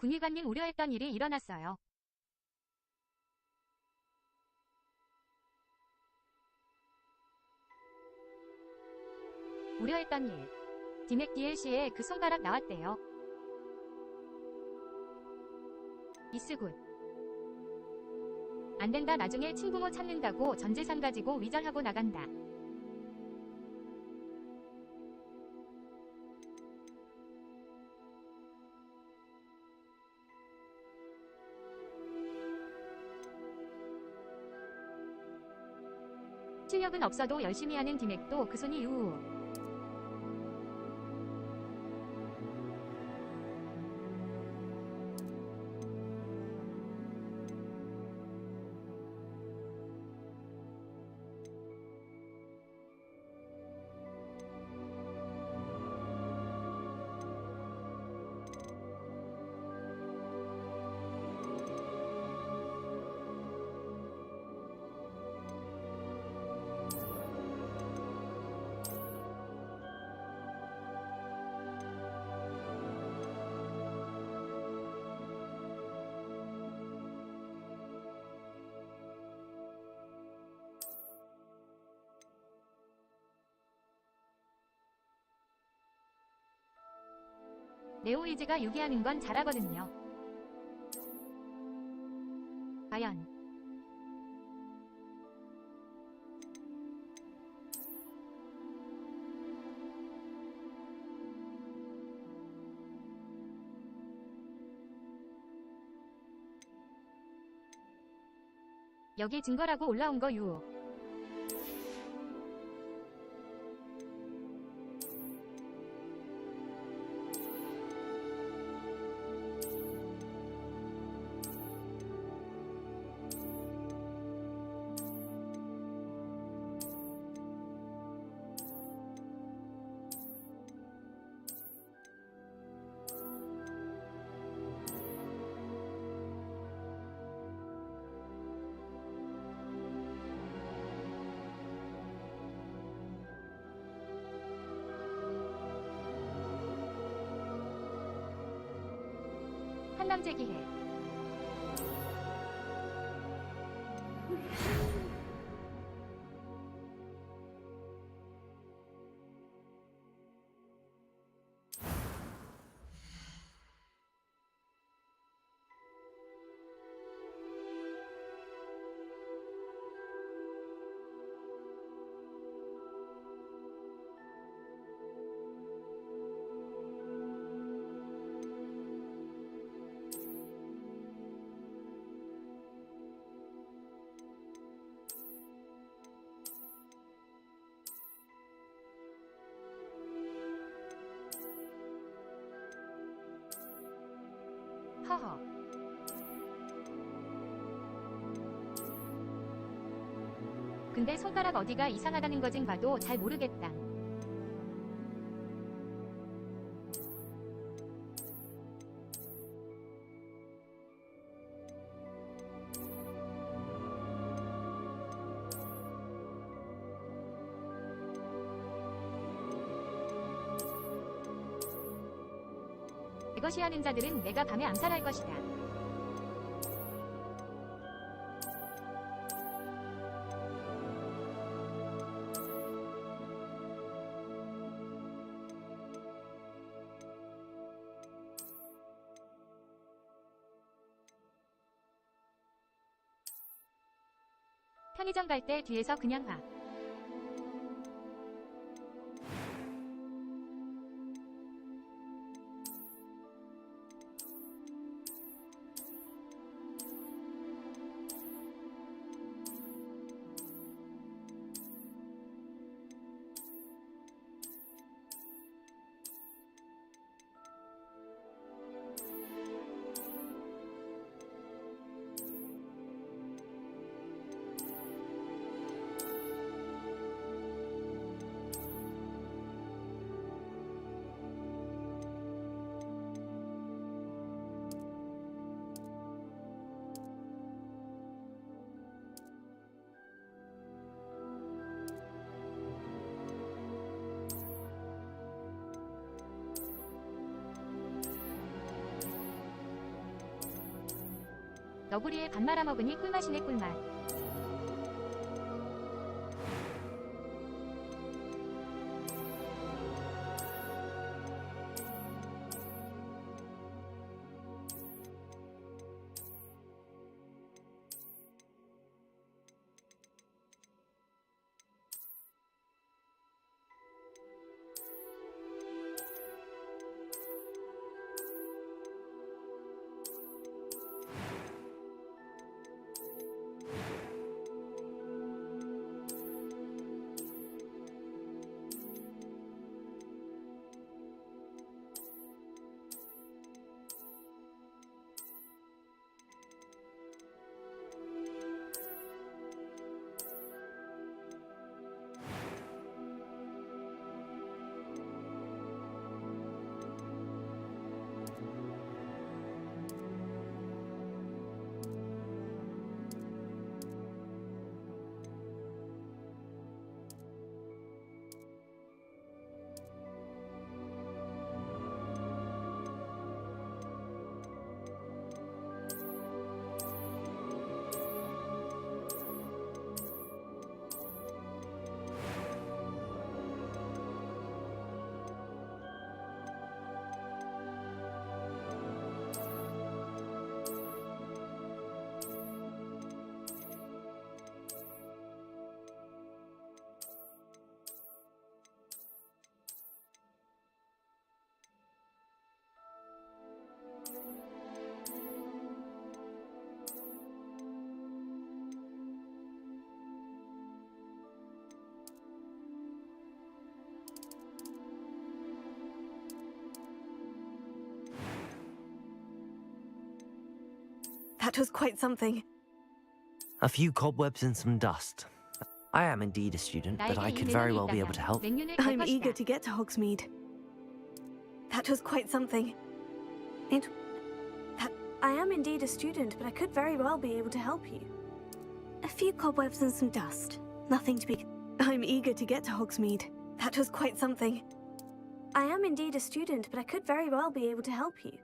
군의관님 우려했던 일이 일어났어요. 우려했던 일. 디맥 DLC에 그 손가락 나왔대요. 이스굿. 안된다. 나중에 친부모 찾는다고 전재산 가지고 위장하고 나간다. 실력은 없어도 열심히 하는 디맥도 그 손이 유우. 네오이즈가 유기하는 건 잘하거든요. 과연 여기 증거라고 올라온 거 유우. 한남제기해. 허허. 근데 손가락 어디가 이상하다는 거진 봐도 잘 모르겠다. 이것이 하는 자들은 내가 밤에 암살할 것이다. 편의점 갈 때 뒤에서 그냥 와. 너구리에 밥 말아먹으니 꿀맛이네 꿀맛. That was quite something. A few cobwebs and some dust. I am indeed a student, but I could very well be able to help. I'm eager to get to Hogsmeade. That was quite something. I am indeed a student, but I could very well be able to help you. A few cobwebs and some dust. Nothing to be... I'm eager to get to Hogsmeade. That was quite something. I am indeed a student, but I could very well be able to help you.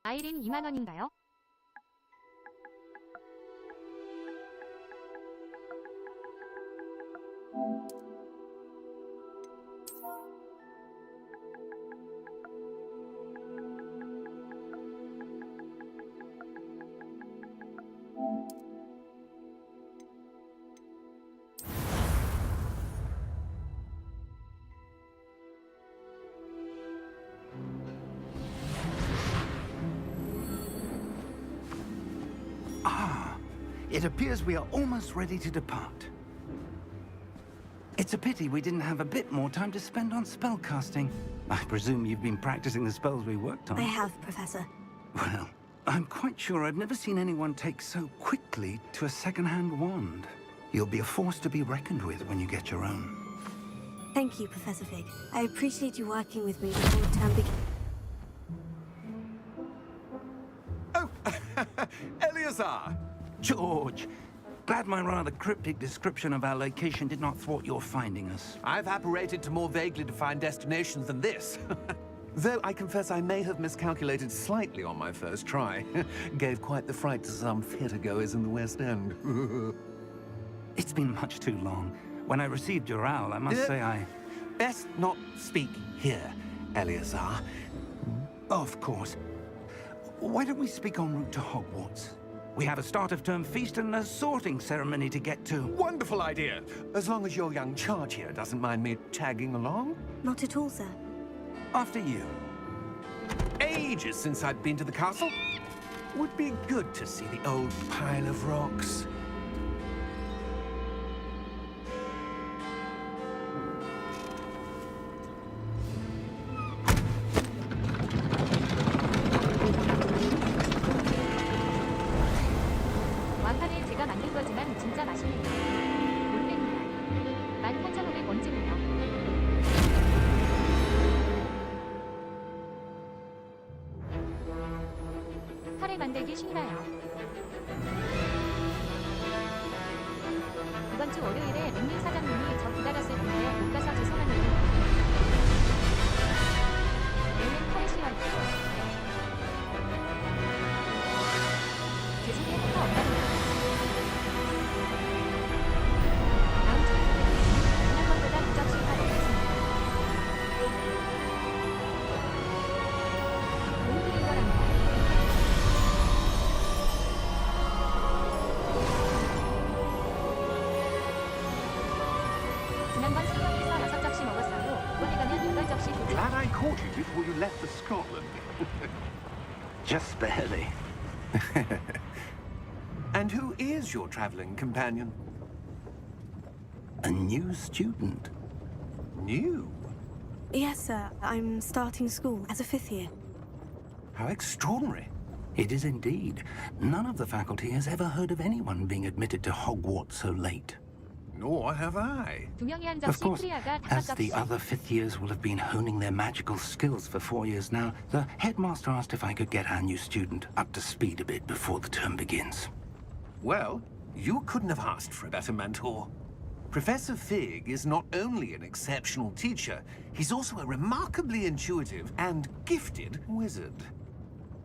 아이린 2만 원인가요? It appears we are almost ready to depart. It's a pity we didn't have a bit more time to spend on spellcasting. I presume you've been practicing the spells we worked on. I have, Professor. Well, I'm quite sure I've never seen anyone take so quickly to a second-hand wand. You'll be a force to be reckoned with when you get your own. Thank you, Professor Fig. I appreciate you working with me before the term begins. Oh, Eleazar! George, glad my rather cryptic description of our location did not thwart your finding us. I've apparated to more vaguely defined destinations than this. Though I confess I may have miscalculated slightly on my first try. Gave quite the fright to some theatre-goers in the West End. It's been much too long. When I received your owl, I must say I... Best not speak here, Eleazar. Of course. Why don't we speak en route to Hogwarts? We have a start-of-term feast and a sorting ceremony to get to. Wonderful idea! As long as your young charge here doesn't mind me tagging along. Not at all, sir. After you. Ages since I'd been to the castle. Would be good to see the old pile of rocks. 카레 만들기 신나요. 이번 주 월요일에 맥류 사장님이 저 기다렸을 텐데 못 가서 죄송합니다. 내일은 카레 시간. 제 집에 하나 없답니다. 다음 주 지난번보다 무적시 받아보겠습니다. 돈 드린 거랍니다. 지난번 생각해서 6접시 먹었어요. 이번에 가면 8접시 도전. Glad I caught you before you left for Scotland. Just barely. And who is your traveling companion? A new student. New? Yes, sir. I'm starting school as a 5th year. How extraordinary. It is indeed. None of the faculty has ever heard of anyone being admitted to Hogwarts so late. Nor have I. 두 명이 한 Of 접시, course, 프리아가 as 5접시. the other fifth years will have been honing their magical skills for 4 years now, the headmaster asked if I could get our new student up to speed a bit before the term begins. Well, you couldn't have asked for a better mentor. Professor Fig is not only an exceptional teacher, he's also a remarkably intuitive and gifted wizard.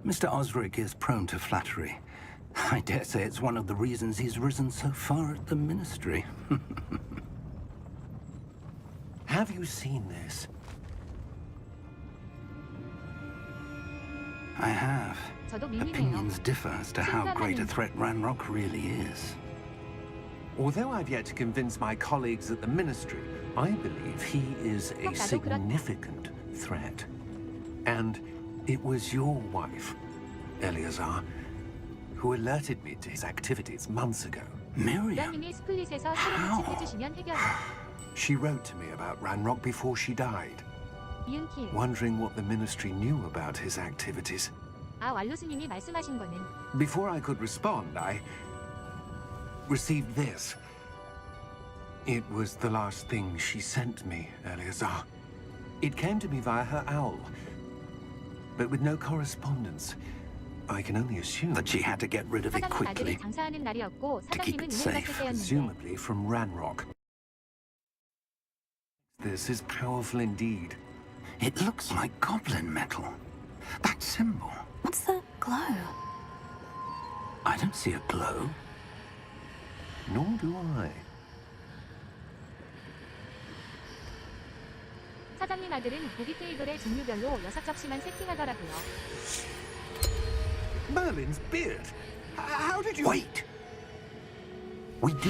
Mr. Osric is prone to flattery. I dare say it's one of the reasons he's risen so far at the ministry. Have you seen this? I have. 저도 미미네요. Opinions differ as to how great a threat Ranrock really is. Although I've yet to convince my colleagues at the ministry, I believe he is a 나도 그렇다. significant threat. And it was your wife, Eleazar, who alerted me to his activities months ago. Miriam? 부장님이 스플릿에서 새로 체크해주시면 해결해요. She wrote to me about Ranrock before she died, 이응 키. wondering what the ministry knew about his activities. 아, 왈로스님이 말씀하신 거는 Before I could respond, I received this. It was the last thing she sent me, Eleazar. It came to me via her owl, but with no correspondence. I can only assume That she had to get rid of it 사장님 아들이 quickly. 장사하는 날이었고 To keep 사장님은 it 은행 safe, 갔을 때였는데 presumably from Ranrock. This is powerful indeed. It looks like goblin metal. That symbol. What's the glow? I don't see a glow. Nor do I. 사장님 아들은 고기 테이블의 종류별로 6접시만 세팅하더라고요. Merlin's beard. How did you... Wait! We do.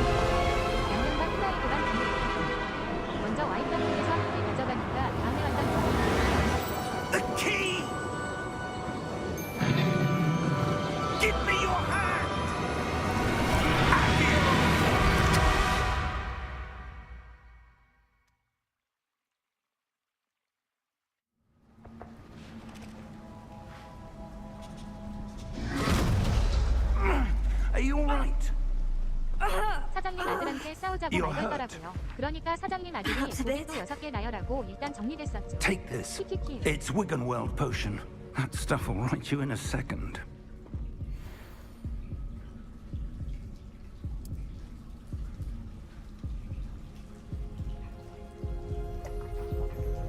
양념과 후라이드랑 비밀. 먼저 와인 병에서 한 개 가져가니까 다음에 왔던 The key! Give me your hand! Are you all right? 사장님 아들한테 싸우자고 You're 말걸더라고요. 그러니까 사장님 아들이 Perhaps a bit. 고기도 6개 나열하고 일단 정리됐었죠. Take this. 키키키. It's Wiggenweld potion. That stuff will right you in a second.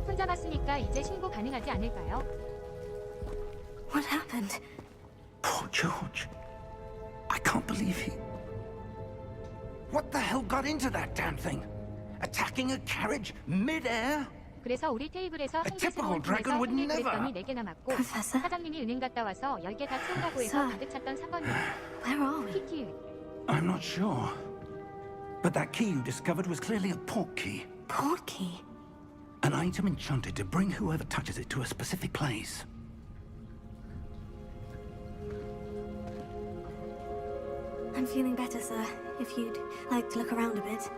혼자 봤으니까 이제 신고 가능하지 않을까요? What happened? Poor George. I can't believe he... What the hell got into that damn thing? Attacking a carriage mid-air? 그래서 우리 테이블에서 한 개 typical 쓰고 dragon 중에서 would 한개 never. 그랬더니 4개 남았고 Professor? 사장님이 은행 갔다 와서 10개 다 채우라고 해서 Sir. 가득 찼던 3번이요. Where are we? 키키. I'm not sure. But that key you discovered was clearly a portkey. Portkey. An item enchanted to bring whoever touches it to a specific place. I'm feeling better, sir. If you'd like to look around a bit.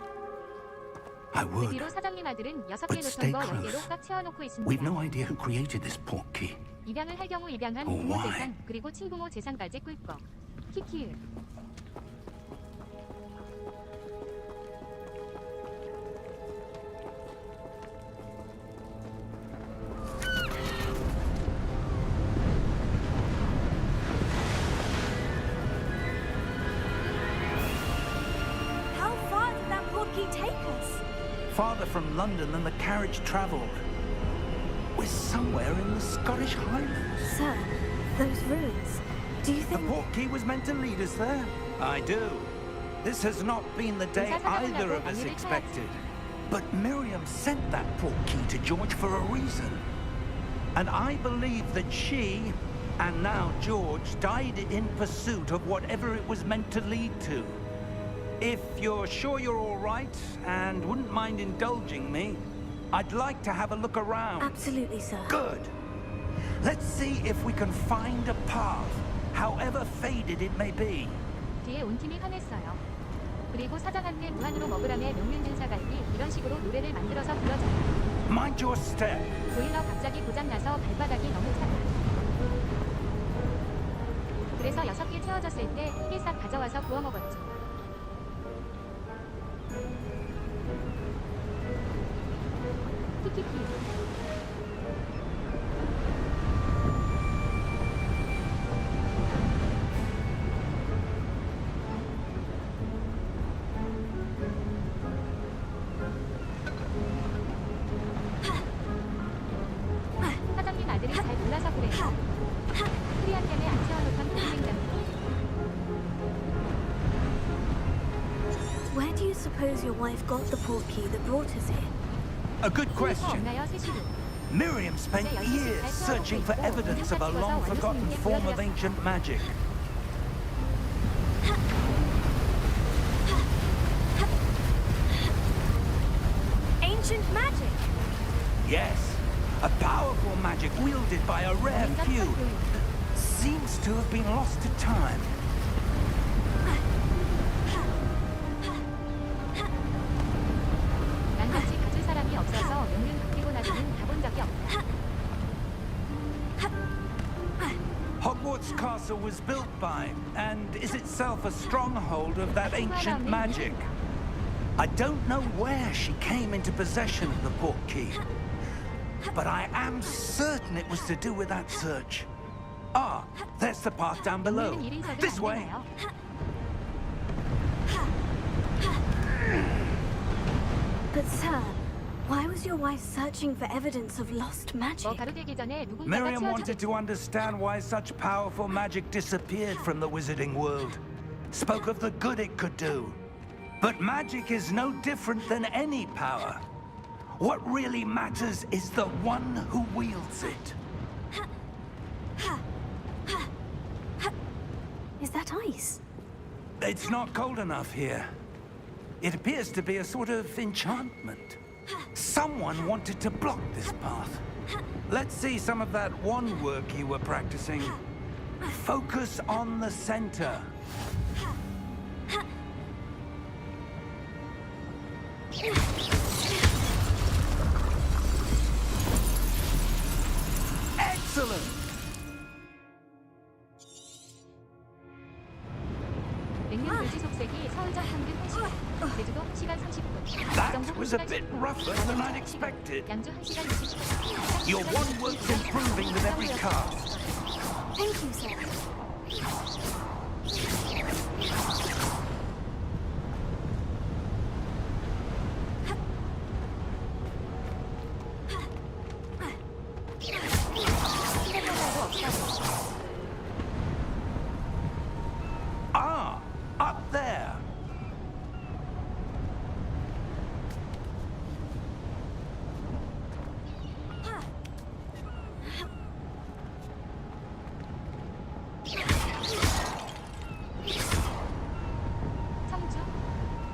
I 그 would. 뒤로 사장님 아들은 6개 But stay 놓던 거 10개로 close. 꽉 채워놓고 있습니다. We've no idea who created this portkey. 입양을 할 경우 입양한 Oh, 부모 why? 재산 그리고 친부모 재산까지 끌 거. 키키. How far did that portkey take us? Farther from London than the carriage travelled. We're somewhere in the Scottish Highlands. Sir, those ruins. Do you The think... portkey was meant to lead us there? I do. This has not been the day either of us expected. But Miriam sent that portkey to George for a reason. And I believe that she, and now George, died in pursuit of whatever it was meant to lead to. If you're sure you're all right and wouldn't mind indulging me, I'd like to have a look around. Absolutely, sir. Good. Let's see if we can find a path, however faded it may be. 뒤에 온 팀이 화냈어요. 그리고 사장한테 무한으로 먹으라며 명륜진사갈비 이런 식으로 노래를 만들어서 불러줘요. Mind your step. 보일러 갑자기 고장나서 발바닥이 너무 차다. 그래서 6개 채워졌을 때 1개 싹 가져와서 구워 먹었죠. 키키키. 사장님 아들이 잘 몰라서 그래요. 프리한 때문에 안 채워놓던 동생장님. Where do you suppose your wife got the portkey that brought us here? A good question. 없나요, 세시로? Miriam spent years searching for evidence of a long-forgotten form of ancient magic. Ancient magic! Yes, a powerful magic wielded by a rare few. Seems to have been lost to time. 난같이 가질 사람이 없어서 명륜 바뀌고 나서는 가본 적이 없다. Hogwarts Castle was built by, and is itself a stronghold of that ancient magic. I don't know where she came into possession of the portkey, but I am certain it was to do with that search. Ah, there's the path down below. 명륜은 1인석은 This 안 way. 되나요? But sir, why was your wife searching for evidence of lost magic? 가로되기 전에 누군가가 Miriam wanted 채워주겠지. to understand why such powerful magic disappeared from the wizarding world. Spoke of the good it could do. But magic is no different than any power. What really matters is the one who wields it. Is that ice? It's not cold enough here. It appears to be a sort of enchantment. Someone wanted to block this path. Let's see some of that wand work you were practicing. Focus on the center. Excellent! 냉면 돼지 속색이 서울점 평균 1시간, 제주도 1시간 30분, That 정부 was a 1시간 bit 10분, rougher than I'd expected. 양주 1시간 20분. Your wand work's improving with every cast. Thank you, sir. 신경질도 없다고. Ah, up there.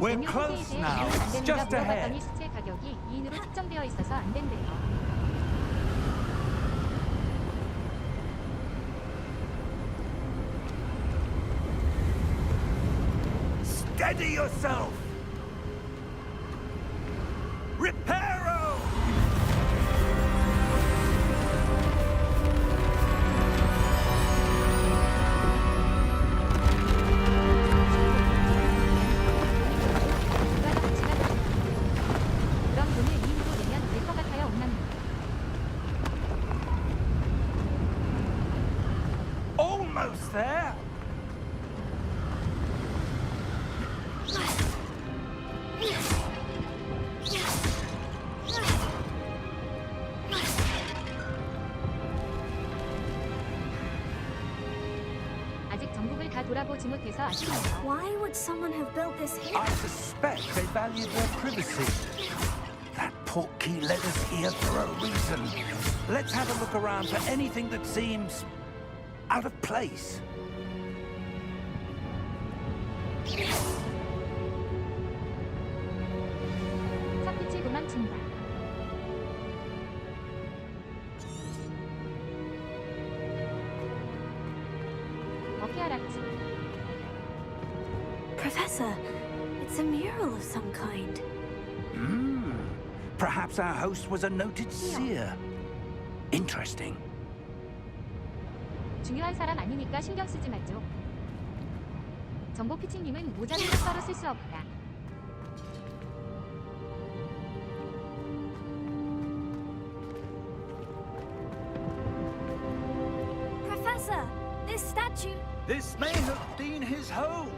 We're 명령 close 소개에 now. 대해 It's 안 just 된다 ahead. 물어봤더니 시체 가격이 2인으로 책정되어 있어서 안 된대요. Steady yourself! Reparo! 그럼 돈을 2인으로 내면 될 것 같아요, 옥남님. Almost there! 아직 전국을 다 돌아보지 못해서 아쉽네요. Why would someone have built this here? I suspect they valued their privacy. That portkey led us here for a reason. Let's have a look around for anything that seems out of place. 사피치 도망친다. 어떻게 알았지? Professor, it's a mural of some kind. Perhaps our host was a noted seer. Interesting. 중요한 사람 아니니까 신경 쓰지 말죠. 정보 피치님은 모자를 똑바로 쓸 수 없다. Professor, this statue... This may have been his home.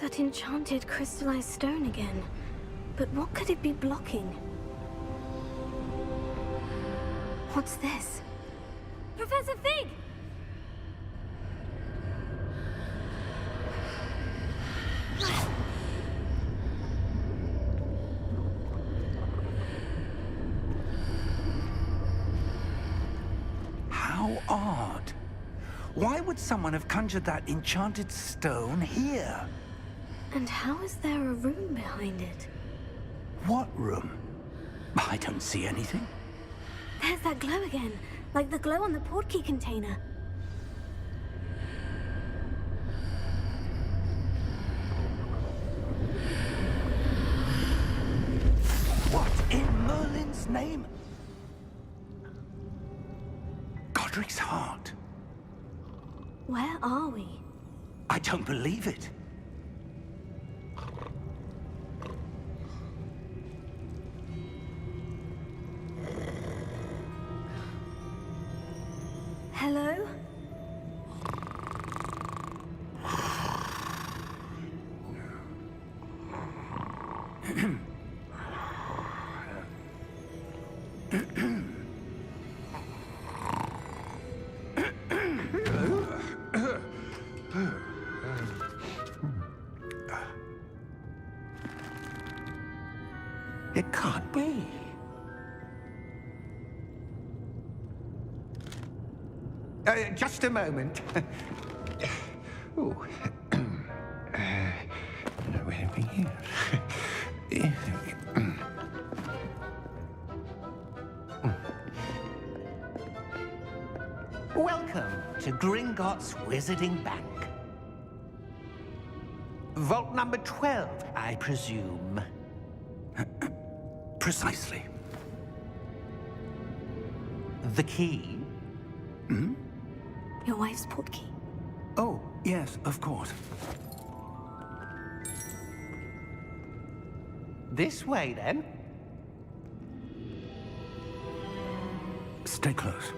That enchanted crystallized stone again. But what could it be blocking? What's this? Professor Fig! How odd. Why would someone have conjured that enchanted stone here? And how is there a room behind it? What room? I don't see anything. There's that glow again, like the glow on the portkey container. What in Merlin's name? Godric's heart. Where are we? I don't believe it. Hello? It can't be. Just a moment. Oh. Where are we here? Welcome to Gringotts Wizarding Bank. Vault number 12, I presume. Precisely. The key? Your wife's portkey. Oh, yes, of course. This way, then. Stay close.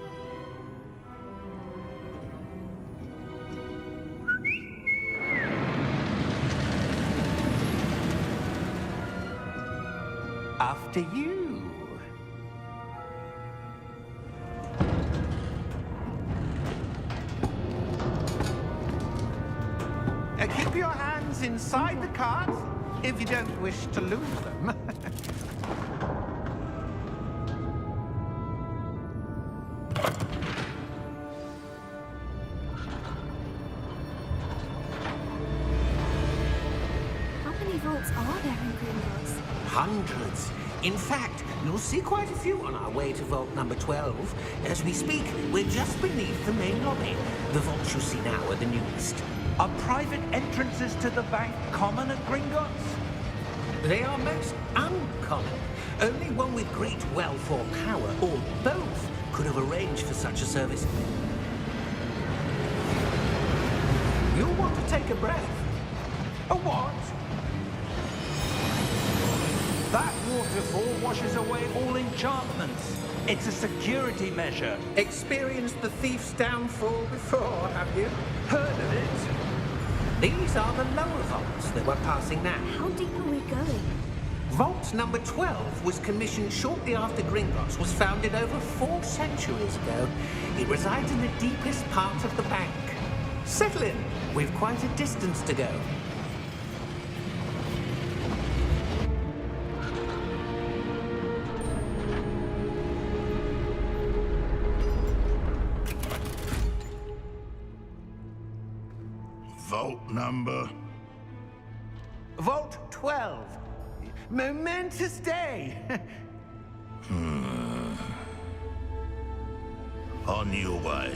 After you. Keep your hands inside the cart if you don't wish to lose them. How many vaults are there in Gringotts? Hundreds. In fact, you'll see quite a few on our way to vault number 12. As we speak, we're just beneath the main lobby. The vaults you see now are the newest. Are private entrances to the bank common at Gringotts? They are most uncommon. Only one with great wealth or power, or both, could have arranged for such a service. You'll want to take a breath. A what? That waterfall washes away all enchantments. It's a security measure. Experienced the thief's downfall before, have you? Heard of it? These are the lower vaults that we're passing now. How deep are we going? Vault number 12 was commissioned shortly after Gringotts was founded over 4 centuries ago. It resides in the deepest part of the bank. Settle in. We've quite a distance to go. Vault number? Vault 12. Momentous day. On your way.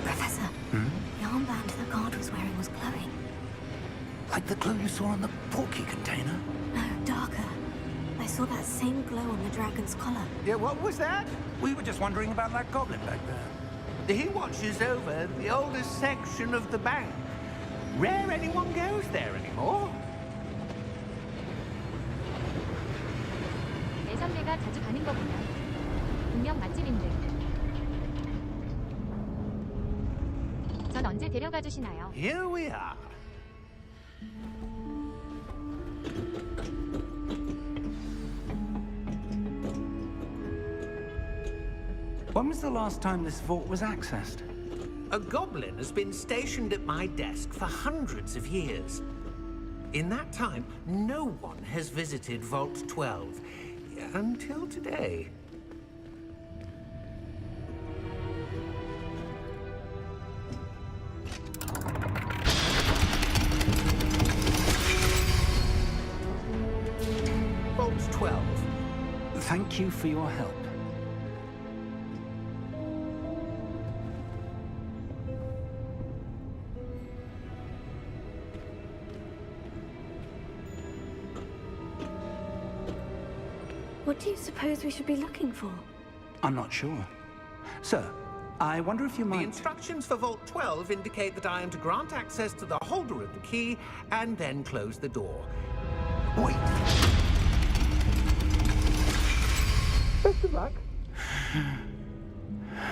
Professor, the armband the guard was wearing was glowing. Like the glow you saw on the porky container? No, darker. I saw that same glow on the dragon's collar. Yeah, what was that? We were just wondering about that goblin back there. He watches over the oldest section of the bank. Rare anyone goes there anymore. 내 선배가 자주 가는 거구나. 분명 맛집인데. 전 언제 데려가 주시나요? Here we are. When was the last time this vault was accessed? A goblin has been stationed at my desk for hundreds of years. In that time, no one has visited Vault 12 until today. Vault 12. Thank you for your help. What do you suppose we should be looking for? I'm not sure. Sir, I wonder if you The might... instructions for Vault 12 indicate that I am to grant access to the holder of the key and then close the door. Wait! Best of luck.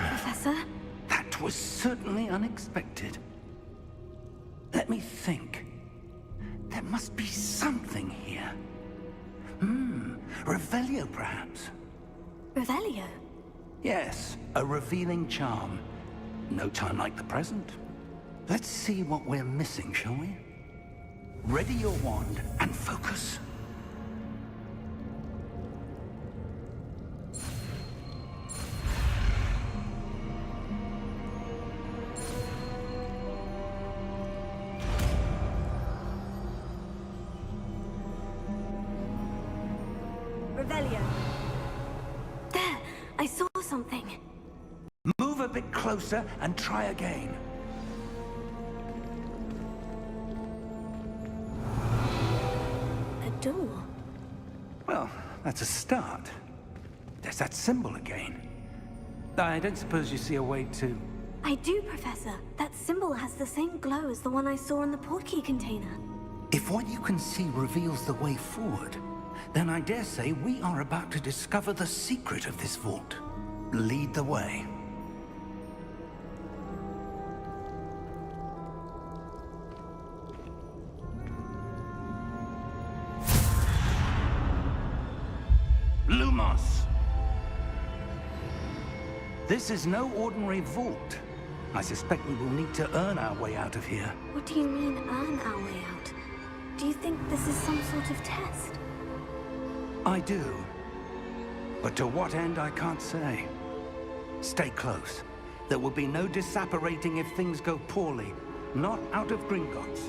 Professor? That was certainly unexpected. Let me think. There must be something here. Revelio, perhaps? Revelio? Yes, a revealing charm. No time like the present. Let's see what we're missing, shall we? Ready your wand and focus. Revelio. There! I saw something. Move a bit closer and try again. A door. Well, that's a start. There's that symbol again. I don't suppose you see a way to... I do, Professor. That symbol has the same glow as the one I saw in the portkey container. If what you can see reveals the way forward, then I dare say we are about to discover the secret of this vault. Lead the way. This is no ordinary vault. I suspect we will need to earn our way out of here. What do you mean, earn our way out? Do you think this is some sort of test? I do. But to what end, I can't say. Stay close. There will be no disapparating if things go poorly. Not out of Gringotts.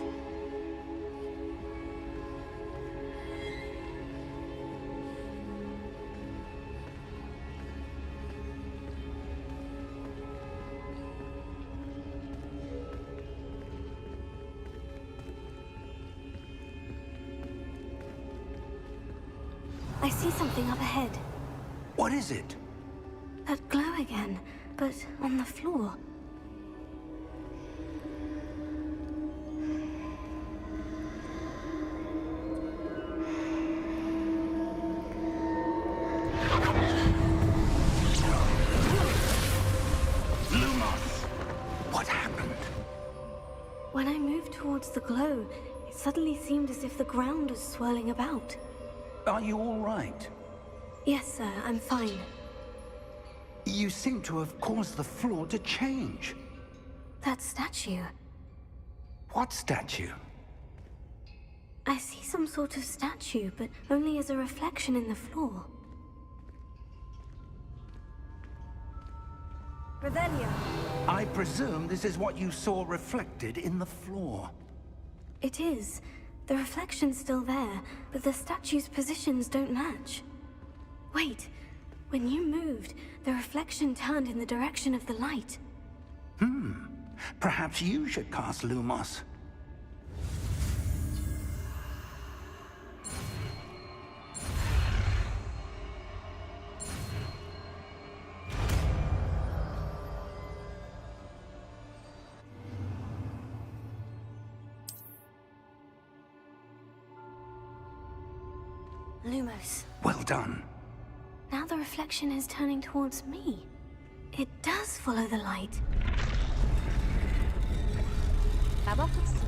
I see something up ahead. What is it? That glow again, but on the floor. Lumos! What happened? When I moved towards the glow, it suddenly seemed as if the ground was swirling about. Are you all right? Yes, sir, I'm fine. You seem to have caused the floor to change. That statue. What statue? I see some sort of statue, but only as a reflection in the floor. Revelio. I presume this is what you saw reflected in the floor. It is. The reflection's still there, but the statue's positions don't match. Wait. When you moved, the reflection turned in the direction of the light. Perhaps you should cast Lumos. Lumos. Well done. Now the reflection is turning towards me. It does follow the light. 마법 흡수.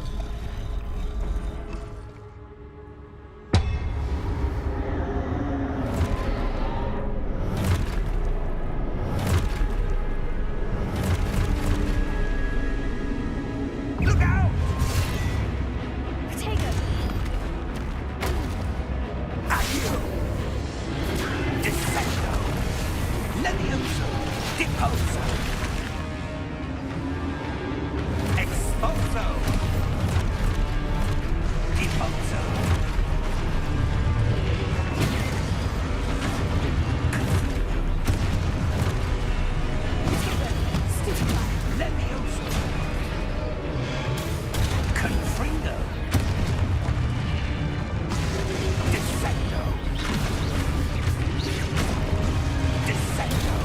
Look out! Potato! Accio! Descendo! Levioso! Deposo! Exposo! Deposo! Levioso! Confringo! Descendo! Descendo!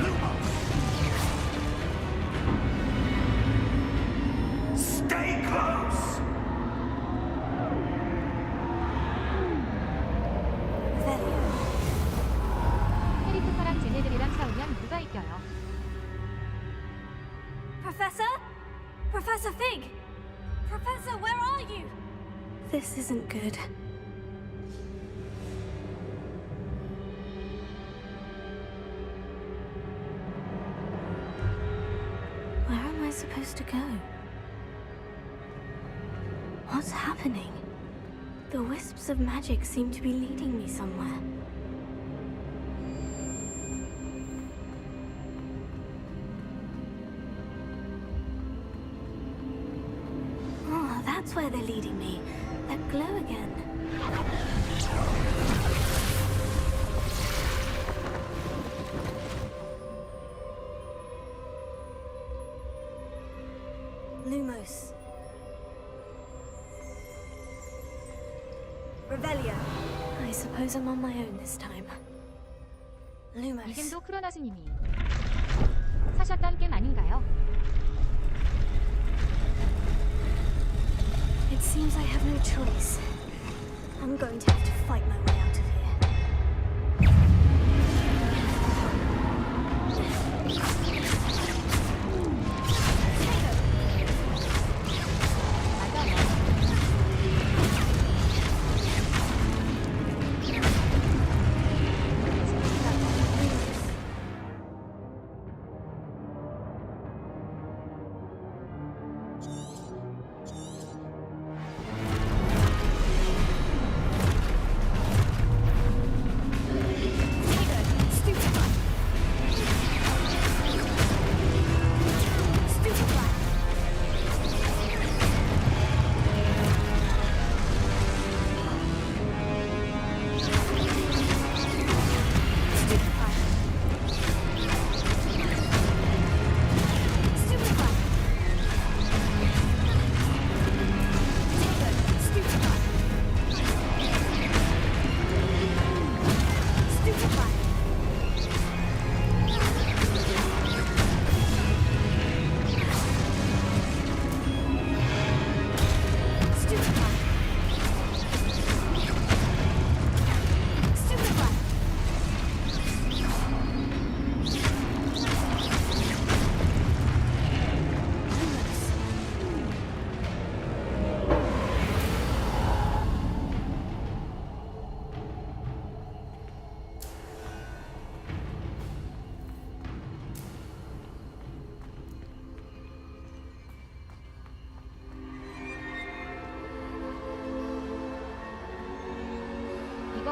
Lumos! Stay close! Revelio. 해리포터랑 쟤네들이랑 싸우면 누가 이겨요? Professor? Professor Fig! Professor, where are you? This isn't good. Where am I supposed to go? What's happening? The wisps of magic seem to be leading me somewhere. Oh, that's where they're leading me. That glow again. Lumos. Revelio. I suppose I'm on my own this time. Lumos. 이름도 크로너스님이 사셨던 게임 아닌가요? It seems I have no choice. I'm going to have to fight my way out of here.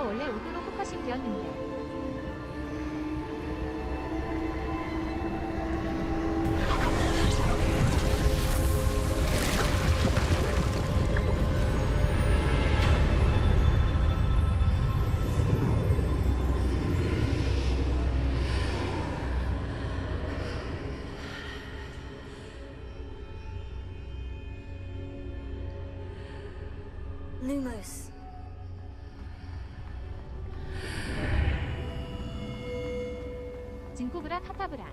이거 원래 우드로 포커싱 되었는데. Lumos. 진코브라 카타브라.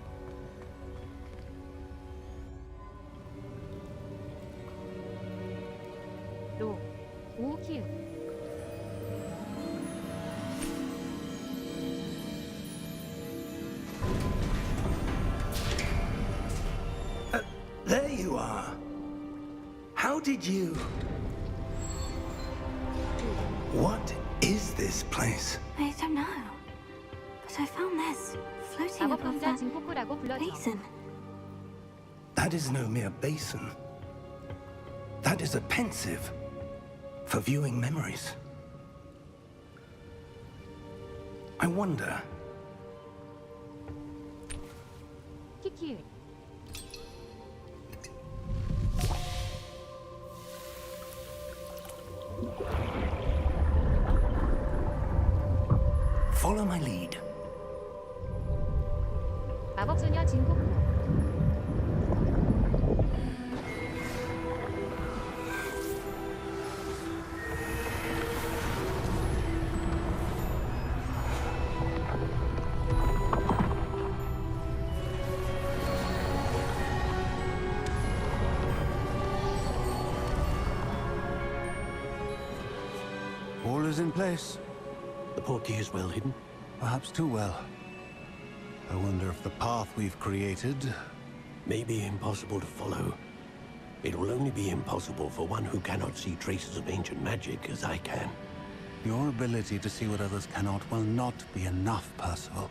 로. 오키우. There you are. How did you... What is this place? I don't know. But I found this floating above 마법검자 that 진코쿠라고 불러져. basin. That is no mere basin. That is a pensive for viewing memories. I wonder... 키키우. Follow my lead. 마법소녀 진코쿠. All is in place. The portkey is well hidden. Perhaps too well. I wonder if the path we've created... May be impossible to follow. It will only be impossible for one who cannot see traces of ancient magic as I can. Your ability to see what others cannot will not be enough, Percival.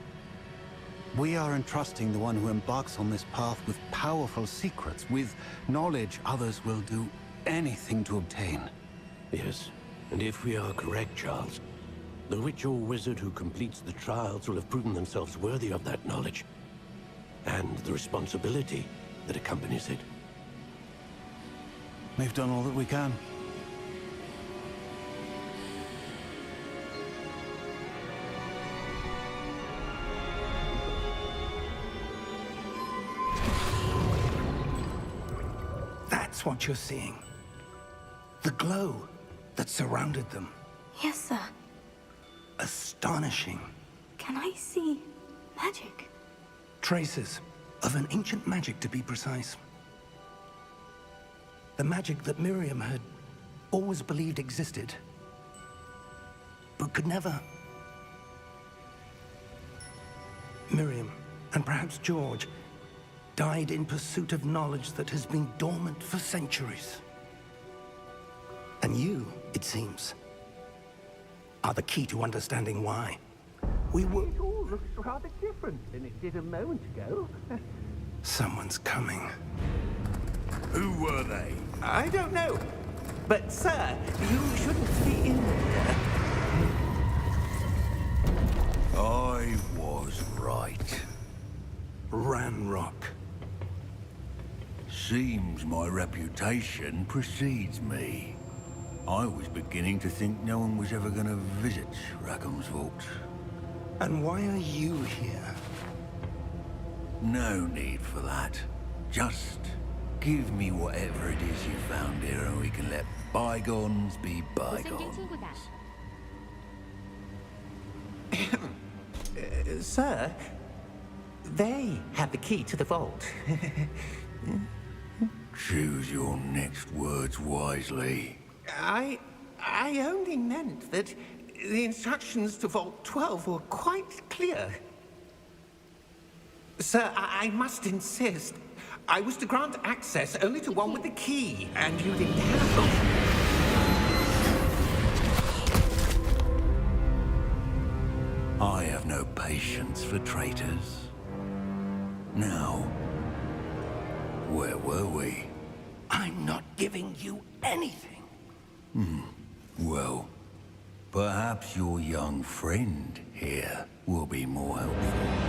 We are entrusting the one who embarks on this path with powerful secrets, with knowledge others will do anything to obtain. Yes, and if we are correct, Charles, the witch or wizard who completes the trials will have proven themselves worthy of that knowledge, and the responsibility that accompanies it. We've done all that we can. That's what you're seeing. The glow that surrounded them. Yes, sir. Astonishing. Can I see magic? Traces of an ancient magic, to be precise. The magic that Miriam had always believed existed, but could never. Miriam, and perhaps George, died in pursuit of knowledge that has been dormant for centuries. And you, it seems, are the key to understanding why. We were... It all looks rather different than it did a moment ago. Someone's coming. Who were they? I don't know. But, sir, you shouldn't be in there. I was right. Ranrock. Seems my reputation precedes me. I was beginning to think no one was ever going to visit Rackham's vault. And why are you here? No need for that. Just give me whatever it is you found here and we can let bygones be 못생긴 bygones. 친구다. Sir, they have the key to the vault. Choose your next words wisely. I only meant that the instructions to Vault 12 were quite clear. Sir, I must insist. I was to grant access only to one with the key, and you didn't have... I have no patience for traitors. Now, where were we? I'm not giving you anything. Well, Perhaps your young friend here will be more helpful.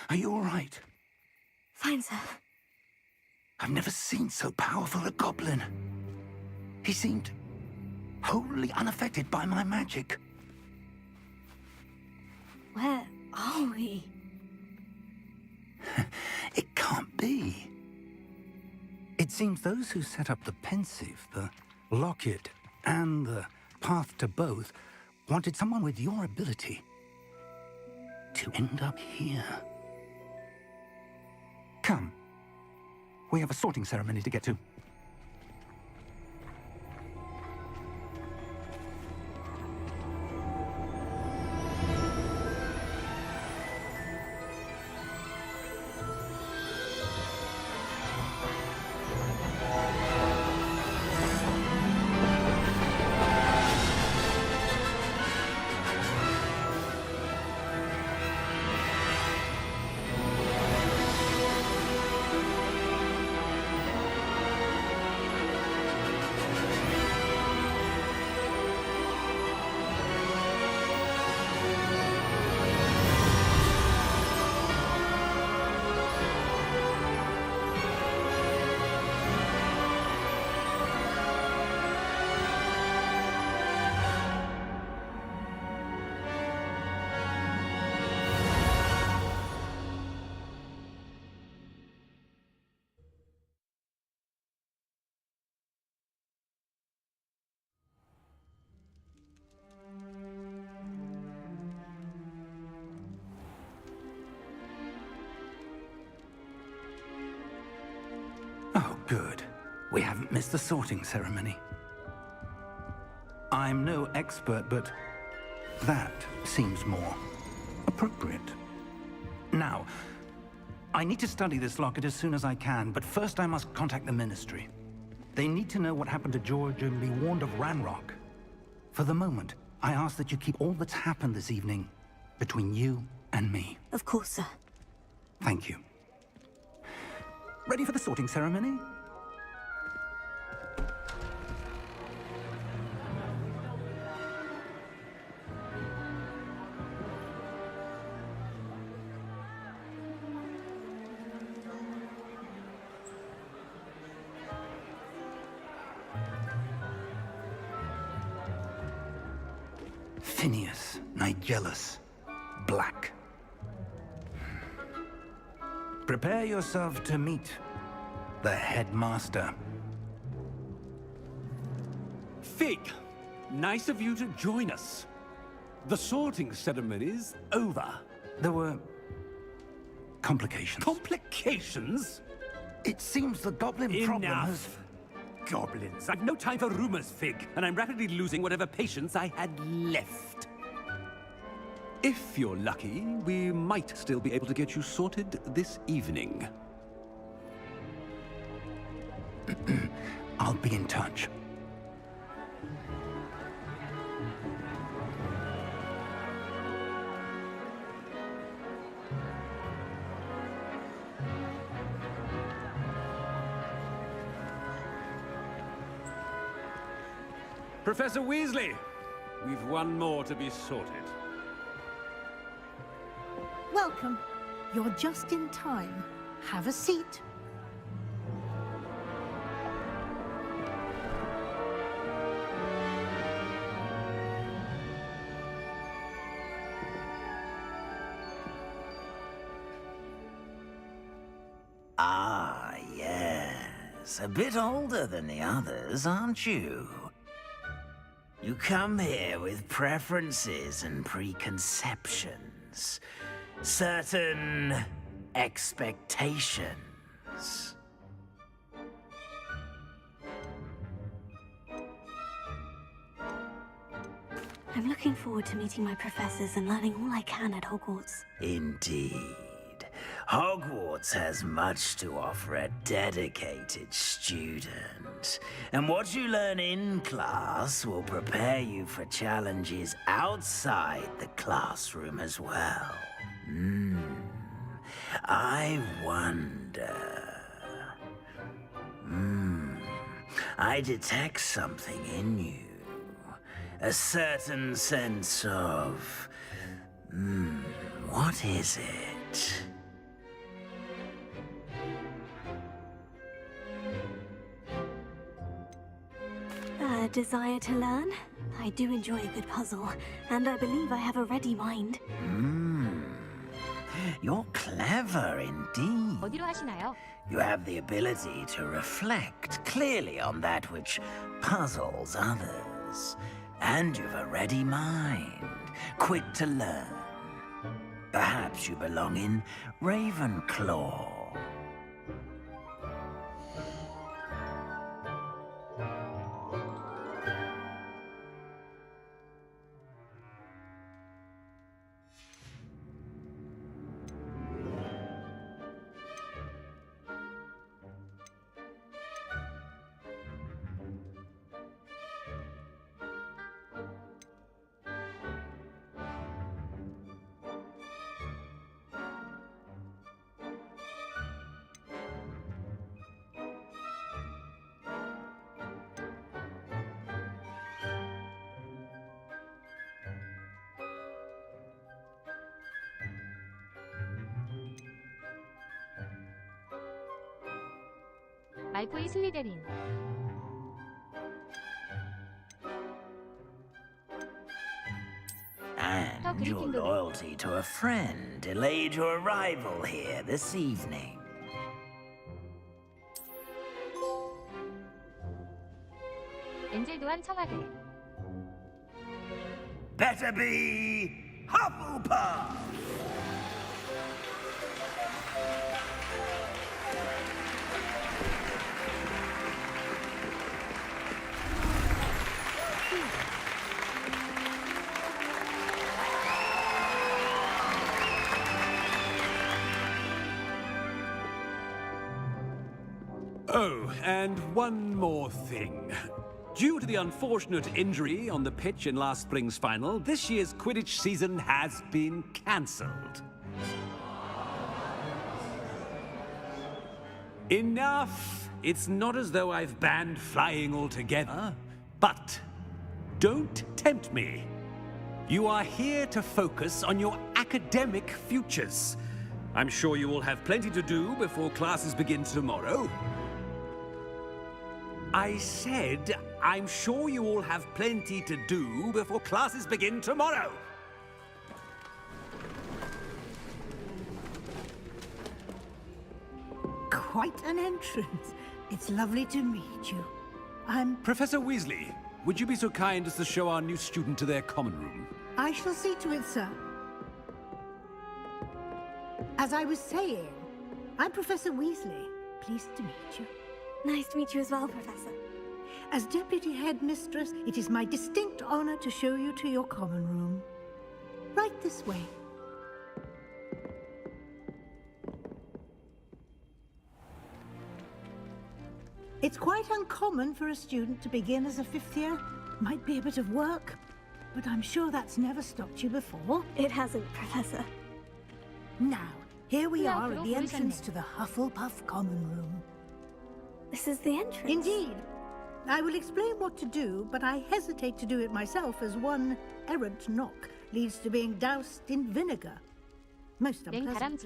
Are you all right? Fine, sir. I've never seen so powerful a goblin. He seemed wholly unaffected by my magic. Where are we? It can't be. It seems those who set up the pensive, the locket, and the path to both wanted someone with your ability to end up here. Come. We have a sorting ceremony to get to. Oh, good. We haven't missed the sorting ceremony. I'm no expert, but that seems more appropriate. Now, I need to study this locket as soon as I can, but first I must contact the Ministry. They need to know what happened to George and be warned of Ranrock. For the moment, I ask that you keep all that's happened this evening between you and me. Of course, sir. Thank you. Ready for the sorting ceremony? Phineas, Nigellus, Black. Prepare yourself to meet the headmaster. Fig, nice of you to join us. The sorting ceremony's over. There were complications. Complications? It seems the goblin problem has... Enough. Goblins. I've no time for rumors, Fig, and I'm rapidly losing whatever patience I had left. If you're lucky, we might still be able to get you sorted this evening. I'll be in touch. Professor Weasley, we've one more to be sorted. Welcome. You're just in time. have a seat. Ah, yes. A bit older than the others, aren't you? You come here with preferences and preconceptions. Certain expectations. I'm looking forward to meeting my professors and learning all I can at Hogwarts. Indeed. Hogwarts has much to offer a dedicated student. And what you learn in class will prepare you for challenges outside the classroom as well. I wonder... I detect something in you. A certain sense of... what is it? A desire to learn? I do enjoy a good puzzle, and I believe I have a ready mind. You're clever indeed. 어디로 하시나요? You have the ability to reflect clearly on that which puzzles others. And you've a ready mind, quick to learn. Perhaps you belong in Ravenclaw. 말코이 슬리데린. And your loyalty to a friend delayed your arrival here this evening. 엔젤 도안 청와대. Better be Hufflepuff! Oh, and one more thing. Due to the unfortunate injury on the pitch in last spring's final, this year's Quidditch season has been cancelled. Enough! It's not as though I've banned flying altogether, but don't tempt me. You are here to focus on your academic futures. I'm sure you will have plenty to do before classes begin tomorrow. I said, I'm sure you all have plenty to do before classes begin tomorrow. Quite an entrance. It's lovely to meet you. I'm... Professor Weasley, would you be so kind as to show our new student to their common room? I shall see to it, sir. As I was saying, I'm Professor Weasley. Pleased to meet you. Nice to meet you as well, Professor. As Deputy Headmistress, it is my distinct honor to show you to your common room. Right this way. It's quite uncommon for a student to begin as a fifth year. Might be a bit of work, but I'm sure that's never stopped you before. It hasn't, Professor. Now, here we are at the entrance to the Hufflepuff common room. This is the entrance? Indeed. I will explain what to do, but I hesitate to do it myself as one errant knock leads to being doused in vinegar. Most unpleasant.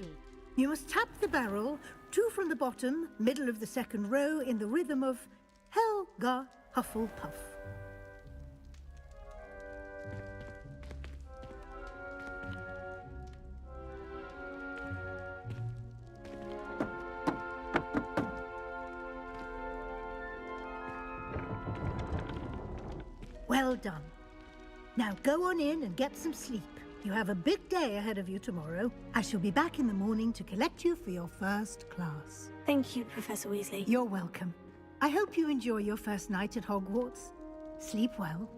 You must tap the barrel 2 from the bottom, middle of the second row, in the rhythm of Helga Hufflepuff. Well done. Now go on in and get some sleep. You have a big day ahead of you tomorrow. I shall be back in the morning to collect you for your first class. Thank you, Professor Weasley. You're welcome. I hope you enjoy your first night at Hogwarts. Sleep well.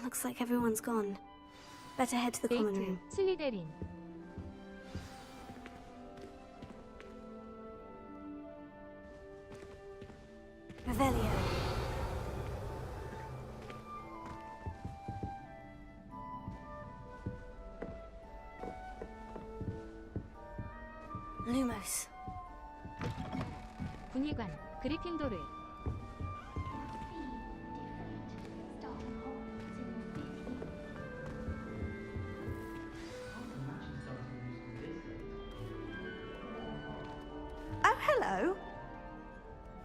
Looks like everyone's gone. Better head to the common 데이트, room. 슬리데린. Revelio. Lumos. 군의관, 그리핀도르. Oh, hello.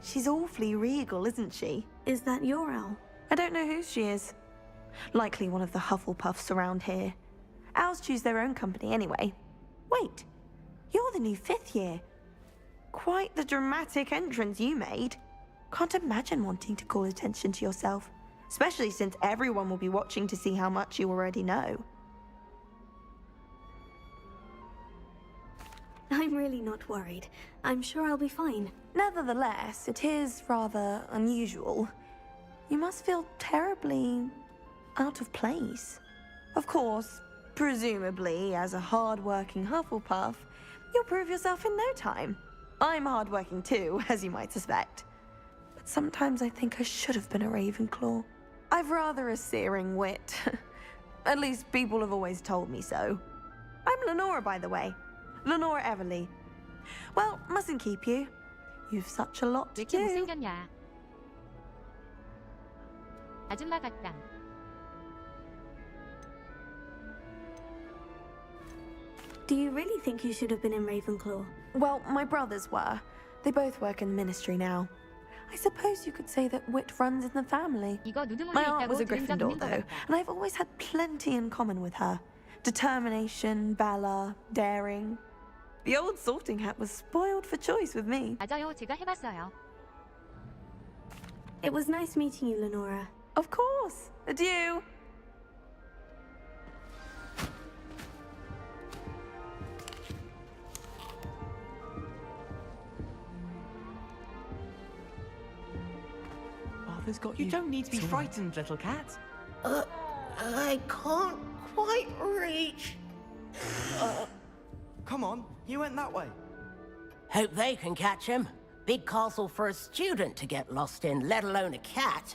She's awfully regal, isn't she? Is that your owl? I don't know who she is. Likely one of the Hufflepuffs around here. Owls choose their own company anyway. Wait, you're the new 5th year. Quite the dramatic entrance you made. Can't imagine wanting to call attention to yourself, especially since everyone will be watching to see how much you already know. I'm really not worried. I'm sure I'll be fine. Nevertheless, it is rather unusual. You must feel terribly out of place. Of course, presumably, as a hard-working Hufflepuff, you'll prove yourself in no time. I'm hard-working too, as you might suspect. But sometimes I think I should have been a Ravenclaw. I've rather a searing wit. At least people have always told me so. I'm Lenora, by the way. Lenora Everly. Well, mustn't keep you. You've such a lot to 왜 이렇게 do. 못생겼냐? 아줌마 같당. Do you really think you should have been in Ravenclaw? Well, my brothers were. They both work in the ministry now. I suppose you could say that wit runs in the family. 이거 누드문에 My aunt was 있다고 a 들은 적 Gryffindor, 있는 것 though, 같다. and I've always had plenty in common with her. Determination, valor, daring. The old sorting hat was spoiled for choice with me. 맞아요, 제가 해봤어요. It was nice meeting you, Lenora. Of course. Adieu. Arthur's got you. You don't need to be frightened, little cat. I can't quite reach. Come on, you went that way. Hope they can catch him. Big castle for a student to get lost in, let alone a cat.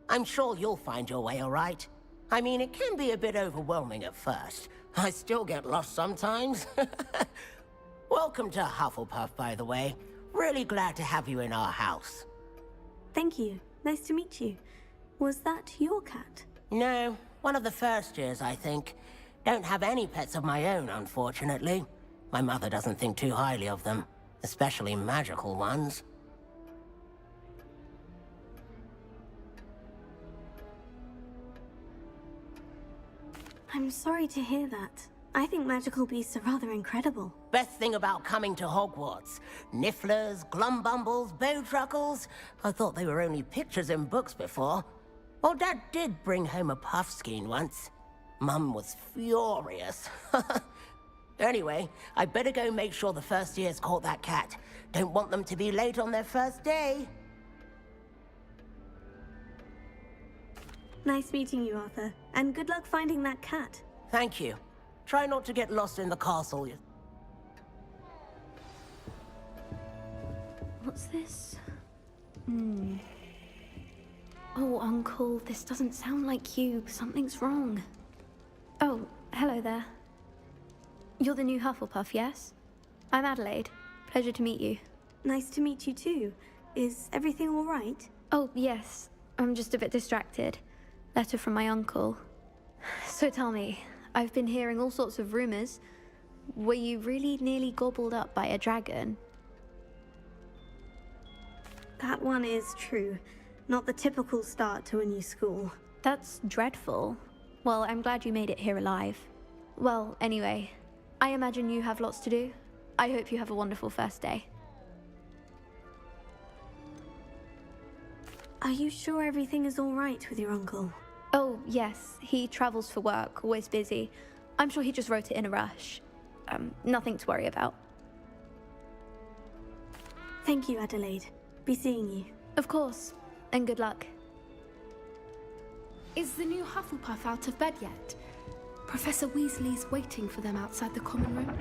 I'm sure you'll find your way all right. I mean, it can be a bit overwhelming at first. I still get lost sometimes. Welcome to Hufflepuff, by the way. Really glad to have you in our house. Thank you. Nice to meet you. Was that your cat? No, one of the first years, I think. Don't have any pets of my own, unfortunately. My mother doesn't think too highly of them, especially magical ones. I'm sorry to hear that. I think magical beasts are rather incredible. Best thing about coming to Hogwarts. Nifflers, glumbumbles, bowtruckles. I thought they were only pictures in books before. Well, Dad did bring home a puffskein once. Mum was furious. Anyway, I better go make sure the first years caught that cat. Don't want them to be late on their first day. Nice meeting you, Arthur. And good luck finding that cat. Thank you. Try not to get lost in the castle. What's this? Oh, Uncle, this doesn't sound like you. Something's wrong. Oh, hello there. You're the new Hufflepuff, yes? I'm Adelaide. Pleasure to meet you. Nice to meet you too. Is everything all right? Oh, yes. I'm just a bit distracted. Letter from my uncle. So tell me, I've been hearing all sorts of rumors. Were you really nearly gobbled up by a dragon? That one is true. Not the typical start to a new school. That's dreadful. Well, I'm glad you made it here alive. Well, anyway, I imagine you have lots to do. I hope you have a wonderful first day. Are you sure everything is all right with your uncle? Oh, yes. He travels for work, always busy. I'm sure he just wrote it in a rush. Nothing to worry about. Thank you, Adelaide. Be seeing you. Of course. And good luck. Is the new Hufflepuff out of bed yet? Professor Weasley's waiting for them outside the common room.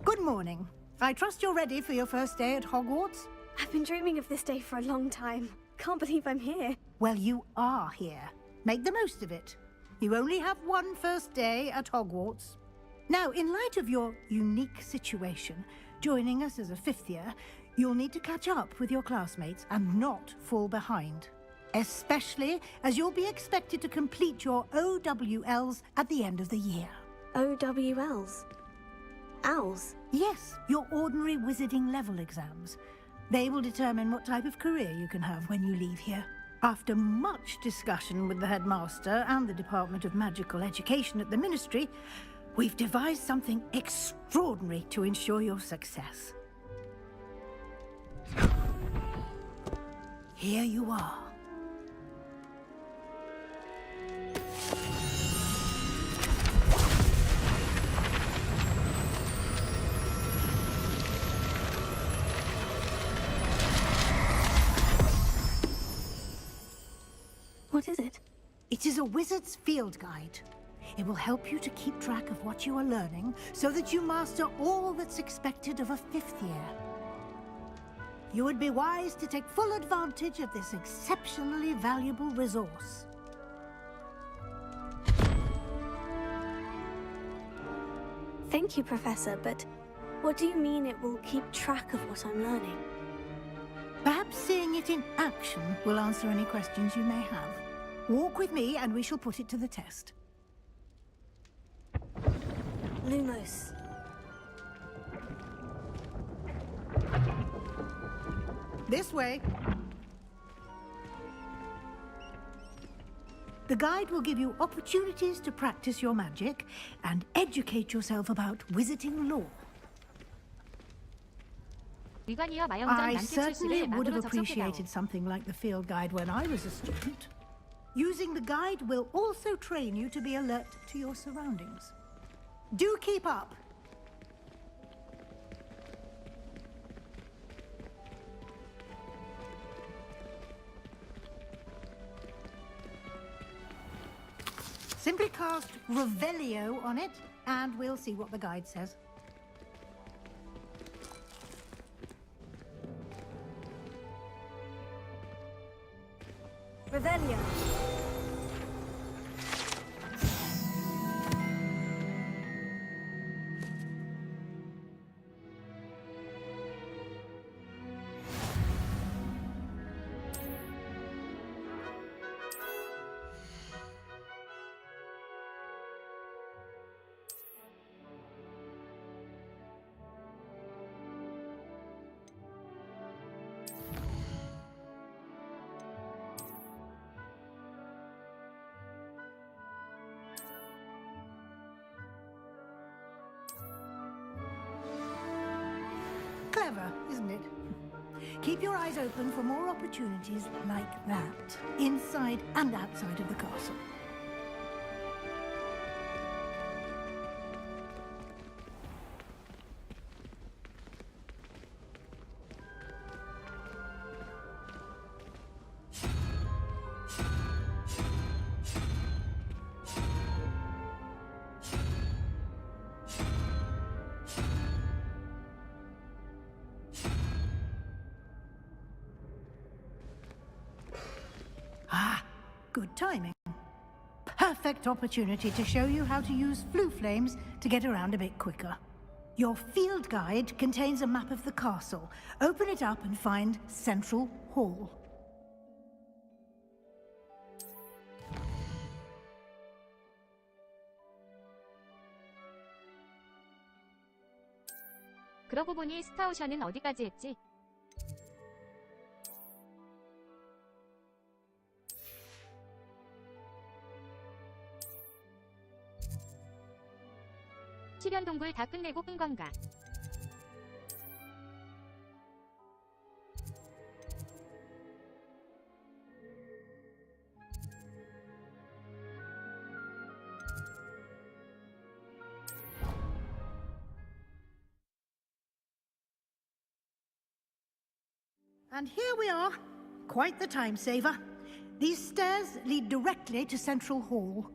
Good morning. I trust you're ready for your first day at Hogwarts? I've been dreaming of this day for a long time. Can't believe I'm here. Well, you are here. Make the most of it. You only have one first day at Hogwarts. Now, in light of your unique situation, joining us as a fifth year, you'll need to catch up with your classmates and not fall behind. Especially as you'll be expected to complete your OWLs at the end of the year. OWLs? Owls? Yes, your ordinary wizarding level exams. They will determine what type of career you can have when you leave here. After much discussion with the headmaster and the Department of Magical Education at the Ministry, we've devised something extraordinary to ensure your success. Here you are. What is it? It is a wizard's field guide. It will help you to keep track of what you are learning so that you master all that's expected of a fifth year. You would be wise to take full advantage of this exceptionally valuable resource. Thank you, Professor, but what do you mean it will keep track of what I'm learning? Perhaps seeing it in action will answer any questions you may have. Walk with me and we shall put it to the test. Lumos. This way. The guide will give you opportunities to practice your magic and educate yourself about wizarding lore. I certainly would have appreciated something like the field guide when I was a student. Using the guide will also train you to be alert to your surroundings. Do keep up! Simply cast Revelio on it, and we'll see what the guide says. Revelio. Clever, isn't it? Keep your eyes open for more opportunities like that, inside and outside of the castle. good timing. Perfect opportunity to show you how to use flue flames to get around a bit quicker. Your field guide contains a map of the castle. Open it up and find Central Hall. 그러고 보니 스타오션은 어디까지 했지? 실현동굴 다 끝내고 끈 건가? And here we are. Quite the time saver. These stairs lead directly to Central Hall.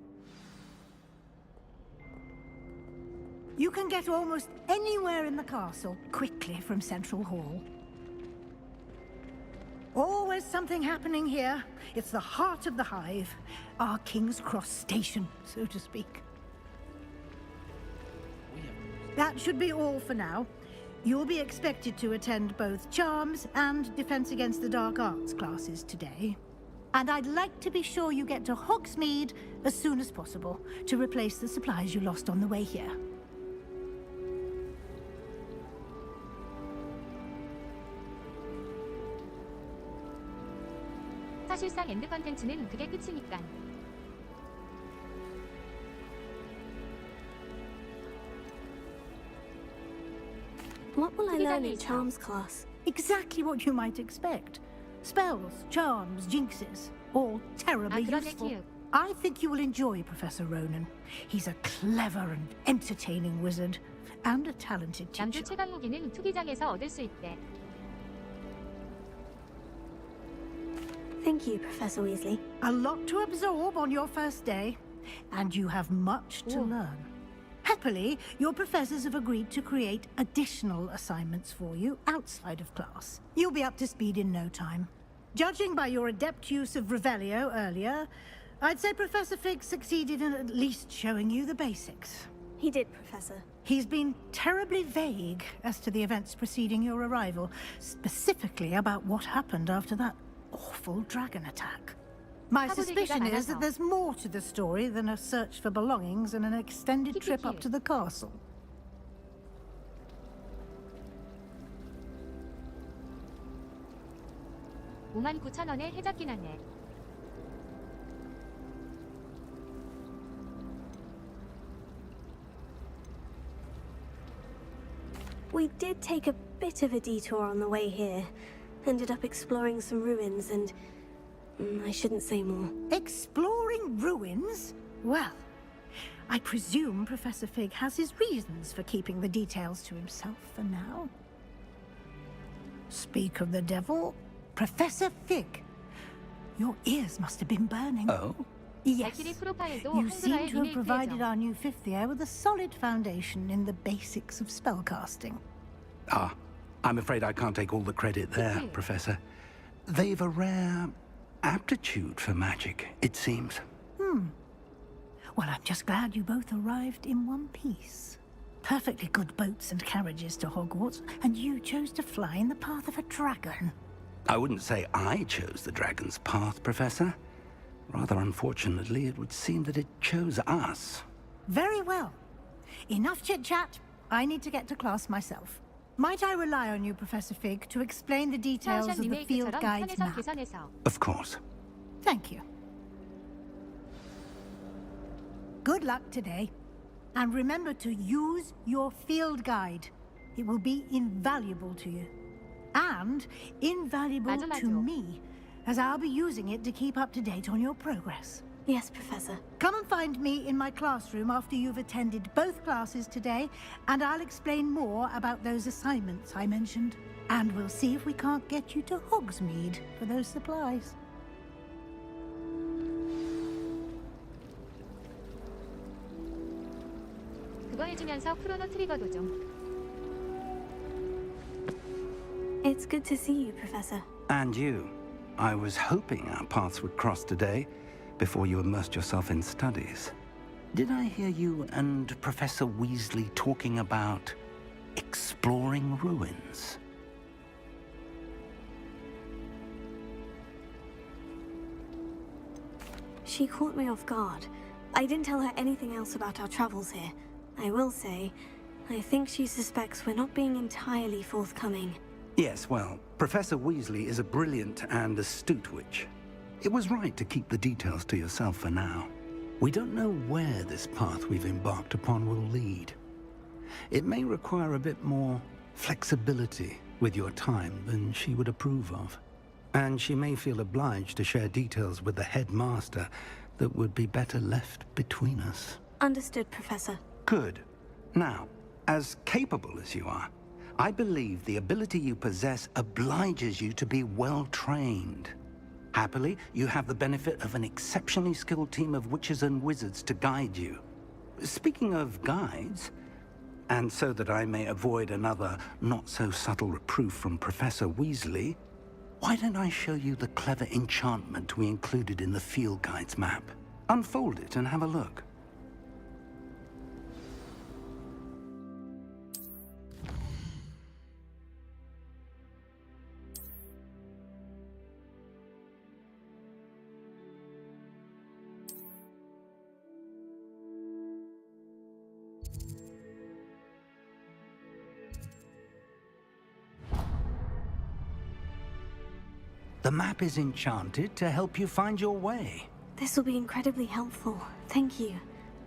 You can get almost anywhere in the castle quickly from Central Hall. Always something happening here. It's the heart of the hive. Our King's Cross station, so to speak. That should be all for now. You'll be expected to attend both Charms and Defense Against the Dark Arts classes today. And I'd like to be sure you get to Hogsmeade as soon as possible to replace the supplies you lost on the way here. 사실상 엔드 컨텐츠는 그게 끝이니까. What will I learn in Charms class? Exactly what you might expect. Spells, charms, jinxes, all terribly useful. I think you will enjoy Professor Ronan. He's a clever and entertaining wizard, and a talented teacher. 남주 최강 무기는 투기장에서 얻을 수 있대. Thank you, Professor Weasley. A lot to absorb on your first day, and you have much to learn. Happily, your professors have agreed to create additional assignments for you outside of class. You'll be up to speed in no time. Judging by your adept use of Revelio earlier, I'd say Professor Fig succeeded in at least showing you the basics. He did, Professor. He's been terribly vague as to the events preceding your arrival, specifically about what happened after that awful dragon attack. My suspicion is that there's more to the story than a search for belongings and an extended trip up to the castle. 59,000원에 해잡긴 하네. We did take a bit of a detour on the way here. Ended up exploring some ruins and... I shouldn't say more. Exploring ruins? Well, I presume Professor Fig has his reasons for keeping the details to himself for now. Speak of the devil, Professor Fig. Your ears must have been burning. Oh? Yes. You seem to have provided our new fifth year with a solid foundation in the basics of spellcasting. Ah, I'm afraid I can't take all the credit there, Professor. They've a rare aptitude for magic, it seems. Well, I'm just glad you both arrived in one piece. Perfectly good boats and carriages to Hogwarts, and you chose to fly in the path of a dragon. I wouldn't say I chose the dragon's path, Professor. Rather unfortunately, it would seem that it chose us. Very well. Enough chit-chat. I need to get to class myself. Might I rely on you, Professor Fig, to explain the details of the field guide's map? Of course. Thank you. Good luck today. And remember to use your field guide. It will be invaluable to you. And invaluable to me, as I'll be using it to keep up to date on your progress. Yes, Professor. Come and find me in my classroom after you've attended both classes today, and I'll explain more about those assignments I mentioned. And we'll see if we can't get you to Hogsmeade for those supplies. 그거 해주면서 크로노 트리거 도좀. It's good to see you, Professor. And you. I was hoping our paths would cross today. before you immersed yourself in studies. Did I hear you and Professor Weasley talking about exploring ruins? She caught me off guard. I didn't tell her anything else about our travels here. I will say, I think she suspects we're not being entirely forthcoming. Yes, well, Professor Weasley is a brilliant and astute witch. It was right to keep the details to yourself for now. We don't know where this path we've embarked upon will lead. It may require a bit more flexibility with your time than she would approve of. And she may feel obliged to share details with the headmaster that would be better left between us. Understood, Professor. Good. Now, as capable as you are, I believe the ability you possess obliges you to be well-trained. Happily, you have the benefit of an exceptionally skilled team of witches and wizards to guide you. Speaking of guides, and so that I may avoid another not-so-subtle reproof from Professor Weasley, why don't I show you the clever enchantment we included in the field guide's map? Unfold it and have a look. The map is enchanted to help you find your way. This will be incredibly helpful. Thank you.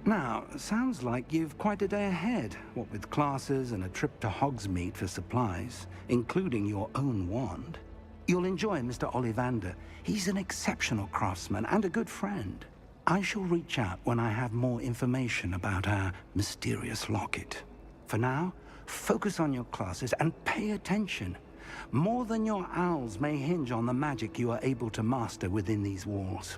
Now, sounds like you've quite a day ahead, what with classes and a trip to Hogsmeade for supplies, including your own wand. You'll enjoy Mr. Ollivander. He's an exceptional craftsman and a good friend. I shall reach out when I have more information about our mysterious locket. For now, focus on your classes and pay attention. More than your owls may hinge on the magic you are able to master within these walls.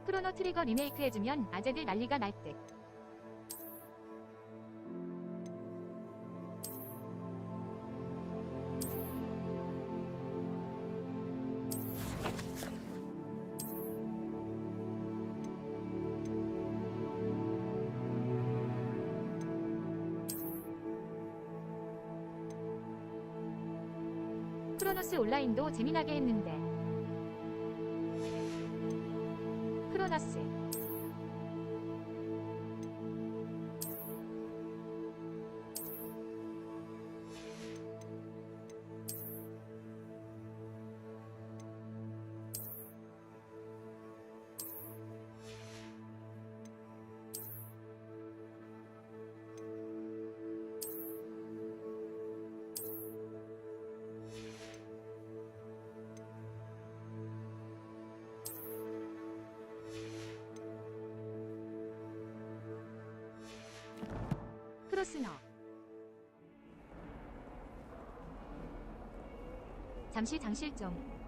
크로노 트리거 리메이크 해주면 아재들 난리가 날 듯. 크로노스 온라인도 재미나게 했는데. 크로노스. 크로스너. 잠시 장실 좀.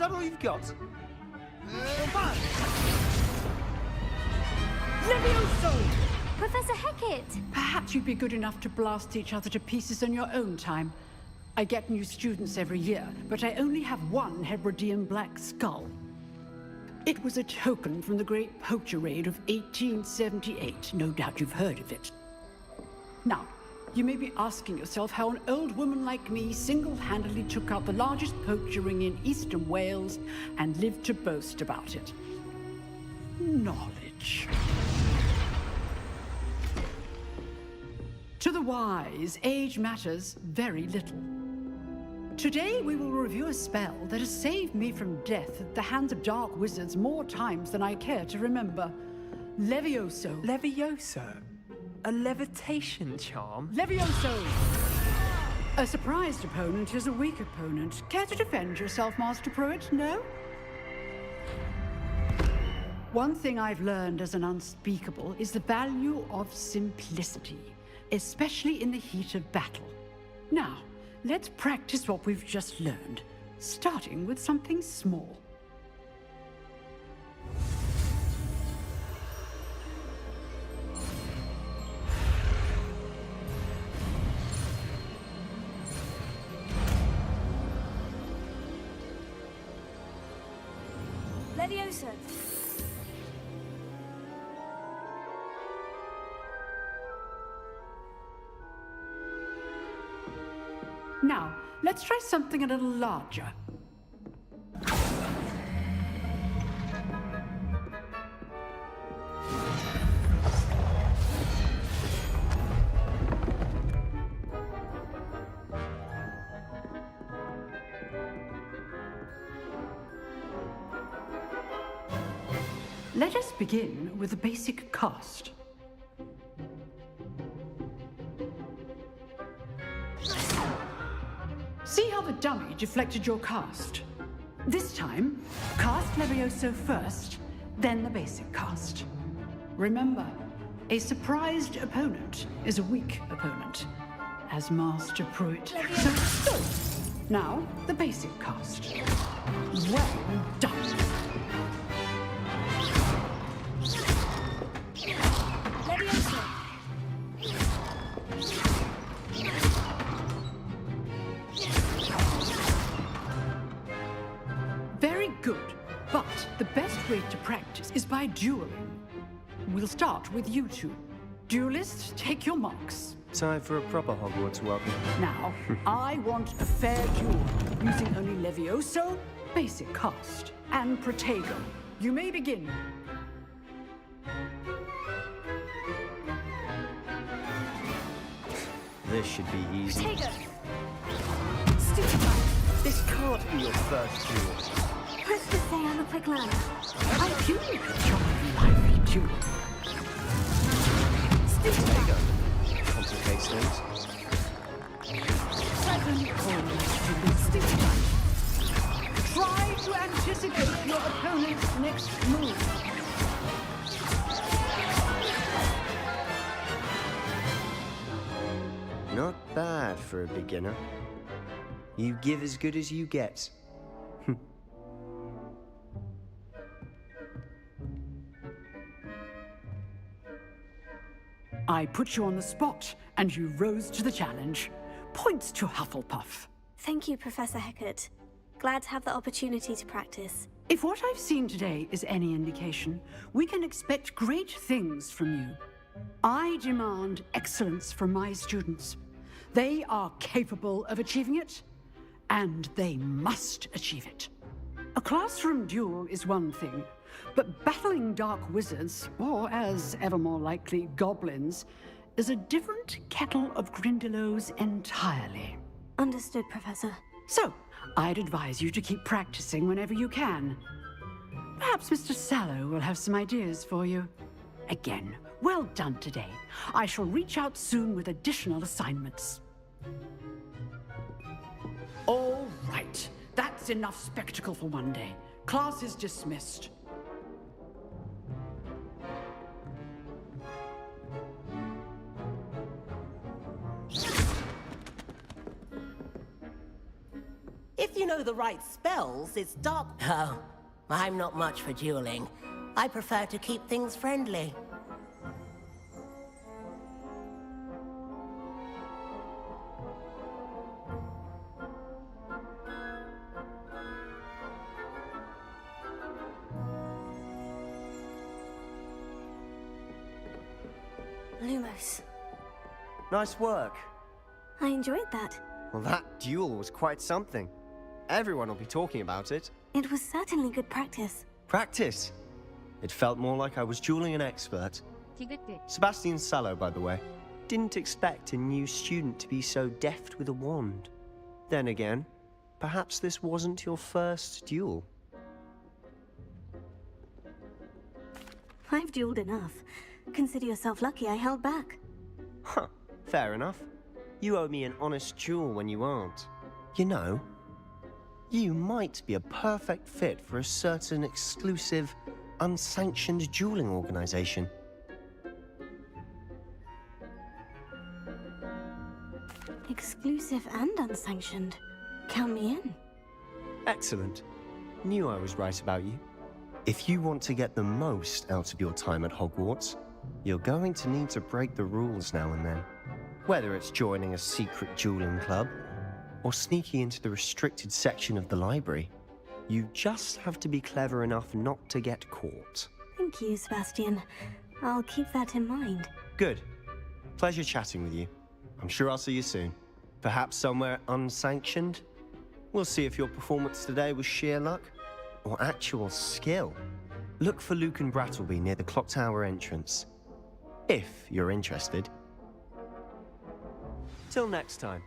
that all you've got? Levioso! Professor Hecat! Perhaps you'd be good enough to blast each other to pieces on your own time. I get new students every year, but I only have one Hebridean black skull. It was a token from the Great Poacher Raid of 1878. No doubt you've heard of it. Now, you may be asking yourself how an old woman like me single-handedly took out the largest poacher ring in eastern Wales and lived to boast about it. Knowledge. To the wise, age matters very little. Today we will review a spell that has saved me from death at the hands of dark wizards more times than I care to remember. Levioso. Levioso? A levitation charm? Levioso! A surprised opponent is a weak opponent. Care to defend yourself, Master Pruitt? No? One thing I've learned as an unspeakable is the value of simplicity, especially in the heat of battle. Now, let's practice what we've just learned, starting with something small. Levioso. Now, let's try something a little larger. Let us begin with a basic cast. See how the dummy deflected your cast? This time, cast Levioso first, then the basic cast. Remember, a surprised opponent is a weak opponent, as Master Pruitt. So, now, the basic cast. Well done. Very good, but the best way to practice is by dueling. We'll start with you two. Duelists, take your marks. Time for a proper Hogwarts welcome. Now, I want a fair duel, using only Levioso, basic cast, and Protego. You may begin. This should be easy. Protego. This can't be your first duel. Let's just say I'm a quick learner. I do enjoy lively duel. Protego. Complicates things. 7 holes to be stupid. Try to anticipate your opponent's next move. Not bad for a beginner. You give as good as you get. I put you on the spot, and you rose to the challenge. Points to Hufflepuff. Thank you, Professor Hecat. Glad to have the opportunity to practice. If what I've seen today is any indication, we can expect great things from you. I demand excellence from my students. They are capable of achieving it, and they must achieve it. A classroom duel is one thing, but battling dark wizards, or as ever more likely, goblins, is a different kettle of Grindylows entirely. Understood, Professor. So, I'd advise you to keep practicing whenever you can. Perhaps Mr. Sallow will have some ideas for you. Again, well done today. I shall reach out soon with additional assignments. All right, that's enough spectacle for one day. Class is dismissed. If you know the right spells, it's dark. Oh, I'm not much for dueling. I prefer to keep things friendly. Lumos. Nice work. I enjoyed that. Well, that duel was quite something. Everyone will be talking about it. It was certainly good practice. Practice? It felt more like I was dueling an expert. 디귿들. Sebastian Sallow, by the way. Didn't expect a new student to be so deft with a wand. Then again, perhaps this wasn't your first duel. I've dueled enough. Consider yourself lucky I held back. Huh, fair enough. You owe me an honest duel when you aren't. You know, you might be a perfect fit for a certain exclusive, unsanctioned dueling organization. Exclusive and unsanctioned. Count me in. Excellent. Knew I was right about you. If you want to get the most out of your time at Hogwarts, you're going to need to break the rules now and then. Whether it's joining a secret dueling club, or sneaking into the restricted section of the library, you just have to be clever enough not to get caught. Thank you, Sebastian. I'll keep that in mind. Good. Pleasure chatting with you. I'm sure I'll see you soon. Perhaps somewhere unsanctioned? We'll see if your performance today was sheer luck or actual skill. Look for Luke and Brattleby near the clock tower entrance, if you're interested. Till next time.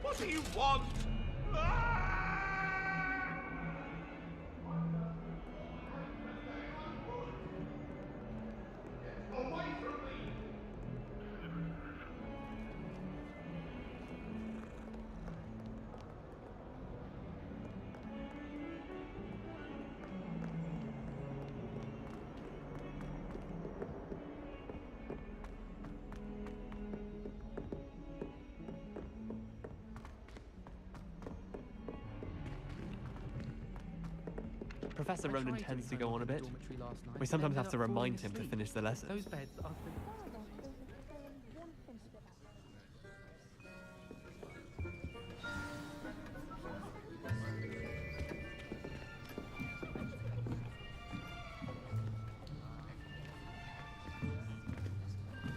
What do you want? Professor Ronan tends to go on a bit. We sometimes have to remind him to finish the lesson. Those beds are...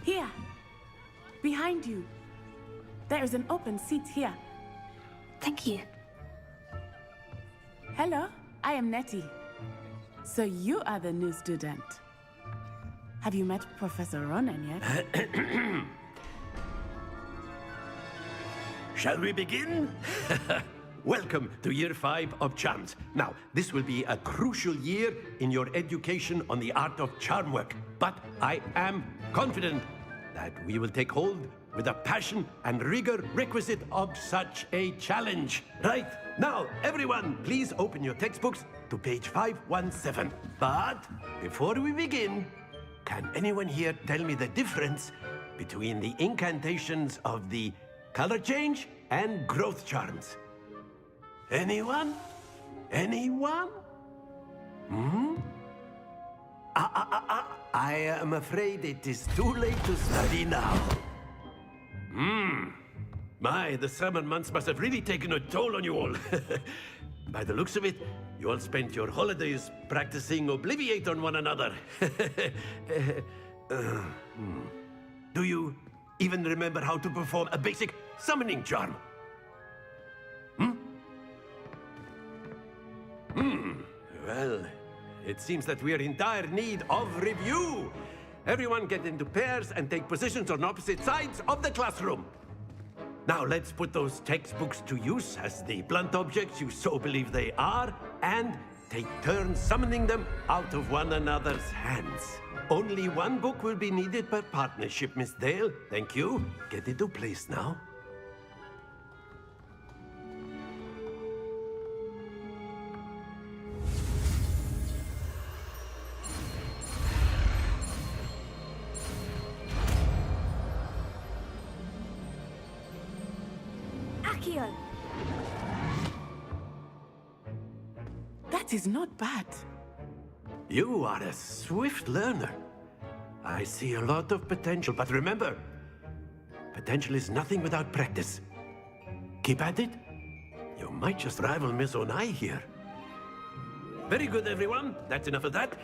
Here! Behind you! There is an open seat here. Thank you. Hello, I am Nettie. So you are the new student. Have you met Professor Ronen yet? Shall we begin? Welcome to Year 5 of Charms. Now, this will be a crucial year in your education on the art of charm work. But I am confident that we will take hold with the passion and rigor requisite of such a challenge. Right, now, everyone, please open your textbooks to page 517. But before we begin, can anyone here tell me the difference between the incantations of the color change and growth charms? Anyone? Anyone? I am afraid it is too late to study now. My, the summer months must have really taken a toll on you all. By the looks of it, you all spent your holidays practicing Obliviate on one another. Do you even remember how to perform a basic summoning charm? Well, it seems that we are in dire need of review. Everyone get into pairs and take positions on opposite sides of the classroom. Now let's put those textbooks to use as the blunt objects you so believe they are, and take turns summoning them out of one another's hands. Only one book will be needed per partnership, Miss Dale. Thank you. Get into place now. Accio! That is not bad. You are a swift learner. I see a lot of potential, but remember, potential is nothing without practice. Keep at it. You might just rival Miss Onai here. Very good, everyone. That's enough of that.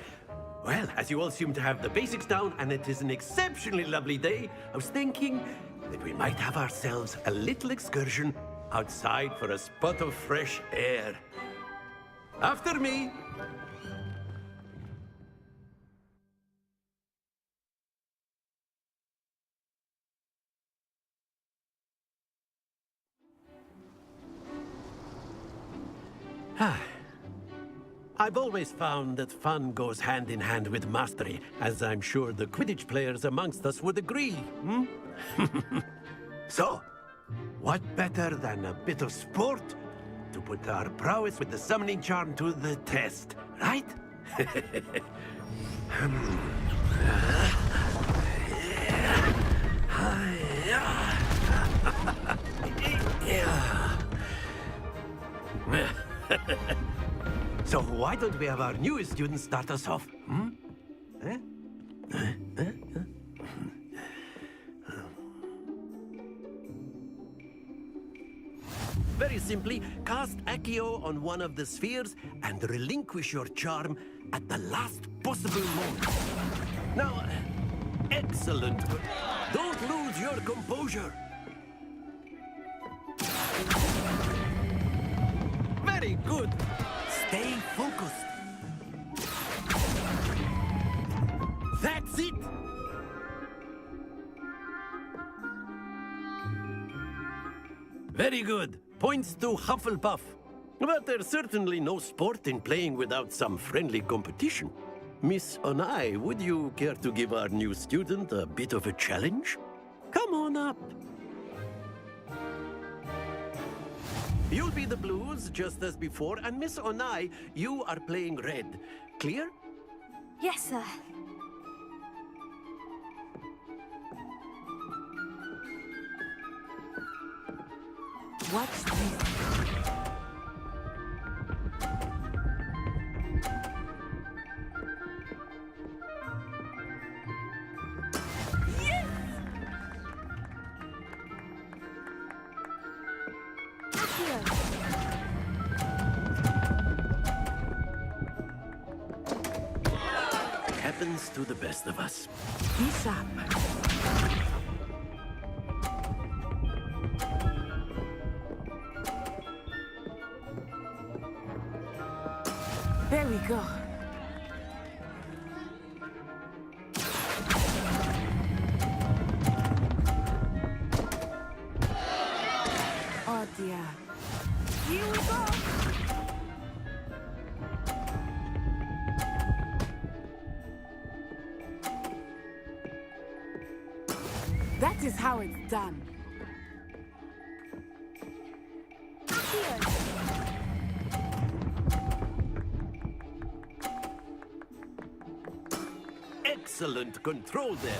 Well, as you all seem to have the basics down, and it is an exceptionally lovely day, I was thinking that we might have ourselves a little excursion outside for a spot of fresh air. After me. I've always found that fun goes hand in hand with mastery, as I'm sure the Quidditch players amongst us would agree. So, what better than a bit of sport to put our prowess with the summoning charm to the test, right? So why don't we have our newest student start us off? Very simply, cast Accio on one of the spheres and relinquish your charm at the last possible moment. Now, excellent. Don't lose your composure. Very good. Stay focused. That's it. Very good. Points to Hufflepuff. But there's certainly no sport in playing without some friendly competition. Miss Onai, would you care to give our new student a bit of a challenge? Come on up. You'll be the blues, just as before, and Miss Onai, you are playing red. Clear? Yes, sir. What's this? Happens to the best of us. Peace up. There we go. That is how it's done. Excellent control there.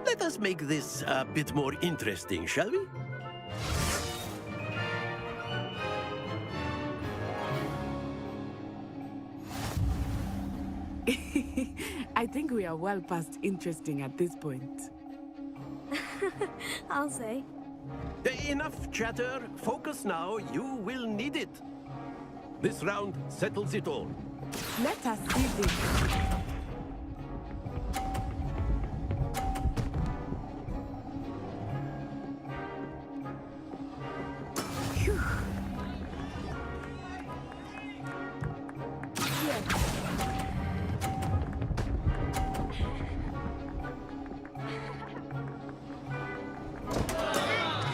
Let us make this a bit more interesting, shall we? I think we are well past interesting at this point. I'll say. Enough chatter. Focus now. You will need it. This round settles it all. Let us see this. Phew.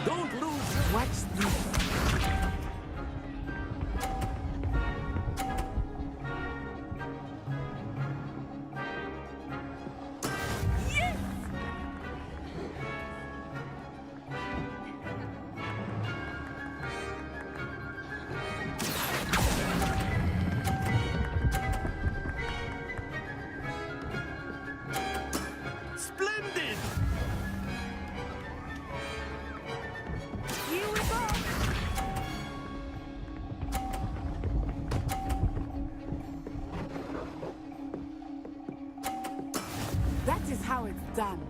Don't lose. Watch this. Splendid! Here we go. That is how it's done.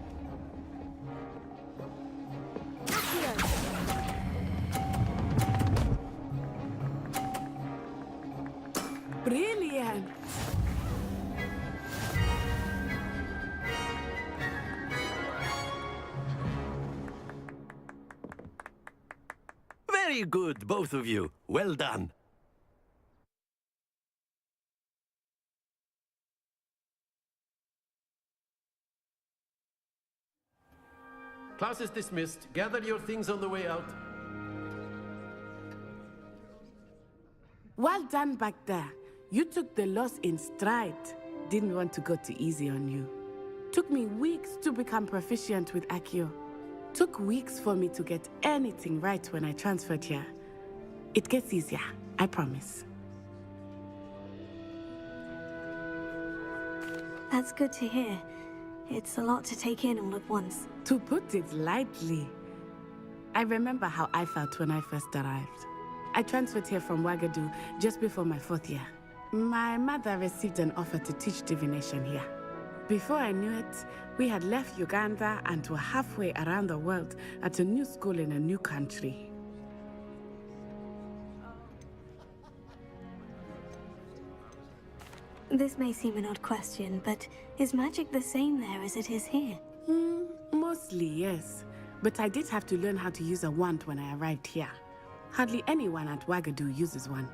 Brilliant. Very good, both of you. Well done. Class is dismissed. Gather your things on the way out. Well done back there. You took the loss in stride. Didn't want to go too easy on you. Took me weeks to become proficient with Accio. Took weeks for me to get anything right when I transferred here. It gets easier, I promise. That's good to hear. It's a lot to take in all at once. To put it lightly, I remember how I felt when I first arrived. I transferred here from Ouagadougou just before my 4th year. My mother received an offer to teach divination here. Before I knew it, we had left Uganda and were halfway around the world at a new school in a new country. This may seem an odd question, but is magic the same there as it is here? Mostly, yes. But I did have to learn how to use a wand when I arrived here. Hardly anyone at Ouagadougou uses one.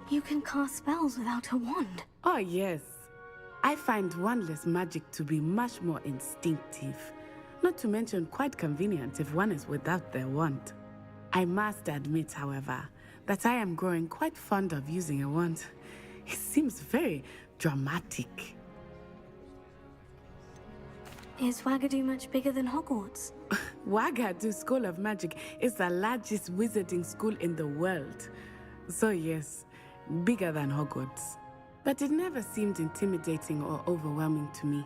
You can cast spells without a wand. Oh, yes. I find wandless magic to be much more instinctive. Not to mention quite convenient if one is without their wand. I must admit, however, that I am growing quite fond of using a wand. It seems very dramatic. Is Ouagadougou much bigger than Hogwarts? Ouagadougou School of Magic is the largest wizarding school in the world. So yes, bigger than Hogwarts. But it never seemed intimidating or overwhelming to me.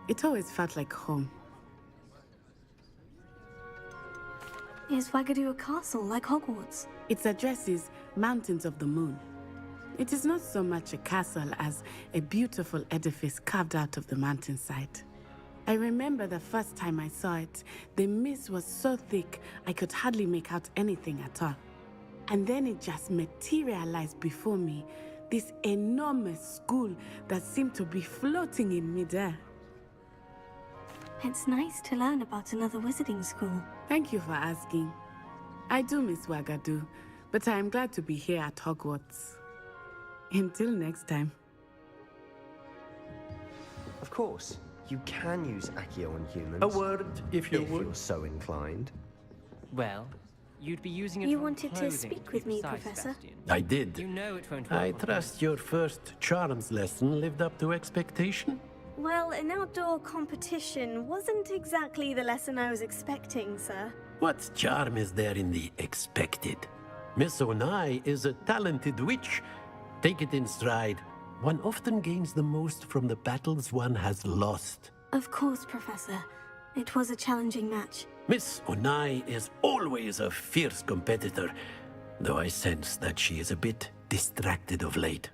It always felt like home. Is Ouagadougou a castle like Hogwarts? Its address is Mountains of the Moon. It is not so much a castle as a beautiful edifice carved out of the mountainside. I remember the first time I saw it, the mist was so thick I could hardly make out anything at all. And then it just materialized before me, this enormous school that seemed to be floating in midair. It's nice to learn about another wizarding school. Thank you for asking. I do miss Ouagadougou, but I am glad to be here at Hogwarts. Until next time. Of course, you can use Accio on humans. A word, if you would. If you're so inclined. Well, You'd be using it You for wanted to clothing speak be with me, precise, Professor? Sebastian. I did. You know it won't I work on trust your first charms lesson lived up to expectation. Well, an outdoor competition wasn't exactly the lesson I was expecting, sir. What charm is there in the expected? Miss Onai is a talented witch. Take it in stride. One often gains the most from the battles one has lost. Of course, Professor. It was a challenging match. Miss Onai is always a fierce competitor, though I sense that she is a bit distracted of late.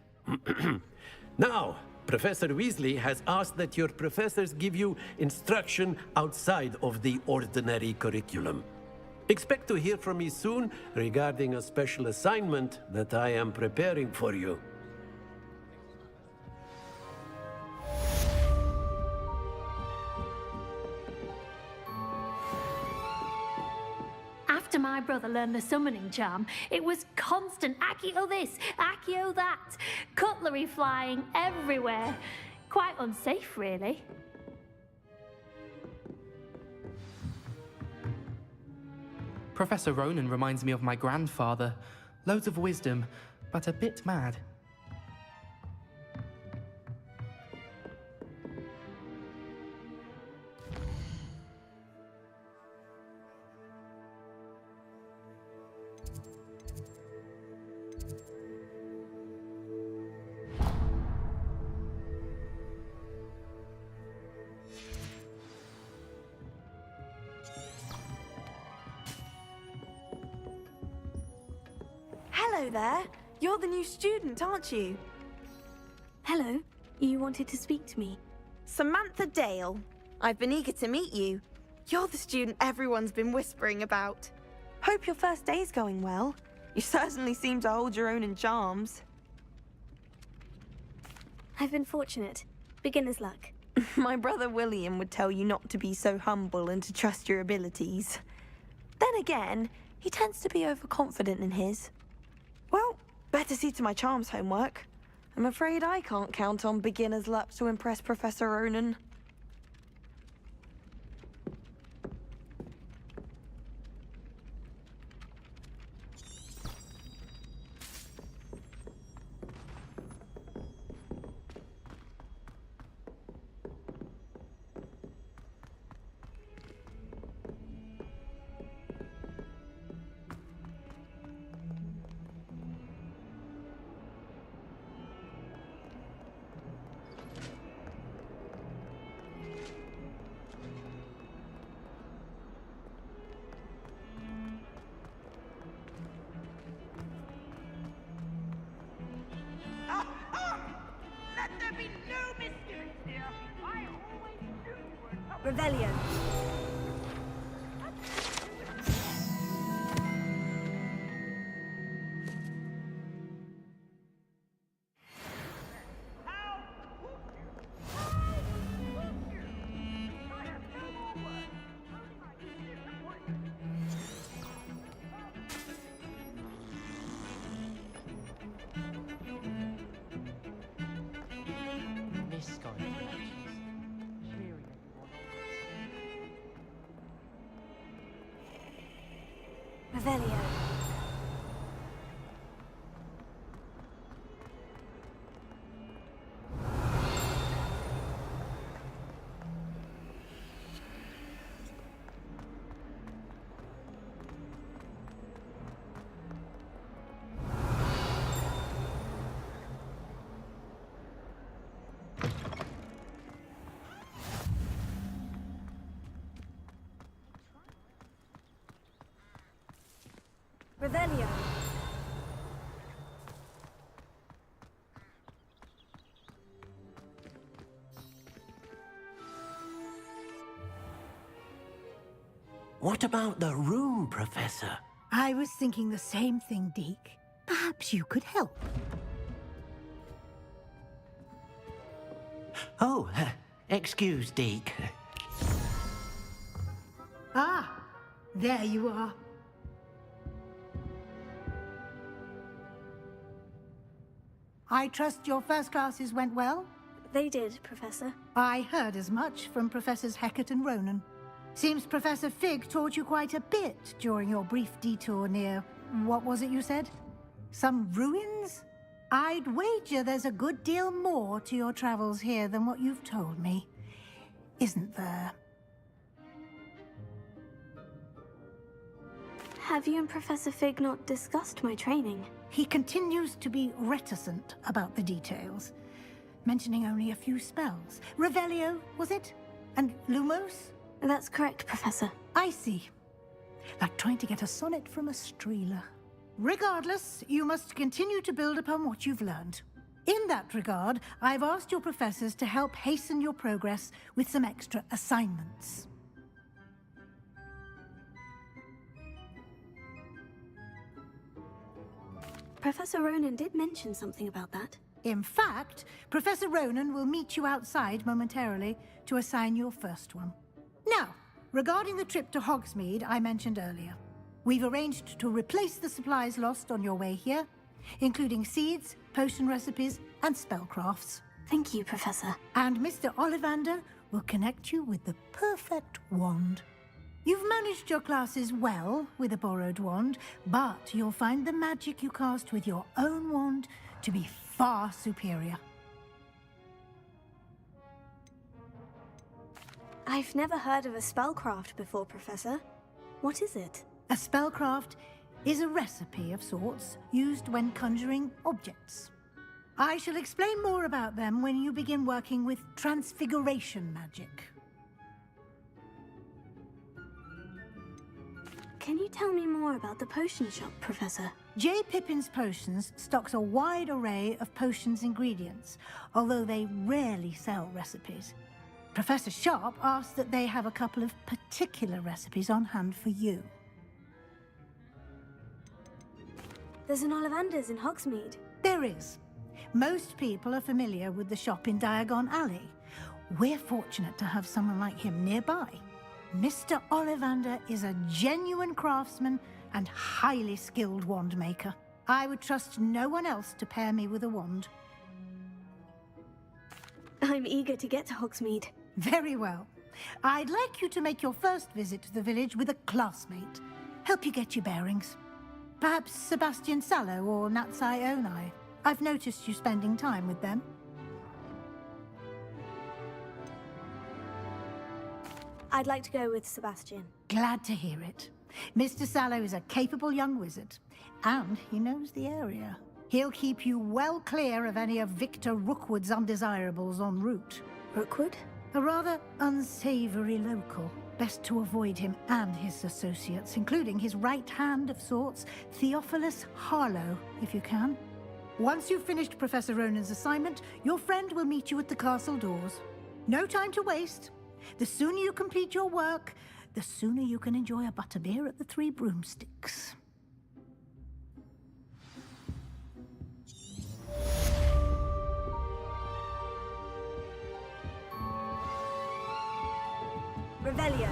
Now, Professor Weasley has asked that your professors give you instruction outside of the ordinary curriculum. Expect to hear from me soon regarding a special assignment that I am preparing for you. After my brother learned the summoning charm, it was constant Accio this, Accio that, cutlery flying everywhere. Quite unsafe, really. Professor Ronan reminds me of my grandfather. Loads of wisdom, but a bit mad. Hello there. You're the new student, aren't you? Hello. You wanted to speak to me? Samantha Dale. I've been eager to meet you. You're the student everyone's been whispering about. Hope your first day's going well. You certainly seem to hold your own in charms. I've been fortunate. Beginner's luck. My brother William would tell you not to be so humble and to trust your abilities. Then again, he tends to be overconfident in his. Well, better see to my charms homework. I'm afraid I can't count on beginner's luck to impress Professor Ronan. Let there be no mysteries here. I always knew you were Revelio. Revelio. Revelio. What about the room, Professor? I was thinking the same thing, Deke. Perhaps you could help. Oh, excuse, Deke. Ah, there you are. I trust your first classes went well? They did, Professor. I heard as much from Professors Hecat and Ronan. Seems Professor Fig taught you quite a bit during your brief detour near... what was it you said? Some ruins? I'd wager there's a good deal more to your travels here than what you've told me. Isn't there? Have you and Professor Fig not discussed my training? He continues to be reticent about the details, mentioning only a few spells. Revelio, was it? And Lumos? That's correct, Professor. I see. Like trying to get a sonnet from a streeler. Regardless, you must continue to build upon what you've learned. In that regard, I've asked your professors to help hasten your progress with some extra assignments. Professor Ronan did mention something about that. In fact, Professor Ronan will meet you outside momentarily to assign your first one. Now, regarding the trip to Hogsmeade I mentioned earlier, we've arranged to replace the supplies lost on your way here, including seeds, potion recipes, and spellcrafts. Thank you, Professor. And Mr. Ollivander will connect you with the perfect wand. You've managed your classes well with a borrowed wand, but you'll find the magic you cast with your own wand to be far superior. I've never heard of a spellcraft before, Professor. What is it? A spellcraft is a recipe of sorts used when conjuring objects. I shall explain more about them when you begin working with transfiguration magic. Can you tell me more about the potion shop, Professor? J. Pippin's Potions stocks a wide array of potions ingredients, although they rarely sell recipes. Professor Sharp asked that they have a couple of particular recipes on hand for you. There's an Ollivander's in Hogsmeade. There is. Most people are familiar with the shop in Diagon Alley. We're fortunate to have someone like him nearby. Mr. Ollivander is a genuine craftsman and highly skilled wand maker. I would trust no one else to pair me with a wand. I'm eager to get to Hogsmeade. Very well. I'd like you to make your first visit to the village with a classmate. Help you get your bearings. Perhaps Sebastian Sallow or Natsai Onai. I've noticed you spending time with them. I'd like to go with Sebastian. Glad to hear it. Mr. Sallow is a capable young wizard, and he knows the area. He'll keep you well clear of any of Victor Rookwood's undesirables en route. Rookwood? A rather unsavory local. Best to avoid him and his associates, including his right hand of sorts, Theophilus Harlow, if you can. Once you've finished Professor Ronan's assignment, your friend will meet you at the castle doors. No time to waste. The sooner you complete your work, the sooner you can enjoy a butterbeer at the Three Broomsticks. Revelio.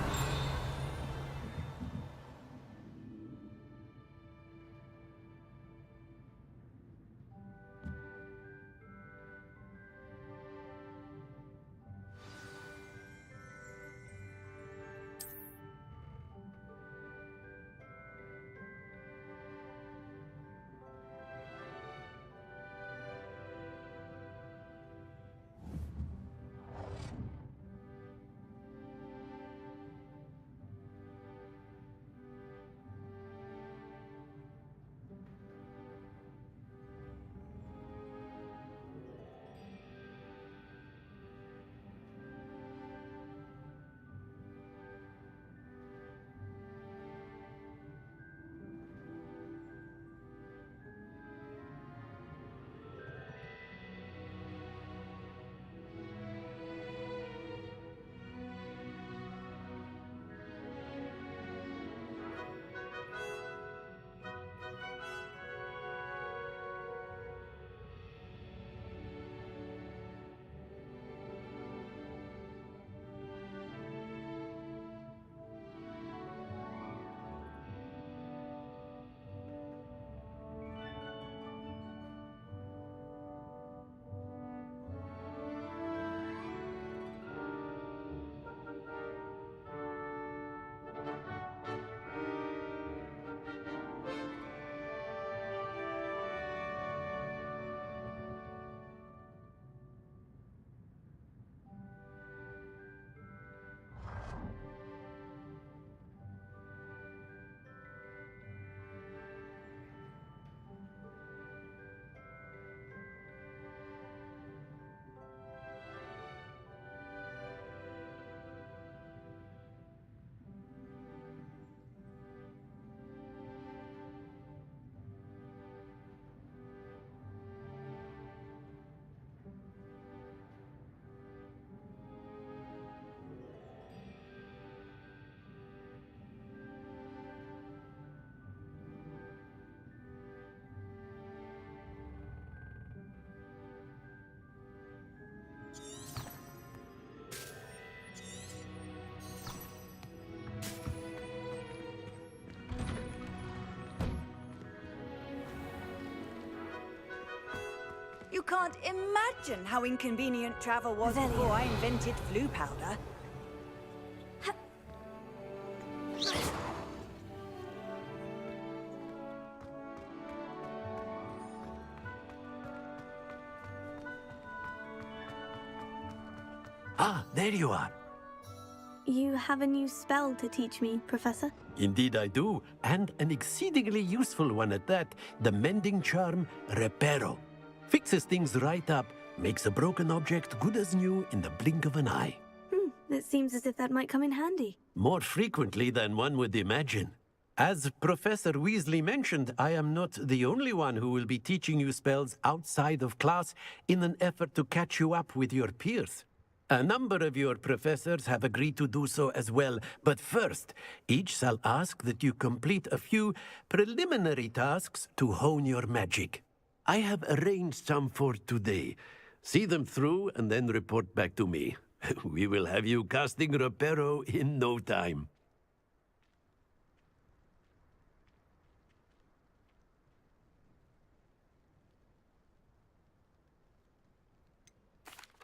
can't imagine how inconvenient travel was before I invented flu powder. Ah, there you are. You have a new spell to teach me, Professor? Indeed I do, and an exceedingly useful one at that. The mending charm, Reparo. Fixes things right up, makes a broken object good as new in the blink of an eye. It seems as if that might come in handy. More frequently than one would imagine. As Professor Weasley mentioned, I am not the only one who will be teaching you spells outside of class in an effort to catch you up with your peers. A number of your professors have agreed to do so as well, but first, each shall ask that you complete a few preliminary tasks to hone your magic. I have arranged some for today. See them through and then report back to me. We will have you casting Reparo in no time.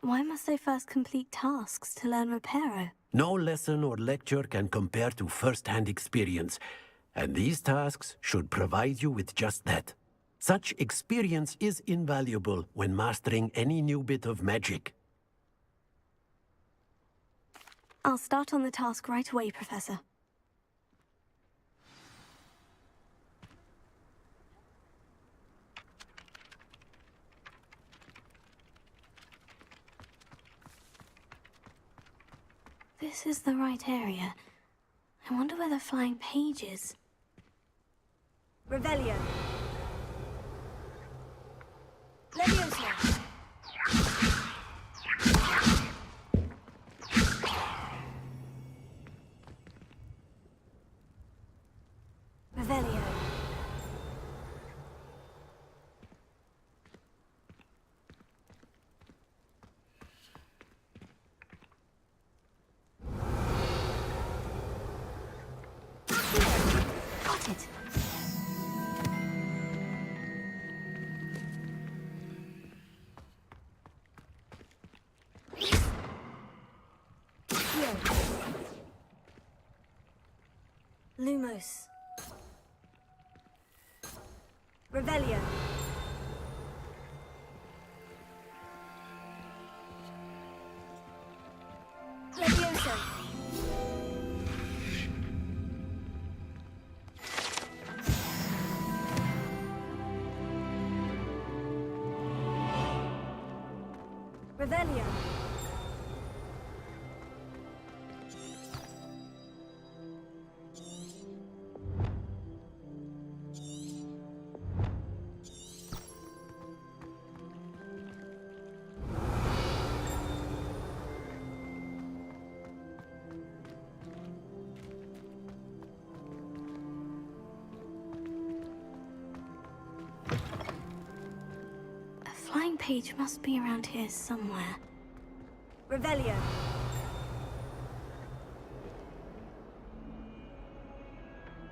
Why must I first complete tasks to learn Reparo? No lesson or lecture can compare to first-hand experience, and these tasks should provide you with just that. Such experience is invaluable when mastering any new bit of magic. I'll start on the task right away, Professor. This is the right area. I wonder where the flying page is. Revelio. Leviosa. Revelio. Got it. Lumos. Revelio. Leviosa. Revelio. A flying page must be around here somewhere. Revelio.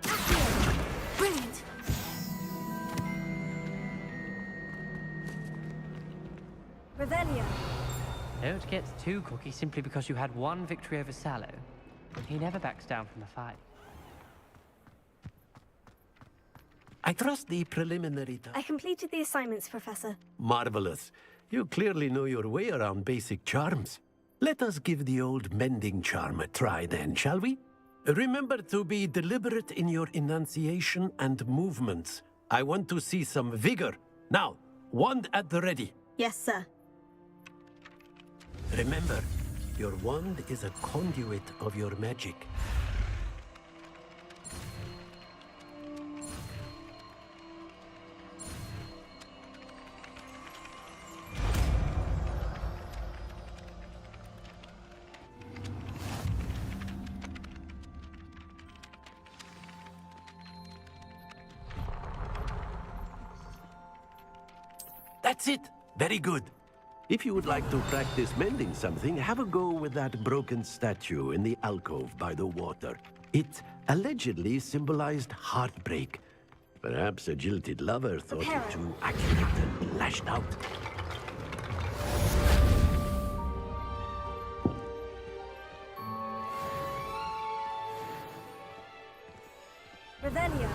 Accio. Brilliant. Revelio. Don't get too cocky simply because you had one victory over Sallow. He never backs down from a fight. I trust the preliminary I completed the assignments, Professor. Marvelous. You clearly know your way around basic charms. Let us give the old mending charm a try then, shall we? Remember to be deliberate in your enunciation and movements. I want to see some vigor. Now, wand at the ready. Yes, sir. Remember, your wand is a conduit of your magic. That's it! Very good. If you would like to practice mending something, have a go with that broken statue in the alcove by the water. It allegedly symbolized heartbreak. Perhaps a jilted lover thought it too accurate and lashed out. Revelio.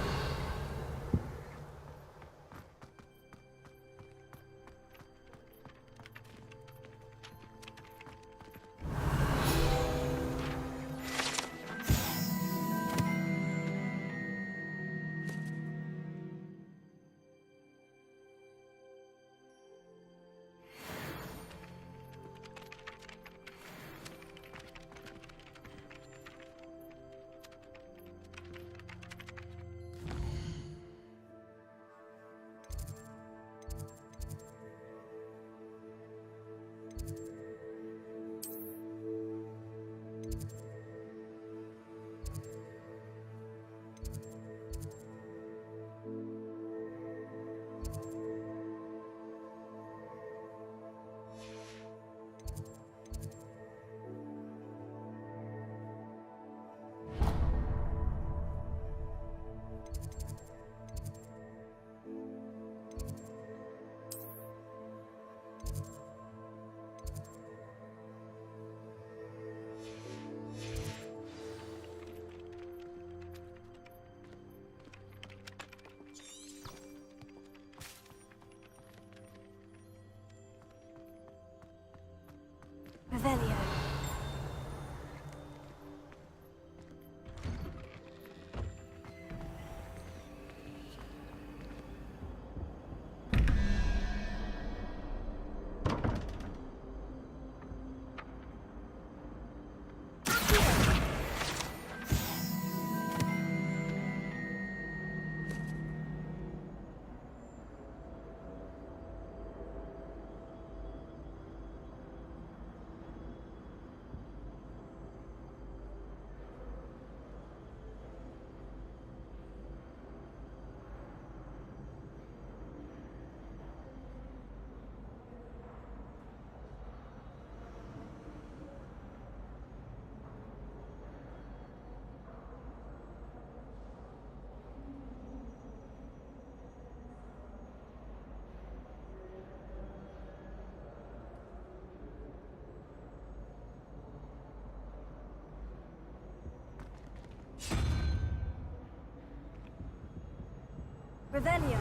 Revelio. Revelio.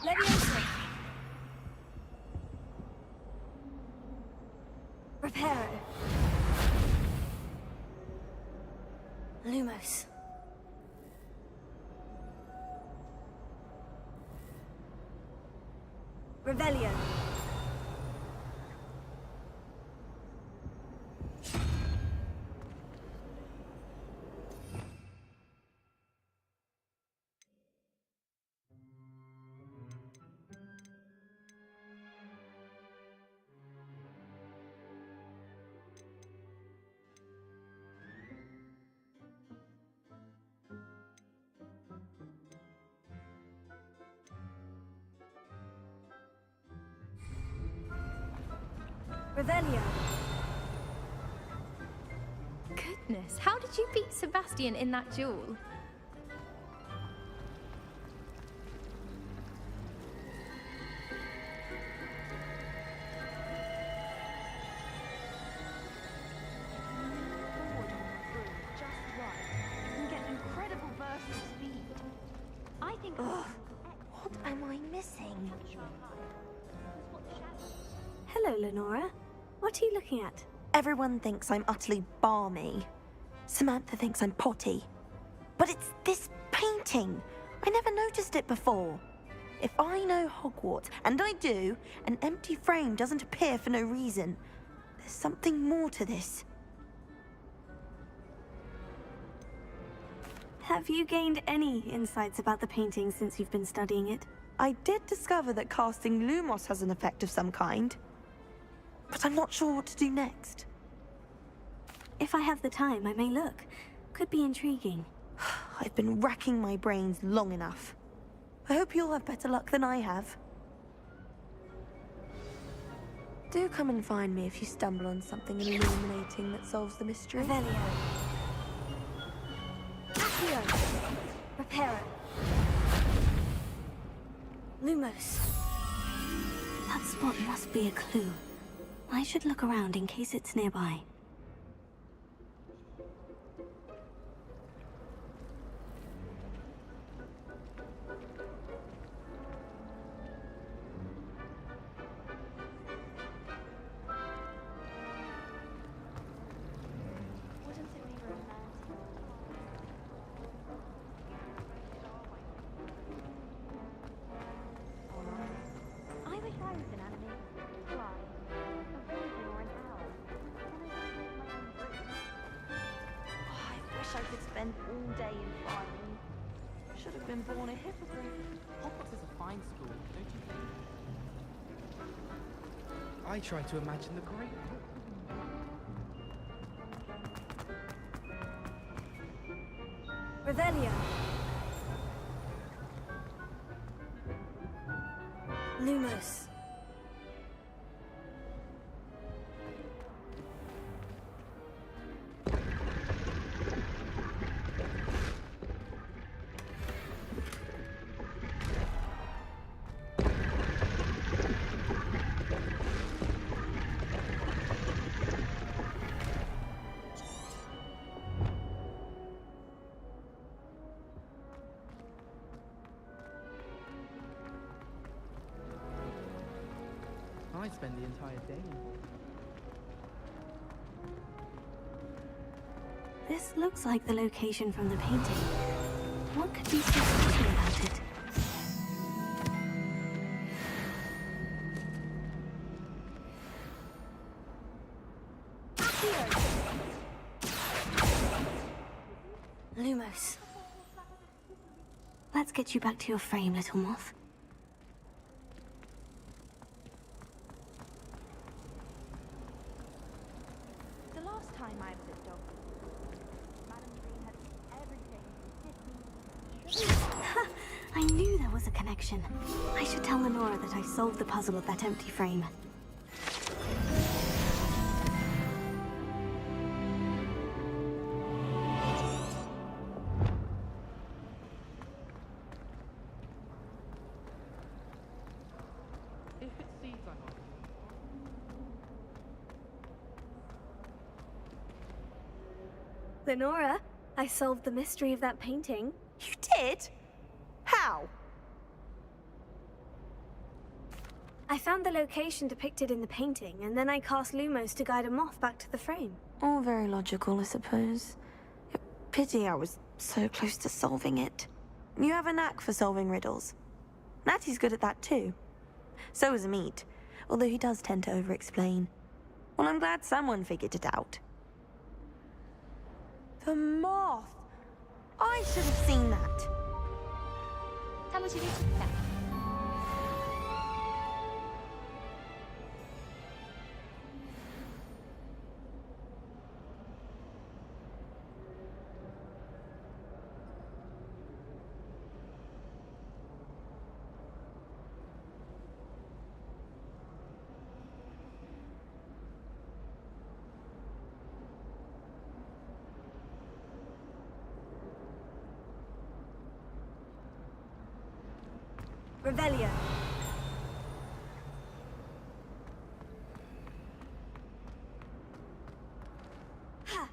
Leviosa. Reparo. Lumos. Revelio. Revelio. Goodness, how did you beat Sebastian in that duel? What am I missing? Hello, Lenora. What are you looking at? Everyone thinks I'm utterly balmy. Samantha thinks I'm potty. But it's this painting. I never noticed it before. If I know Hogwarts, and I do, an empty frame doesn't appear for no reason. There's something more to this. Have you gained any insights about the painting since you've been studying it? I did discover that casting Lumos has an effect of some kind. But I'm not sure what to do next. If I have the time, I may look. Could be intriguing. I've been racking my brains long enough. I hope you'll have better luck than I have. Do come and find me if you stumble on something illuminating that solves the mystery. Revelio. Accio. Reparo. Lumos. That spot must be a clue. I should look around in case it's nearby. I could spend all day in farming. Should have been born a hippogriff. Hogwarts is a fine school, don't you think? I try to imagine the great... Revelio. Lumos. I spend the entire day in This looks like the location from the painting. What could be so special about it? Lumos. Let's get you back to your frame, little moth. The last time I was at Dog, Madam Green had everything. I knew there was a connection. I should tell Lenora that I solved the puzzle of that empty frame. If it seeds I'm on. Lenora, I solved the mystery of that painting. You did? How? I found the location depicted in the painting, and then I cast Lumos to guide a moth back to the frame. All very logical, I suppose. Pity I was so close to solving it. You have a knack for solving riddles. Natty's good at that too. So is Amit, although he does tend to over-explain. Well, I'm glad someone figured it out. The moth! I should have seen that. 사무실이 춥다. Revelio. Ha!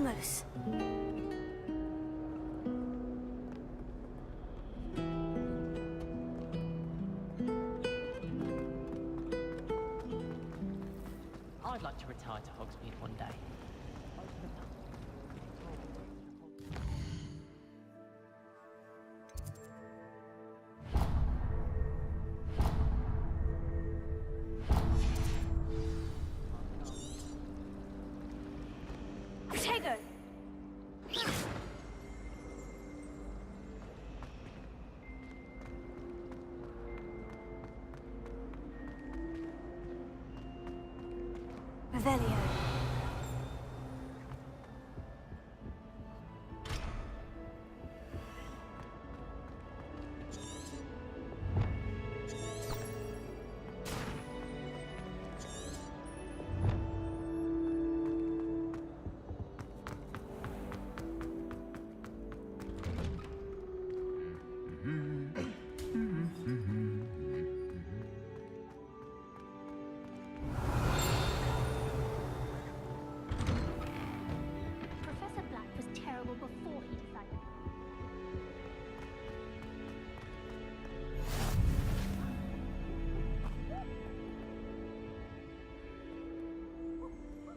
Vamos. I'd like to retire to Hogsmeade one day. Protego! Revelio. Professor Black was terrible before he decided.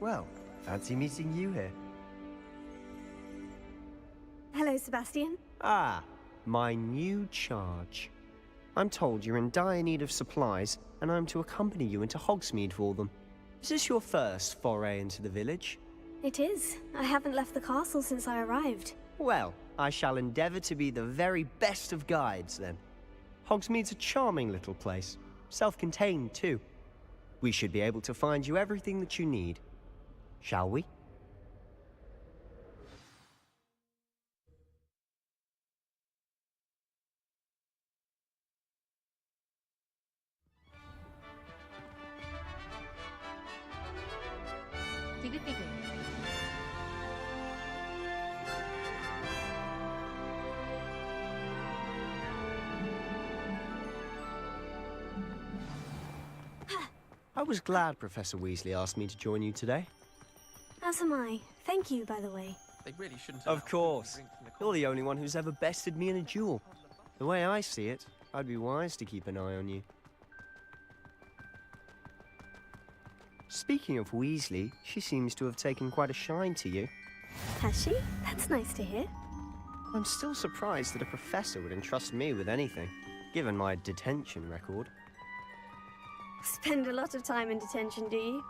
Well, fancy meeting you here. Hello, Sebastian. Ah, my new charge. I'm told you're in dire need of supplies, and I'm to accompany you into Hogsmeade for them. Is this your first foray into the village? It is. I haven't left the castle since I arrived. Well, I shall endeavour to be the very best of guides, then. Hogsmeade's a charming little place. Self-contained, too. We should be able to find you everything that you need. Shall we? 디귿디귿. I was glad Professor Weasley asked me to join you today. As am I. Thank you, by the way. They really shouldn't. Of course. You're the only one who's ever bested me in a duel. The way I see it, I'd be wise to keep an eye on you. Speaking of Weasley, she seems to have taken quite a shine to you. Has she? That's nice to hear. I'm still surprised that a professor would entrust me with anything, given my detention record. Spend a lot of time in detention, do you?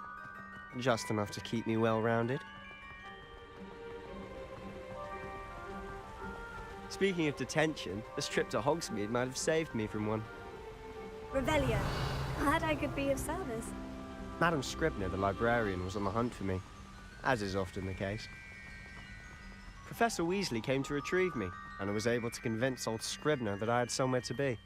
Just enough to keep me well-rounded. Speaking of detention, this trip to Hogsmeade might have saved me from one. Revelio. Glad I could be of service. Madam Scribner, the librarian, was on the hunt for me, as is often the case. Professor Weasley came to retrieve me, and I was able to convince old Scribner that I had somewhere to be.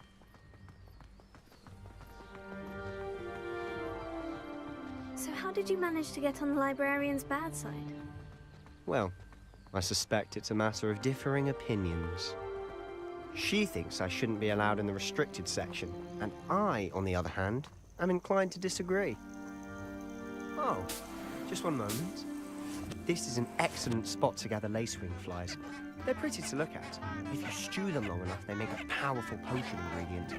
So how did you manage to get on the librarian's bad side? Well, I suspect it's a matter of differing opinions. She thinks I shouldn't be allowed in the restricted section, and I, on the other hand, am inclined to disagree. Oh, just one moment. This is an excellent spot to gather lacewing flies. They're pretty to look at. If you stew them long enough, they make a powerful potion ingredient.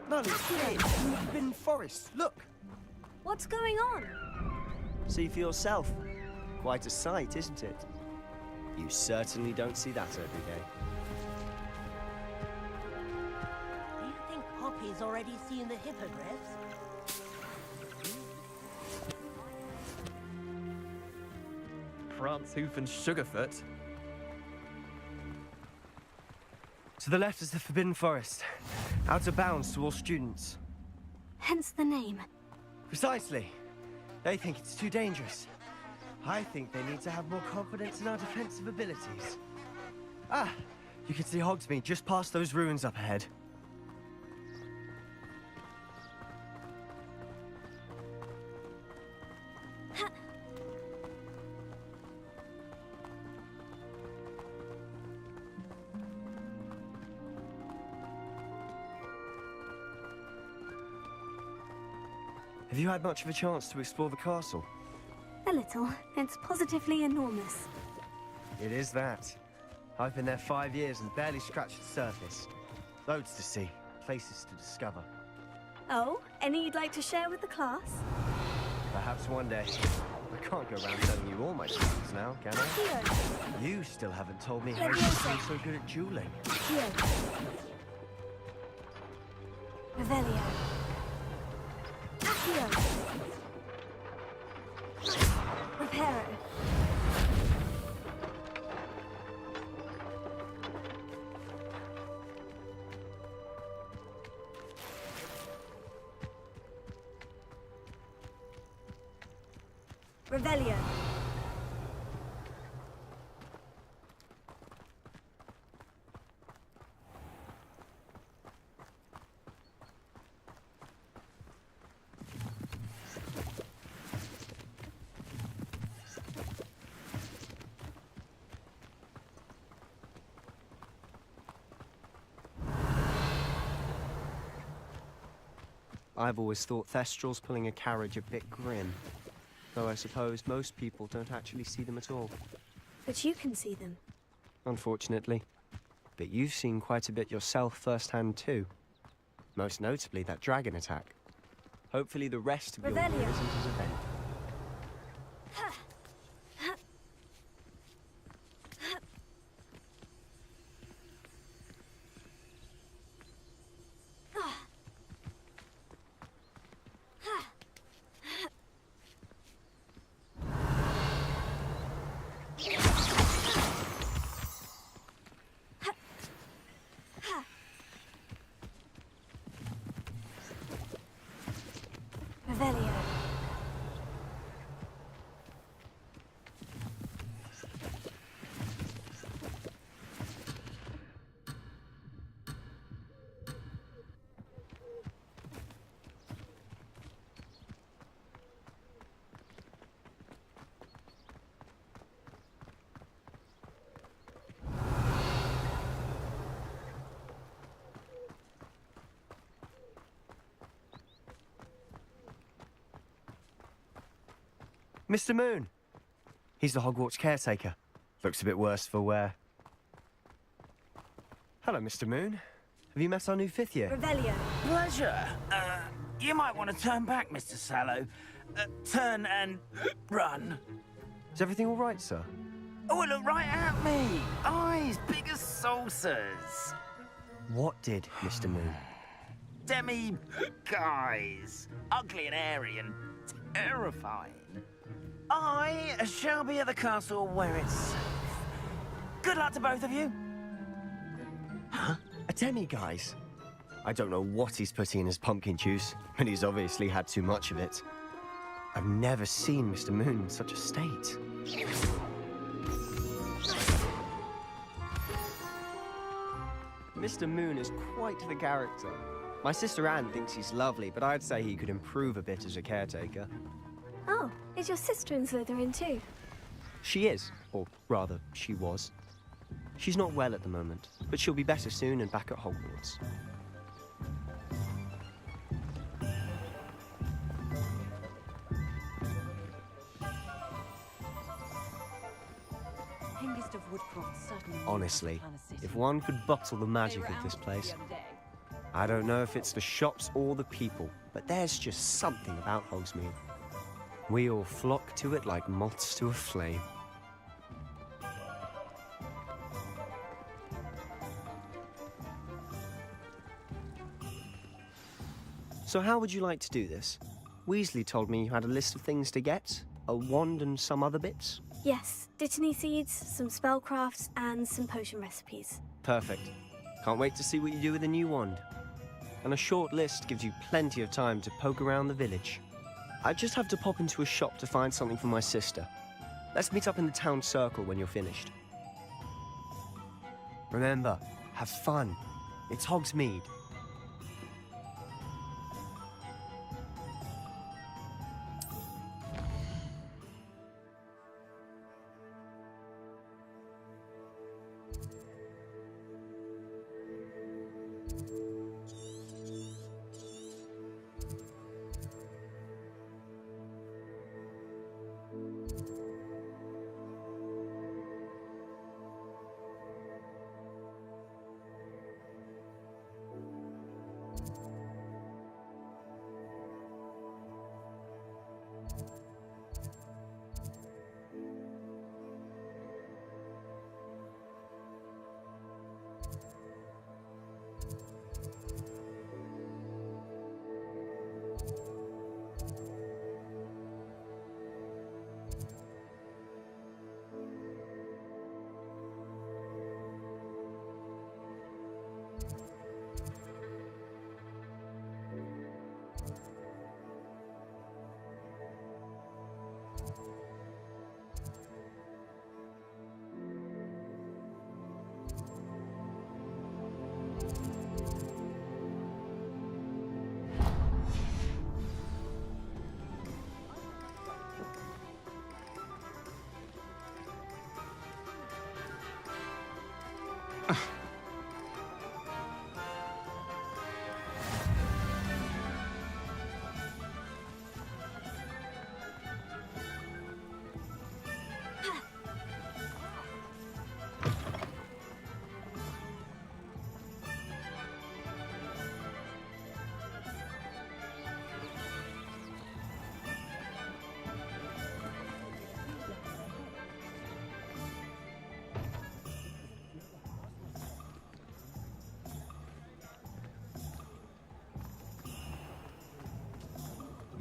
None here in the Forbidden Forest. Look! What's going on? See for yourself. Quite a sight, isn't it? You certainly don't see that every day. Do you think Poppy's already seen the hippogriffs? Prance, Hoof, and Sugarfoot. To the left is the Forbidden Forest. Out of bounds to all students. Hence the name. Precisely. They think it's too dangerous. I think they need to have more confidence in our defensive abilities. Ah, you can see Hogsmeade just past those ruins up ahead. Have you had much of a chance to explore the castle? A little. It's positively enormous. It is that. I've been there 5 years and barely scratched the surface. Loads to see, places to discover. Oh, any you'd like to share with the class? Perhaps one day. I can't go around telling you all my secrets now, can I? You still haven't told me how you became so good at dueling. Revelio. Accio. Reparo. Revelio. I've always thought Thestrals pulling a carriage a bit grim. Though I suppose most people don't actually see them at all. But you can see them. Unfortunately. But you've seen quite a bit yourself firsthand too. Most notably that dragon attack. Hopefully the rest of your year isn't as event. Revelio. Mr. Moon! He's the Hogwarts caretaker. Looks a bit worse for wear. Hello, Mr. Moon. Have you met our new 5th year? Revelio. Pleasure. You might want to turn back, Mr. Sallow. Turn and run. Is everything all right, sir? Oh, look right at me. Eyes big as saucers. What did, Mr. Moon? Demi-guys. Ugly and airy and terrifying. I shall be at the castle where it's safe. Good luck to both of you. Huh? A demi-guise? I don't know what he's putting in his pumpkin juice, but he's obviously had too much of it. I've never seen Mr. Moon in such a state. Mr. Moon is quite the character. My sister Anne thinks he's lovely, but I'd say he could improve a bit as a caretaker. Oh, is your sister in Slytherin too? She is, or rather, she was. She's not well at the moment, but she'll be better soon and back at Hogwarts. Honestly, if one could bottle the magic of this place. I don't know if it's the shops or the people, but there's just something about Hogsmeade. We all flock to it like moths to a flame. So how would you like to do this? Weasley told me you had a list of things to get, a wand and some other bits. Yes, Dittany seeds, some spellcrafts, and some potion recipes. Perfect. Can't wait to see what you do with the new wand. And a short list gives you plenty of time to poke around the village. I just have to pop into a shop to find something for my sister. Let's meet up in the town circle when you're finished. Remember, have fun. It's Hogsmeade.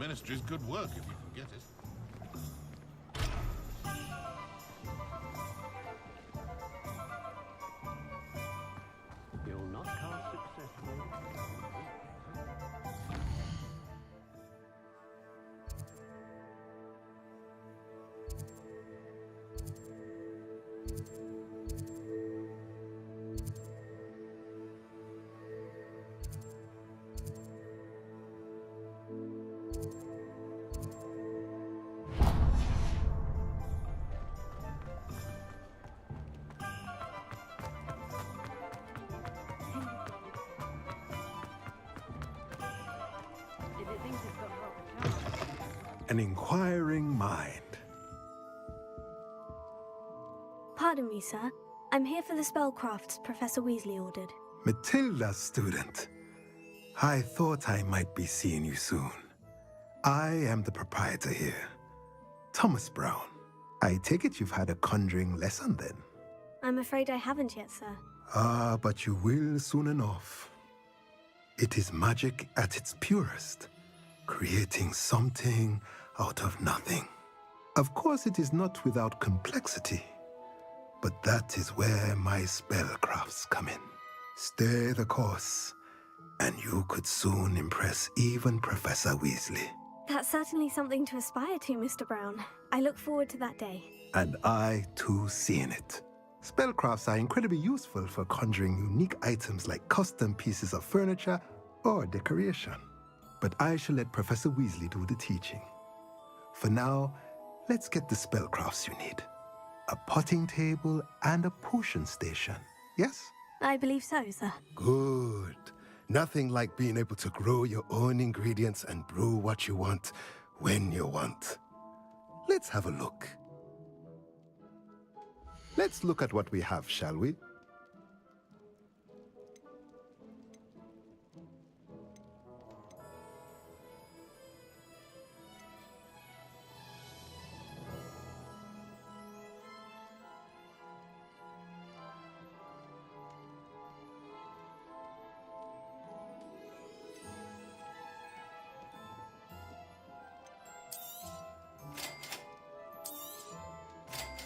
Ministry's good work if you can get it. You'll not cast successfully. An inquiring mind. Pardon me, sir. I'm here for the spellcrafts Professor Weasley ordered. Matilda's student. I thought I might be seeing you soon. I am the proprietor here, Thomas Brown. I take it you've had a conjuring lesson then? I'm afraid I haven't yet, sir. Ah, but you will soon enough. It is magic at its purest, creating something out of nothing. Of course, it is not without complexity, but that is where my spellcrafts come in. Stay the course, and you could soon impress even Professor Weasley. That's certainly something to aspire to, Mr. Brown. I look forward to that day. And I, too, seeing it. Spellcrafts are incredibly useful for conjuring unique items like custom pieces of furniture or decoration. But I shall let Professor Weasley do the teaching. For now, let's get the spellcrafts you need. A potting table and a potion station, yes? I believe so, sir. Good. Nothing like being able to grow your own ingredients and brew what you want when you want. Let's have a look. Let's look at what we have, shall we?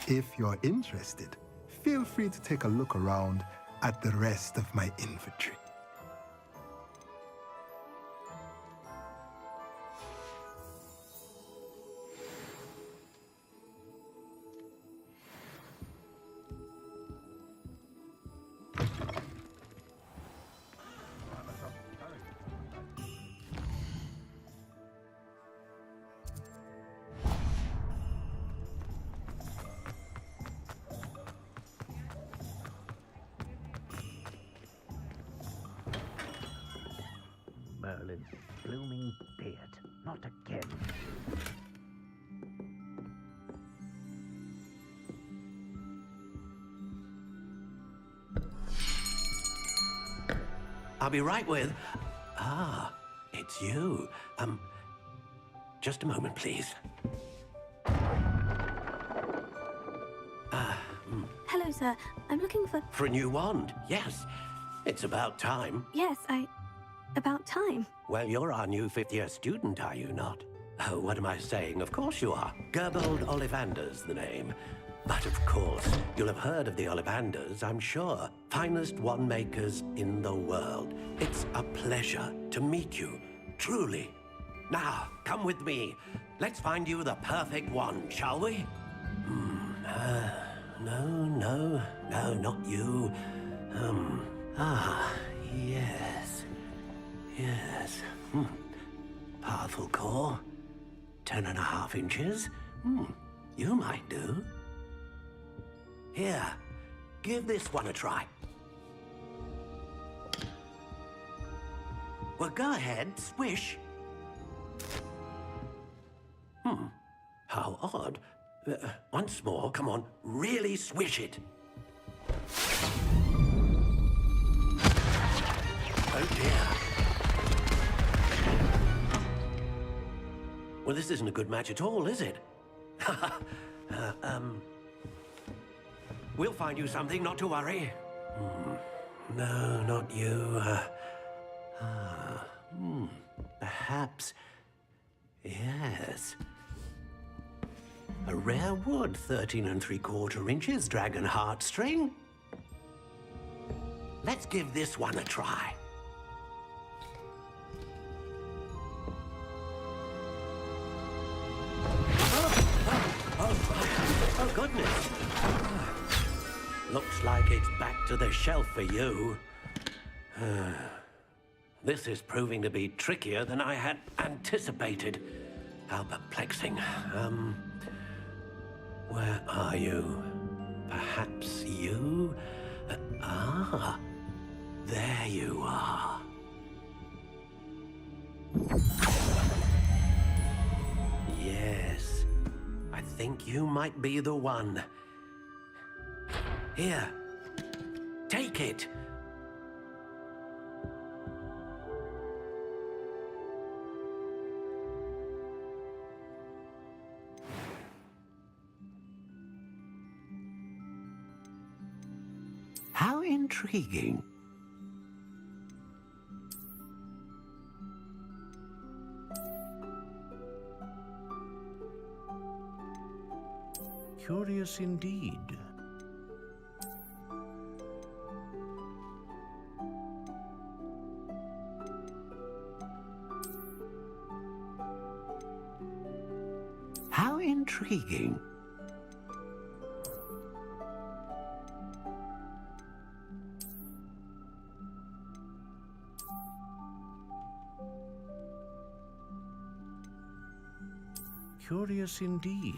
If you're interested, feel free to take a look around at the rest of my inventory. Merlin's blooming beard. Not again. I'll be right with... Ah, it's you. Just a moment, please. Hello, sir. I'm looking for... For a new wand, yes. It's about time. Yes, about time. Well, you're our new fifth-year student, are you not? Oh, what am I saying? Of course you are. Gerbold Ollivander's the name. But of course, you'll have heard of the Ollivanders, I'm sure. Finest wand makers in the world. It's a pleasure to meet you, truly. Now, come with me. Let's find you the perfect wand, shall we? No, not you. Yes. Powerful core. 10.5 inches. You might do. Here, give this one a try. Well, go ahead, swish. How odd. Once more, come on, really swish it. Oh dear. Well, this isn't a good match at all, is it? We'll find you something, not to worry. No, not you. Perhaps Yes. A rare wood, 13 3/4 inches, dragon heartstring. Let's give this one a try. Oh, goodness. Looks like it's back to the shelf for you. This is proving to be trickier than I had anticipated. How perplexing. Where are you? Perhaps you? There you are. Yes, I think you might be the one. Here, take it. How intriguing. Curious indeed. How intriguing. Curious indeed.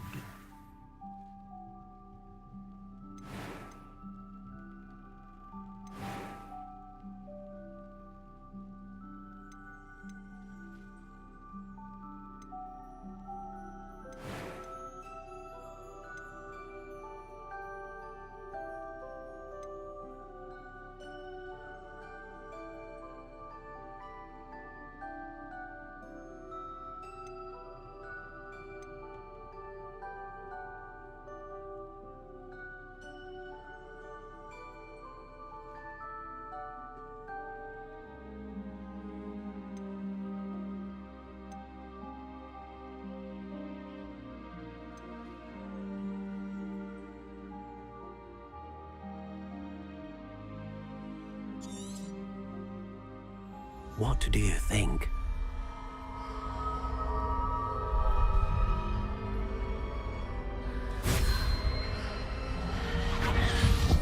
What do you think?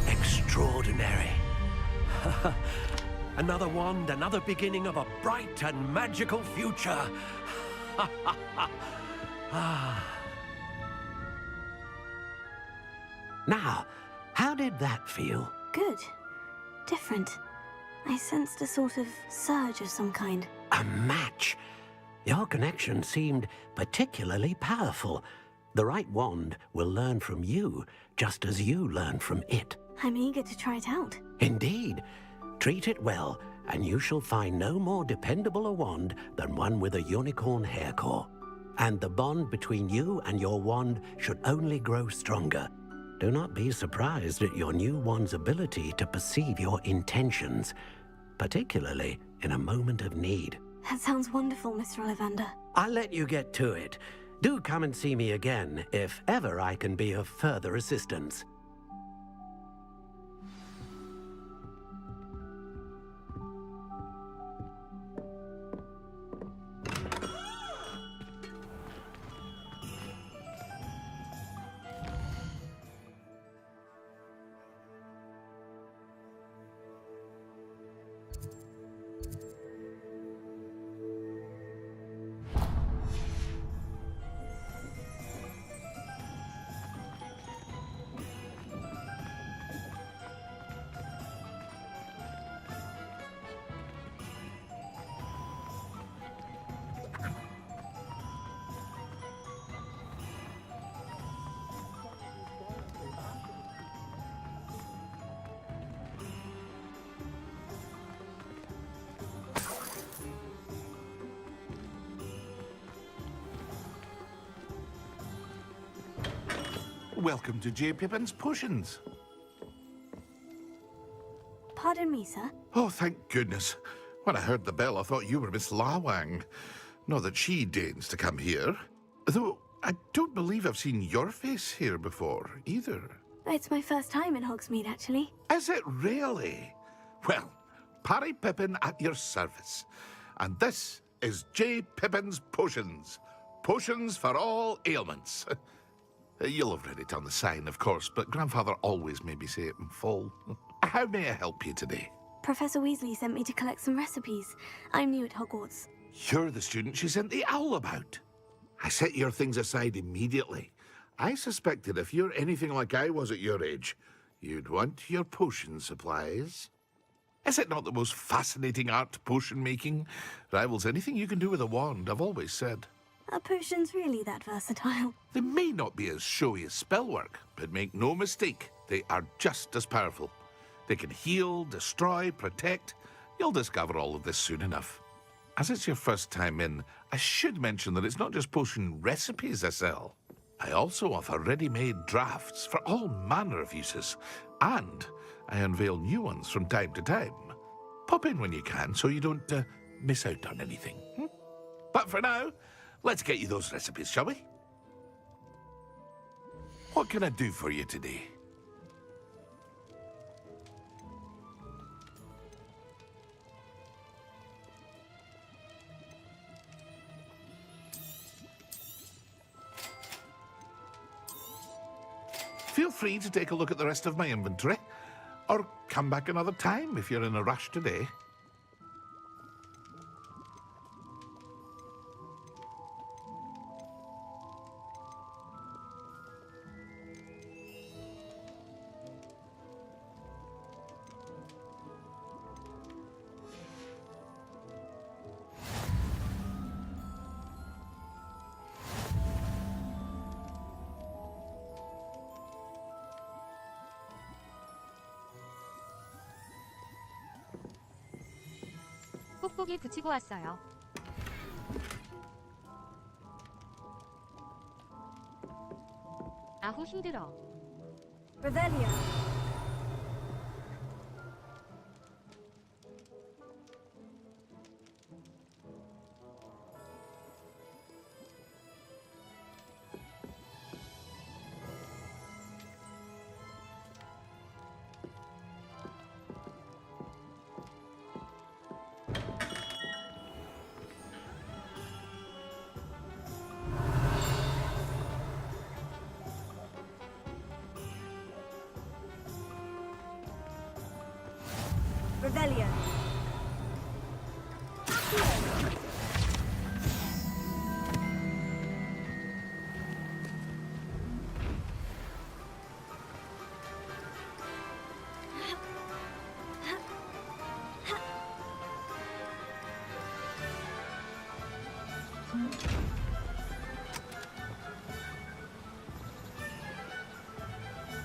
Extraordinary. Another wand, another beginning of a bright and magical future. Now, how did that feel? Good. Different. I sensed a sort of surge of some kind. A match. Your connection seemed particularly powerful. The right wand will learn from you, just as you learn from it. I'm eager to try it out. Indeed. Treat it well, and you shall find no more dependable a wand than one with a unicorn hair core. And the bond between you and your wand should only grow stronger. Do not be surprised at your new wand's ability to perceive your intentions, particularly in a moment of need. That sounds wonderful, Mr. Ollivander. I'll let you get to it. Do come and see me again if ever I can be of further assistance. Welcome to J. Pippin's Potions. Pardon me, sir. Oh, thank goodness. When I heard the bell, I thought you were Miss Lawang. Not that she deigns to come here. Though, I don't believe I've seen your face here before, either. It's my first time in Hogsmeade, actually. Is it really? Well, Parry Pippin at your service. And this is J. Pippin's Potions. Potions for all ailments. You'll have read it on the sign, of course, but Grandfather always made me say it in full. How may I help you today? Professor Weasley sent me to collect some recipes. I'm new at Hogwarts. You're the student she sent the owl about. I set your things aside immediately. I suspected if you're anything like I was at your age, you'd want your potion supplies. Is it not the most fascinating art, potion making? Rivals anything you can do with a wand, I've always said. Are potions really that versatile? They may not be as showy as spellwork, but make no mistake, they are just as powerful. They can heal, destroy, protect. You'll discover all of this soon enough. As it's your first time in, I should mention that it's not just potion recipes I sell. I also offer ready-made drafts for all manner of uses, and I unveil new ones from time to time. Pop in when you can so you don't miss out on anything. But for now, let's get you those recipes, shall we? What can I do for you today? Feel free to take a look at the rest of my inventory, or come back another time if you're in a rush today. 뽁뽁이 붙이고 왔어요. 아후 힘들어. Revelio. Revelio.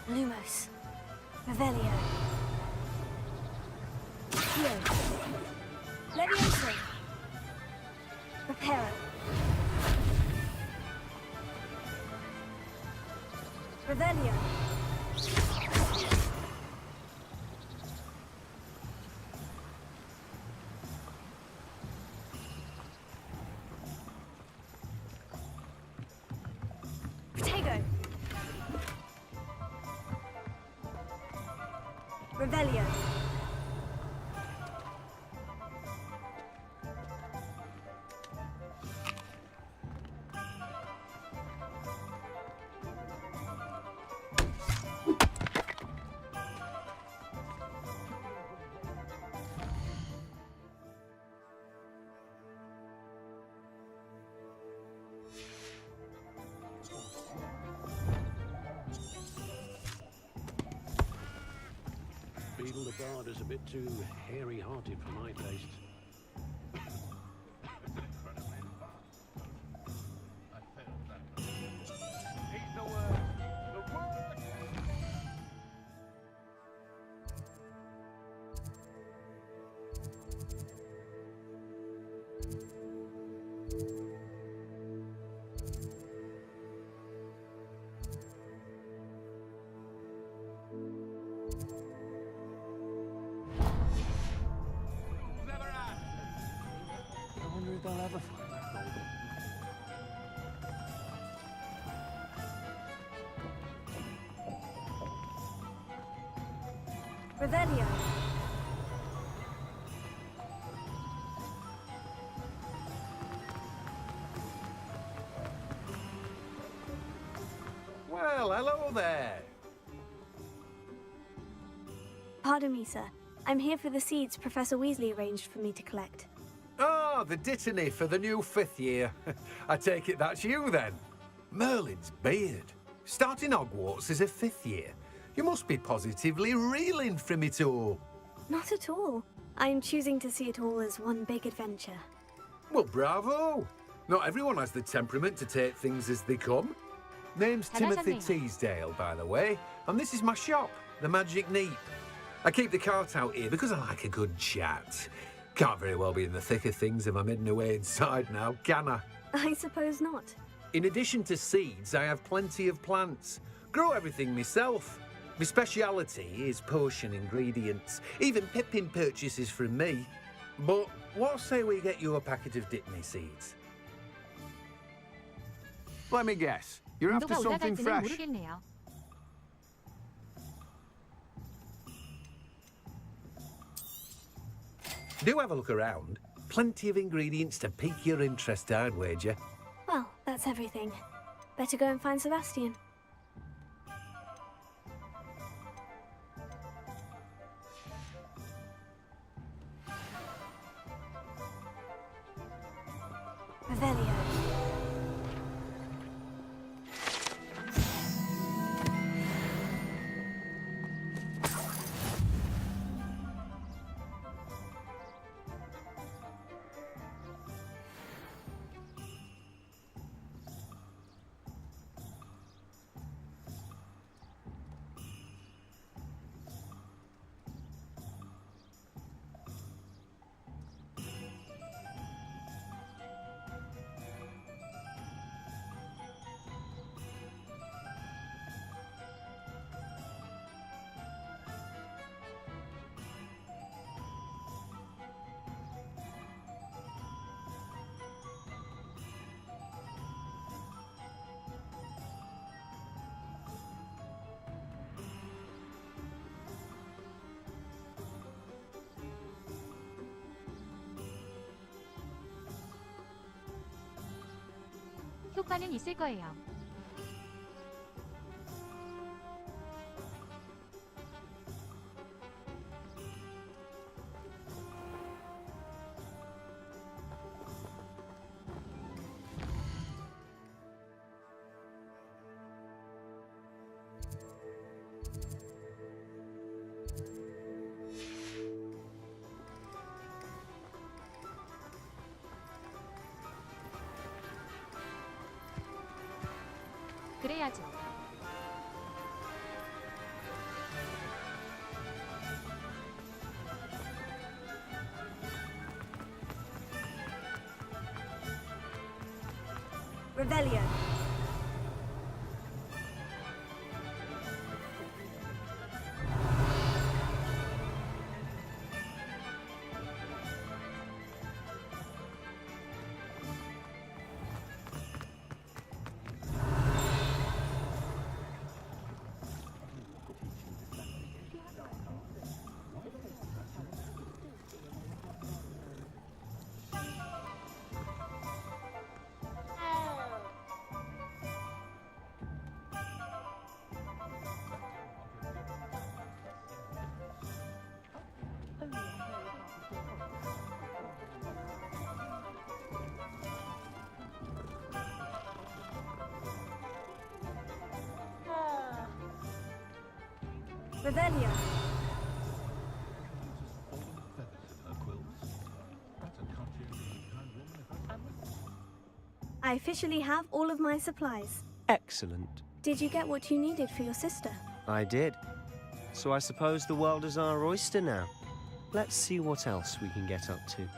Lumos. Revelio. Levioso. Reparo. Revelio. Protego. Revelio. Beadle the Bard is a bit too hairy-hearted for my taste. They'll ever find out. Revelio. Well, hello there. Pardon me, sir. I'm here for the seeds Professor Weasley arranged for me to collect. Oh, the dittany for the new 5th year. I take it that's you, then. Merlin's beard. Starting Hogwarts as a 5th year. You must be positively reeling from it all. Not at all. I'm choosing to see it all as one big adventure. Well, bravo. Not everyone has the temperament to take things as they come. Name's Timothy Teasdale, by the way, and this is my shop, the Magic Neep. I keep the cart out here because I like a good chat. Can't very well be in the thick of things if I'm hidden away inside now, can I? I suppose not. In addition to seeds, I have plenty of plants. Grow everything myself. My speciality is potion ingredients. Even Pippin purchases from me. But what say we get you a packet of Dittany seeds? Let me guess. You're after 온도가 something 올라갈지는 fresh. 모르겠네요. Do have a look around. Plenty of ingredients to pique your interest, I'd wager. Well, that's everything. Better go and find Sebastian. Revelio. 효과는 있을 거예요. 그래야죠. Revelio. Revelio. I officially have all of my supplies. Excellent. Did you get what you needed for your sister? I did. So I suppose the world is our oyster now. Let's see what else we can get up to.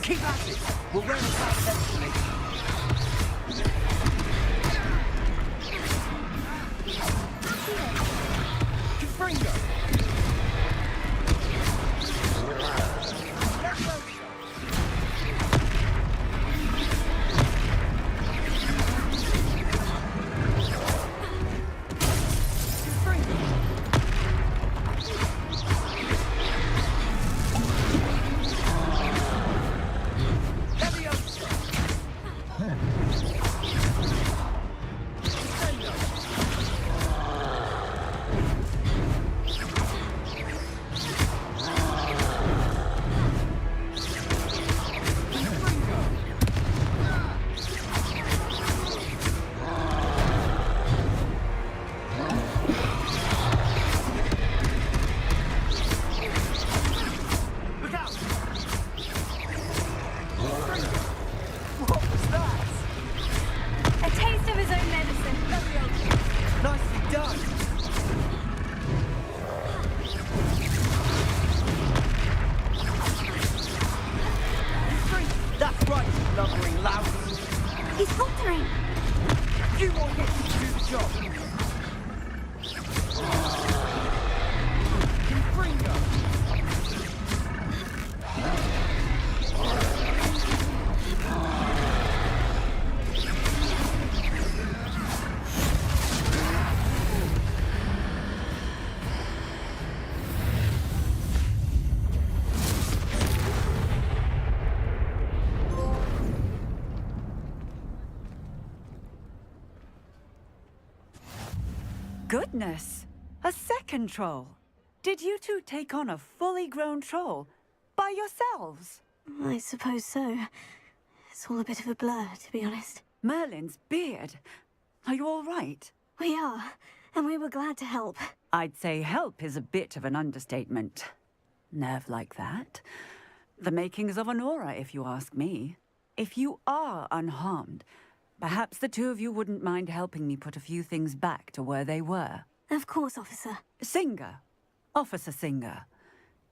Keep at it! We'll wear us out eventually. Confringo! Goodness! A second troll! Did you two take on a fully grown troll by yourselves? I suppose so. It's all a bit of a blur, to be honest. Merlin's beard. Are you all right? We are, and we were glad to help. I'd say help is a bit of an understatement. Nerve like that. The makings of an aura, if you ask me. If you are unharmed, perhaps the two of you wouldn't mind helping me put a few things back to where they were. Of course, officer. Singer. Officer Singer.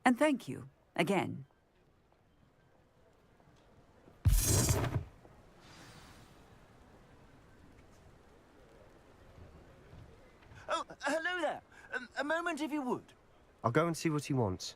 And thank you, again. Oh, hello there. A moment if you would. I'll go and see what he wants.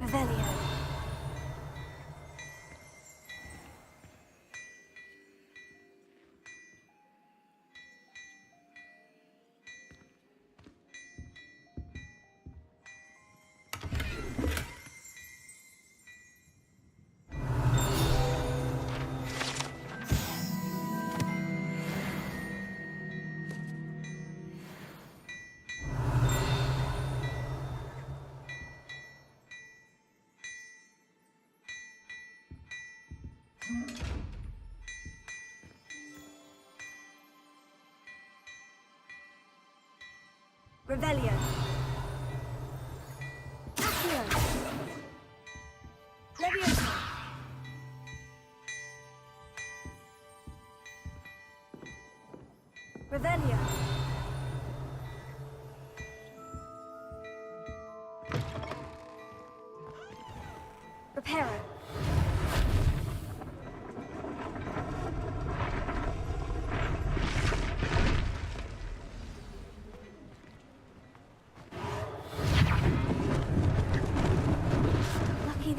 Revelio. Revelio. Accio. Leviosa. Revelio. Reparo.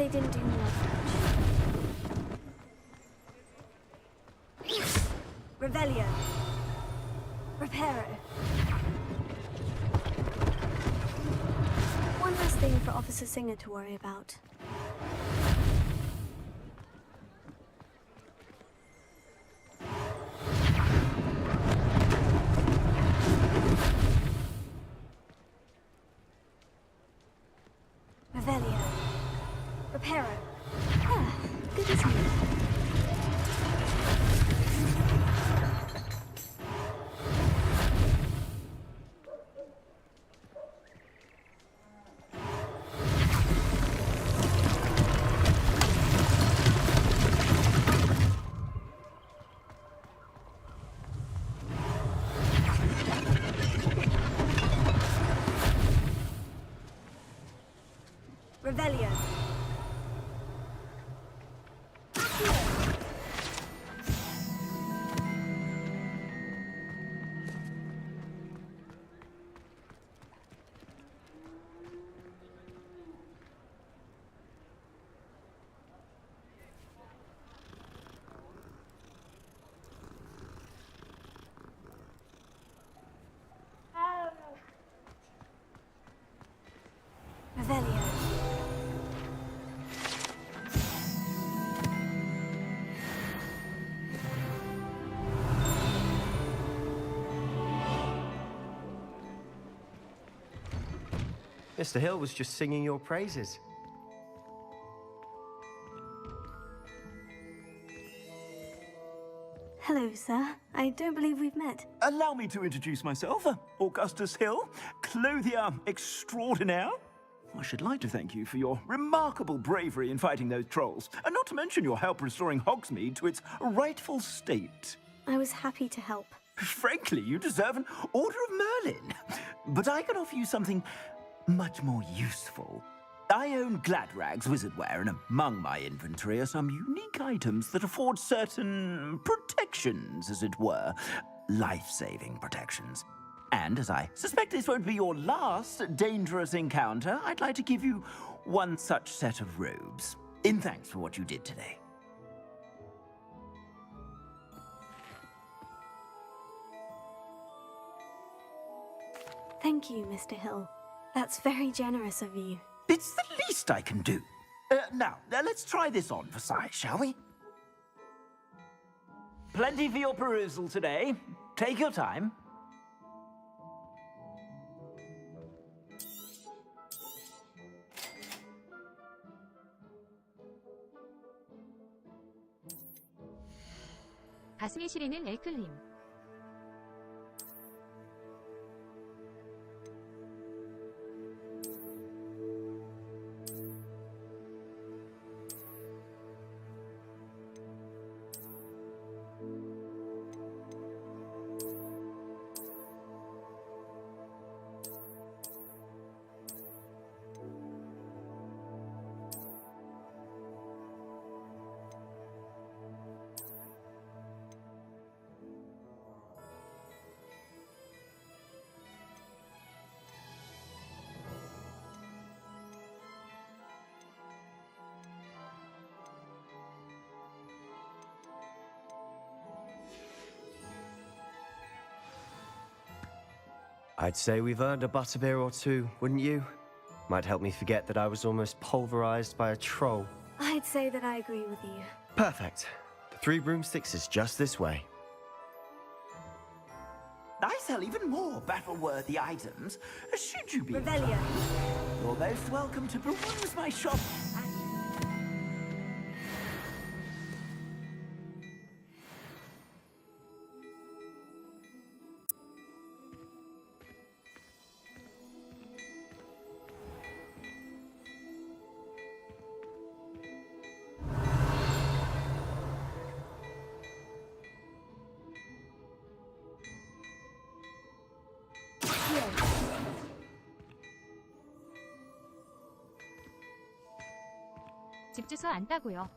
they didn't do more damage. Revelio. Reparo. One last thing for Officer Singer to worry about. Revelio. Reparo. Ah, good as new. Revelio. Revelio. Mr. Hill was just singing your praises. Hello, sir. I don't believe we've met. Allow me to introduce myself. Augustus Hill, clothier extraordinaire. I should like to thank you for your remarkable bravery in fighting those trolls, and not to mention your help restoring Hogsmeade to its rightful state. I was happy to help. Frankly, you deserve an Order of Merlin. But I can offer you something much more useful. I own Gladrag's wizardware, and among my inventory are some unique items that afford certain protections, as it were. Life-saving protections. And as I suspect this won't be your last dangerous encounter, I'd like to give you one such set of robes, in thanks for what you did today. Thank you, Mr. Hill. That's very generous of you. It's the least I can do. Now, let's try this on for size, shall we? Plenty for your perusal today. Take your time. 가슴이 시리는 엘클림. I'd say we've earned a butterbeer or two, wouldn't you? Might help me forget that I was almost pulverized by a troll. I'd say that I agree with you. Perfect. The 3 broomsticks is just this way. I sell even more battle-worthy items, should you be Revelio. You're most welcome to peruse my shop. 집 주소 안다고요.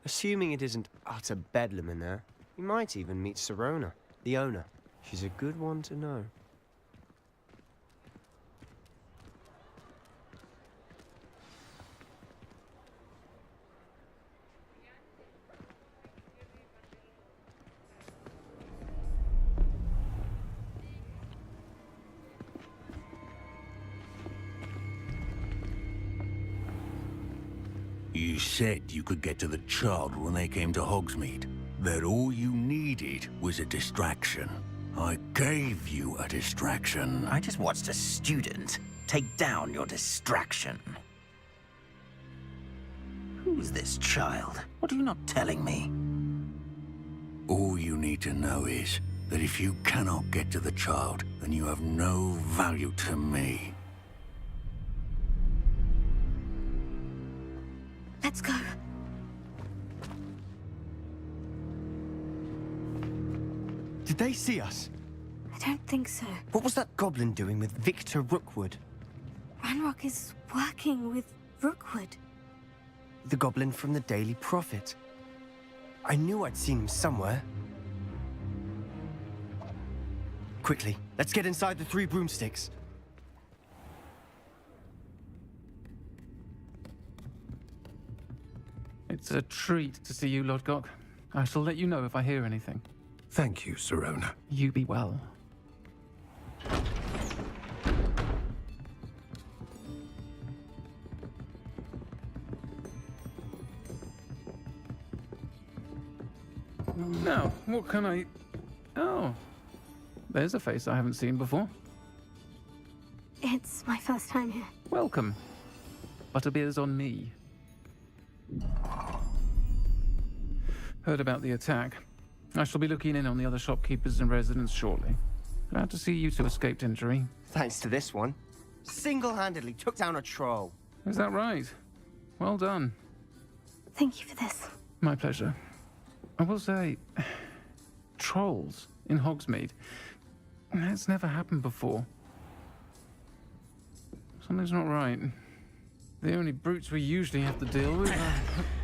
Assuming it isn't utter bedlam in there, You might even meet Sirona, the owner. She's a good one to know. You said you could get to the child when they came to Hogsmeade. That all you needed was a distraction. I gave you a distraction. I just watched a student take down your distraction. Who's this child? What are you not telling me? All you need to know is that if you cannot get to the child, then you have no value to me. Let's go. Did they see us? I don't think so. What was that goblin doing with Victor Rookwood? Ranrock is working with Rookwood. The goblin from the Daily Prophet. I knew I'd seen him somewhere. Quickly, let's get inside the 3 broomsticks. It's a treat to see you, Lodgok. I shall let you know if I hear anything. Thank you, Sirona. You be well. Now, what can I... Oh, there's a face I haven't seen before. It's my first time here. Welcome. Butterbeer's on me. Heard about the attack. I shall be looking in on the other shopkeepers and residents shortly. Glad to see you two escaped injury. Thanks to this one. Single-handedly took down a troll. Is that right? Well done. Thank you for this. My pleasure. I will say, trolls in Hogsmeade. That's never happened before. Something's not right. The only brutes we usually have to deal with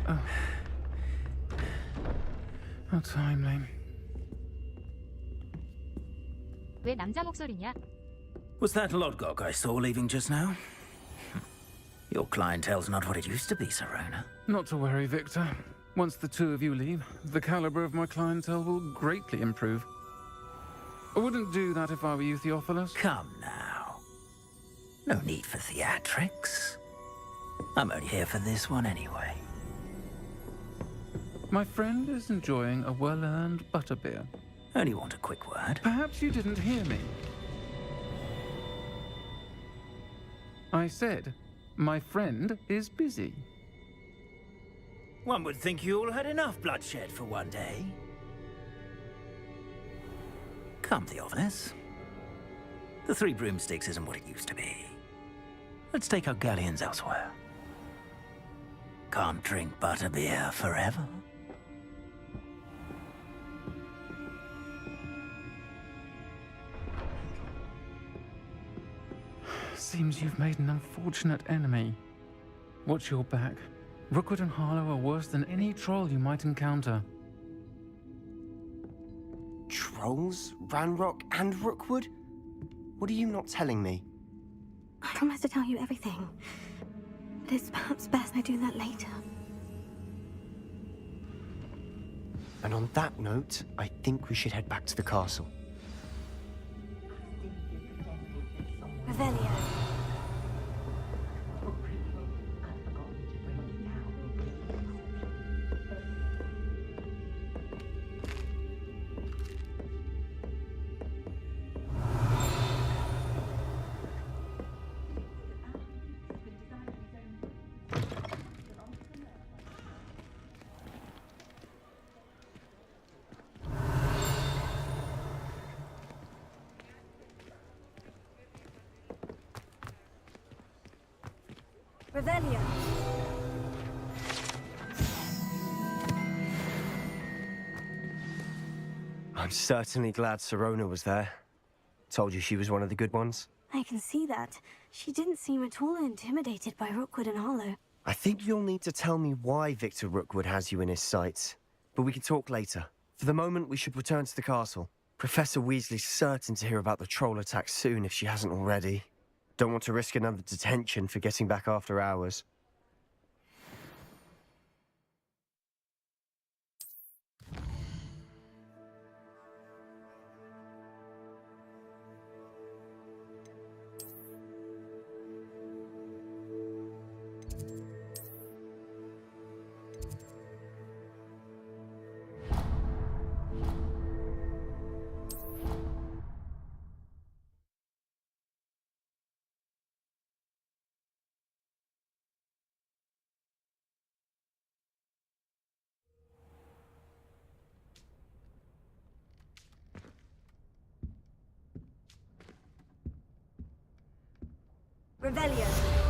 are... How timely. 왜 남자 목소리냐? Was that Lodgok I saw leaving just now? Your clientele's not what it used to be, Sirona. Not to worry, Victor. Once the two of you leave, the caliber of my clientele will greatly improve. I wouldn't do that if I were you, Theophilus. Come now. No need for theatrics. I'm only here for this one anyway. My friend is enjoying a well-earned butterbeer. Only want a quick word. Perhaps you didn't hear me. I said, my friend is busy. One would think you all had enough bloodshed for one day. Come, Theophilus. The 3 broomsticks isn't what it used to be. Let's take our galleons elsewhere. Can't drink butterbeer forever. Seems you've made an unfortunate enemy. Watch your back. Rookwood and Harlow are worse than any troll you might encounter. Trolls? Ranrock and Rookwood? What are you not telling me? I promised to tell you everything. But it's perhaps best I do that later. And on that note, I think we should head back to the castle. Revelio. Revelio. I'm certainly glad Sirona was there. Told you she was one of the good ones. I can see that. She didn't seem at all intimidated by Rookwood and Harlow. I think you'll need to tell me why Victor Rookwood has you in his sights. But we can talk later. For the moment, we should return to the castle. Professor Weasley's certain to hear about the troll attack soon if she hasn't already. Don't want to risk another detention for getting back after hours. Revelio.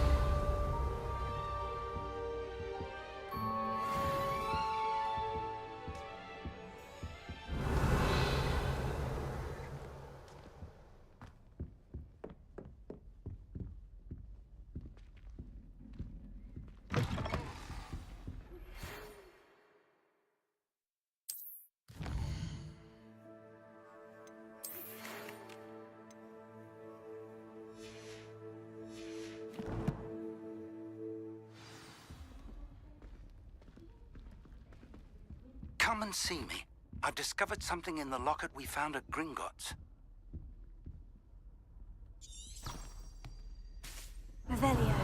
Come and see me. I've discovered something in the locket we found at Gringotts. Revelio.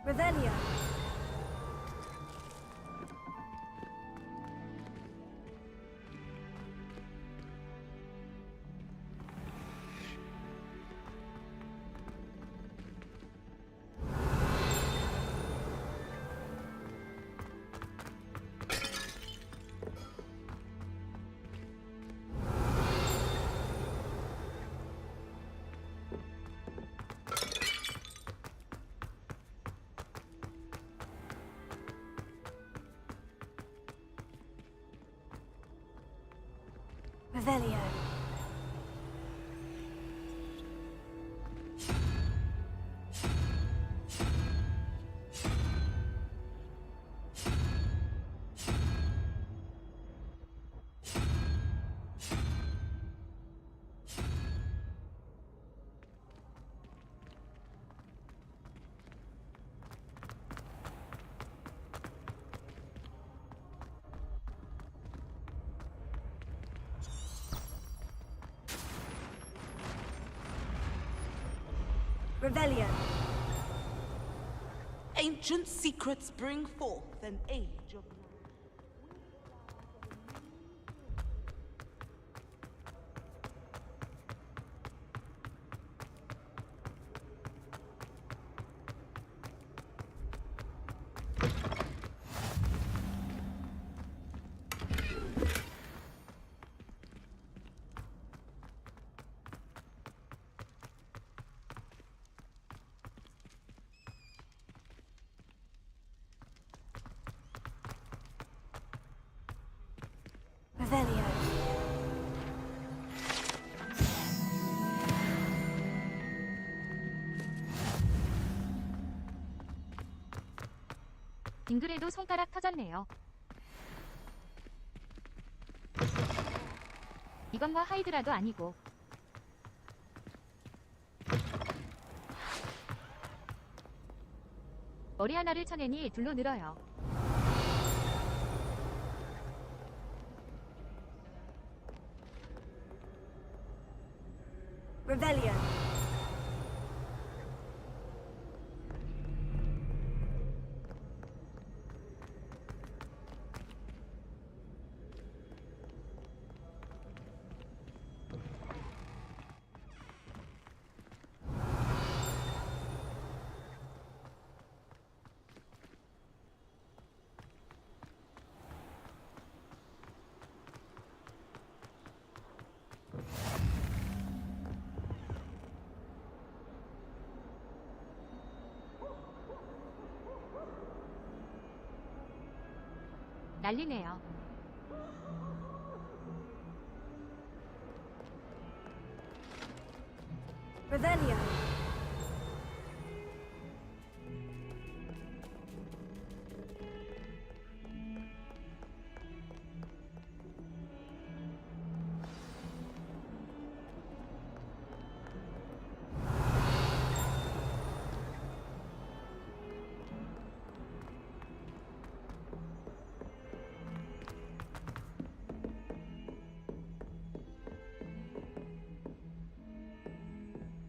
Revelio. Revelio. Revelio. Ancient secrets bring forth an age of Revelio. 빙그레도 손가락 터졌네요. 이건 뭐 하이드라도 아니고. 머리 하나를 쳐내니 둘로 늘어요. Revelio. 난리네요. Revelio.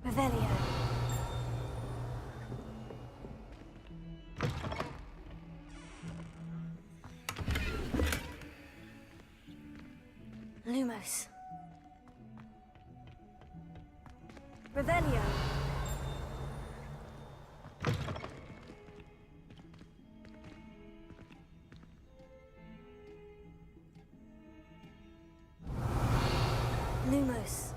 Revelio. Lumos. Revelio. Lumos.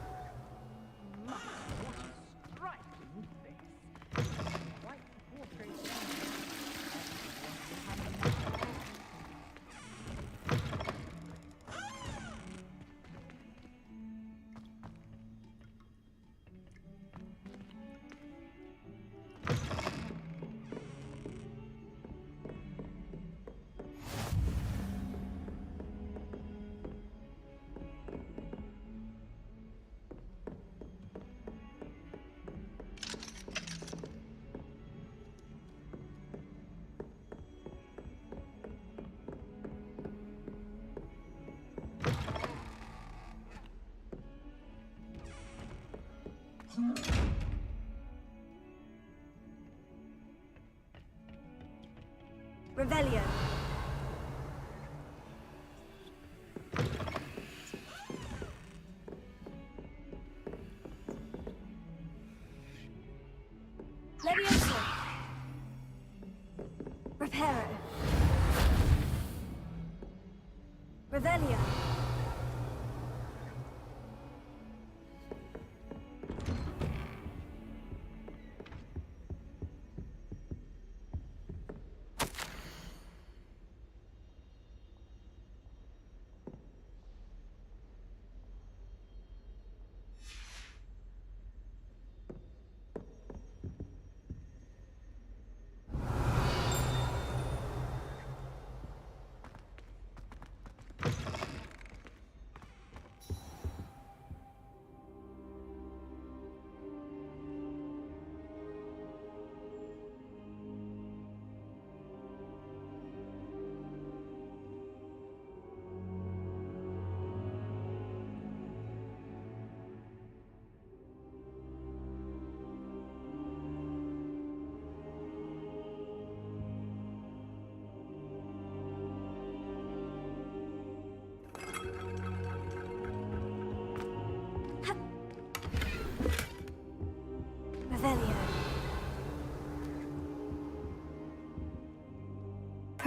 Revelio. Levioso. Reparo. Revelio.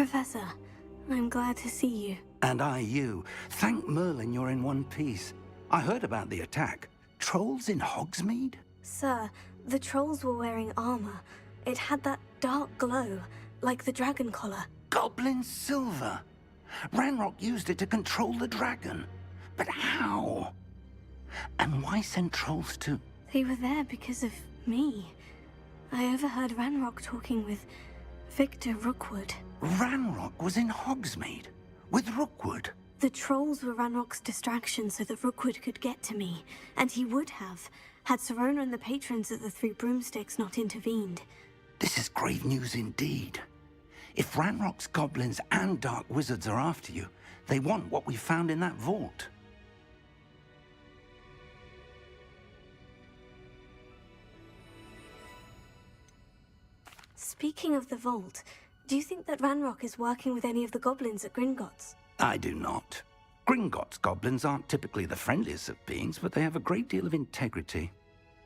Professor, I'm glad to see you. And I you. Thank Merlin you're in one piece. I heard about the attack. Trolls in Hogsmeade? Sir, the trolls were wearing armor. It had that dark glow, like the dragon collar. Goblin silver. Ranrock used it to control the dragon. But how? And why send trolls to... They were there because of me. I overheard Ranrock talking with Victor Rookwood. Ranrock was in Hogsmeade? With Rookwood? The trolls were Ranrock's distraction so that Rookwood could get to me. And he would have, had Serona and the patrons at the Three Broomsticks not intervened. This is grave news indeed. If Ranrock's goblins and dark wizards are after you, they want what we found in that vault. Speaking of the vault, do you think that Ranrock is working with any of the goblins at Gringotts? I do not. Gringotts goblins aren't typically the friendliest of beings, but they have a great deal of integrity.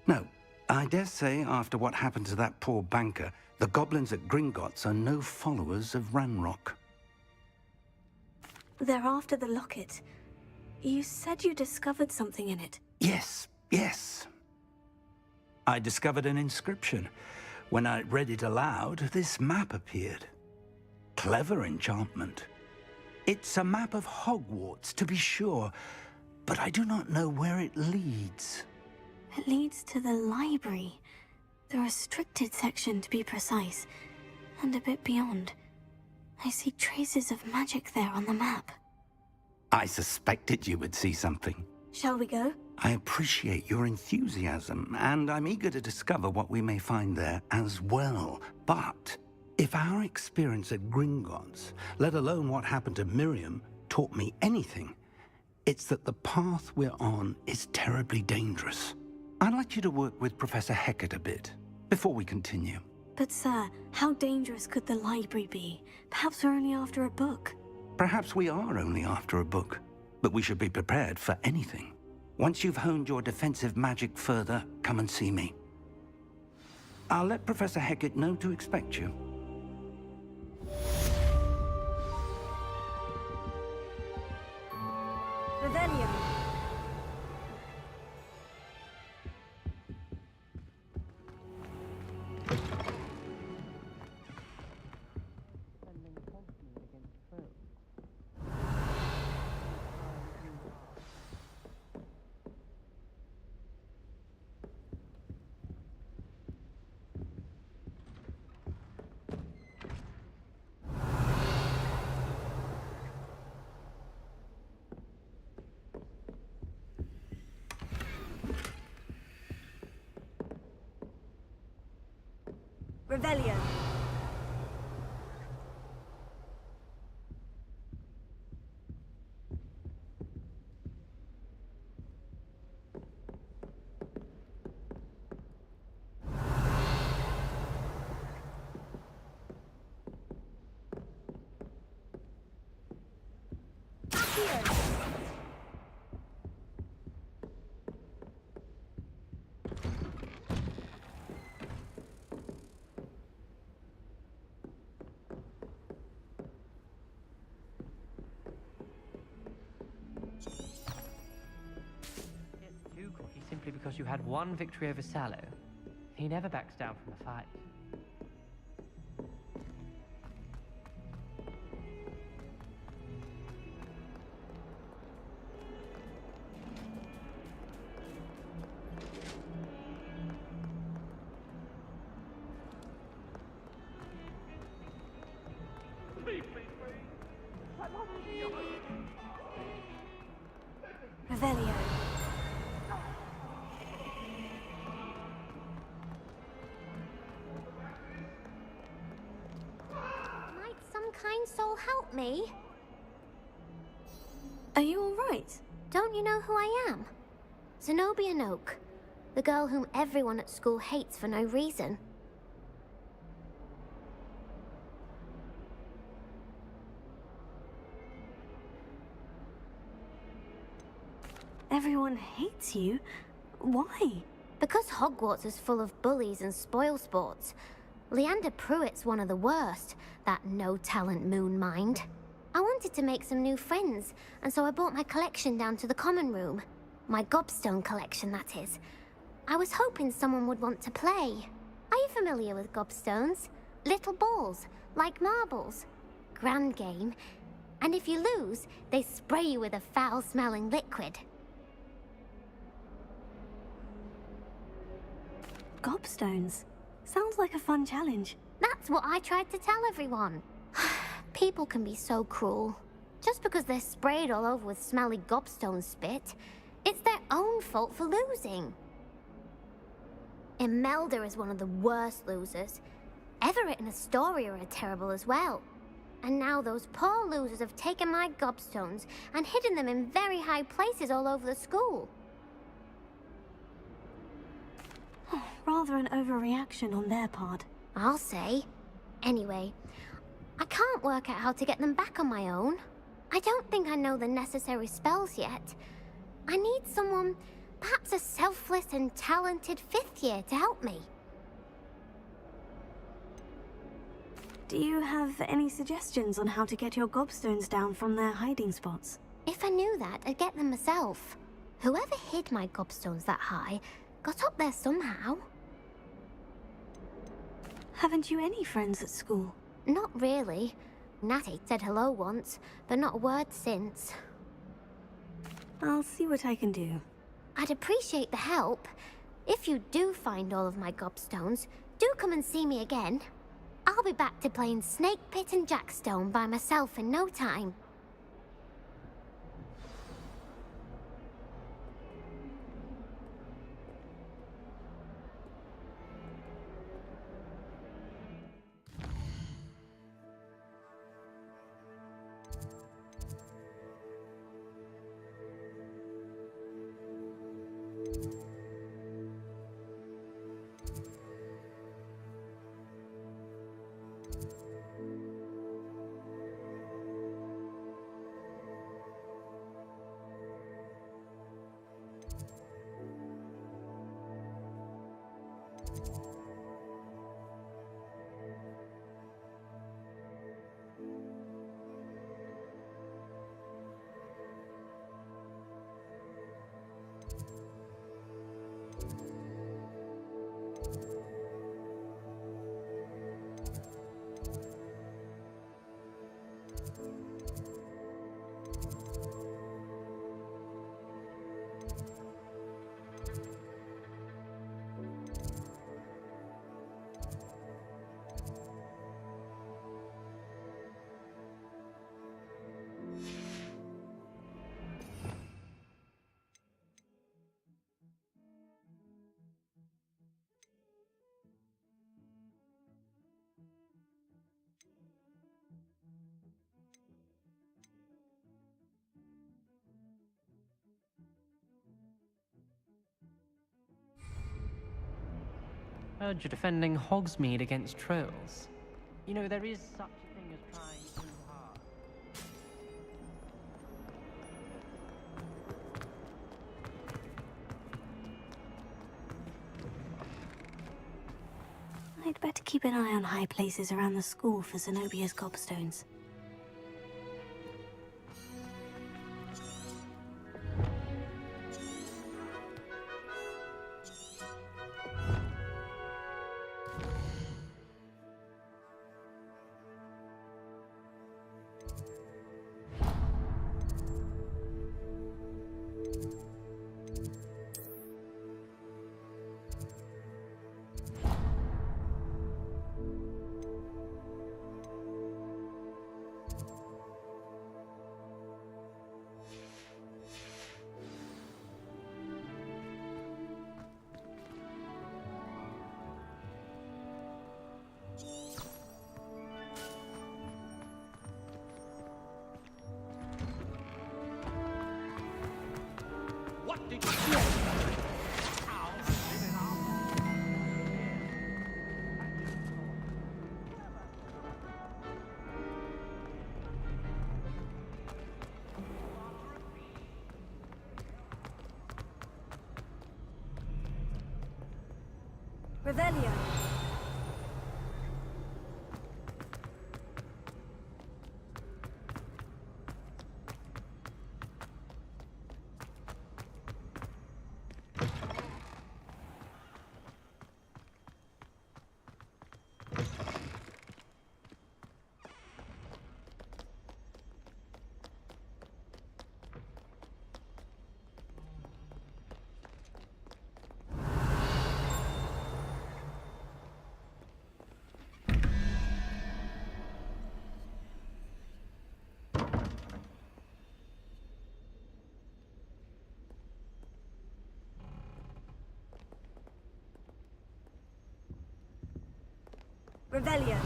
No, I dare say after what happened to that poor banker, the goblins at Gringotts are no followers of Ranrock. They're after the locket. You said you discovered something in it. Yes. I discovered an inscription. When I read it aloud, this map appeared. Clever enchantment. It's a map of Hogwarts, to be sure, but I do not know where it leads. It leads to the library. The restricted section, to be precise, and a bit beyond. I see traces of magic there on the map. I suspected you would see something. Shall we go? I appreciate your enthusiasm, and I'm eager to discover what we may find there as well. But if our experience at Gringotts, let alone what happened to Miriam, taught me anything, it's that the path we're on is terribly dangerous. I'd like you to work with Professor Hecat a bit, before we continue. But sir, how dangerous could the library be? Perhaps we're only after a book. Perhaps we are only after a book, but we should be prepared for anything. Once you've honed your defensive magic further, come and see me. I'll let Professor Hecat know to expect you. Revelio. Revelio. Simply because you had one victory over Sallow. He never backs down from a fight. Revelio. Kind soul help me? Are you all right? Don't you know who I am? Zenobia Noak, the girl whom everyone at school hates for no reason. Everyone hates you? Why? Because Hogwarts is full of bullies and spoilsports. Leander Pruitt's one of the worst, that no-talent moon mind. I wanted to make some new friends, and so I brought my collection down to the common room. My gobstone collection, that is. I was hoping someone would want to play. Are you familiar with gobstones? Little balls, like marbles. Grand game. And if you lose, they spray you with a foul-smelling liquid. Gobstones. Sounds like a fun challenge. That's what I tried to tell everyone. People can be so cruel. Just because they're sprayed all over with smelly gobstone spit, it's their own fault for losing. Imelda is one of the worst losers. Everett and Astoria are terrible as well. And now those poor losers have taken my gobstones and hidden them in very high places all over the school. Rather an overreaction on their part. I'll say. Anyway, I can't work out how to get them back on my own. I don't think I know the necessary spells yet. I need someone, perhaps a selfless and talented 5th year to help me. Do you have any suggestions on how to get your gobstones down from their hiding spots? If I knew that, I'd get them myself. Whoever hid my gobstones that high got up there somehow. Haven't you any friends at school? Not really. Natty said hello once, but not a word since. I'll see what I can do. I'd appreciate the help. If you do find all of my gobstones, do come and see me again. I'll be back to playing Snake Pit and Jackstone by myself in no time. Heard you're defending Hogsmeade against trolls. You know, there is such a thing as trying too hard. I'd better keep an eye on high places around the school for Zenobia's gobstones. What did you do? Revelio. Revelio.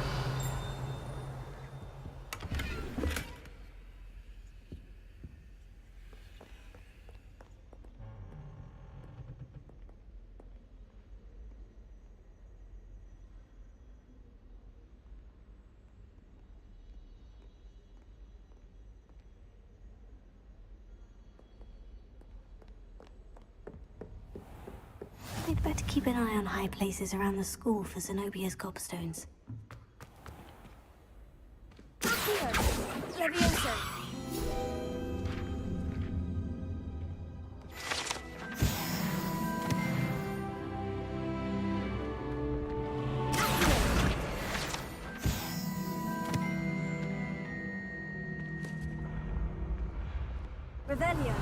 I'd better keep an eye on high places around the school for Zenobia's gobstones. Levioso. Revelio.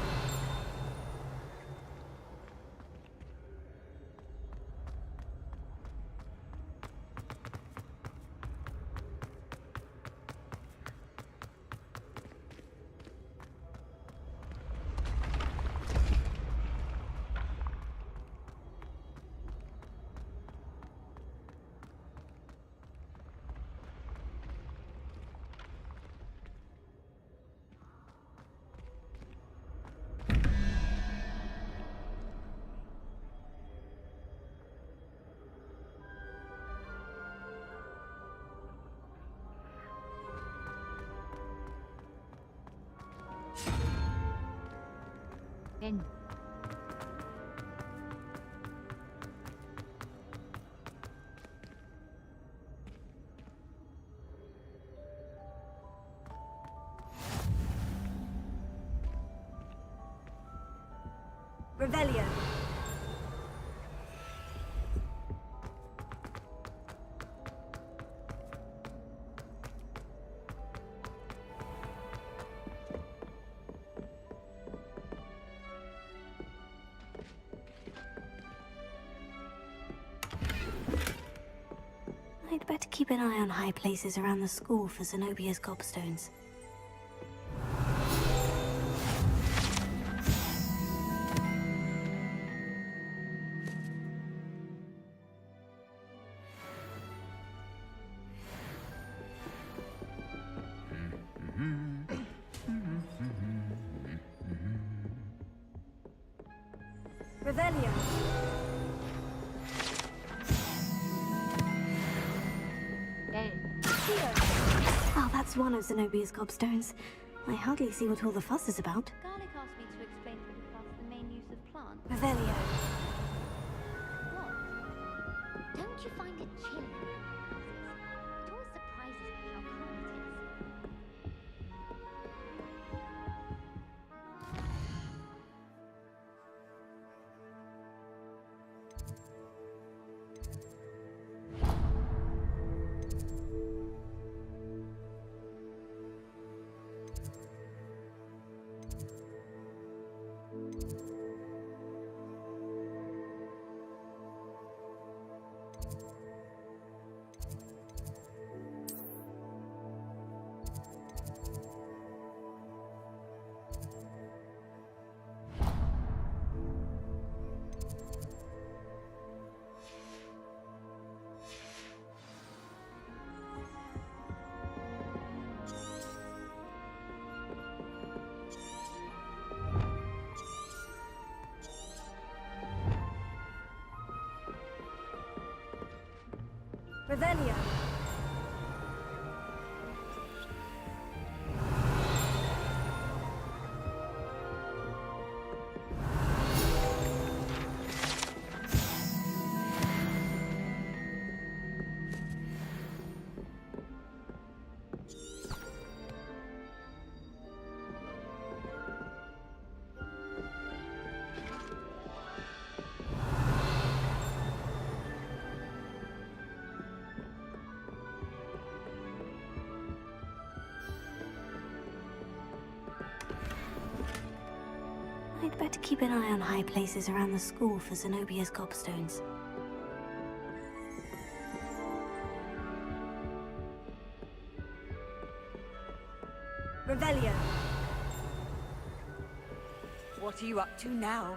N. Revelio. I'd better keep an eye on high places around the school for Zenobia's gobstones. Revelio. Oh, that's one of Zenobia's gobstones. I hardly see what all the fuss is about. Garlic asked me to explain to the class the main use of plants. Revelio. What? Don't you find it chilly? It always surprises me how cool it is. Revelio. I'd better keep an eye on high places around the school for Zenobia's gobstones. Revelio. What are you up to now?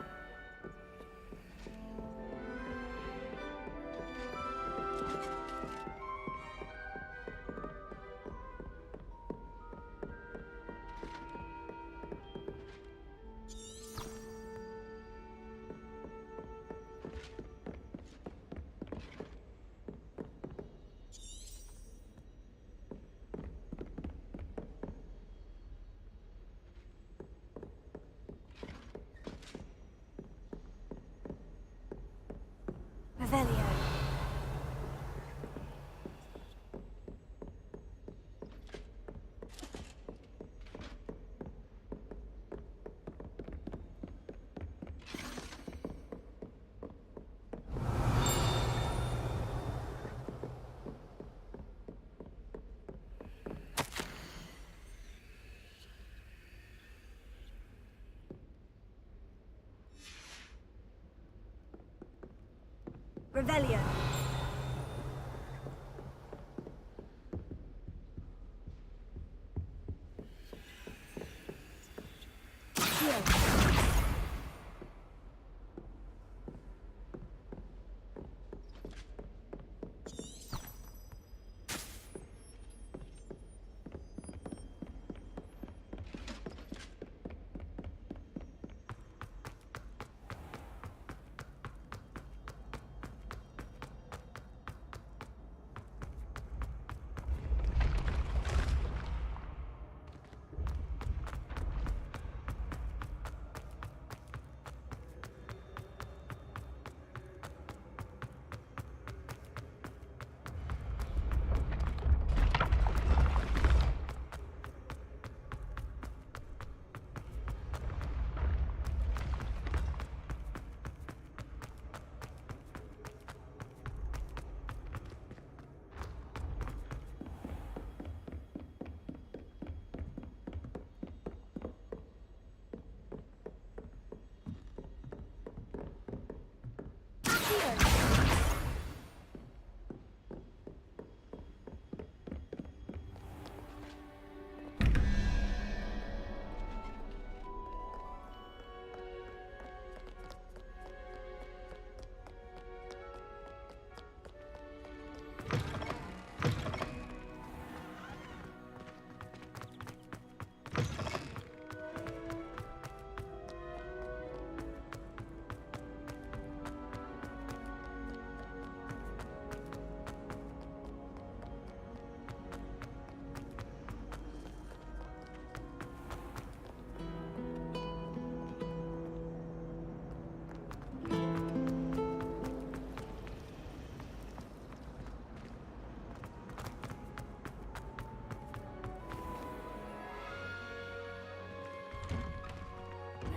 Revelio.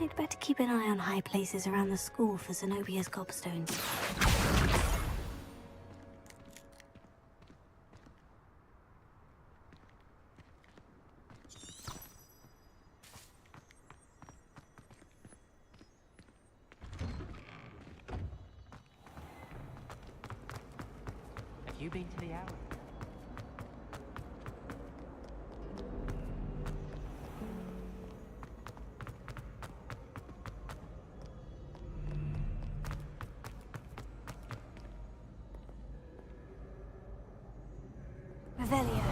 I'd better keep an eye on high places around the school for Zenobia's gobstones. Have you been to the Owl? Revelio.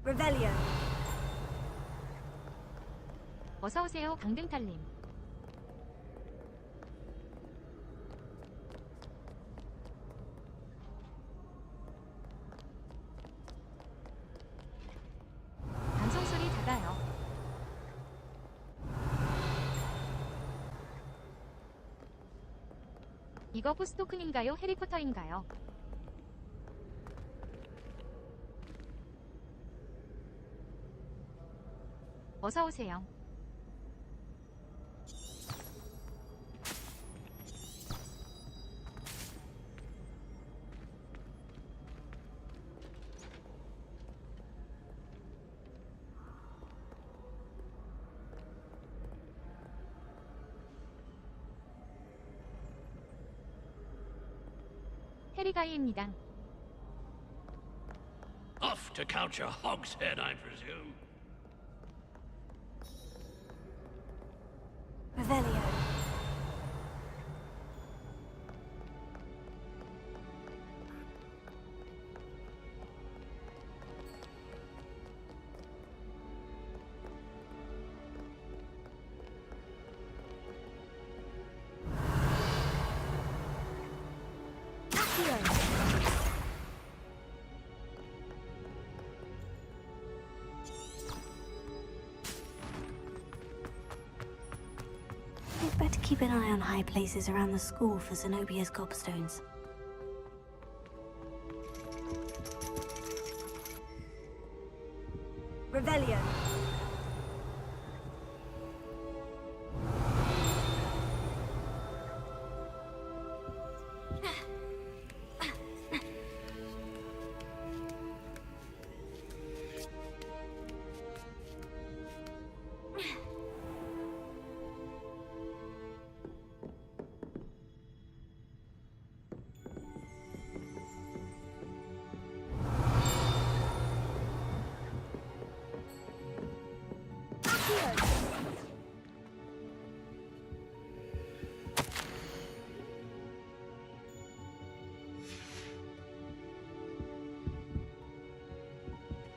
Revelio. 어서 오세요, 강등탈님. 방송 소리 작아요. 이거 포스토큰인가요? 해리포터인가요? 어서 오세요. 해리가이입니다. Off to count your hogshead, I presume. Revelio. I'd better keep an eye on high places around the school for Zenobia's gobstones. Revelio.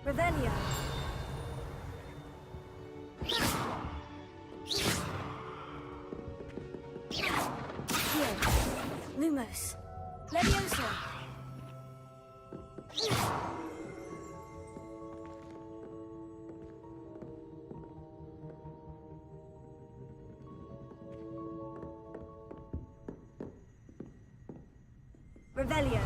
Revelio. Lumos. Leviosa. Revelio.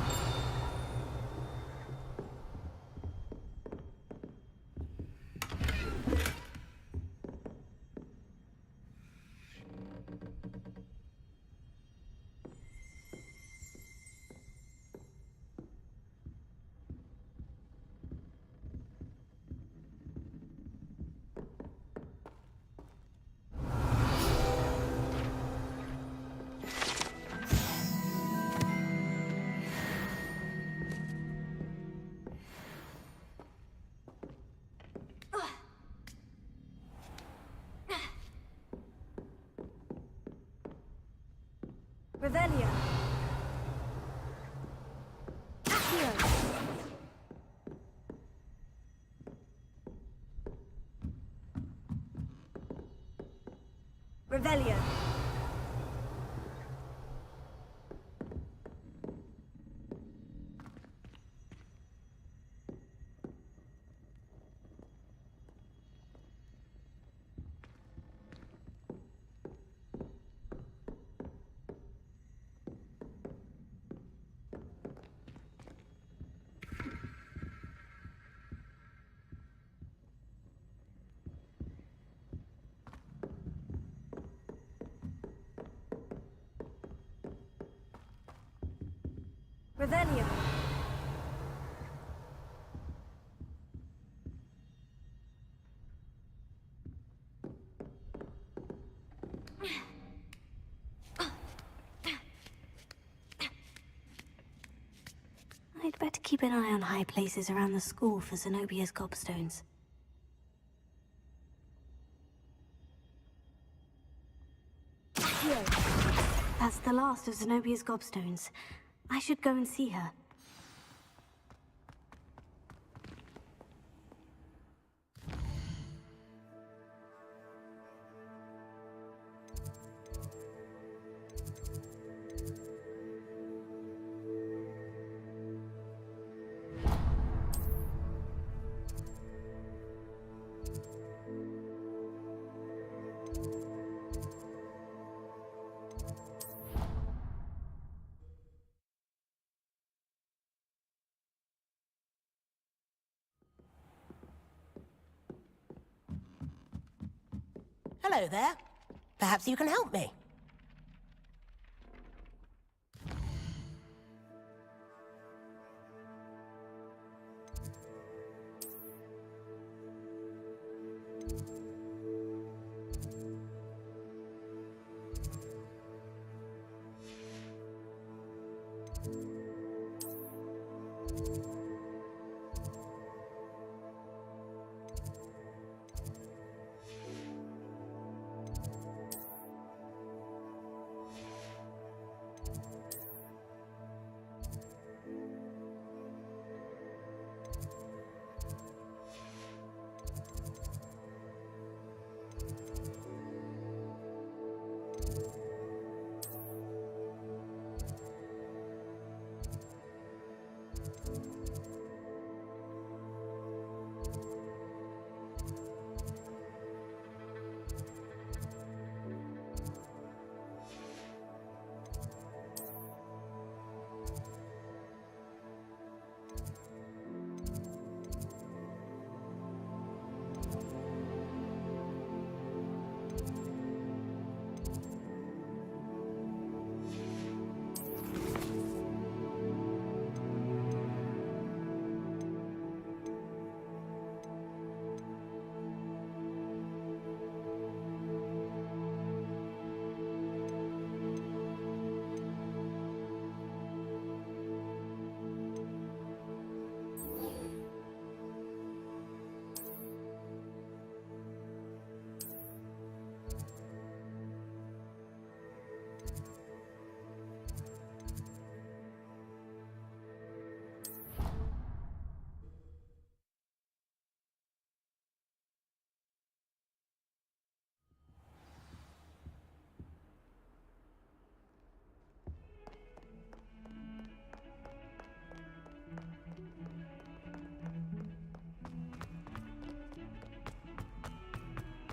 Revelio. Accio. Revelio. Revelio. I'd better keep an eye on high places around the school for Zenobia's gobstones. Here. That's the last of Zenobia's gobstones. I should go and see her. Hello there. Perhaps you can help me.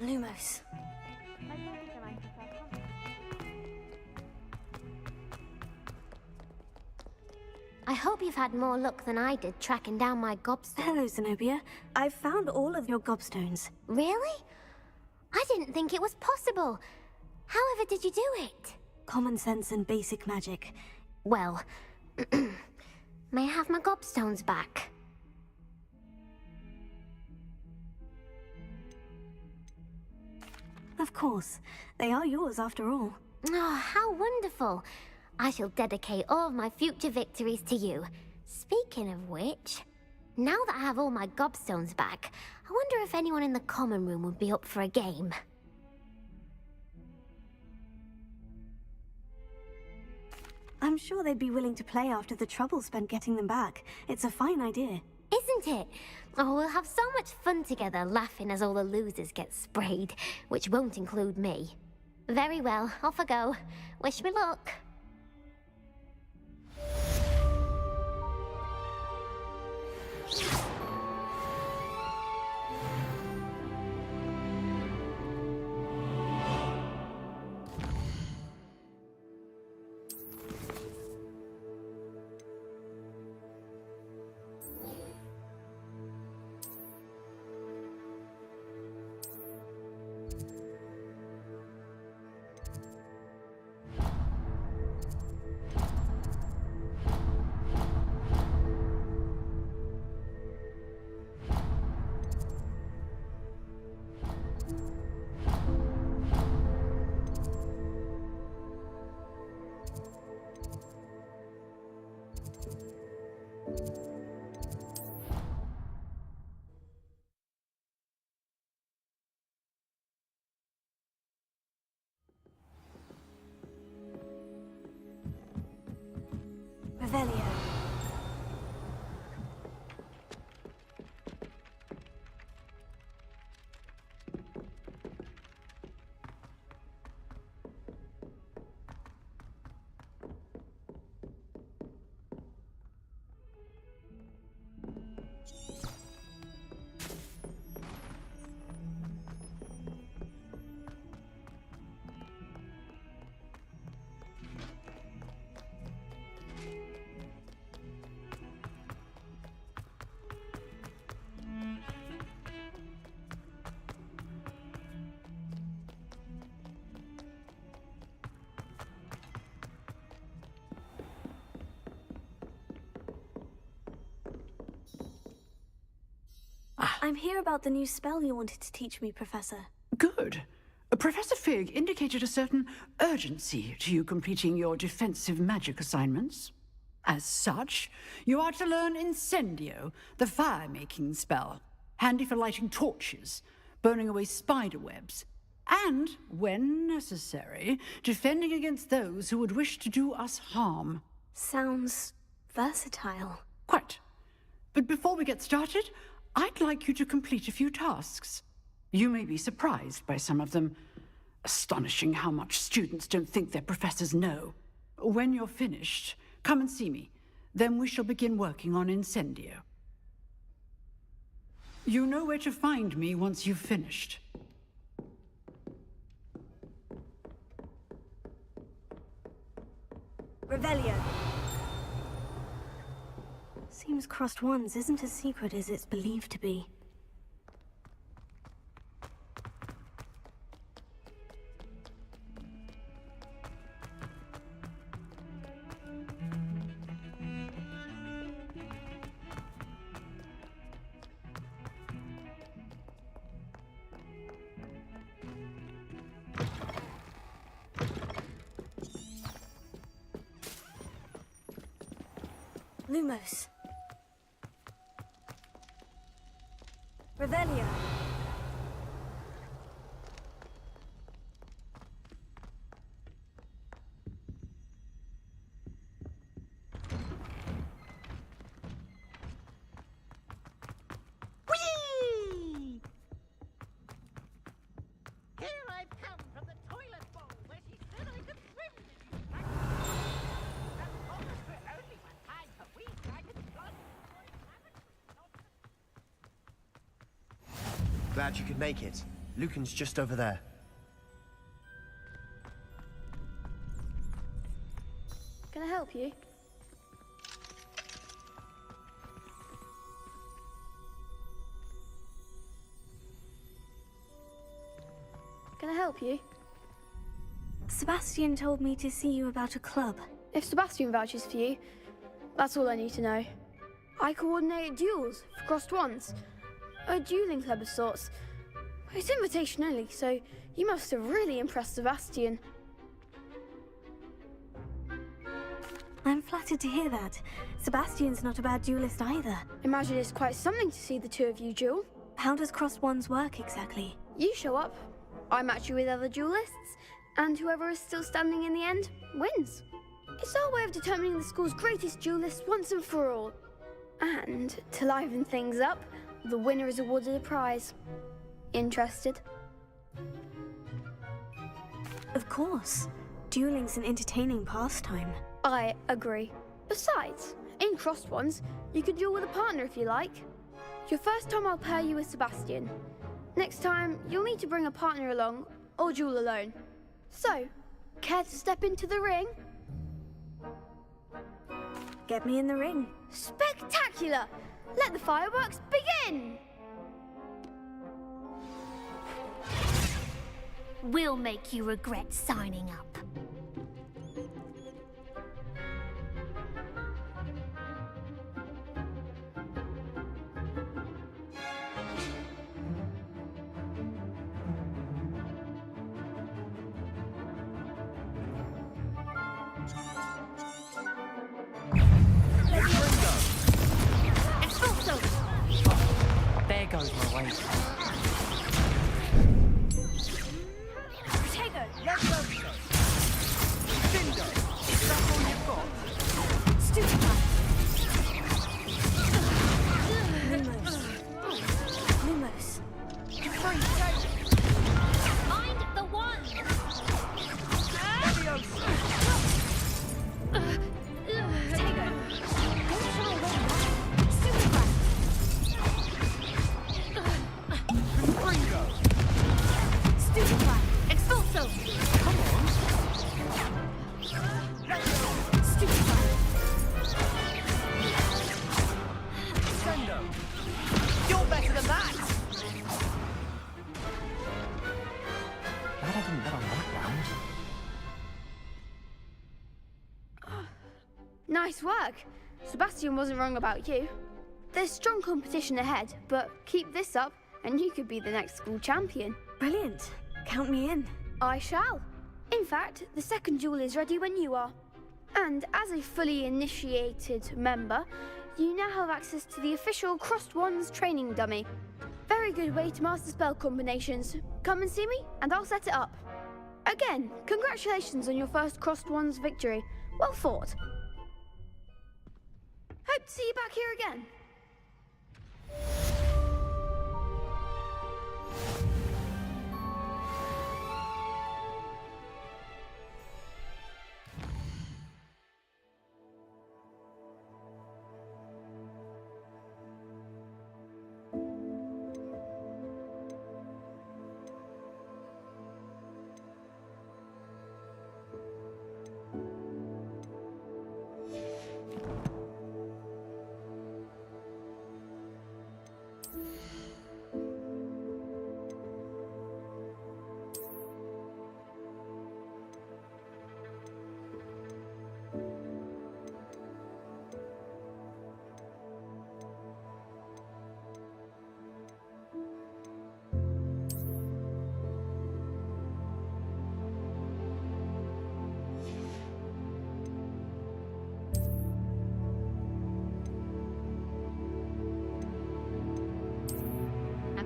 Lumos. I hope you've had more luck than I did tracking down my gobstone. Hello, Zenobia. I've found all of your gobstones. Really? I didn't think it was possible. However did you do it? Common sense and basic magic. Well, may I have my gobstones back? Of course. They are yours after all. Oh, how wonderful. I shall dedicate all of my future victories to you. Speaking of which, now that I have all my gobstones back, I wonder if anyone in the common room would be up for a game. I'm sure they'd be willing to play after the trouble spent getting them back. It's a fine idea. Isn't it? Oh, we'll have so much fun together, laughing as all the losers get sprayed, which won't include me. Very well, off I go. Wish me luck. Revelio. I'm here about the new spell you wanted to teach me, Professor. Good. Professor Fig indicated a certain urgency to you completing your defensive magic assignments. As such, you are to learn Incendio, the fire-making spell, handy for lighting torches, burning away spider webs, and, when necessary, defending against those who would wish to do us harm. Sounds versatile. Quite. But before we get started, I'd like you to complete a few tasks. You may be surprised by some of them. Astonishing how much students don't think their professors know. When you're finished, come and see me. Then we shall begin working on Incendio. You know where to find me once you've finished. Revelio. Seems crossed ones isn't as secret as it's believed to be. Lumos. Revelio. Whee! Here I've come from the toilet bowl where she said I could swim. And promised her only one time per week I could plunge. Glad you could make it. Lucan's just over there. Can I help you? Can I help you? Sebastian told me to see you about a club. If Sebastian vouches for you, that's all I need to know. I coordinate duels for crossed ones. A dueling club of sorts. It's invitation only, so you must have really impressed Sebastian. I'm flattered to hear that. Sebastian's not a bad duelist either. Imagine it's quite something to see the two of you duel. How does crossed ones work exactly? You show up, I match you with other duelists, and whoever is still standing in the end wins. It's our way of determining the school's greatest duelist once and for all. And to liven things up, the winner is awarded a prize. Interested? Of course. Dueling's an entertaining pastime. I agree. Besides, in crossed ones, you could duel with a partner if you like. Your first time I'll pair you with Sebastian. Next time, you'll need to bring a partner along, or duel alone. So, care to step into the ring? Get me in the ring. Spectacular! Let the fireworks begin! We'll make you regret signing up. There goes my waist. Tego! Let's go! Dindo! Is that all you've got? Stupefy! Lumos. Mind the one! Stupefy! Expulso! Come on! Stupefy! Sendo! You're better than that! Glad I didn't bet on that round. Nice work. Sebastian wasn't wrong about you. There's strong competition ahead, but keep this up and you could be the next school champion. Brilliant. Count me in. I shall. In fact, the second duel is ready when you are. And as a fully initiated member, you now have access to the official Crossed Wands training dummy. Very good way to master spell combinations. Come and see me, and I'll set it up. Again, congratulations on your first Crossed Wands victory. Well fought. Hope to see you back here again.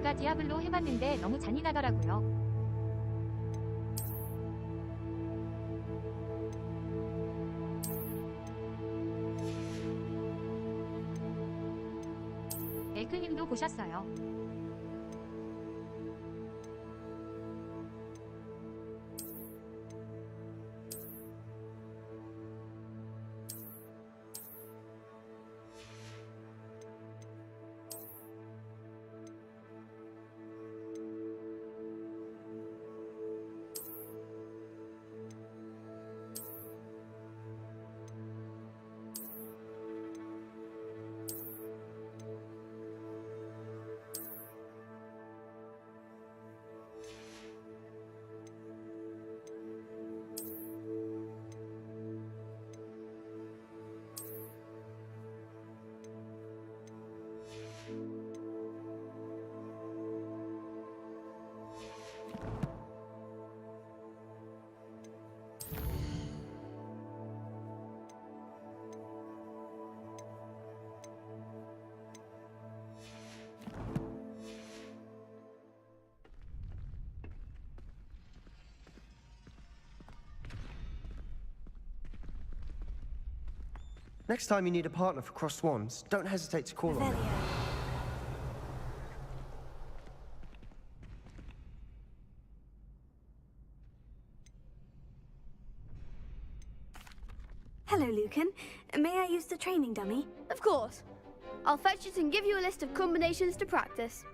아까 디아블로 해봤는데 너무 잔인하더라고요. 엘크님도 보셨어요. Next time you need a partner for Crossed Swans, don't hesitate to call on me. Hello, Lucan. May I use the training dummy? Of course. I'll fetch it and give you a list of combinations to practice.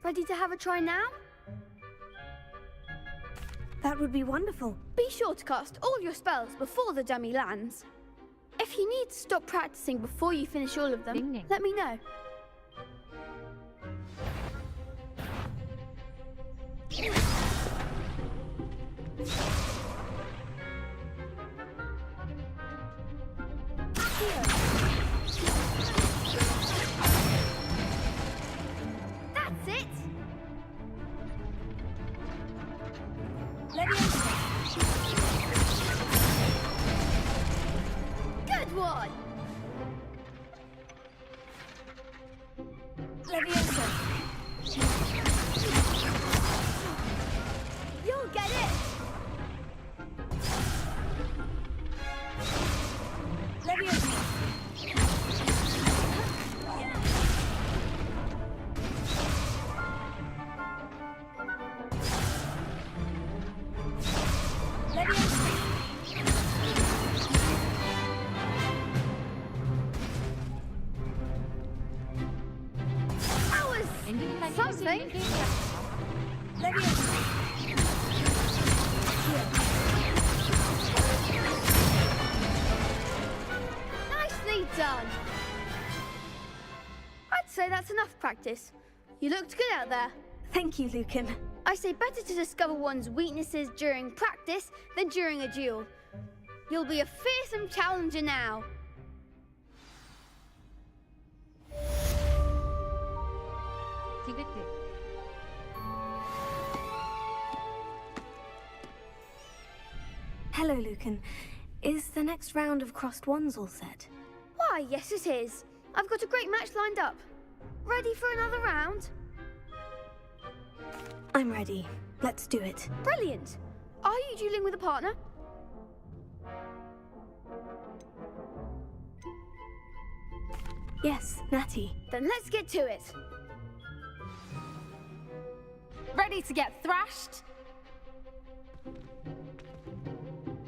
Ready to have a try now? That would be wonderful. Be sure to cast all your spells before the dummy lands. If you need to stop practicing before you finish all of them, let me know. That's it! Good one! Leviosa. You'll get it! Leviosa. Something. Nicely done. I'd say that's enough practice. You looked good out there. Thank you, Lucan. I say better to discover one's weaknesses during practice than during a duel. You'll be a fearsome challenger now. Hello, Lucan. Is the next round of Crossed Wands all set? Why, yes it is. I've got a great match lined up. Ready for another round? I'm ready. Let's do it. Brilliant. Are you dueling with a partner? Yes, Natty. Then let's get to it. Ready to get thrashed?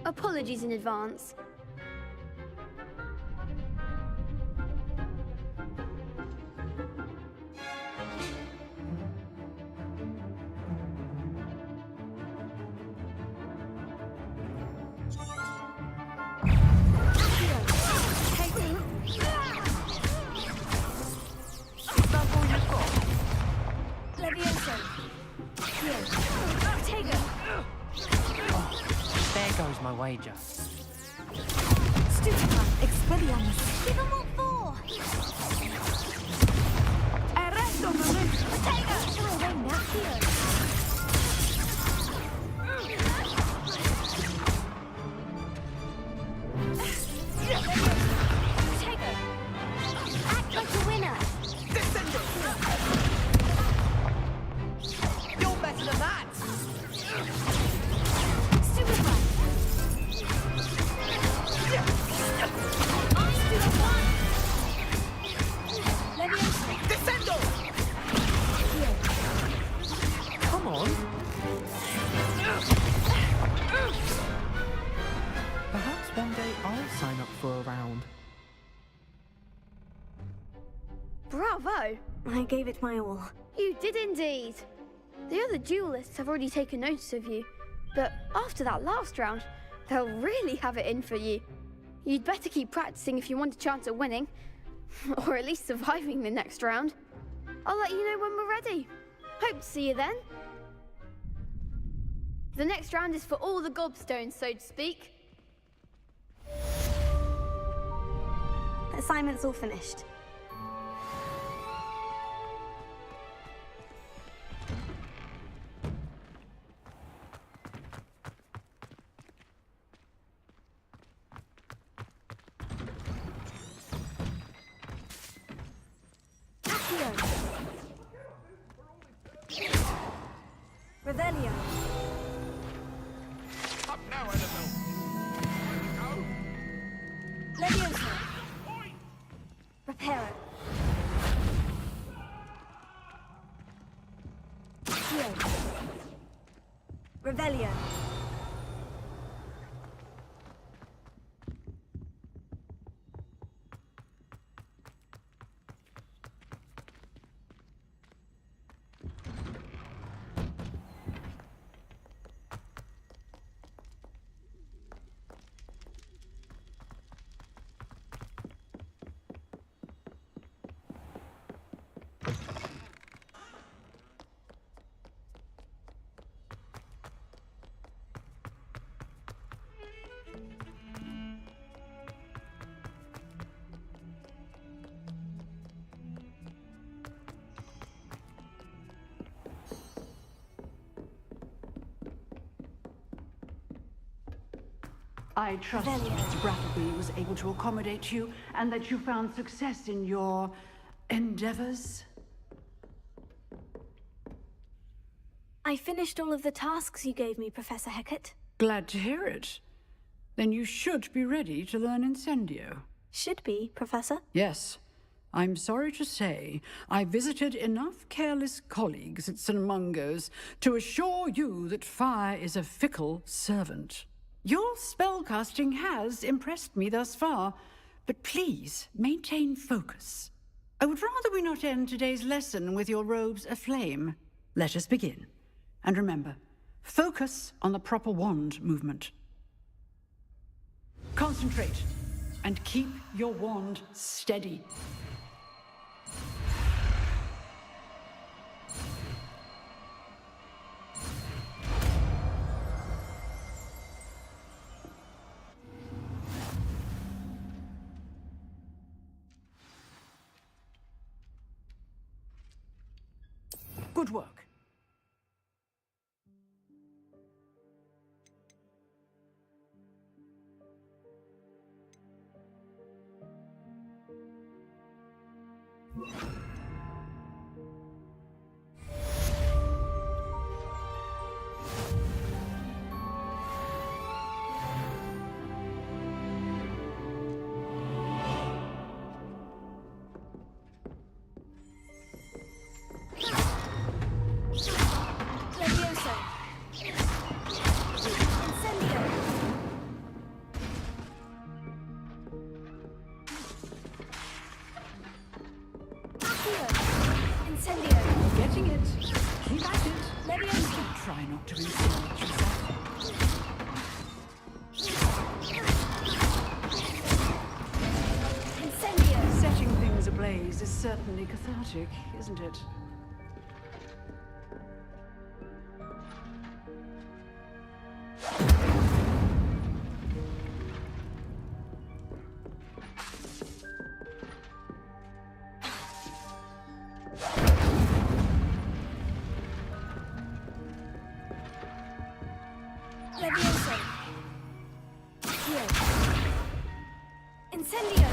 Apologies in advance. There goes my wager. Stupica, Expelliarmus. Give them all four! Arresto, Potato! Throw away Natio. Potato! Act like a winner! Descendo! You're better than that! Descendo! Come on. Perhaps one day I'll sign up for a round. Bravo! I gave it my all. You did indeed. The other duelists have already taken notice of you, but after that last round, they'll really have it in for you. You'd better keep practicing if you want a chance at winning, or at least surviving the next round. I'll let you know when we're ready. Hope to see you then. The next round is for all the gobstones, so to speak. Assignment's all finished. Revelio. Up now, Annabelle. Leviosa. Prepare. Heal. Revelio. I trust Mr. Brattleby was able to accommodate you and that you found success in your endeavors. I finished all of the tasks you gave me, Professor Hecat. Glad to hear it. Then you should be ready to learn Incendio. Should be, Professor? Yes. I'm sorry to say, I visited enough careless colleagues at St. Mungo's to assure you that fire is a fickle servant. Your spellcasting has impressed me thus far, but please maintain focus. I would rather we not end today's lesson with your robes aflame. Let us begin. And remember, focus on the proper wand movement. Concentrate, and keep your wand steady. Good work. Getting it. Keep at it. Leviosa. Try not to insulate yourself. Incendio. Setting things ablaze is certainly cathartic, isn't it? Leviosa. Heal. Incendio.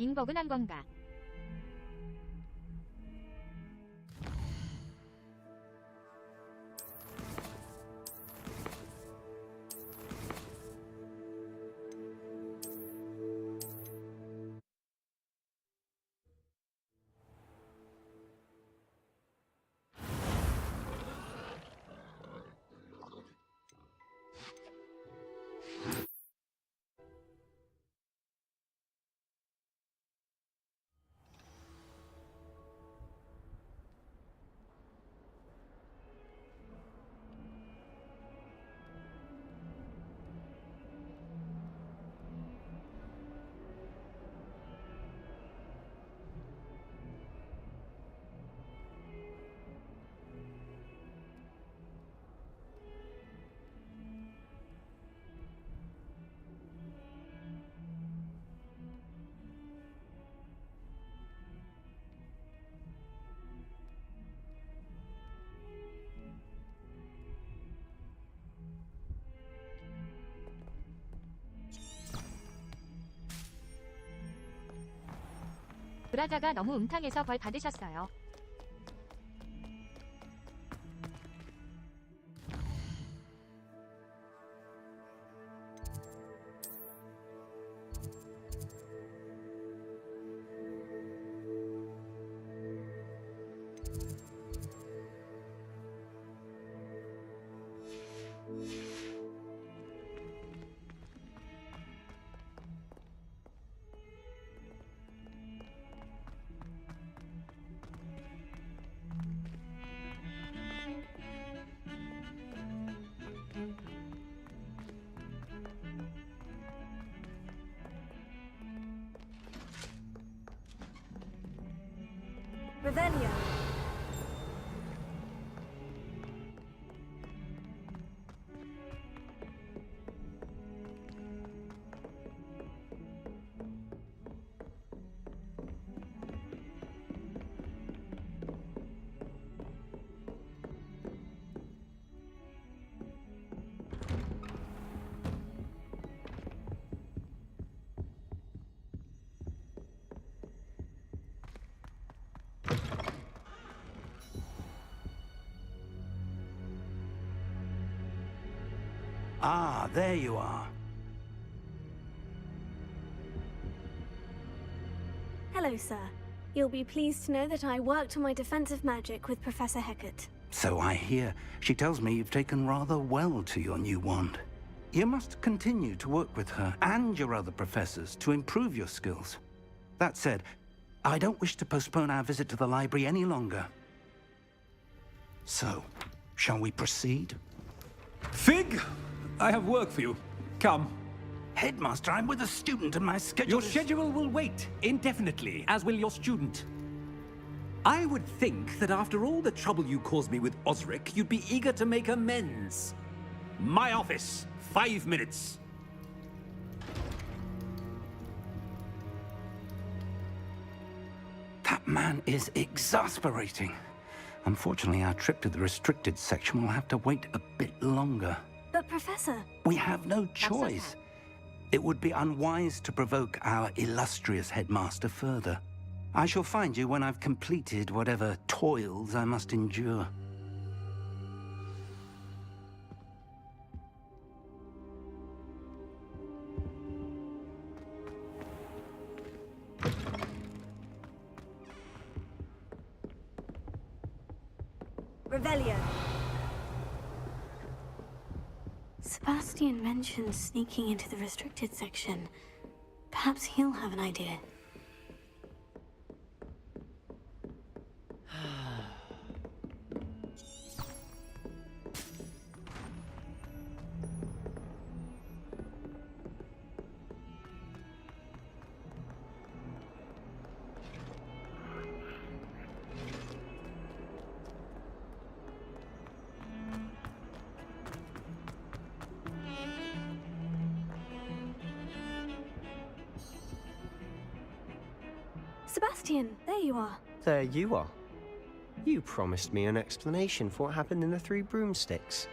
잉버그는 한 건가? 뭘 하다가 너무 음탕해서 벌 받으셨어요. Revelio. Ah, there you are. Hello, sir. You'll be pleased to know that I worked on my defensive magic with Professor Hecat. So I hear. She tells me you've taken rather well to your new wand. You must continue to work with her and your other professors to improve your skills. That said, I don't wish to postpone our visit to the library any longer. So, shall we proceed? Fig! I have work for you. Come. Headmaster, I'm with a student and my schedule Your schedule will wait indefinitely, as will your student. I would think that after all the trouble you caused me with Osric, you'd be eager to make amends. My office, 5 minutes. That man is exasperating. Unfortunately, our trip to the restricted section will have to wait a bit longer. But, Professor... We have no choice. It would be unwise to provoke our illustrious headmaster further. I shall find you when I've completed whatever toils I must endure. Revelio. Sebastian mentioned sneaking into the restricted section. Perhaps he'll have an idea. Sebastian, there you are. There you are. You promised me an explanation for what happened in the Three Broomsticks.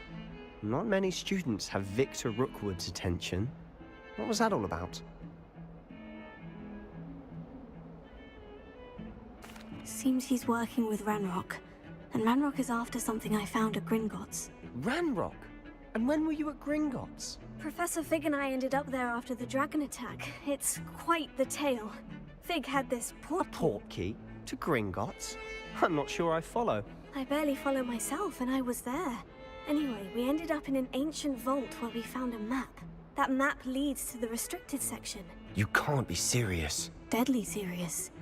Not many students have Victor Rookwood's attention. What was that all about? Seems he's working with Ranrock. And Ranrock is after something I found at Gringotts. Ranrock? And when were you at Gringotts? Professor Fig and I ended up there after the dragon attack. It's quite the tale. Fig had this portkey to Gringotts? I'm not sure I follow. I barely follow myself, and I was there. Anyway, we ended up in an ancient vault where we found a map. That map leads to the restricted section. You can't be serious. Deadly serious.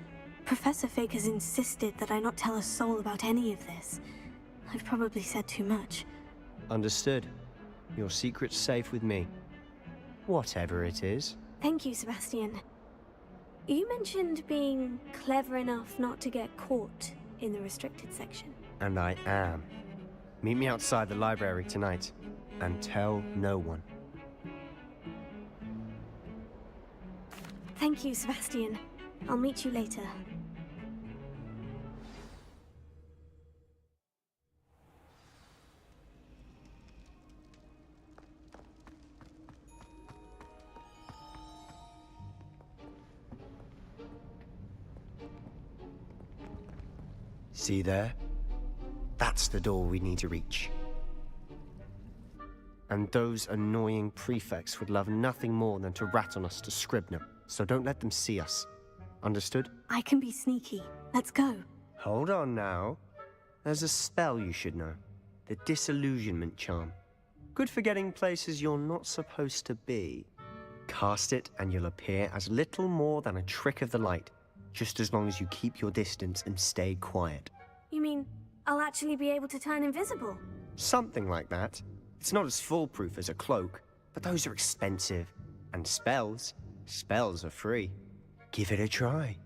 Professor Fig has insisted that I not tell a soul about any of this. I've probably said too much. Understood. Your secret's safe with me. Whatever it is. Thank you, Sebastian. You mentioned being clever enough not to get caught in the restricted section. And I am. Meet me outside the library tonight, and tell no one. Thank you, Sebastian. I'll meet you later. See there? That's the door we need to reach. And those annoying prefects would love nothing more than to rat on us to Scribner, so don't let them see us. Understood? I can be sneaky. Let's go. Hold on now. There's a spell you should know. The Disillusionment Charm. Good for getting places you're not supposed to be. Cast it and you'll appear as little more than a trick of the light, just as long as you keep your distance and stay quiet. You mean I'll actually be able to turn invisible? Something like that. It's not as foolproof as a cloak, but those are expensive. And spells are free. Give it a try.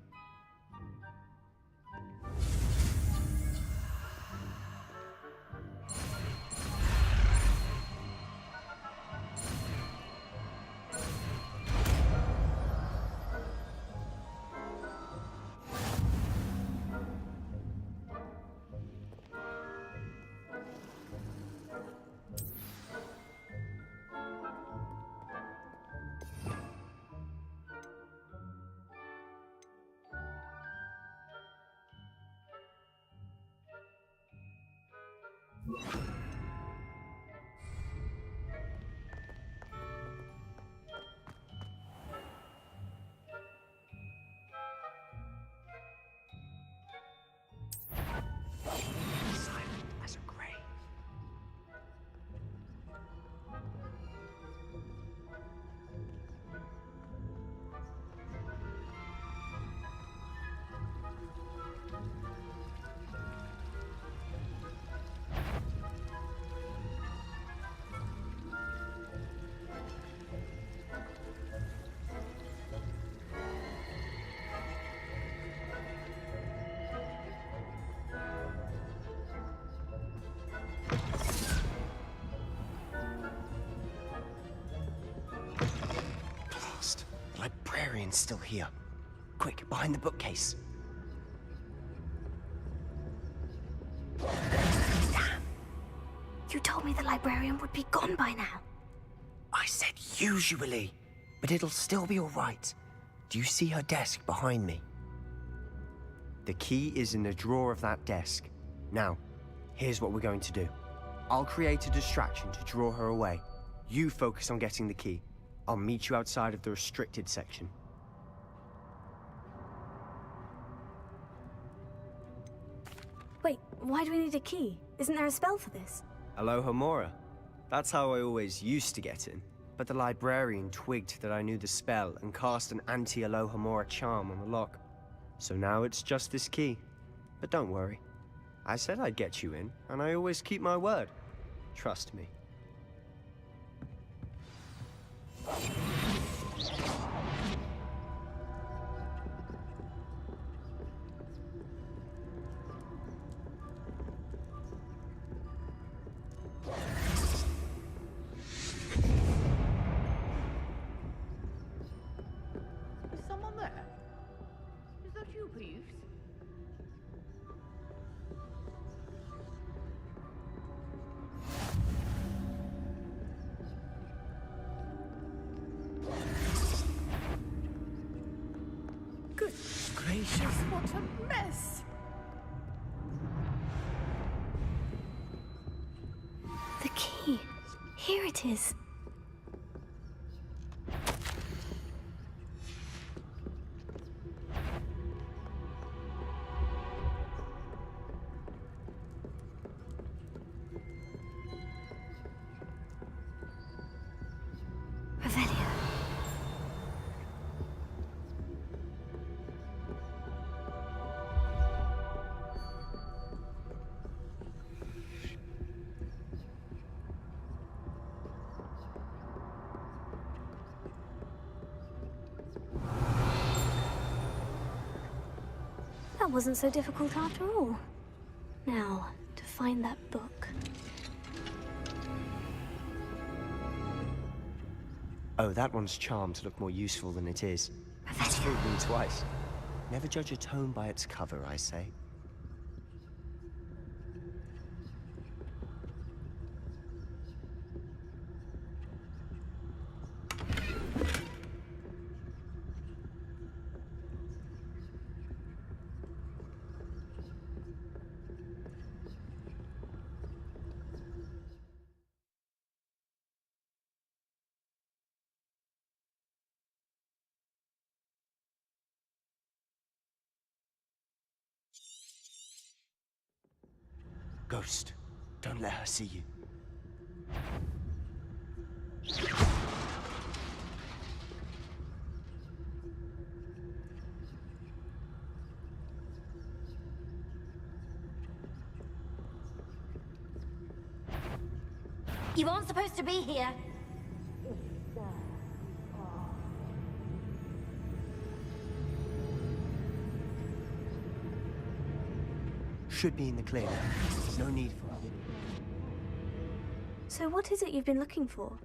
Librarian's still here. Quick, behind the bookcase. Damn! You told me the librarian would be gone by now. I said usually, but it'll still be all right. Do you see her desk behind me? The key is in the drawer of that desk. Now, here's what we're going to do. I'll create a distraction to draw her away. You focus on getting the key. I'll meet you outside of the restricted section. Wait, why do we need a key? Isn't there a spell for this? Alohomora. That's how I always used to get in. But the librarian twigged that I knew the spell and cast an anti-Alohomora charm on the lock. So now it's just this key. But don't worry. I said I'd get you in, and I always keep my word. Trust me. Is someone there? Is that you, Peeves? Good gracious, what a mess! The key. Here it is. That wasn't so difficult after all. Now, to find that book. Oh, that one's charmed to look more useful than it is. It's fooled me twice. Never judge a tome by its cover, I say. Ghost, don't let her see you. You aren't supposed to be here. Should be in the clear. No need for it. So what is it you've been looking for?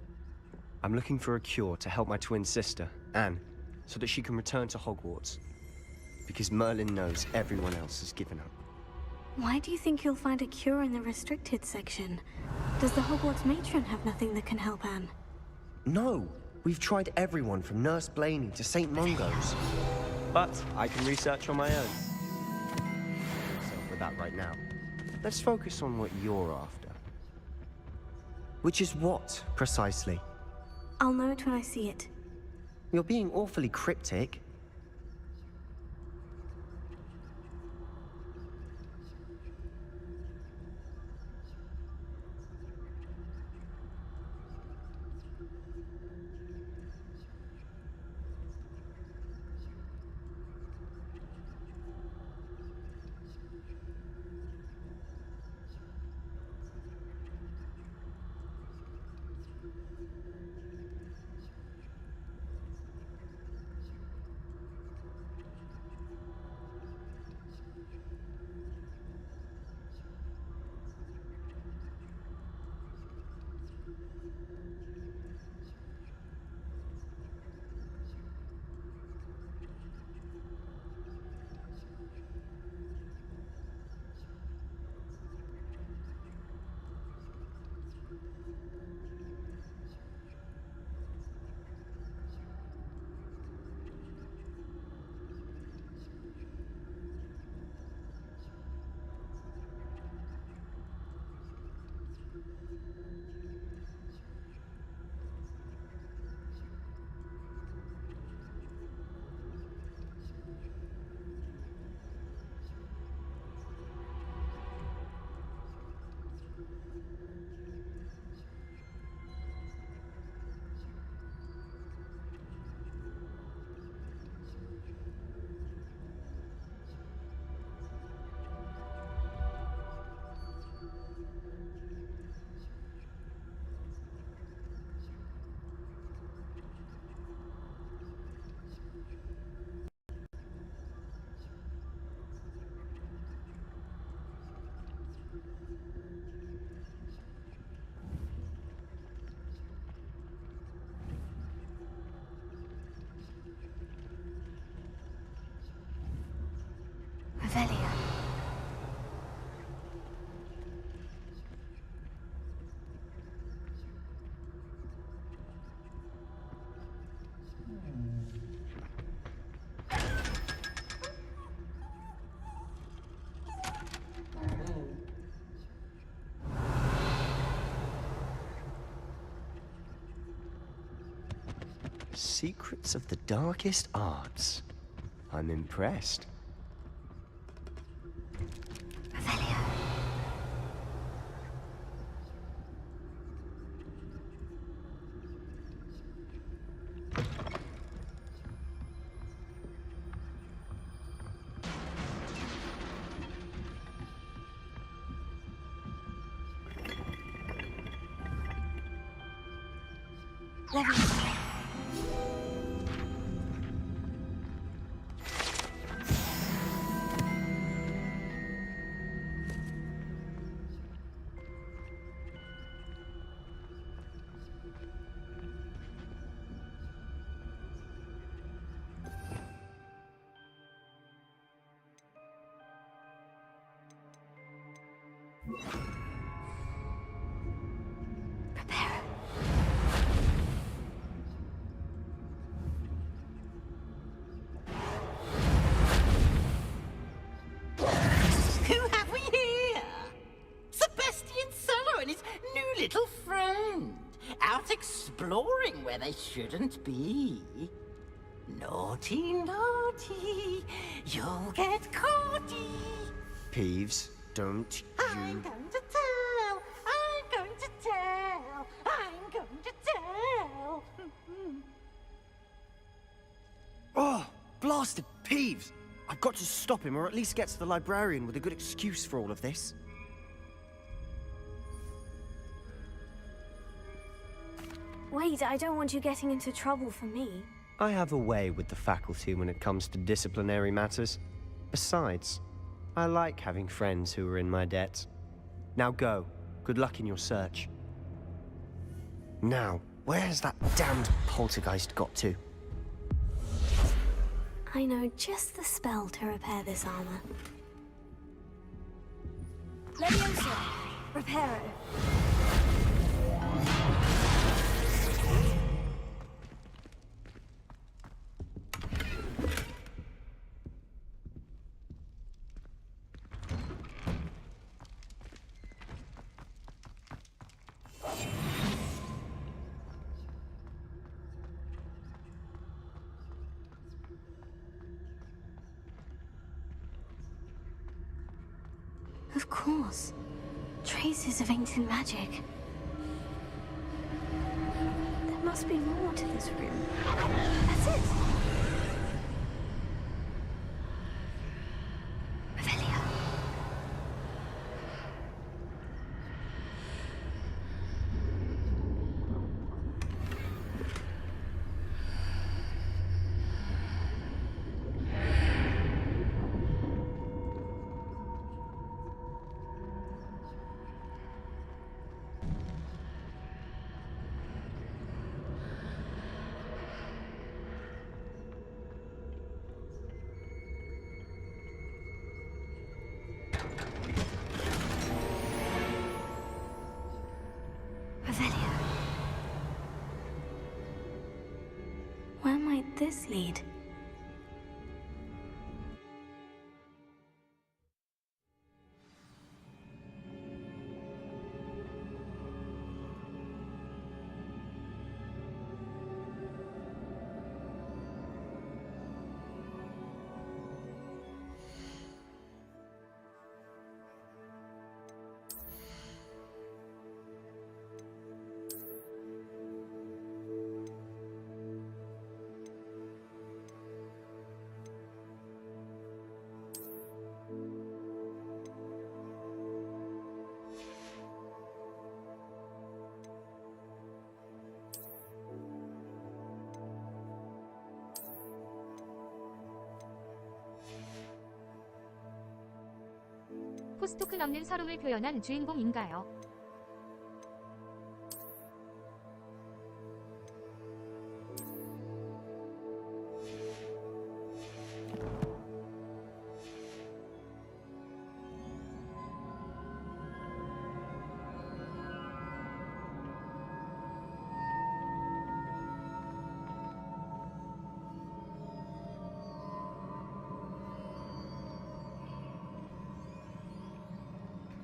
I'm looking for a cure to help my twin sister, Anne, so that she can return to Hogwarts. Because Merlin knows everyone else has given up. Why do you think you'll find a cure in the restricted section? Does the Hogwarts matron have nothing that can help Anne? No! We've tried everyone from Nurse Blaney to St. Mungo's. But I can research on my own. So with that right now, let's focus on what you're after. Which is what, precisely? I'll know it when I see it. You're being awfully cryptic. Revelia. Secrets of the darkest arts. I'm impressed. Who have we here? Sebastian Cello and his new little friend, out exploring where they shouldn't be. Naughty, naughty, you'll get caughty. Peeves, don't I'm you... going to tell. I'm going to tell. I'm going to tell. Oh, blasted Peeves! I've got to stop him, or at least get to the librarian with a good excuse for all of this. Wait, I don't want you getting into trouble for me. I have a way with the faculty when it comes to disciplinary matters. Besides, I like having friends who are in my debt. Now go. Good luck in your search. Now, where's that damned poltergeist got to? I know just the spell to repair this armor. Leviosa! Reparo! Of course. Traces of ancient magic. There must be more to this room. That's it! Revelio. Where might this lead? 포스토크 넘는 서름을 표현한 주인공인가요?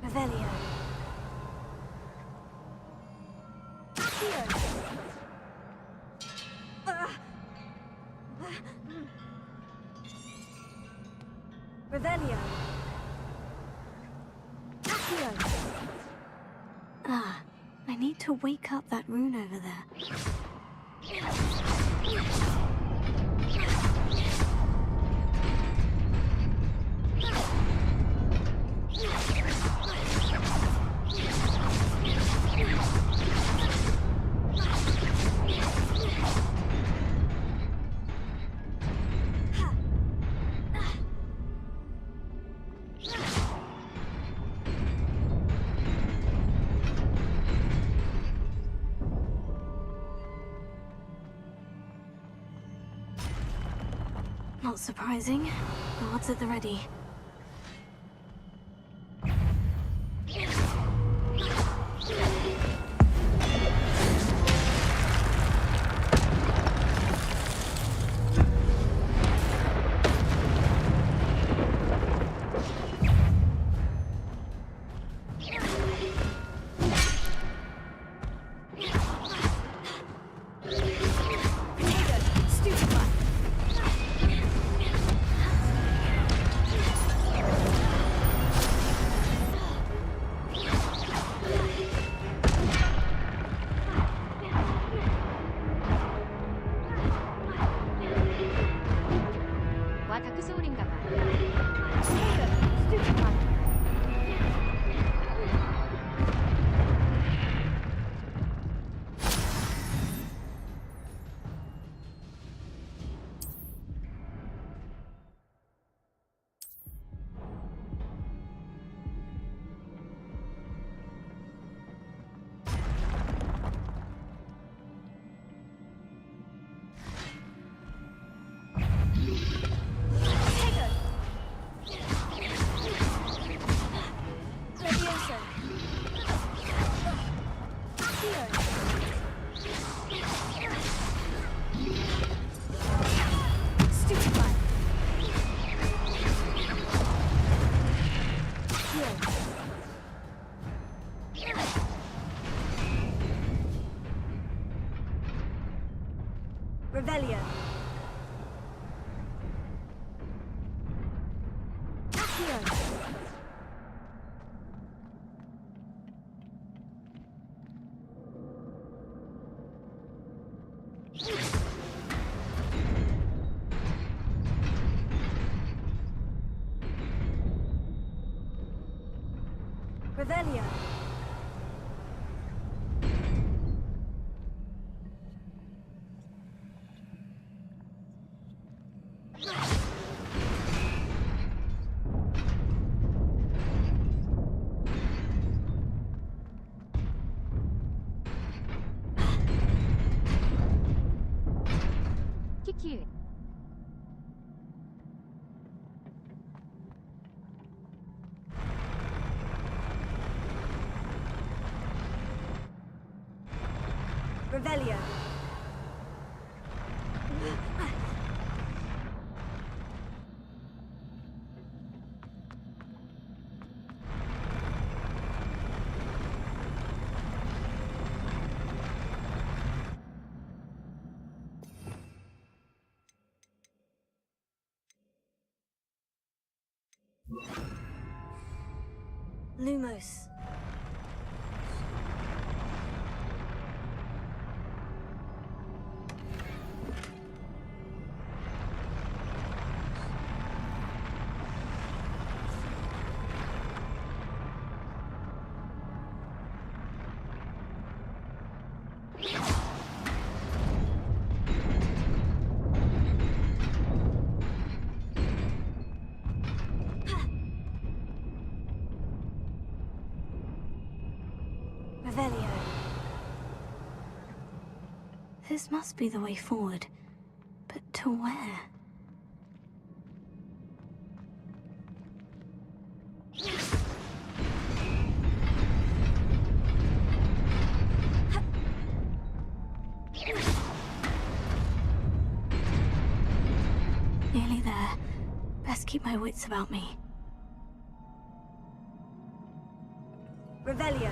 Revelio. Revelio. Ah, I need to wake up that rune over there. Not surprising. Guards at the ready. Stupefy. Revelio. Accio. Revelio. 키키. Revelio. Lumos. Revelio. This must be the way forward. But to where? Nearly there. Best keep my wits about me. Revelio.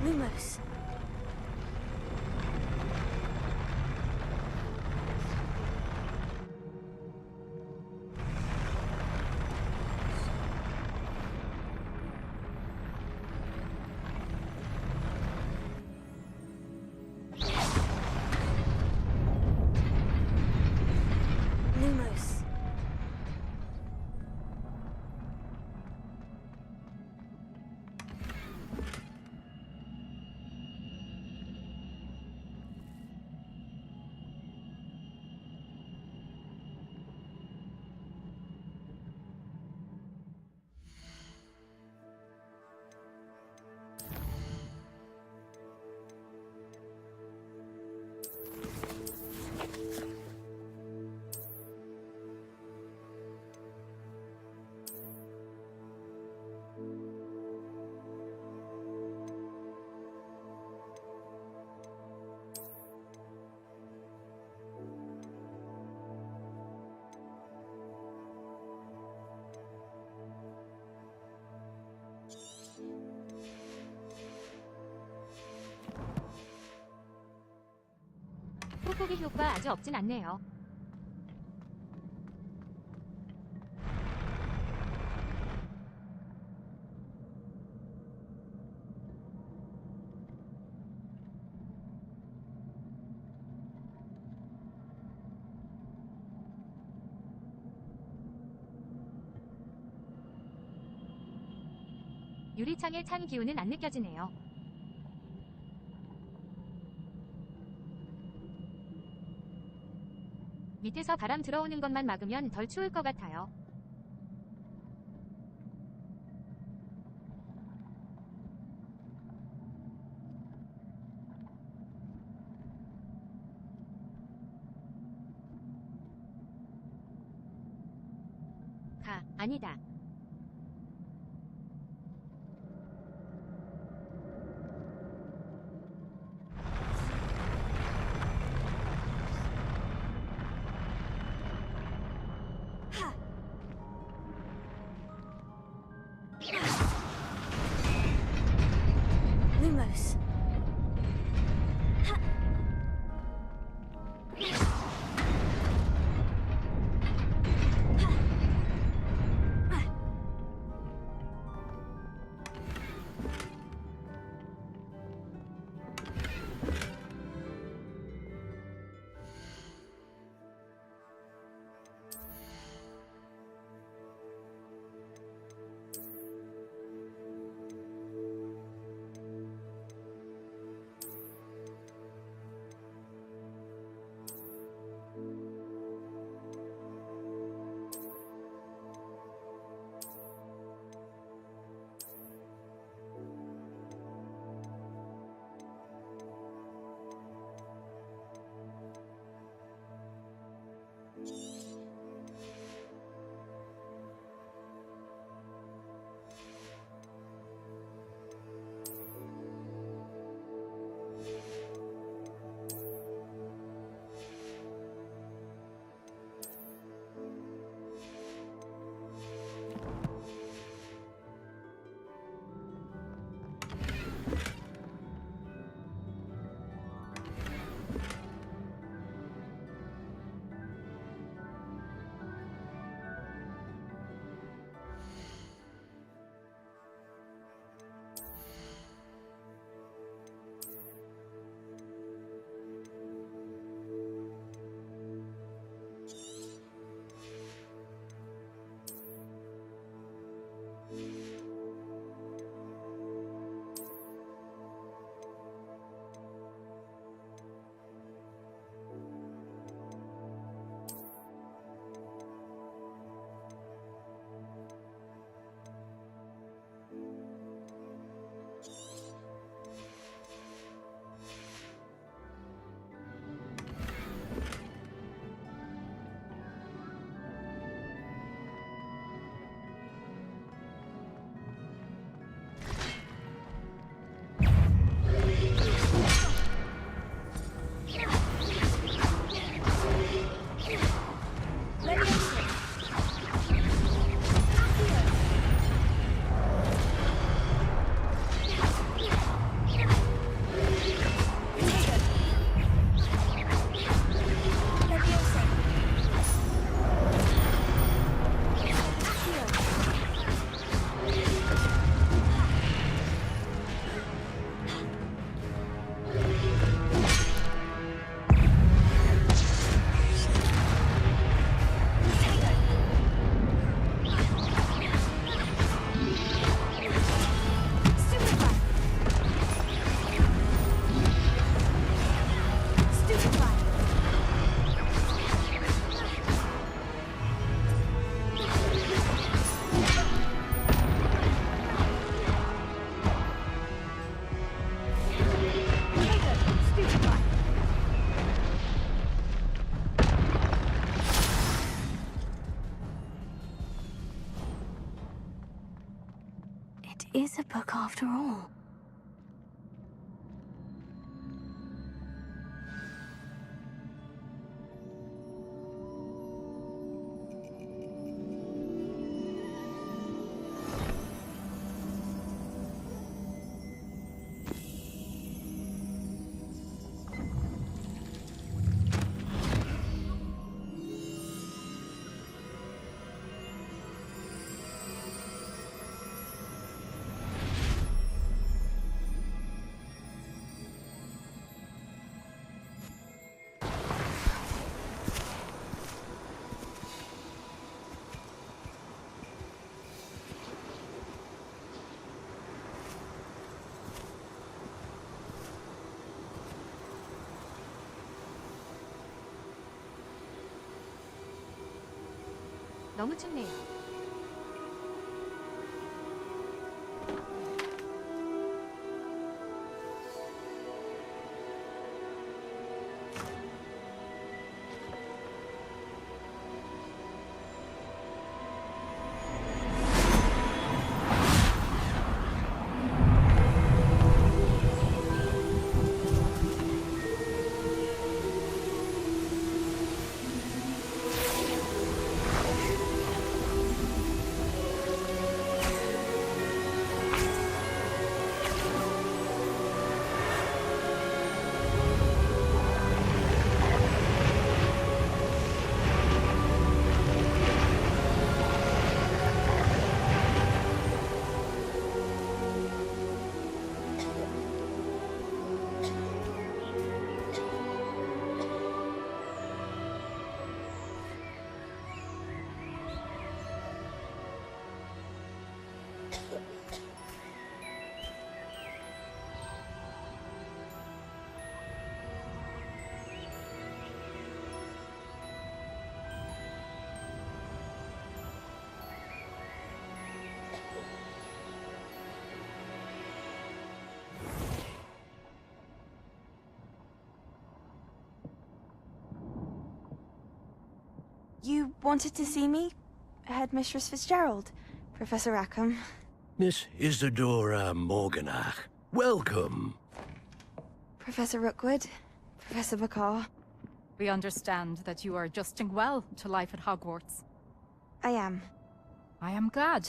Lumos. Lumos. 뽁뽁이 효과 아주 없진 않네요. 유리창의 창 기운은 안 느껴지네요. 밑에서 바람 들어오는 것만 막으면 덜 추울 것 같아요. 아니다. Lumos. Is a book after all. 너무 춥네요. You wanted to see me? Headmistress Fitzgerald, Professor Rackham. Miss Isadora Morganach, welcome. Professor Rookwood, Professor Bakar. We understand that you are adjusting well to life at Hogwarts. I am. I am glad.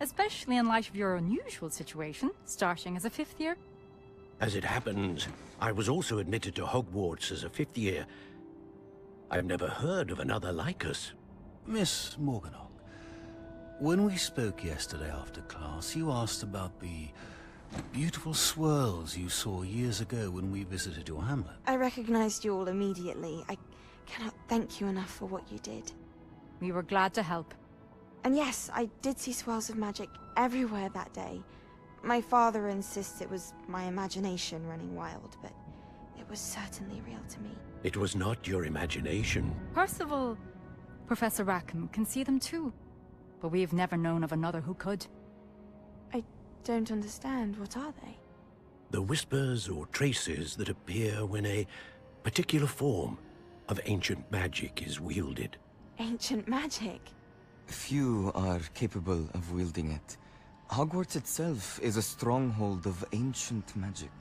Especially in light of your unusual situation, starting as a 5th year. As it happens, I was also admitted to Hogwarts as a 5th year. I've never heard of another like us. Miss Morganach, when we spoke yesterday after class, you asked about the beautiful swirls you saw years ago when we visited your hamlet. I recognized you all immediately. I cannot thank you enough for what you did. We were glad to help. And yes, I did see swirls of magic everywhere that day. My father insists it was my imagination running wild, but it was certainly real to me. It was not your imagination. Percival, Professor Rackham can see them too. But we've never known of another who could. I don't understand. What are they? The whispers or traces that appear when a particular form of ancient magic is wielded. Ancient magic? Few are capable of wielding it. Hogwarts itself is a stronghold of ancient magic.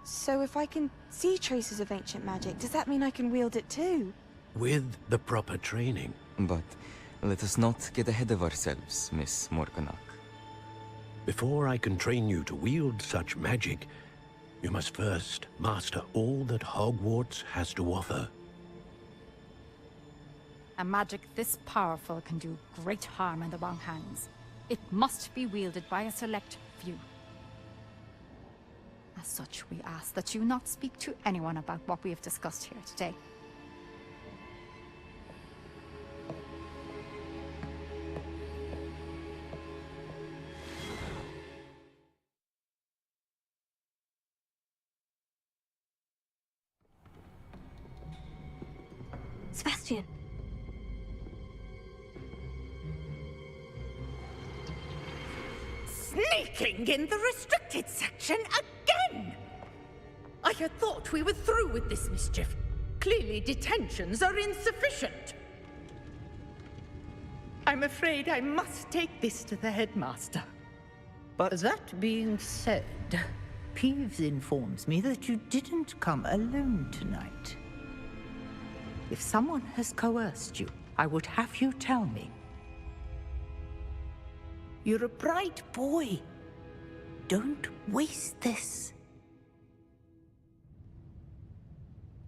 So if I can see traces of ancient magic, does that mean I can wield it too? With the proper training. But let us not get ahead of ourselves, Miss Morganach. Before I can train you to wield such magic, you must first master all that Hogwarts has to offer. A magic this powerful can do great harm in the wrong hands. It must be wielded by a select few. As such, we ask that you not speak to anyone about what we have discussed here today. Sebastian. Sneaking in the restricted section again! I had thought we were through with this mischief. Clearly detentions are insufficient. I'm afraid I must take this to the headmaster. But that being said, Peeves informs me that you didn't come alone tonight. If someone has coerced you, I would have you tell me. You're a bright boy. Don't waste this.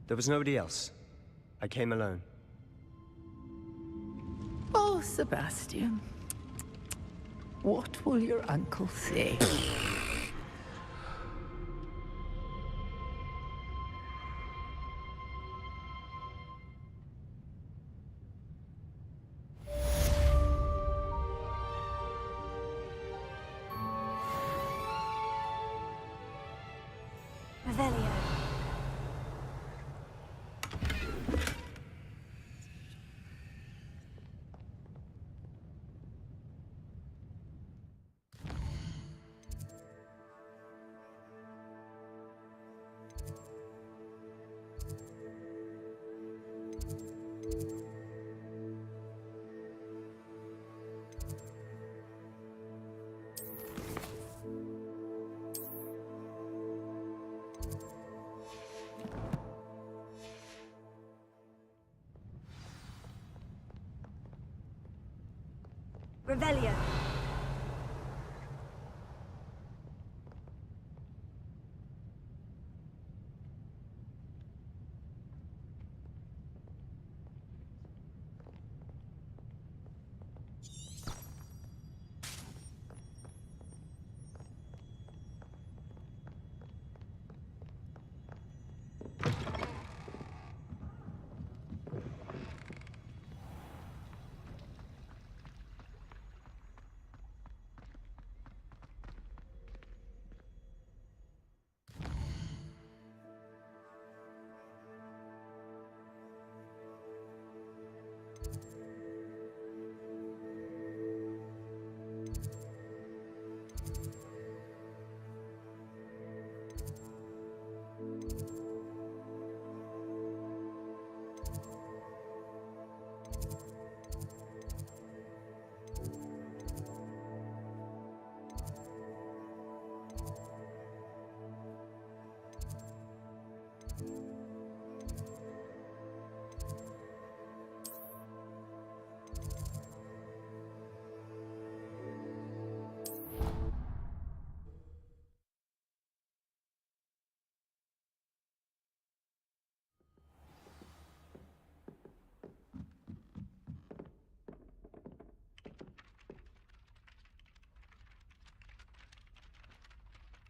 There was nobody else. I came alone. Oh, Sebastian. What will your uncle say? Revelio. Revelio.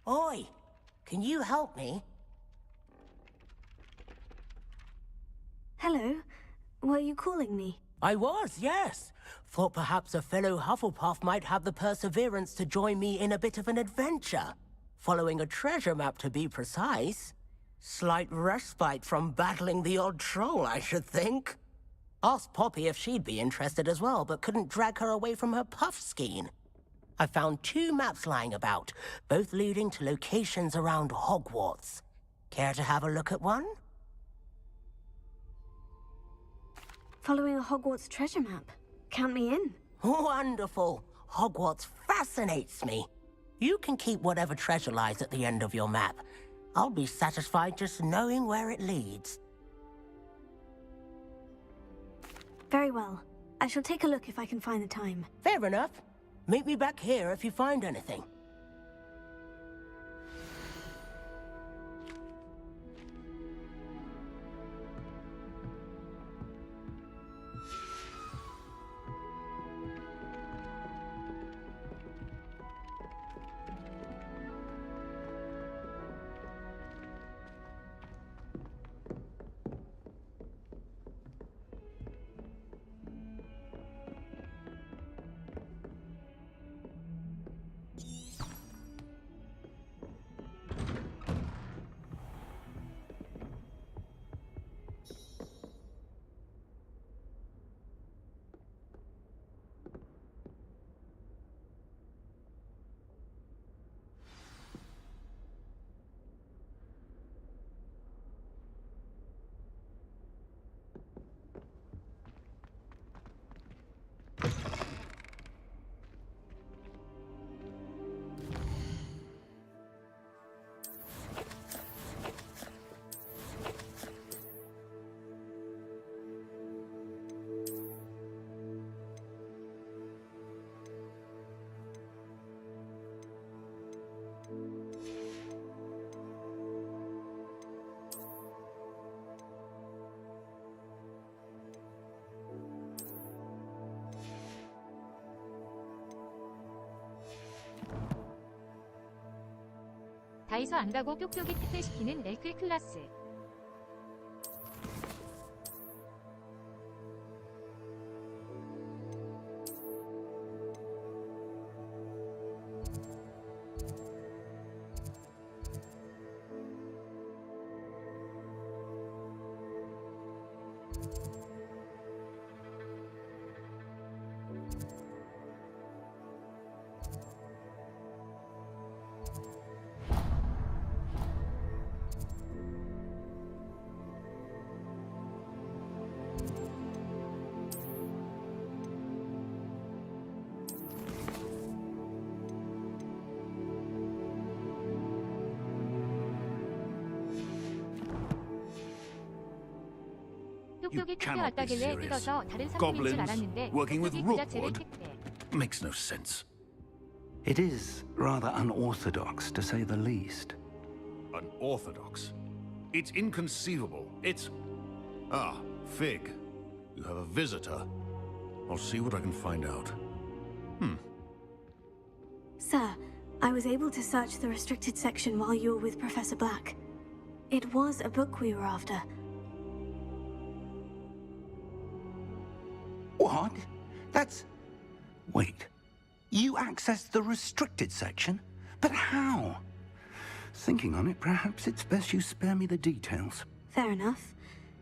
Oi, can you help me? Hello. Were you calling me? I was, yes. Thought perhaps a fellow Hufflepuff might have the perseverance to join me in a bit of an adventure. Following a treasure map, to be precise. Slight respite from battling the odd troll, I should think. Asked Poppy if she'd be interested as well, but couldn't drag her away from her puff skein. I found 2 maps lying about, both leading to locations around Hogwarts. Care to have a look at one? Following a Hogwarts treasure map. Count me in. Wonderful. Hogwarts fascinates me. You can keep whatever treasure lies at the end of your map. I'll be satisfied just knowing where it leads. Very well. I shall take a look if I can find the time. Fair enough. Meet me back here if you find anything. 다이소 안 가고 뾱뾱이 특별시키는 엘클 클라스. You 뾱뾱이 택배 cannot be 왔다길래 serious. 뜯어서 다른 상품인 줄 Goblins 알았는데 working with 뾱뾱이 그 자체를 Rookwood. 택배. makes no sense. It is rather unorthodox, to say the least. Unorthodox? It's inconceivable. It's... Ah, Fig. You have a visitor. I'll see what I can find out. Sir, I was able to search the restricted section while you were with Professor Black. It was a book we were after. What? That's... Wait. You accessed the restricted section? But how? Thinking on it, perhaps it's best you spare me the details. Fair enough.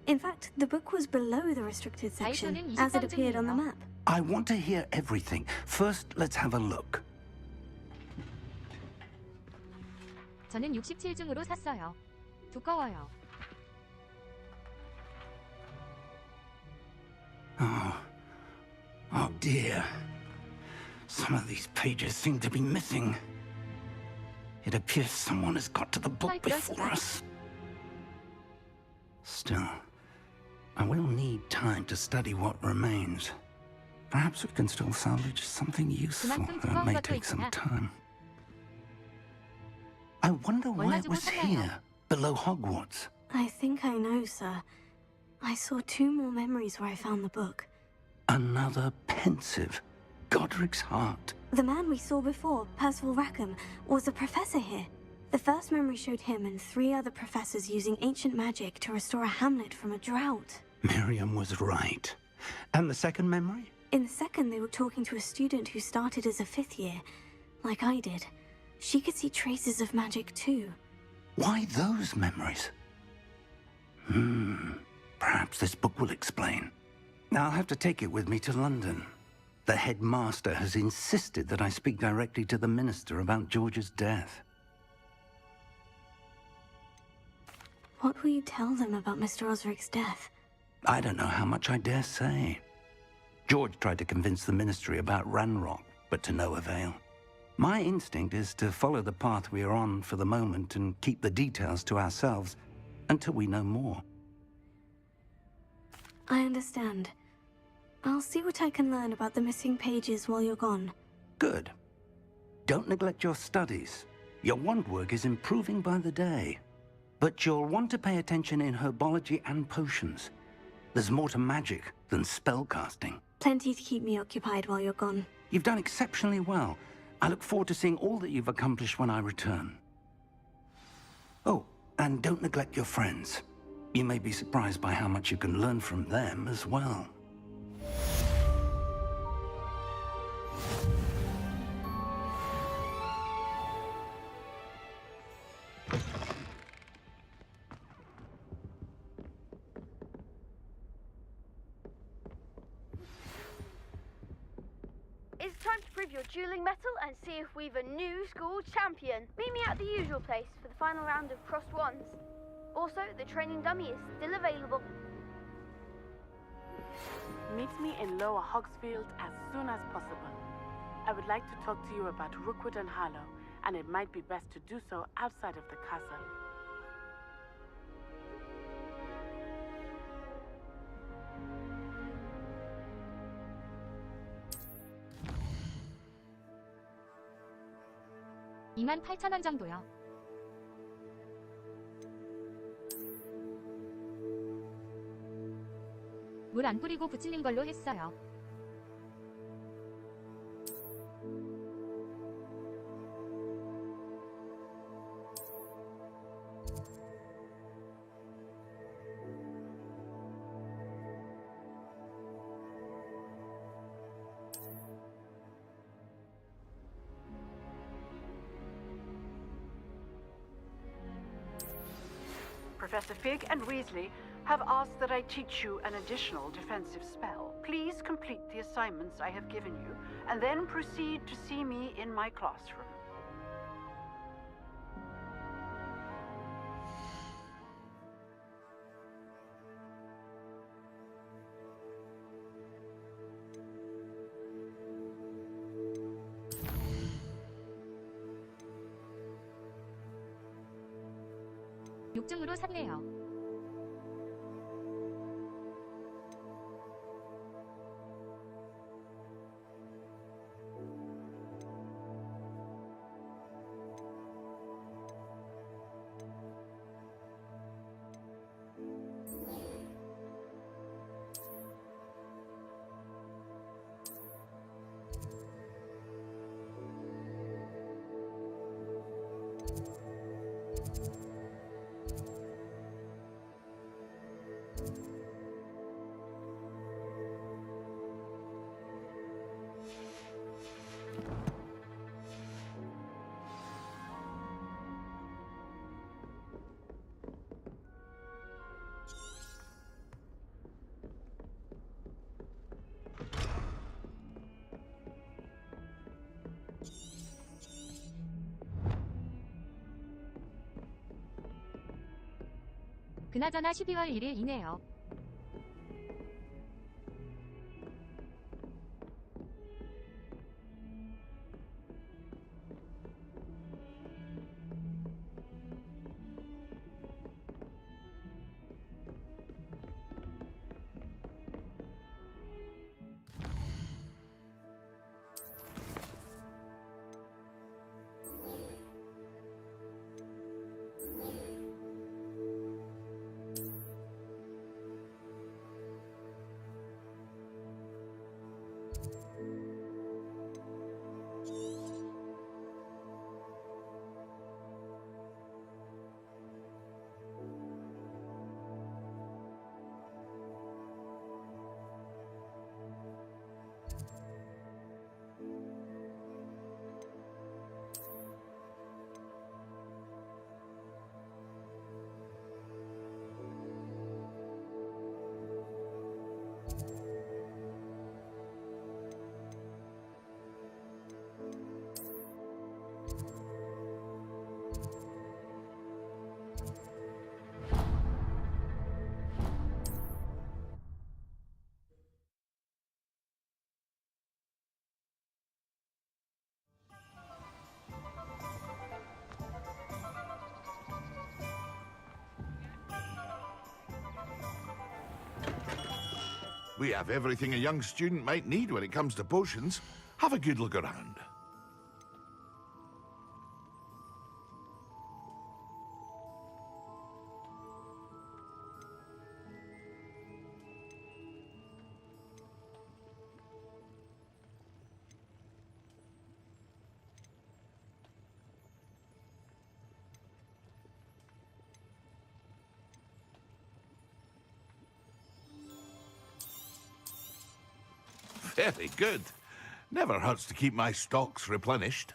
In fact, the book was below the restricted section, as it appeared on the map. I want to hear everything. First, let's have a look. 저는 67중으로 샀어요. 두꺼워요. Oh dear. Some of these pages seem to be missing. It appears someone has got to the book before us. Still, I will need time to study what remains. Perhaps we can still salvage something useful, though it may take some time. I wonder why it was here, below Hogwarts. I think I know, sir. I saw 2 more memories where I found the book. Another pensive. Godric's heart. The man we saw before, Percival Rackham, was a professor here. The first memory showed him and 3 other professors using ancient magic to restore a hamlet from a drought. Miriam was right. And the second memory? In the second, they were talking to a student who started as a 5th year, like I did. She could see traces of magic too. Why those memories? Perhaps this book will explain. I'll have to take it with me to London. The headmaster has insisted that I speak directly to the minister about George's death. What will you tell them about Mr. Osric's death? I don't know how much I dare say. George tried to convince the ministry about Ranrock, but to no avail. My instinct is to follow the path we are on for the moment and keep the details to ourselves until we know more. I understand. I'll see what I can learn about the missing pages while you're gone. Good. Don't neglect your studies. Your wand work is improving by the day. But you'll want to pay attention in herbology and potions. There's more to magic than spellcasting. Plenty to keep me occupied while you're gone. You've done exceptionally well. I look forward to seeing all that you've accomplished when I return. Oh, and don't neglect your friends. You may be surprised by how much you can learn from them as well. It's time to prove your dueling mettle and see if we've a new school champion. Meet me at the usual place for the final round of crossed wands. Also, the training dummy is still available. Meet me in Lower Hogsfield as soon as possible. I would like to talk to you about Rookwood and Harlow, and it might be best to do so outside of the castle. $28,000 정도요. 물 안 뿌리고 붙이는 걸로 했어요. Professor Fig and Weasley have asked that I teach you an additional defensive spell. Please complete the assignments I have given you, and then proceed to see me in my classroom. 육중으로 샀네요. 그나저나 12월 1일이네요. We have everything a young student might need when it comes to potions. Have a good look around. Very good. Never hurts to keep my stocks replenished.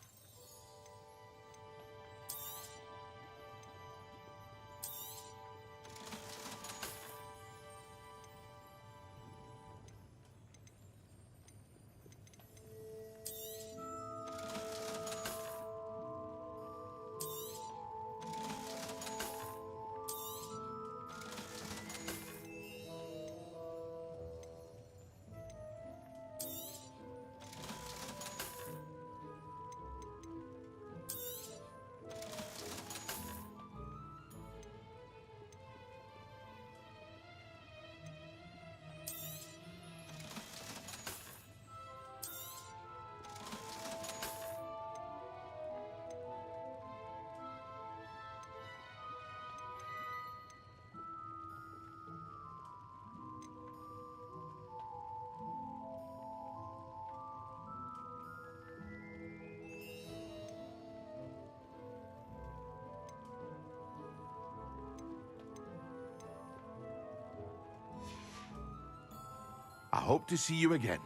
I hope to see you again.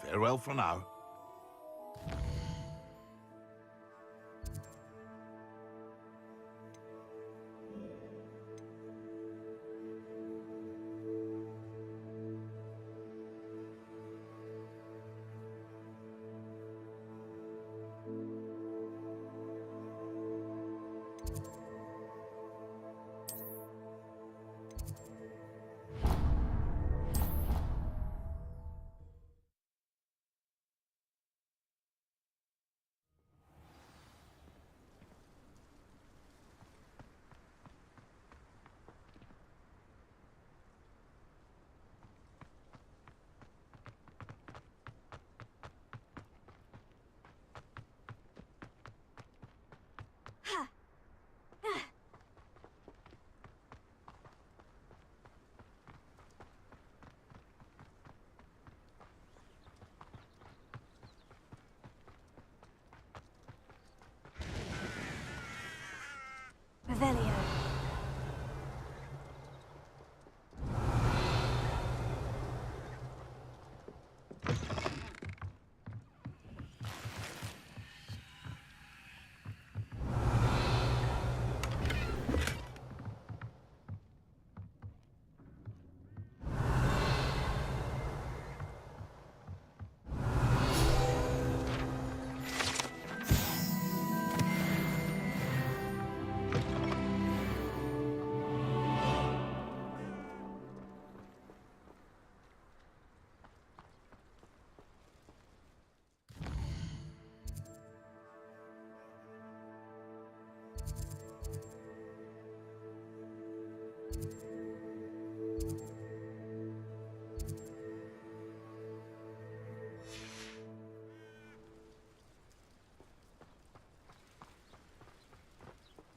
Farewell for now.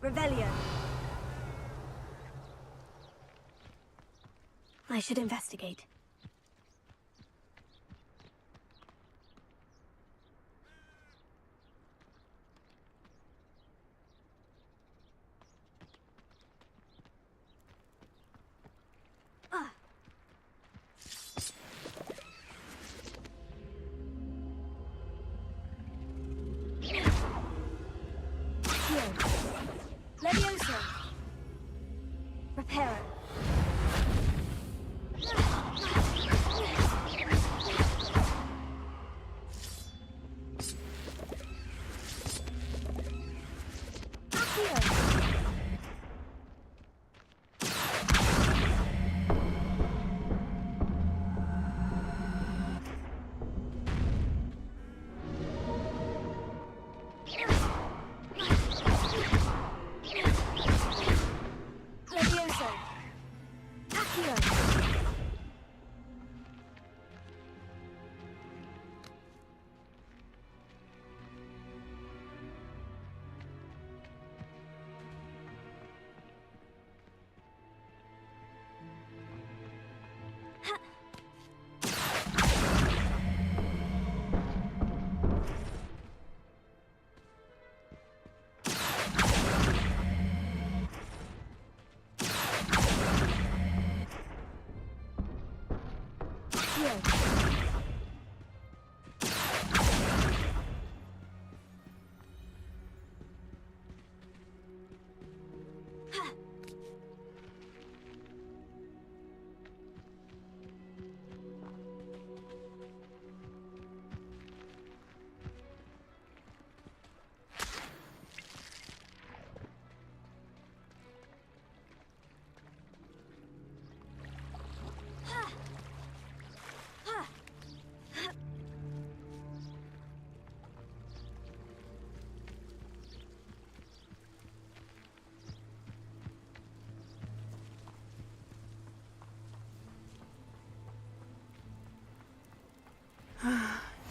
Revelio. I should investigate. Levioso. Reparo. Levioso. Accio.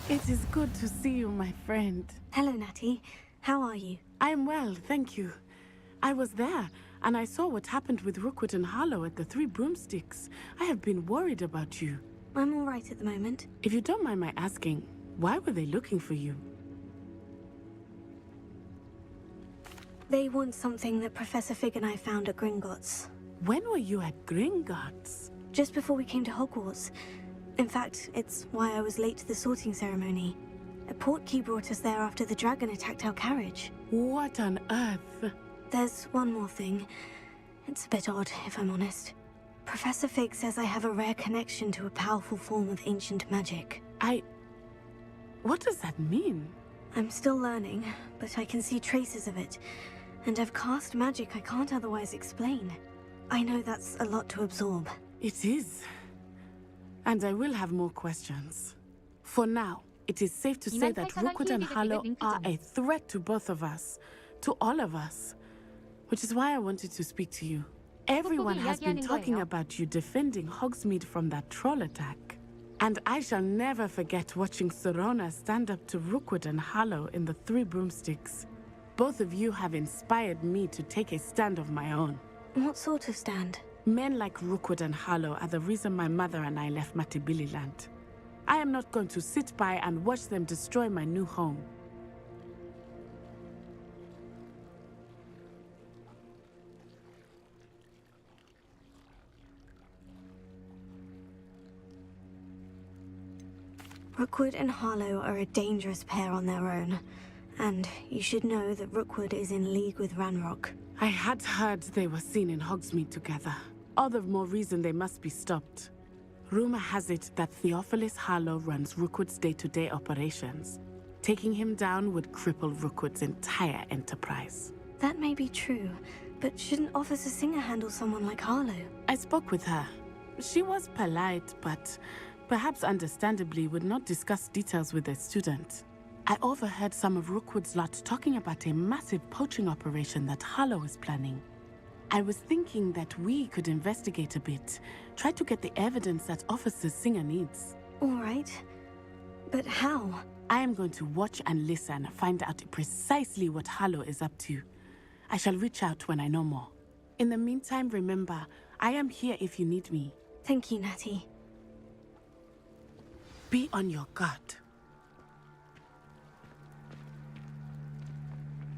It is good to see you, my friend. Hello, Natty. How are you? I'm well, thank you. I was there, and I saw what happened with Rookwood and Harlow at the Three Broomsticks. I have been worried about you. I'm all right at the moment. If you don't mind my asking, why were they looking for you? They want something that Professor Fig and I found at Gringotts. When were you at Gringotts? Just before we came to Hogwarts. In fact, it's why I was late to the sorting ceremony. A portkey brought us there after the dragon attacked our carriage. What on earth? There's one more thing. It's a bit odd, if I'm honest. Professor Fig says I have a rare connection to a powerful form of ancient magic. What does that mean? I'm still learning, but I can see traces of it. And I've cast magic I can't otherwise explain. I know that's a lot to absorb. It is. And I will have more questions. For now, it is safe to say that Rookwood and Harlow are a threat to both of us. To all of us. Which is why I wanted to speak to you. Everyone has been talking about you defending Hogsmeade from that troll attack. And I shall never forget watching Sorona stand up to Rookwood and Harlow in the Three Broomsticks. Both of you have inspired me to take a stand of my own. What sort of stand? Men like Rookwood and Harlow are the reason my mother and I left Matabeleland. I am not going to sit by and watch them destroy my new home. Rookwood and Harlow are a dangerous pair on their own. And you should know that Rookwood is in league with Ranrock. I had heard they were seen in Hogsmeade together. All the more reason they must be stopped. Rumor has it that Theophilus Harlow runs Rookwood's day-to-day operations. Taking him down would cripple Rookwood's entire enterprise. That may be true, but shouldn't Officer Singer handle someone like Harlow? I spoke with her. She was polite, but perhaps understandably would not discuss details with a student. I overheard some of Rookwood's lot talking about a massive poaching operation that Harlow is planning. I was thinking that we could investigate a bit, try to get the evidence that Officer Singer needs. All right. But how? I am going to watch and listen, find out precisely what Harlow is up to. I shall reach out when I know more. In the meantime, remember, I am here if you need me. Thank you, Natty. Be on your guard.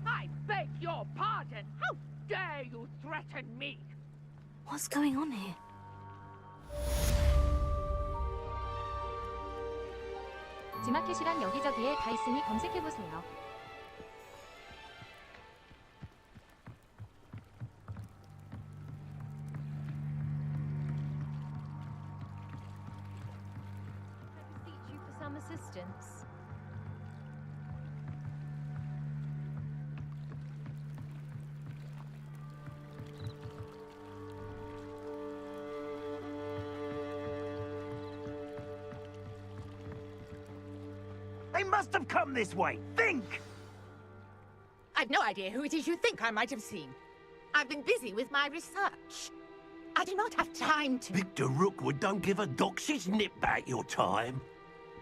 I beg your pardon. How dare you threaten me? What's going on here? 지마켓이란 여기저기에 다 있으니 검색해보세요. Beseech you for some assistance. They must have come this way. Think! I've no idea who it is you think I might have seen. I've been busy with my research. I do not have time to... Victor Rookwood don't give a doxy's nip back your time.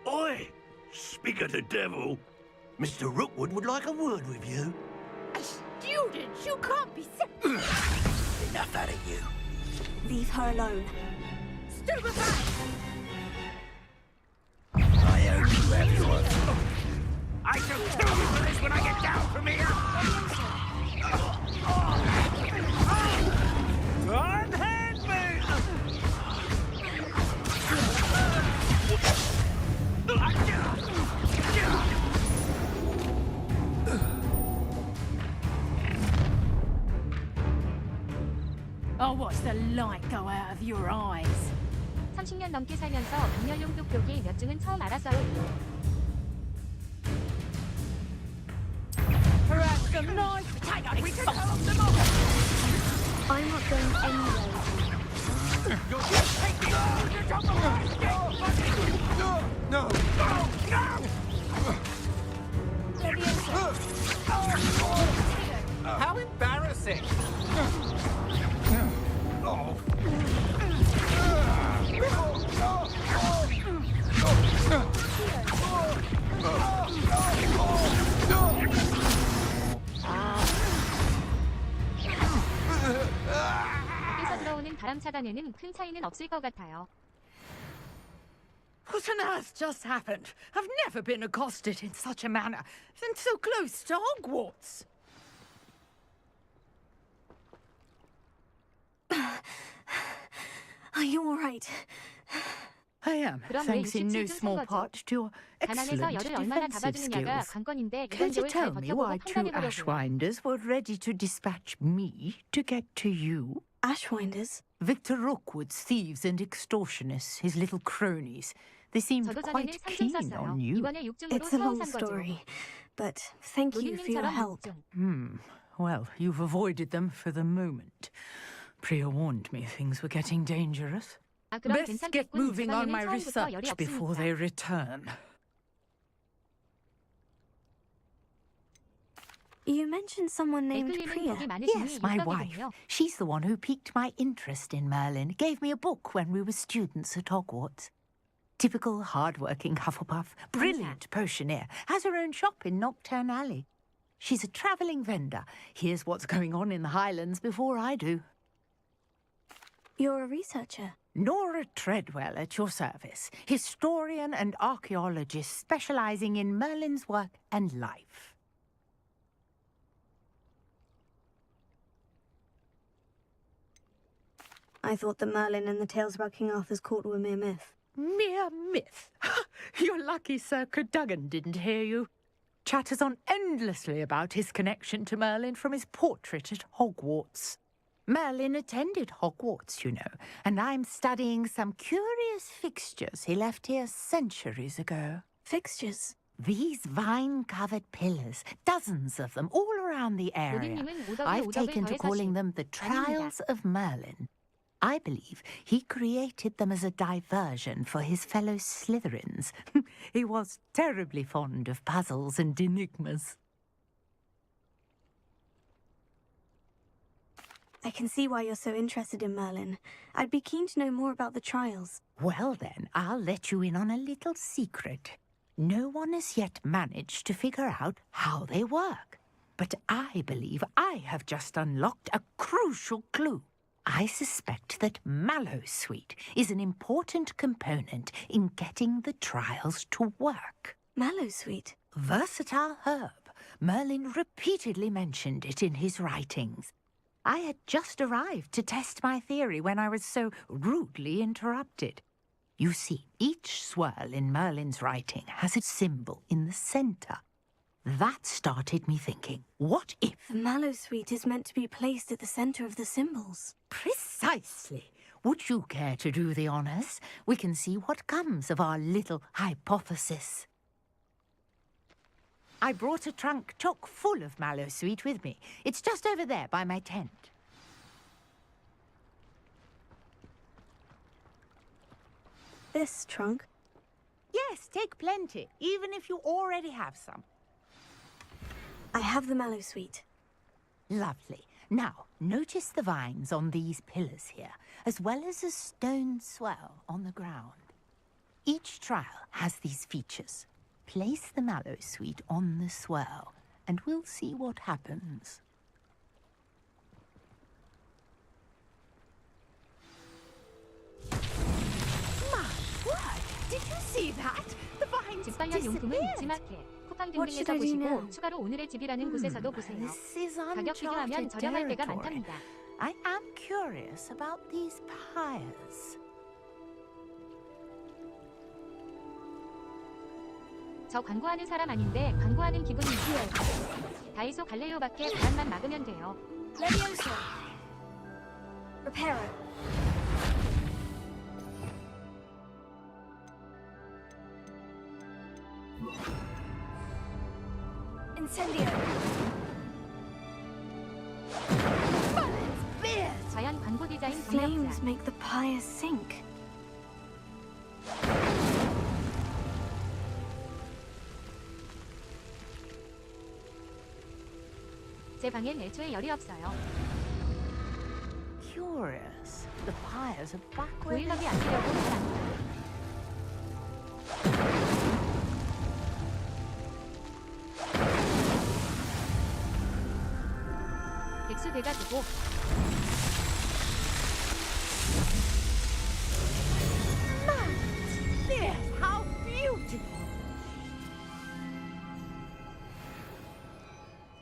Oi! Speak of the devil. Mr. Rookwood would like a word with you. A student? You can't be Enough out of you. Leave her alone. Stupefy! I owe you everyone. I shall kill you for this when I get down from here! Unhand me! I'll watch the light go out of your eyes. 30년 넘게 살면서 분열용 똑똑이 몇 중은 처음 알았어요. Perhaps some nice potato I'm not going anywhere. No! How embarrassing! 밖에서 들어오는 바람 차단에는 큰 차이는 없을 것 같아요. What on earth just happened? I've never been accosted in such a manner, and so close to Hogwarts. Are you all right? I am, thanks in no small part to your 가난해서 excellent 열을 얼마나 defensive 잡아주느냐가 skills. 관건인데 Can you 이번 잘 tell me why 버텨보고 two 판단해보려고요. Ashwinders were ready to dispatch me to get to you? Ashwinders? Victor Rookwood's thieves and extortionists, his little cronies. They seemed 저도 전에는 quite 3중 keen 썼어요. on you. 이번에 6중으로 It's a 처음 long 산 거죠. story, but thank you for your 노린님처럼 help. 6중. Well, you've avoided them for the moment. Priya warned me things were getting dangerous. 아, 그럼 Best get 괜찮겠군. moving on my 주방에는 처음부터 열이 research before 없으니까. they return. You mentioned someone named 에클리는 Priya. 복이 많으시니 Yes, my wife. 육각이군요. She's the one who piqued my interest in Merlin. Gave me a book when we were students at Hogwarts. Typical hard-working Hufflepuff, brilliant potioneer, has her own shop in Knockturn Alley. She's a travelling vendor. Hears what's going on in the Highlands before I do. You're a researcher. Nora Treadwell at your service, historian and archaeologist specialising in Merlin's work and life. I thought that Merlin and the tales about King Arthur's court were mere myth. Mere myth? You're lucky Sir Cadogan didn't hear you. Chatters on endlessly about his connection to Merlin from his portrait at Hogwarts. Merlin attended Hogwarts, you know, and I'm studying some curious fixtures he left here centuries ago. Fixtures? These vine-covered pillars, dozens of them, all around the area. 노린님은 오덕에 I've 오덕을 taken to calling 더해사신 them the Trials of Merlin. I believe he created them as a diversion for his fellow Slytherins. He was terribly fond of puzzles and enigmas. I can see why you're so interested in Merlin. I'd be keen to know more about the trials. Well then, I'll let you in on a little secret. No one has yet managed to figure out how they work. But I believe I have just unlocked a crucial clue. I suspect that mallowsweet is an important component in getting the trials to work. Mallowsweet? Versatile herb. Merlin repeatedly mentioned it in his writings. I had just arrived to test my theory when I was so rudely interrupted. You see, each swirl in Merlin's writing has a symbol in the center. That started me thinking, what if... The mallowsweet is meant to be placed at the center of the symbols. Precisely. Would you care to do the honors? We can see what comes of our little hypothesis. I brought a trunk chock full of mallowsweet with me. It's just over there by my tent. This trunk? Yes, take plenty, even if you already have some. I have the mallowsweet. Lovely. Now, notice the vines on these pillars here, as well as a stone swell on the ground. Each trial has these features. Place the mallowsweet on the swell, and we'll see what happens. My word! Did you see that? The vines 집 관련 용품은 이지마켓, 쿠팡 등등에서 보시고 추가로 오늘의 집이라는 곳에서도 보세요. This is 가격 비교하면 저렴할 때가 많답니다. I am curious about these pyres. 저 광고하는 사람 아닌데 광고하는 기분이에요. 다이소 갈레오밖에 바람만 막으면 돼요. Leviosa. Reparo. Incendio. 자연 광고 디자인 Flames 경력자. make the pyre sink. 제 방엔 애초에 열이 없어요. Curious. The pyres are back where 보일러비 아끼려고 했답니다. 백수 돼가지고 Yes, how beautiful!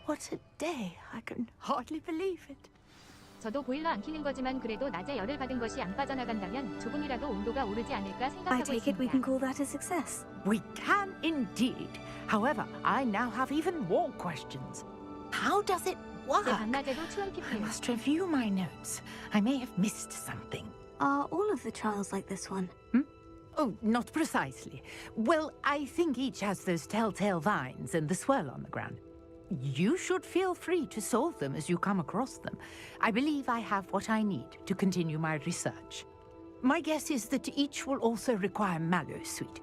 What a day. I can hardly believe it. 저도 보일러 안 켜는 거지만 그래도 낮에 열을 받은 것이 안 빠져나간다면 조금이라도 온도가 오르지 않을까 I 생각하고 take it we 있습니다. can call that a success. We can indeed. However, I now have even more questions. How does it work? 제 밤낮에도 추운 I 피부예요. must review my notes. I may have missed something. Are all of the trials like this one? Oh, not precisely. Well, I think each has those telltale vines and the swirl on the ground. You should feel free to solve them as you come across them. I believe I have what I need to continue my research. My guess is that each will also require mallowsweet,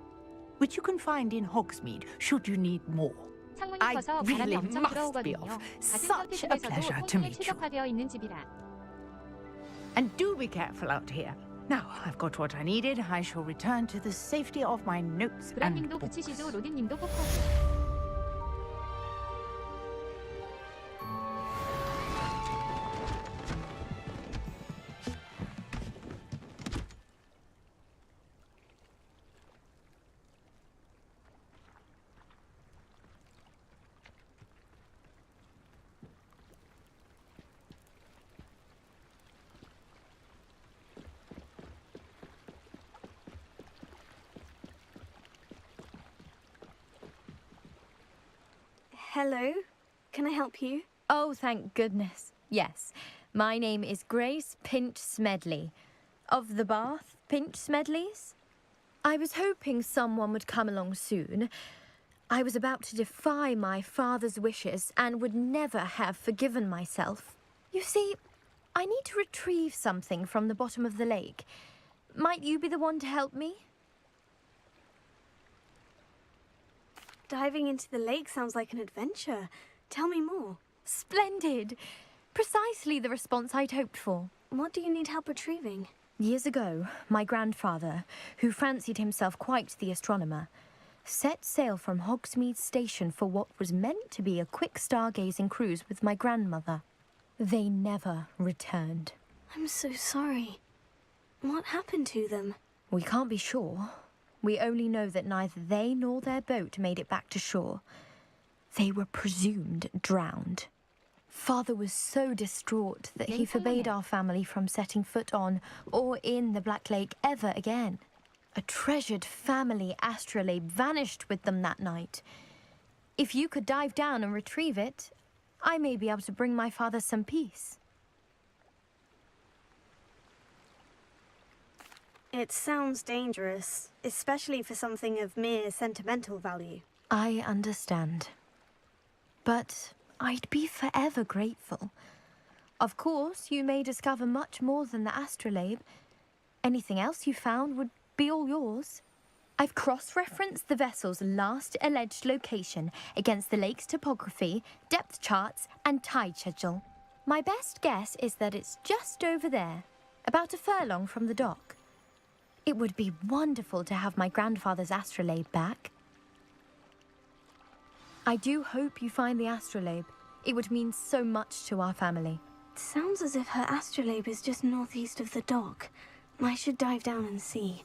which you can find in Hogsmeade should you need more. 창문이 I 커서 바람이 really 엄청 must be 들어오거든요. off. 같은 Such a 선택집에서도 pleasure to 폰팅에 meet you. 최적화되어 있는 집이라. And do be careful out here. Now, I've got what I needed. I shall return to the safety of my notes and 브란님도 books. 붙이시죠. 로딘님도 뽑고. Hello, can I help you? Oh, thank goodness. Yes. My name is Grace Pinch Smedley. Of the Bath Pinch Smedleys? I was hoping someone would come along soon. I was about to defy my father's wishes and would never have forgiven myself. You see, I need to retrieve something from the bottom of the lake. Might you be the one to help me? Diving into the lake sounds like an adventure. Tell me more. Splendid! Precisely the response I'd hoped for. What do you need help retrieving? Years ago, my grandfather, who fancied himself quite the astronomer, set sail from Hogsmeade Station for what was meant to be a quick stargazing cruise with my grandmother. They never returned. I'm so sorry. What happened to them? We can't be sure. We only know that neither they nor their boat made it back to shore. They were presumed drowned. Father was so distraught that he forbade our family from setting foot on or in the Black Lake ever again. A treasured family astrolabe vanished with them that night. If you could dive down and retrieve it, I may be able to bring my father some peace. It sounds dangerous, especially for something of mere sentimental value. I understand. But I'd be forever grateful. Of course, you may discover much more than the astrolabe. Anything else you found would be all yours. I've cross-referenced the vessel's last alleged location against the lake's topography, depth charts, and tide schedule. My best guess is that it's just over there, about a furlong from the dock. It would be wonderful to have my grandfather's astrolabe back. I do hope you find the astrolabe. It would mean so much to our family. It sounds as if her astrolabe is just northeast of the dock. I should dive down and see.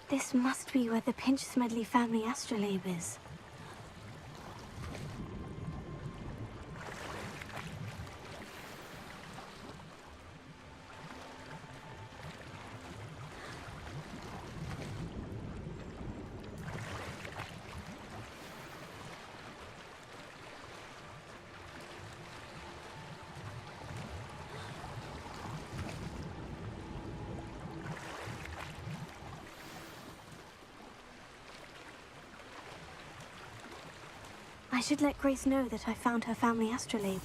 This must be where the Pinch-Smedley family astrolabe is. I should let Grace know that I found her family astrolabe.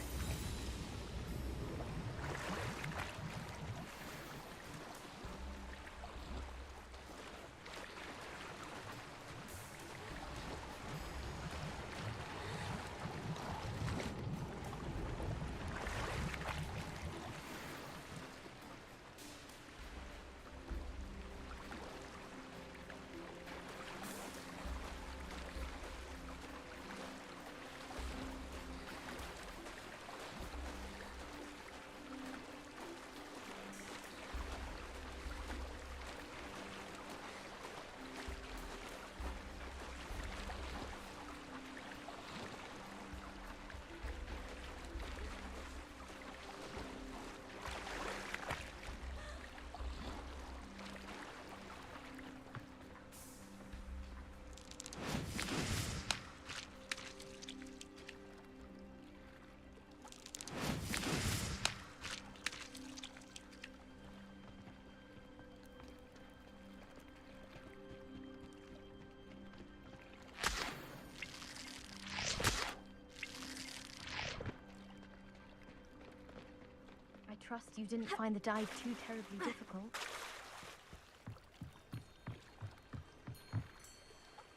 I trust you didn't find the dive too terribly difficult.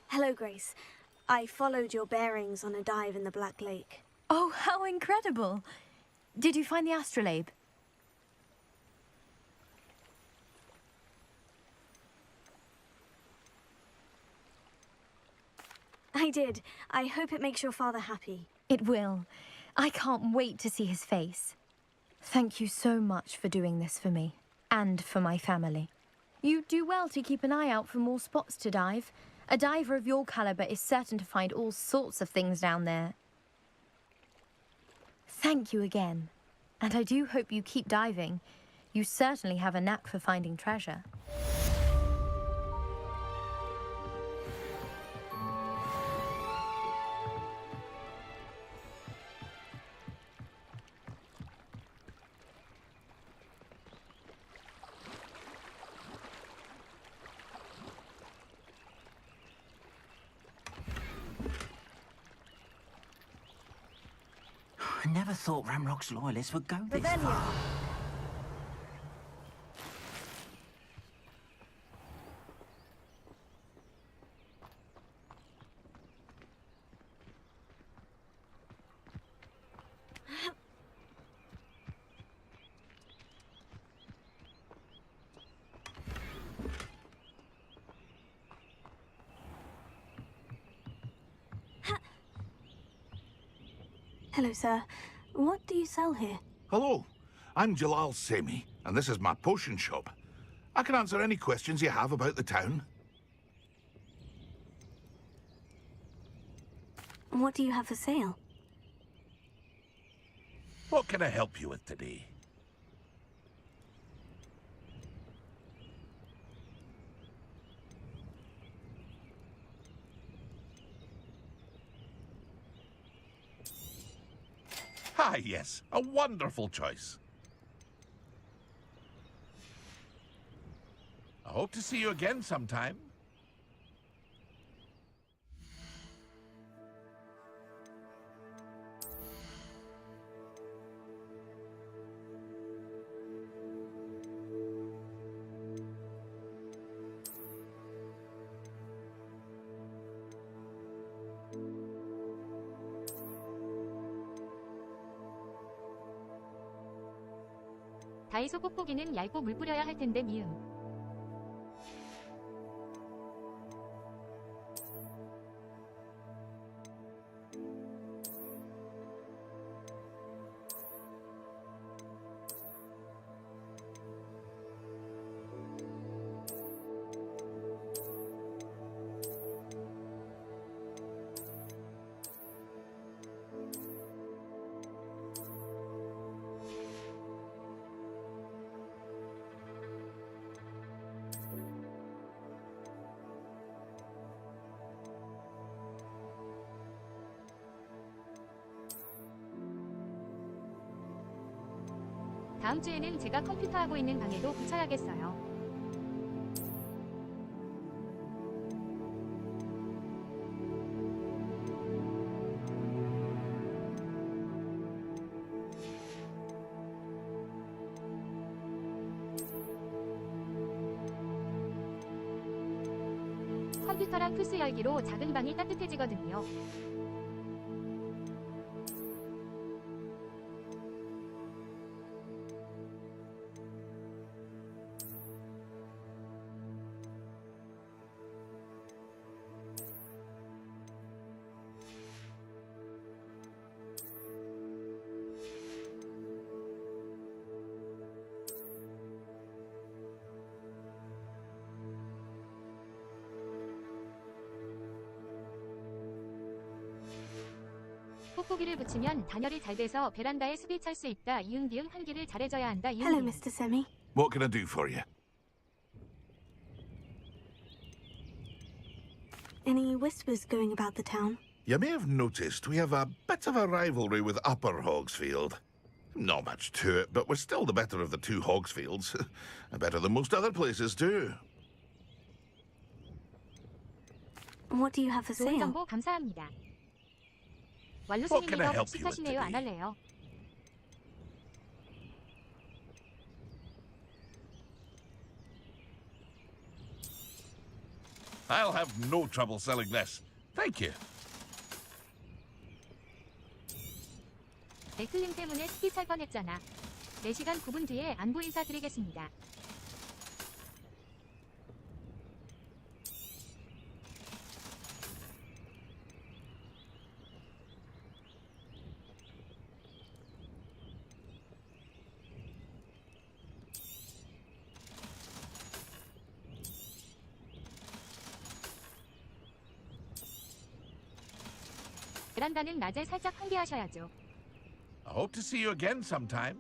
Hello, Grace. I followed your bearings on a dive in the Black Lake. Oh, how incredible! Did you find the astrolabe? I did. I hope it makes your father happy. It will. I can't wait to see his face. Thank you so much for doing this for me, and for my family. You do well to keep an eye out for more spots to dive. A diver of your caliber is certain to find all sorts of things down there. Thank you again, and I do hope you keep diving. You certainly have a knack for finding treasure. never thought Ramrock's loyalists would go this far. Hello, sir. What do you sell here? Hello, I'm Jalal Semi, and this is my potion shop. I can answer any questions you have about the town. What do you have for sale? What can I help you with today? Ah, yes, a wonderful choice. I hope to see you again sometime. 다이소 뽁뽁이는 얇고 물 뿌려야 할 텐데 미음. 다음 주에는 제가 컴퓨터 하고 있는 방에도 붙여야겠어요. 컴퓨터랑 플스 열기로 작은 방이 따뜻해지거든요. 뽁뽁이를 붙이면 단열이 잘 돼서 베란다에 숲이 찰 수 있다. 이응비응 환기를 잘해줘야 한다. Hello, Mr. Semi. What can I do for you? Any whispers going about the town? You may have noticed we have a bit of a rivalry with Upper Hogsfield. Not much to it, but we're still the better of the two Hogsfields. Better than most other places too. What do you have for 좋은 sale? 정보 감사합니다. What can I 완루생입니다. help you with 복식하시네요. 안 할래요. I'll have no trouble selling this. Thank you. 네클림 때문에 숲이 찰 뻔했잖아. 4시간 9분 뒤에 안부 인사드리겠습니다. 베란다는 낮에 살짝 환기하셔야죠. I hope to see you again sometime.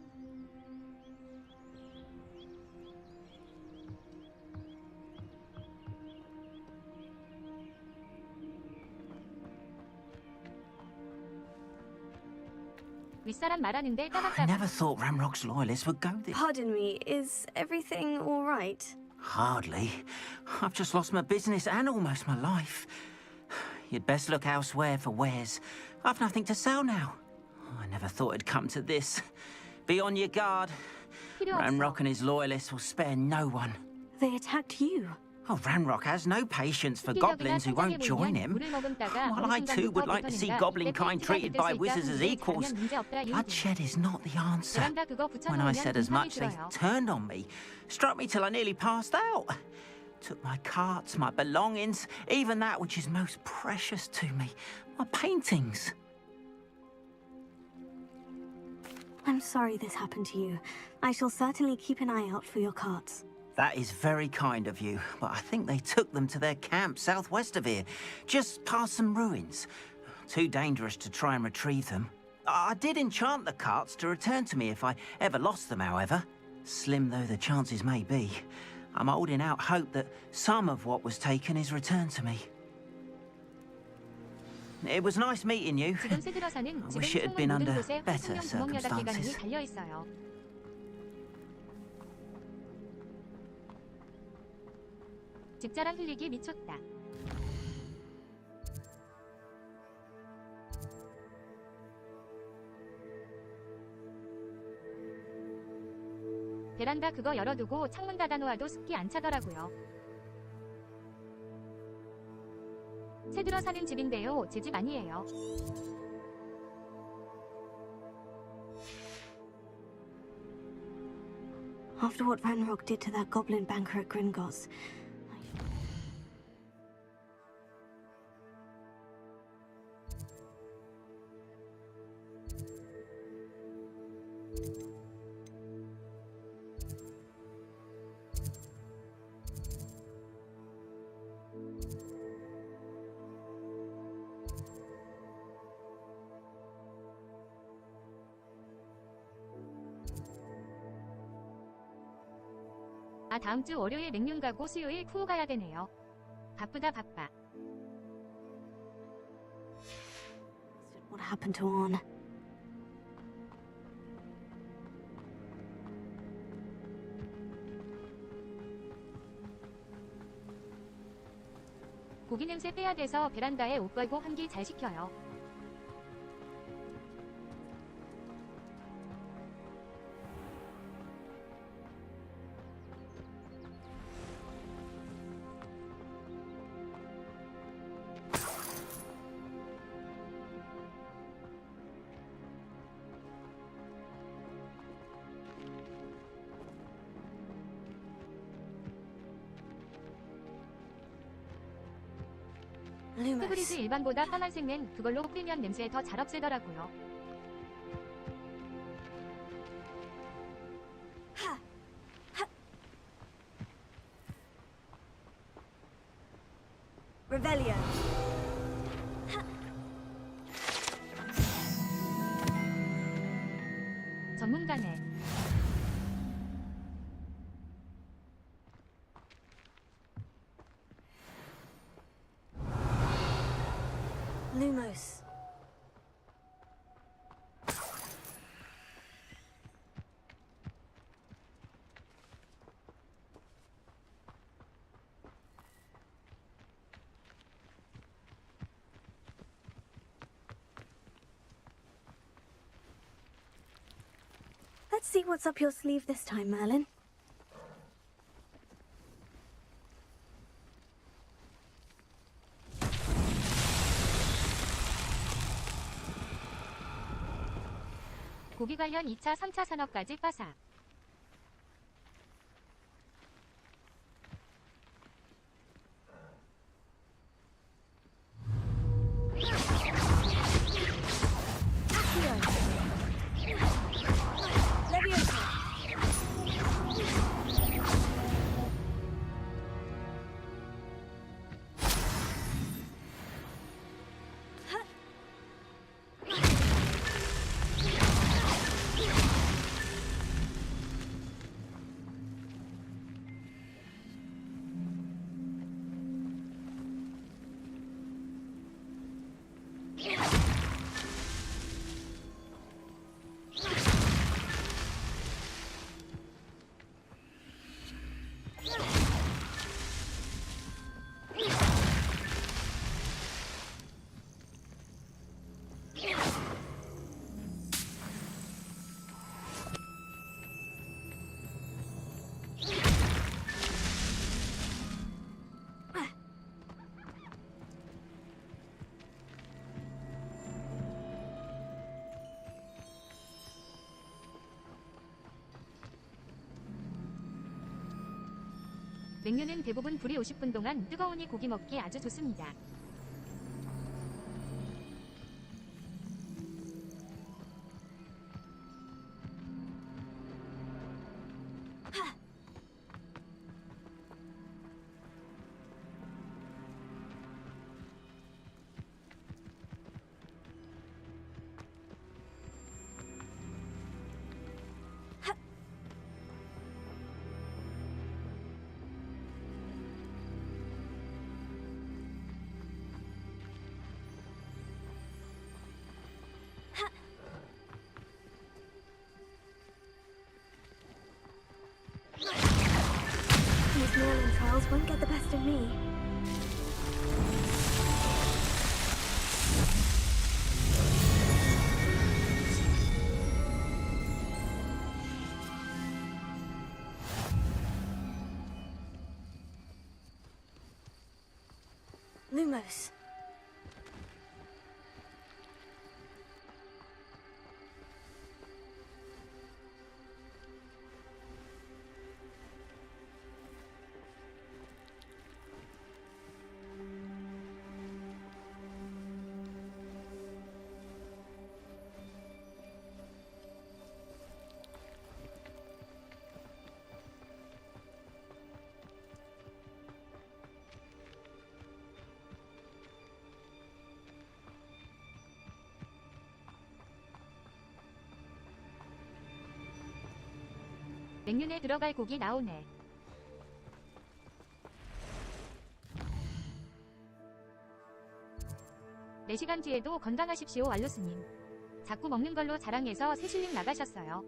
윗사람 말하는데 I 까박까박. never thought Ramrock's loyalists would go this. Pardon me, is everything all right? Hardly. I've just lost my business and almost my life. You'd best look elsewhere for wares. I've nothing to sell now. I never thought it'd come to this. Be on your guard. Ranrock and his loyalists will spare no one. They attacked you. Oh, Ranrock has no patience for goblins who won't join him. While I too would like to see goblin kind treated by wizards as equals, bloodshed is not the answer. When I said as much, they turned on me, struck me till I nearly passed out. Took my carts, my belongings, even that which is most precious to me, my paintings. I'm sorry this happened to you. I shall certainly keep an eye out for your carts. That is very kind of you, but I think they took them to their camp southwest of here, just past some ruins. Too dangerous to try and retrieve them. I did enchant the carts to return to me if I ever lost them, however. Slim though the chances may be, I'm holding out hope that some of what was taken is returned to me. It was nice meeting you. I wish it had been under better circumstances. 집자랑 흘리기 미쳤다. 베란다 그거 열어두고 창문 닫아놓아도 습기 안 차더라고요. 새 들어 사는 집인데요. 제 집 아니에요. After what Ranrock did to that goblin banker at Gringotts, 아, 다음 주 월요일 맹륜 가고 수요일 쿠오 가야 되네요. 바쁘다 바빠. what happened to Anne? 고기 냄새 빼야 돼서 베란다에 옷 걸고 환기 잘 시켜요. 스브리즈 일반보다 파란색 맨 그걸로 뿌리면 냄새 더 잘 없애더라고요. Revelio. 전문가네. Lumos. Let's see what's up your sleeve this time, Merlin. 고기 관련 2차, 3차 산업까지 빠삭. 냉면은 대부분 불이 50분 동안 뜨거우니 고기 먹기 아주 좋습니다. These Merlin trials won't get the best of me. Lumos. 냉면에 들어갈 고기 나오네. 네 시간 뒤에도 건강하십시오 왈로스님. 자꾸 먹는 걸로 자랑해서 새실링 나가셨어요.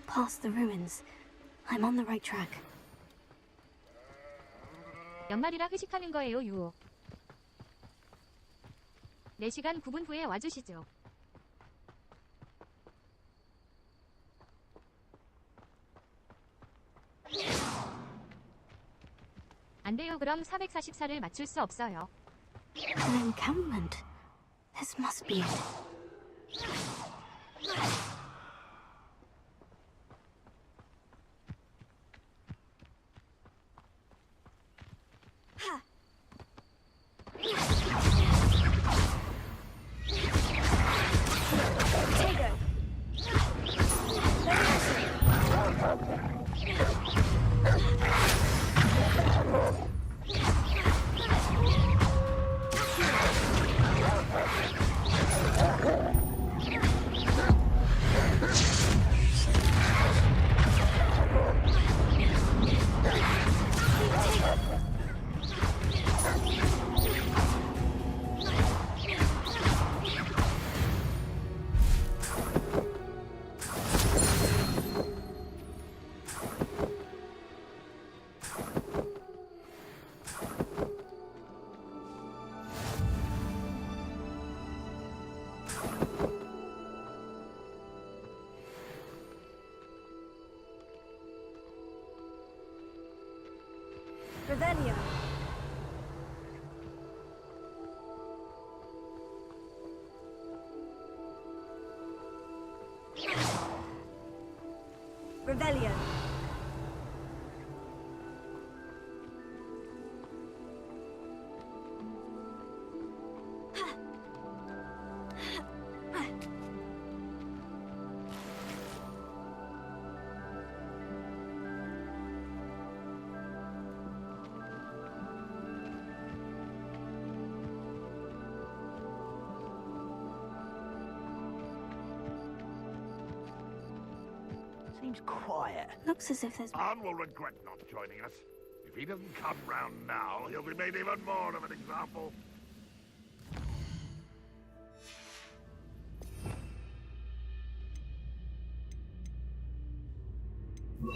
Past the ruins. I'm on the right track. 연말이라 회식하는 거예요 유호. 4시간 9분 후에 와주시죠. 안 돼요. 그럼 444를 맞출 수 없어요. An encampment. This must be it. Revelio. Revelio. Seems quiet. Looks as if there's... Anne will regret not joining us. If he doesn't come round now, he'll be made even more of an example. We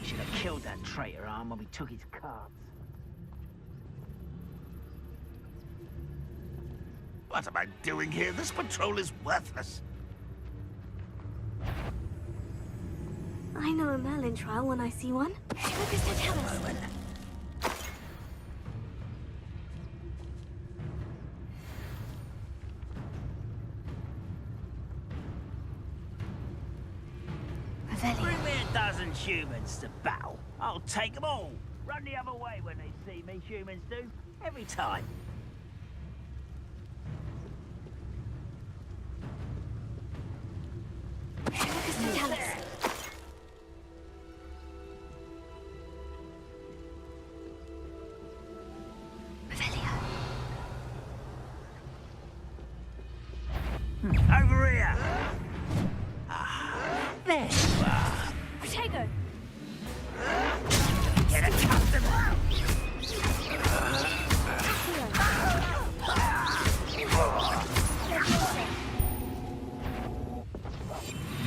should have killed that traitor Arm when we took his cards. What am I doing here? This patrol is worthless. I know a Merlin trial when I see one. Focus to tell us. 1,000 humans to battle. I'll take them all. Run the other way when they see me, humans do. Every time. Tell us. Over here. There you are. Protego. Get accustomed.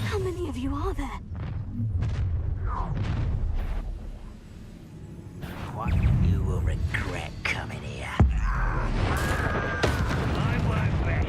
How many of you are there? What you will regret coming here. I won't rest.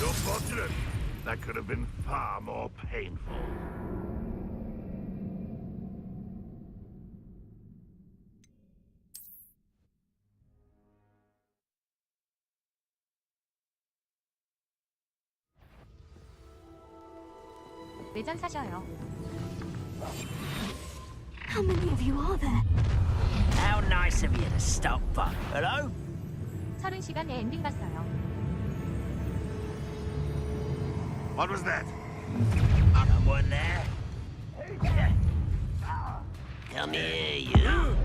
You're fortunate. That could have been far more painful. 내전 사셔요. How many of you are there? How nice of you to stop by. Hello? 30시간에 엔딩 봤어요. What was that? Someone there? Come here, you.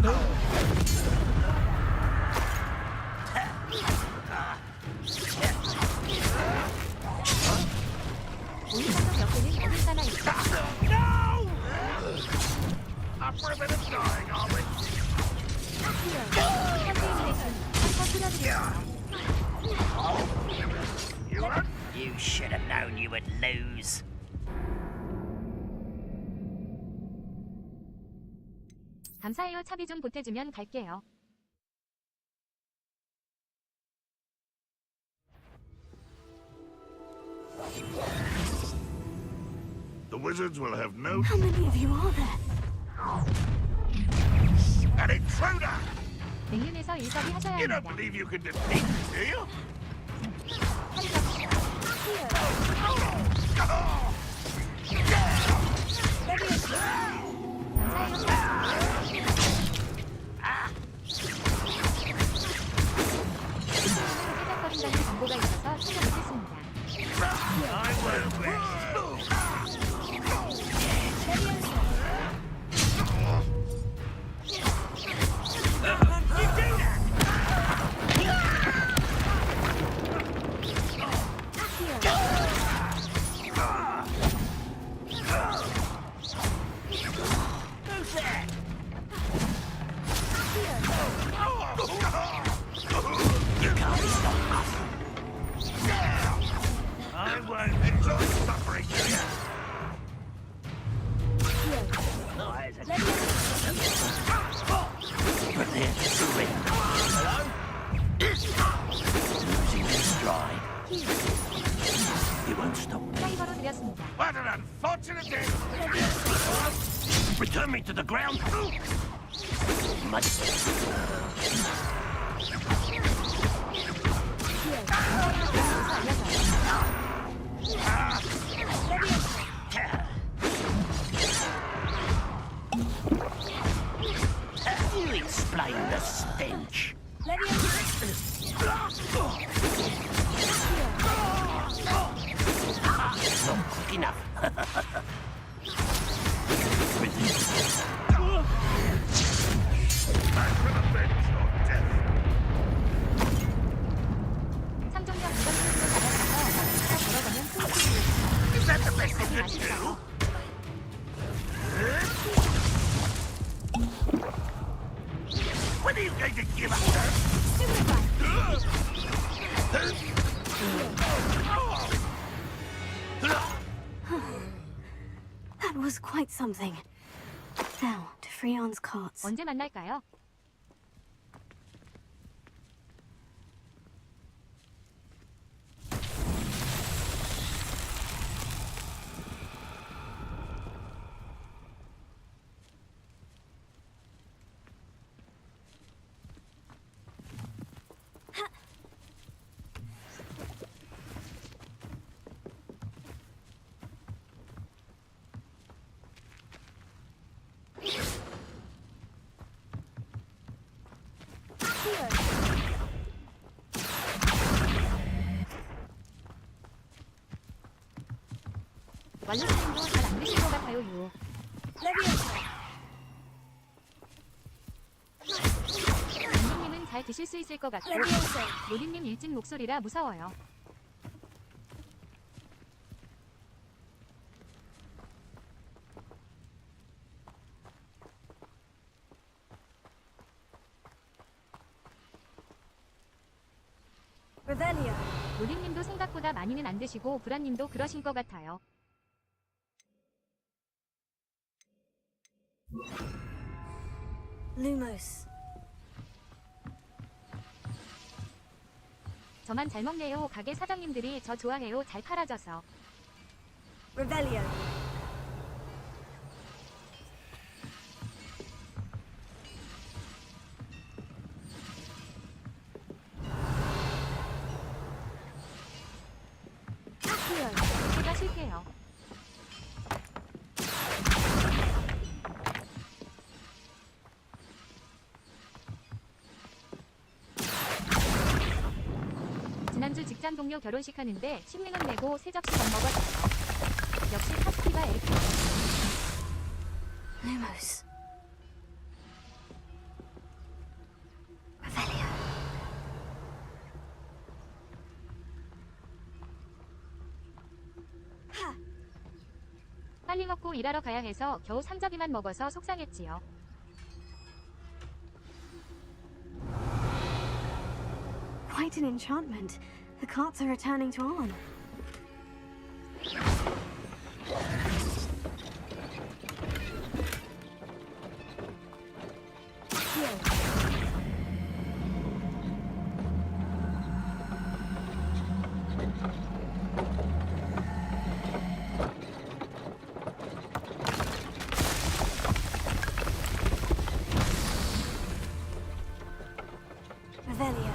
No! Up for a bit of dying, are we? You should have known you would lose. 감사해요. 차비 좀 보태주면 갈게요. The wizards will have no... How many of you are there? An intruder! 냉륜에서 일거리 하셔야 You don't 합니다. believe you can defeat me, do you? 삐딱거린다는 정보가 있어서 챙겨 보겠습니다. I won't rest. I won't enjoy suffering, do you? Prepare to surrender. Hello? Losing his stride. He won't stop me. 사이버로 드렸습니다. What an unfortunate day! Return me to the ground. You explain the stench. Not quick enough. 삼종력 이전 수준을 받아서 걸어가면 Is that the best you can do? When are you going to give up, sir? quite something. Now, to Freon's carts. 언제 만날까요? 완료팀도 잘 안 되실 것 같아요, 유. 런닝님은 잘 드실 수 있을 것 같고 로딩님 일진 목소리라 무서워요. Revelio. 로딩님도 생각보다 많이는 안 드시고 브란님도 그러신 것 같아요. Lumos. 저만 잘 먹네요. 가게 사장님들이 저 좋아해요. 잘 팔아줘서. Revelio. 제가 쉴게요. 지난주 직장 동료 결혼식 하는데 10만 원 내고 3접시 밥 먹었어요. 역시 파스티바 엘프. Lumos. Revelio. 빨리 먹고 일하러 가야 해서 겨우 3접이만 먹어서 속상했지요. Quite an enchantment. The carts are returning to on. Revelio.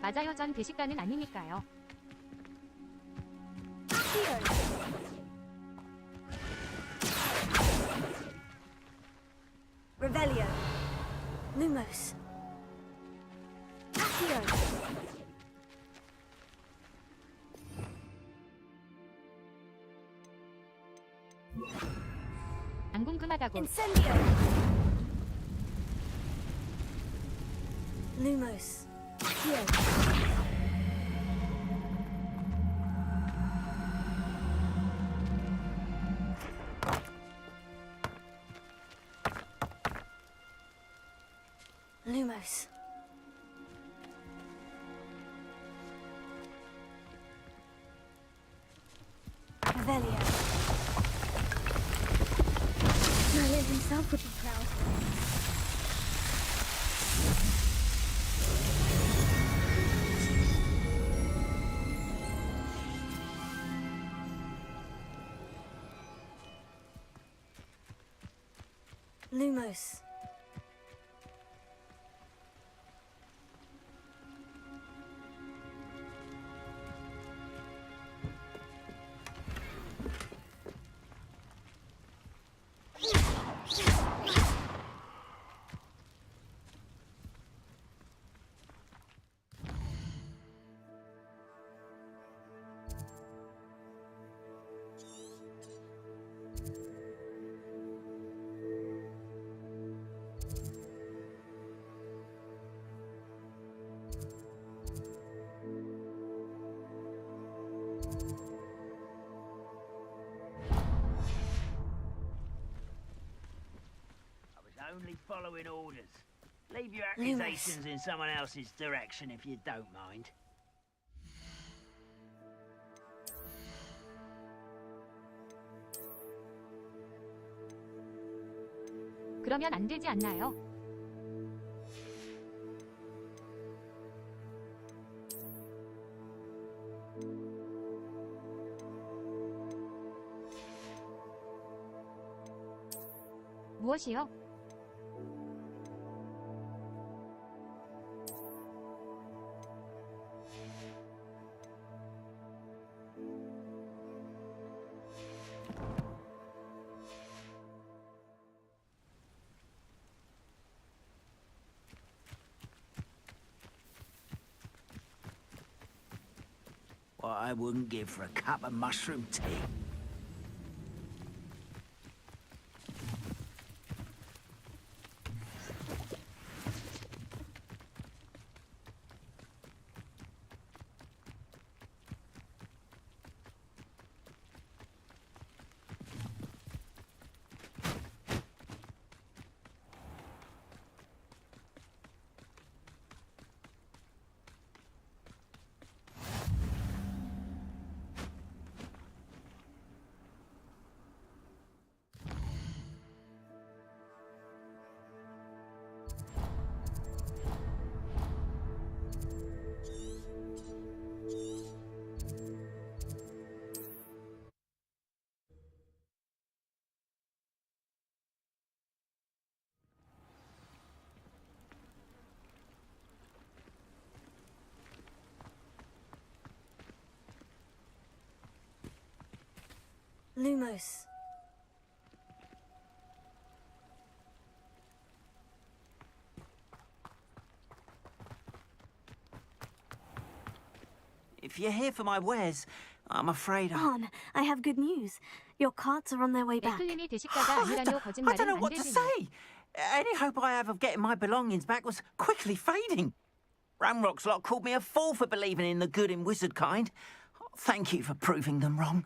맞아요. 전 대식가는 아니니까요. Revelio. Lumos. Accio. 안 궁금하다고. Incendio. Lumos. Accio. Lumos. Revelio. Merlin himself would be proud. Lumos. with following orders. Leave your accusations in someone else's direction if you don't mind. 그러면 안 되지 않나요? 무엇이요? What I wouldn't give for a cup of mushroom tea. Lumos. If you're here for my wares, I'm afraid Arn, I have good news. Your carts are on their way back. 맥클린이 대식가가 아니라뇨. I 거짓말은 don't know 안 what to 되지. say. Any hope I have of getting my belongings back was quickly fading. Ramrock's lot called me a fool for believing in the good in wizard kind. Thank you for proving them wrong.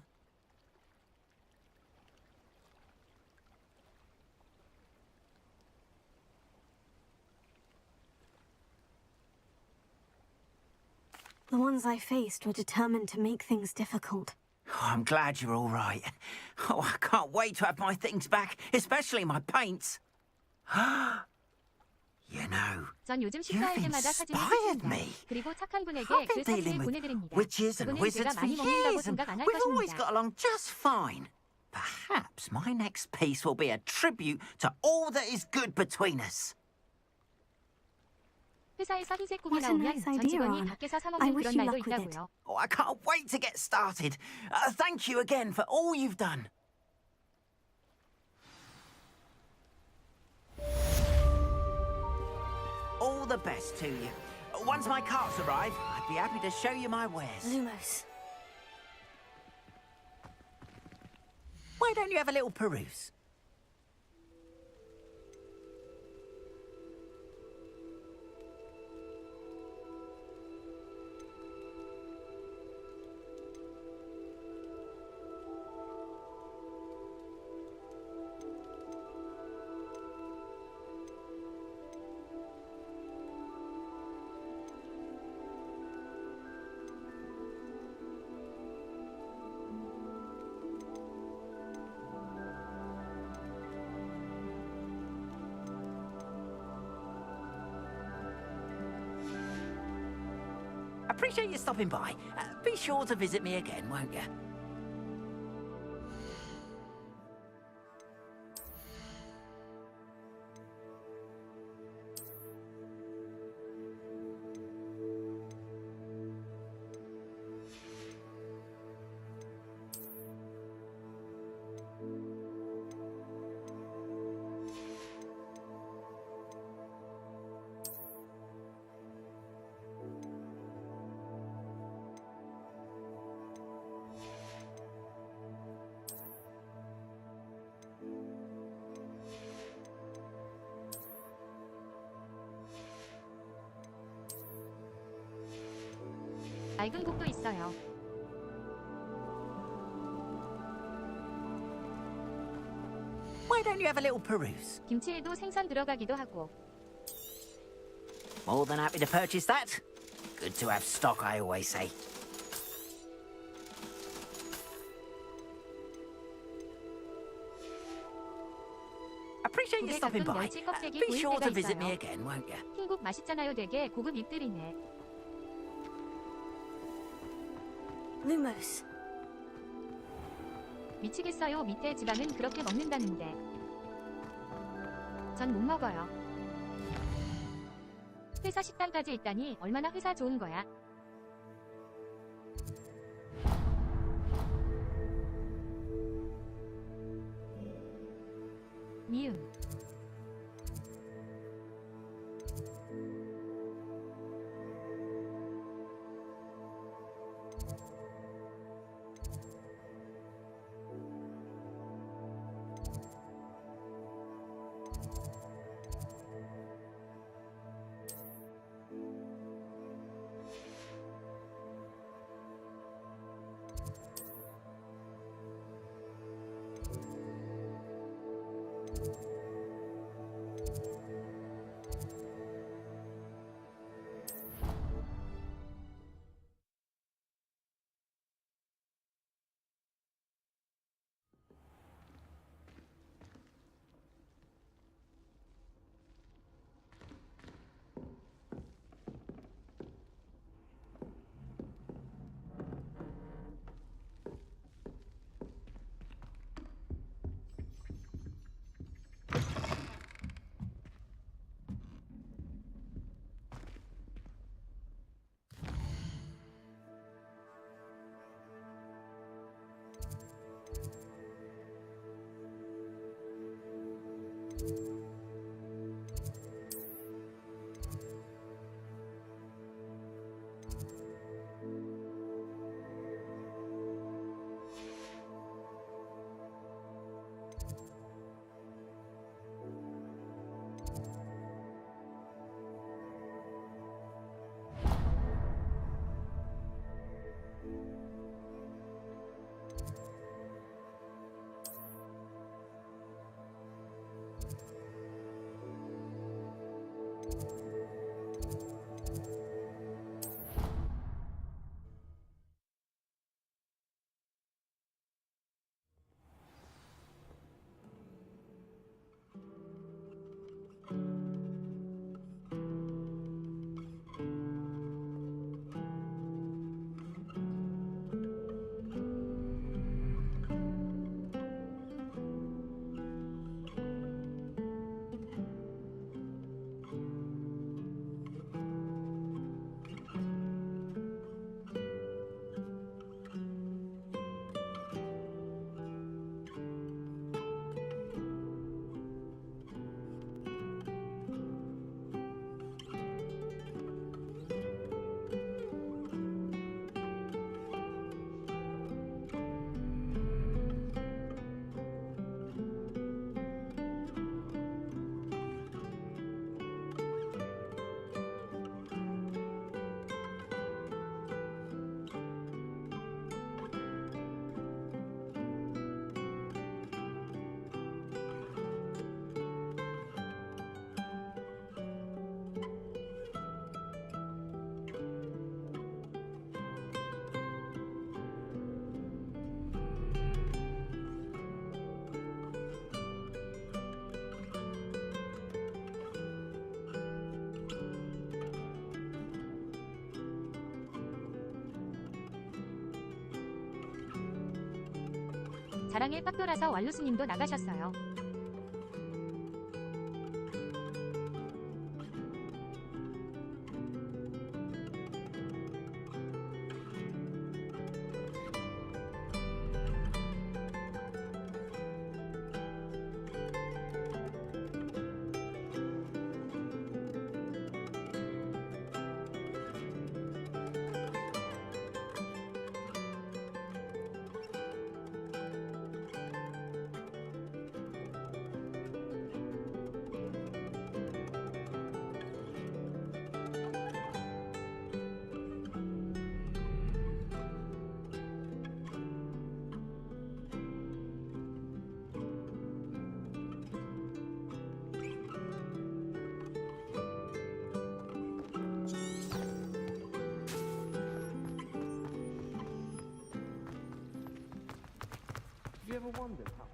The ones I faced were determined to make things difficult. Oh, I'm glad you're all right. Oh, I can't wait to have my things back, especially my paints. You know, 전 요즘 you've 식사할 때마다 사진을 inspired 찍습니다. me. 그리고 착한 분에게 I've 그 been 사진을 dealing with 보내드립니다. witches and 그분은 제가 wizards for 많이 먹는다고 years, and 생각 안 할 we've always 것입니다. got along just fine. Perhaps my next piece will be a tribute to all that is good between us. 회사에서 흰색 국이 What a 나오면 nice 전 idea, 직원이 Arn. 밖에서 사 I 먹는 wish 그런 you 날도 luck with it. 있다고요. Oh, I can't wait to get started. Thank you again for all you've done. All the best to you. Once my carts arrive, I'd be happy to show you my wares. Lumos. Why don't you have a little peruse? Appreciate you stopping by. Be sure to visit me again, won't you? 맑은 곡도 있어요. Why Why don't you have a little peruse? 김치에도 생선 들어가기도 하고. More than happy to purchase that. Good to have stock, I always say. Appreciate you stopping by. Be sure to visit me again, won't you? 흰국 맛있잖아요. 되게 고급 잎들이네. Lumos. 미치겠어요. 밑에 지방은 그렇게 먹는다는데. 전 못 먹어요. 회사 식당까지 있다니 얼마나 회사 좋은 거야. 미음. 자랑에 빡 돌아서 왈루스님도 나가셨어요. ever wondered how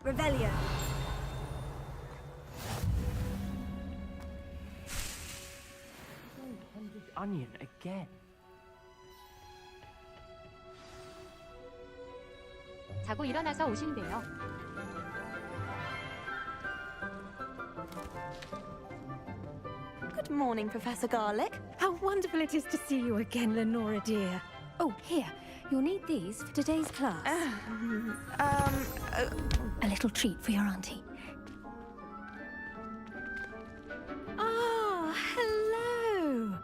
Revelio. Onion again. 자고 일어나서 오신대요. Good morning, Professor Garlic. How wonderful it is to see you again, Lenora dear. Oh, here. You'll need these for today's class. A little treat for your auntie. Ah, hello.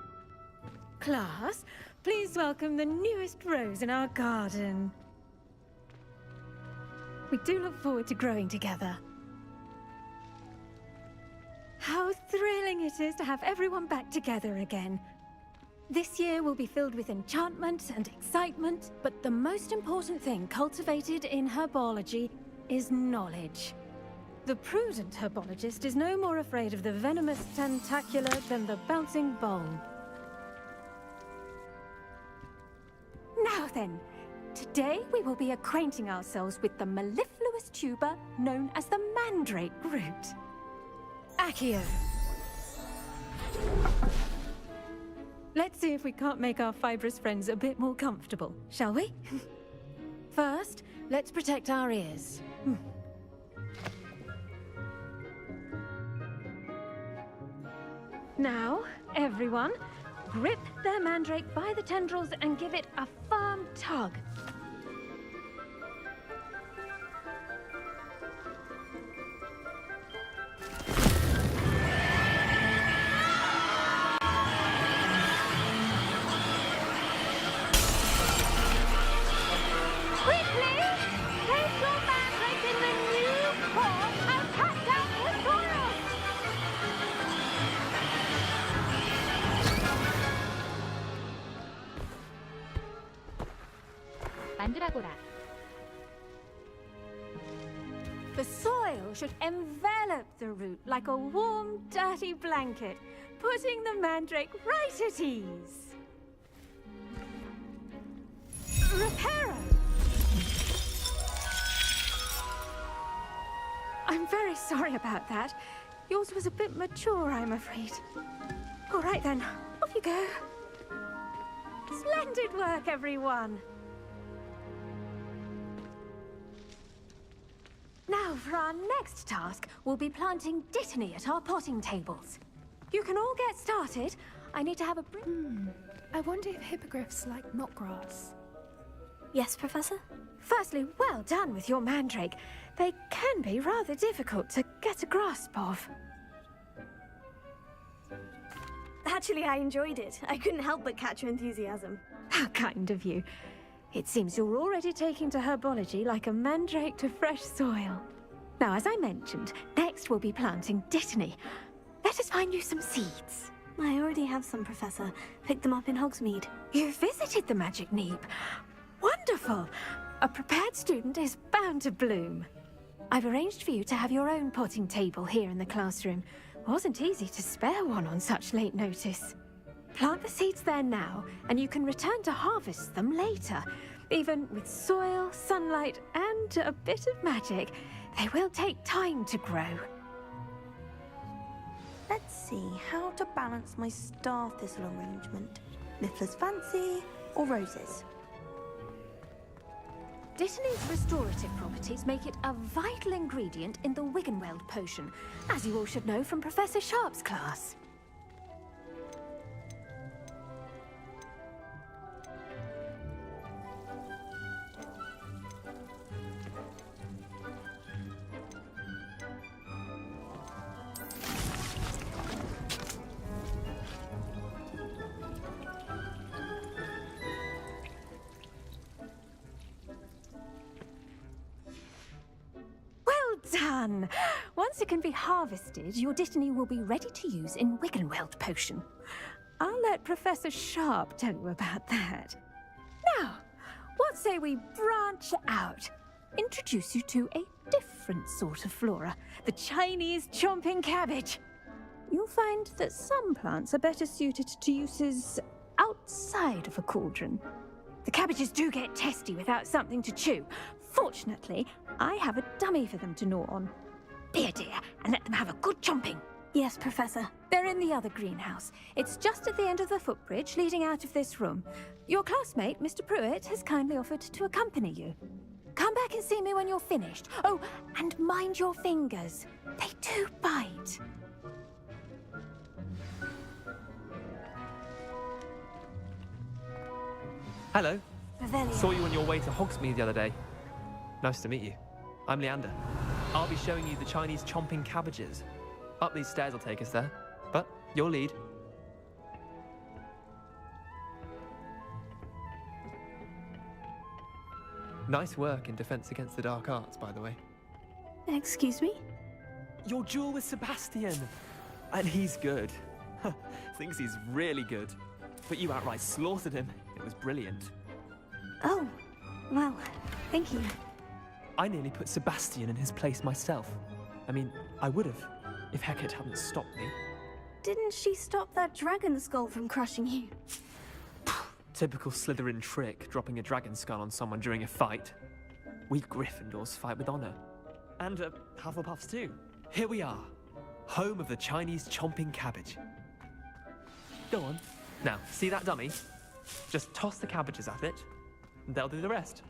Class, please welcome the newest rose in our garden. We do look forward to growing together. How thrilling it is to have everyone back together again. This year will be filled with enchantment and excitement, but the most important thing cultivated in herbology is knowledge. The prudent herbologist is no more afraid of the venomous tentacula than the bouncing bulb. Now then, today we will be acquainting ourselves with the mellifluous tuber known as the mandrake root. Accio. Let's see if we can't make our fibrous friends a bit more comfortable, shall we? First, let's protect our ears. Now, everyone, grip their mandrake by the tendrils and give it a firm tug. 만들어보라. The soil should envelop the root like a warm, dirty blanket, putting the mandrake right at ease. Reparo! I'm very sorry about that. Yours was a bit mature, I'm afraid. All right then, off you go. Splendid work, everyone. Now, for our next task, we'll be planting dittany at our potting tables. You can all get started. I need to have a I wonder if hippogriffs like knotgrass. Yes, Professor? Firstly, well done with your mandrake. They can be rather difficult to get a grasp of. Actually, I enjoyed it. I couldn't help but catch your enthusiasm. How kind of you. It seems you're already taking to herbology like a mandrake to fresh soil. Now, as I mentioned, next we'll be planting dittany. Let us find you some seeds. I already have some, Professor. Picked them up in Hogsmeade. You visited the Magic Neep. Wonderful! A prepared student is bound to bloom. I've arranged for you to have your own potting table here in the classroom. Wasn't easy to spare one on such late notice. Plant the seeds there now, and you can return to harvest them later. Even with soil, sunlight, and a bit of magic, they will take time to grow. Let's see how to balance my star thistle arrangement. Niffler's Fancy or roses? Dittany's restorative properties make it a vital ingredient in the Wiggenweld potion, as you all should know from Professor Sharp's class. done. Once it can be harvested, your Dittany will be ready to use in Wiggenweld potion. I'll let Professor Sharp tell you about that. Now, what say we branch out? Introduce you to a different sort of flora, the Chinese chomping cabbage. You'll find that some plants are better suited to uses outside of a cauldron. The cabbages do get testy without something to chew. Fortunately, I have a dummy for them to gnaw on. Be a dear and let them have a good chomping. Yes, Professor. They're in the other greenhouse. It's just at the end of the footbridge leading out of this room. Your classmate, Mr. Pruitt, has kindly offered to accompany you. Come back and see me when you're finished. Oh, and mind your fingers. They do bite. Hello. Revelio. Saw you on your way to Hogsmeade the other day. Nice to meet you. I'm Leander. I'll be showing you the Chinese chomping cabbages. Up these stairs will take us there, but you'll lead. Nice work in Defense Against the Dark Arts, by the way. Excuse me? Your duel with Sebastian! And he's good. Thinks he's really good. But you outright slaughtered him. It was brilliant. Oh, well, thank you. I nearly put Sebastian in his place myself. I mean, I would have, if Hecate hadn't stopped me. Didn't she stop that dragon skull from crushing you? Typical Slytherin trick, dropping a dragon skull on someone during a fight. We Gryffindors fight with honor. And Hufflepuffs too. Here we are, home of the Chinese chomping cabbage. Go on. Now, see that dummy? Just toss the cabbages at it, and they'll do the rest.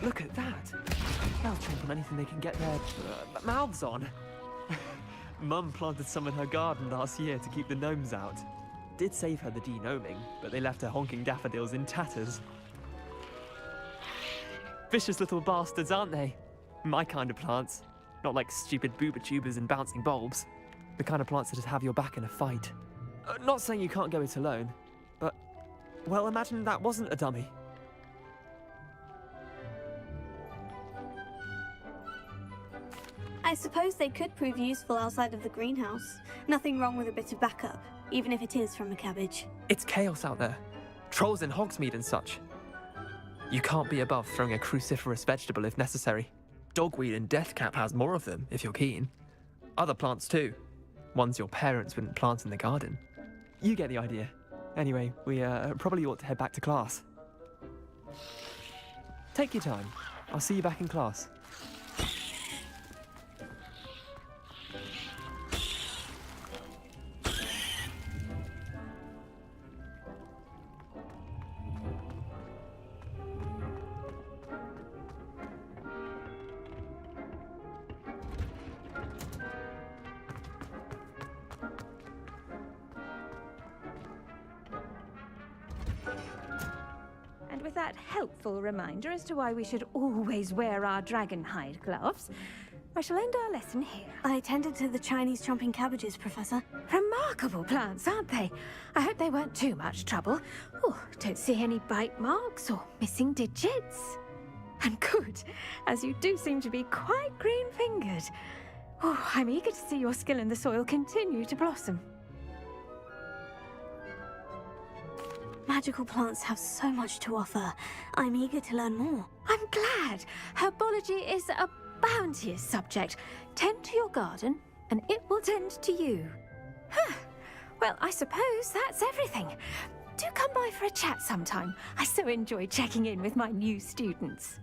Look at that! They'll chomp on anything they can get their mouths on. Mum planted some in her garden last year to keep the gnomes out. Did save her the de-gnoming, but they left her honking daffodils in tatters. Vicious little bastards, aren't they? My kind of plants. Not like stupid booba tubers and bouncing bulbs. The kind of plants that just have your back in a fight. Not saying you can't go it alone, but, well, imagine that wasn't a dummy. I suppose they could prove useful outside of the greenhouse. Nothing wrong with a bit of backup, even if it is from a cabbage. It's chaos out there. Trolls in Hogsmeade and such. You can't be above throwing a cruciferous vegetable if necessary. Dogweed and deathcap has more of them, if you're keen. Other plants too. Ones your parents wouldn't plant in the garden. You get the idea. Anyway, we probably ought to head back to class. Take your time. I'll see you back in class. And with that helpful reminder as to why we should always wear our dragon hide gloves, I shall end our lesson here. I tended to the Chinese chomping cabbages, Professor. Remarkable plants, aren't they? I hope they weren't too much trouble. Oh, don't see any bite marks or missing digits. And good, as you do seem to be quite green-fingered. Oh, I'm eager to see your skill in the soil continue to blossom. Magical plants have so much to offer. I'm eager to learn more. I'm glad. Herbology is a bounteous subject. Tend to your garden, and it will tend to you. Huh. Well, I suppose that's everything. Do come by for a chat sometime. I so enjoy checking in with my new students.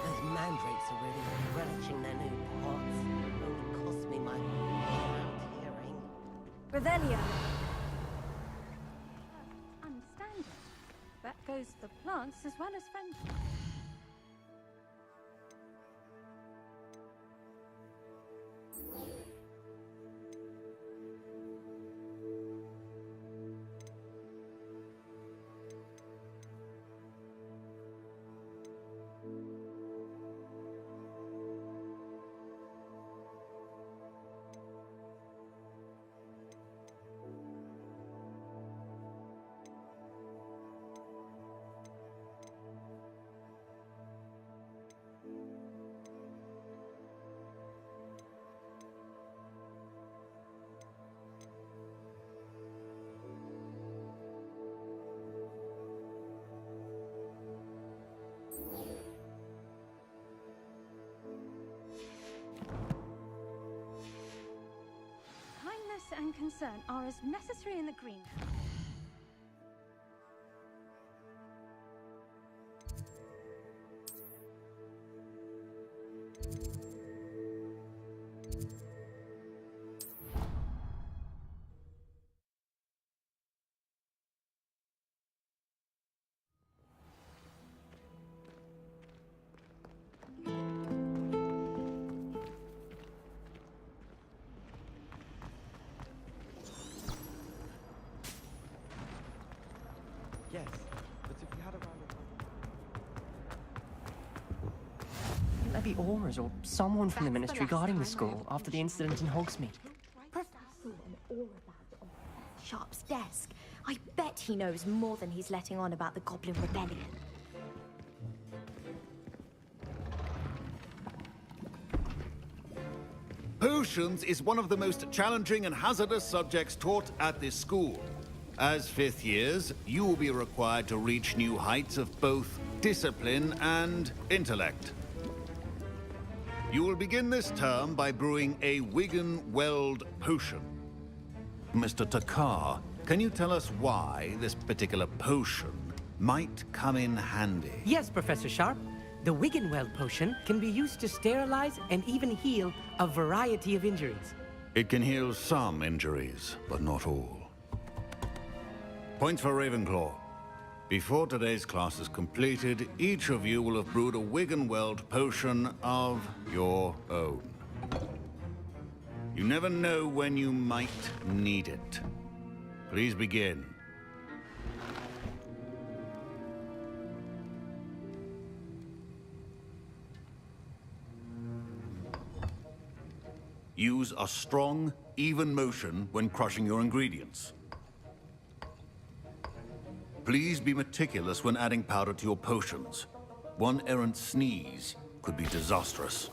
Those mandrakes are really relishing their new pots. Only cost me my hearing. Revelio. suppose the plants as well as friends. Kindness and concern are as necessary in the greenhouse. Yes, but if we had a round Wouldn't there be aurors or someone from the ministry guarding the school after the incident in Hogsmeade? Sharp's desk. I bet he knows more than he's letting on about the Goblin Rebellion. Potions is one of the most challenging and hazardous subjects taught at this school. As fifth years, you will be required to reach new heights of both discipline and intellect. You will begin this term by brewing a Wigan-Weld potion. Mr. Takar, can you tell us why this particular potion might come in handy? Yes, Professor Sharp. The Wigan-Weld potion can be used to sterilize and even heal a variety of injuries. It can heal some injuries, but not all. Points for Ravenclaw. Before today's class is completed, each of you will have brewed a Wigan-Weld potion of your own. You never know when you might need it. Please begin. Use a strong, even motion when crushing your ingredients. Please be meticulous when adding powder to your potions. One errant sneeze could be disastrous.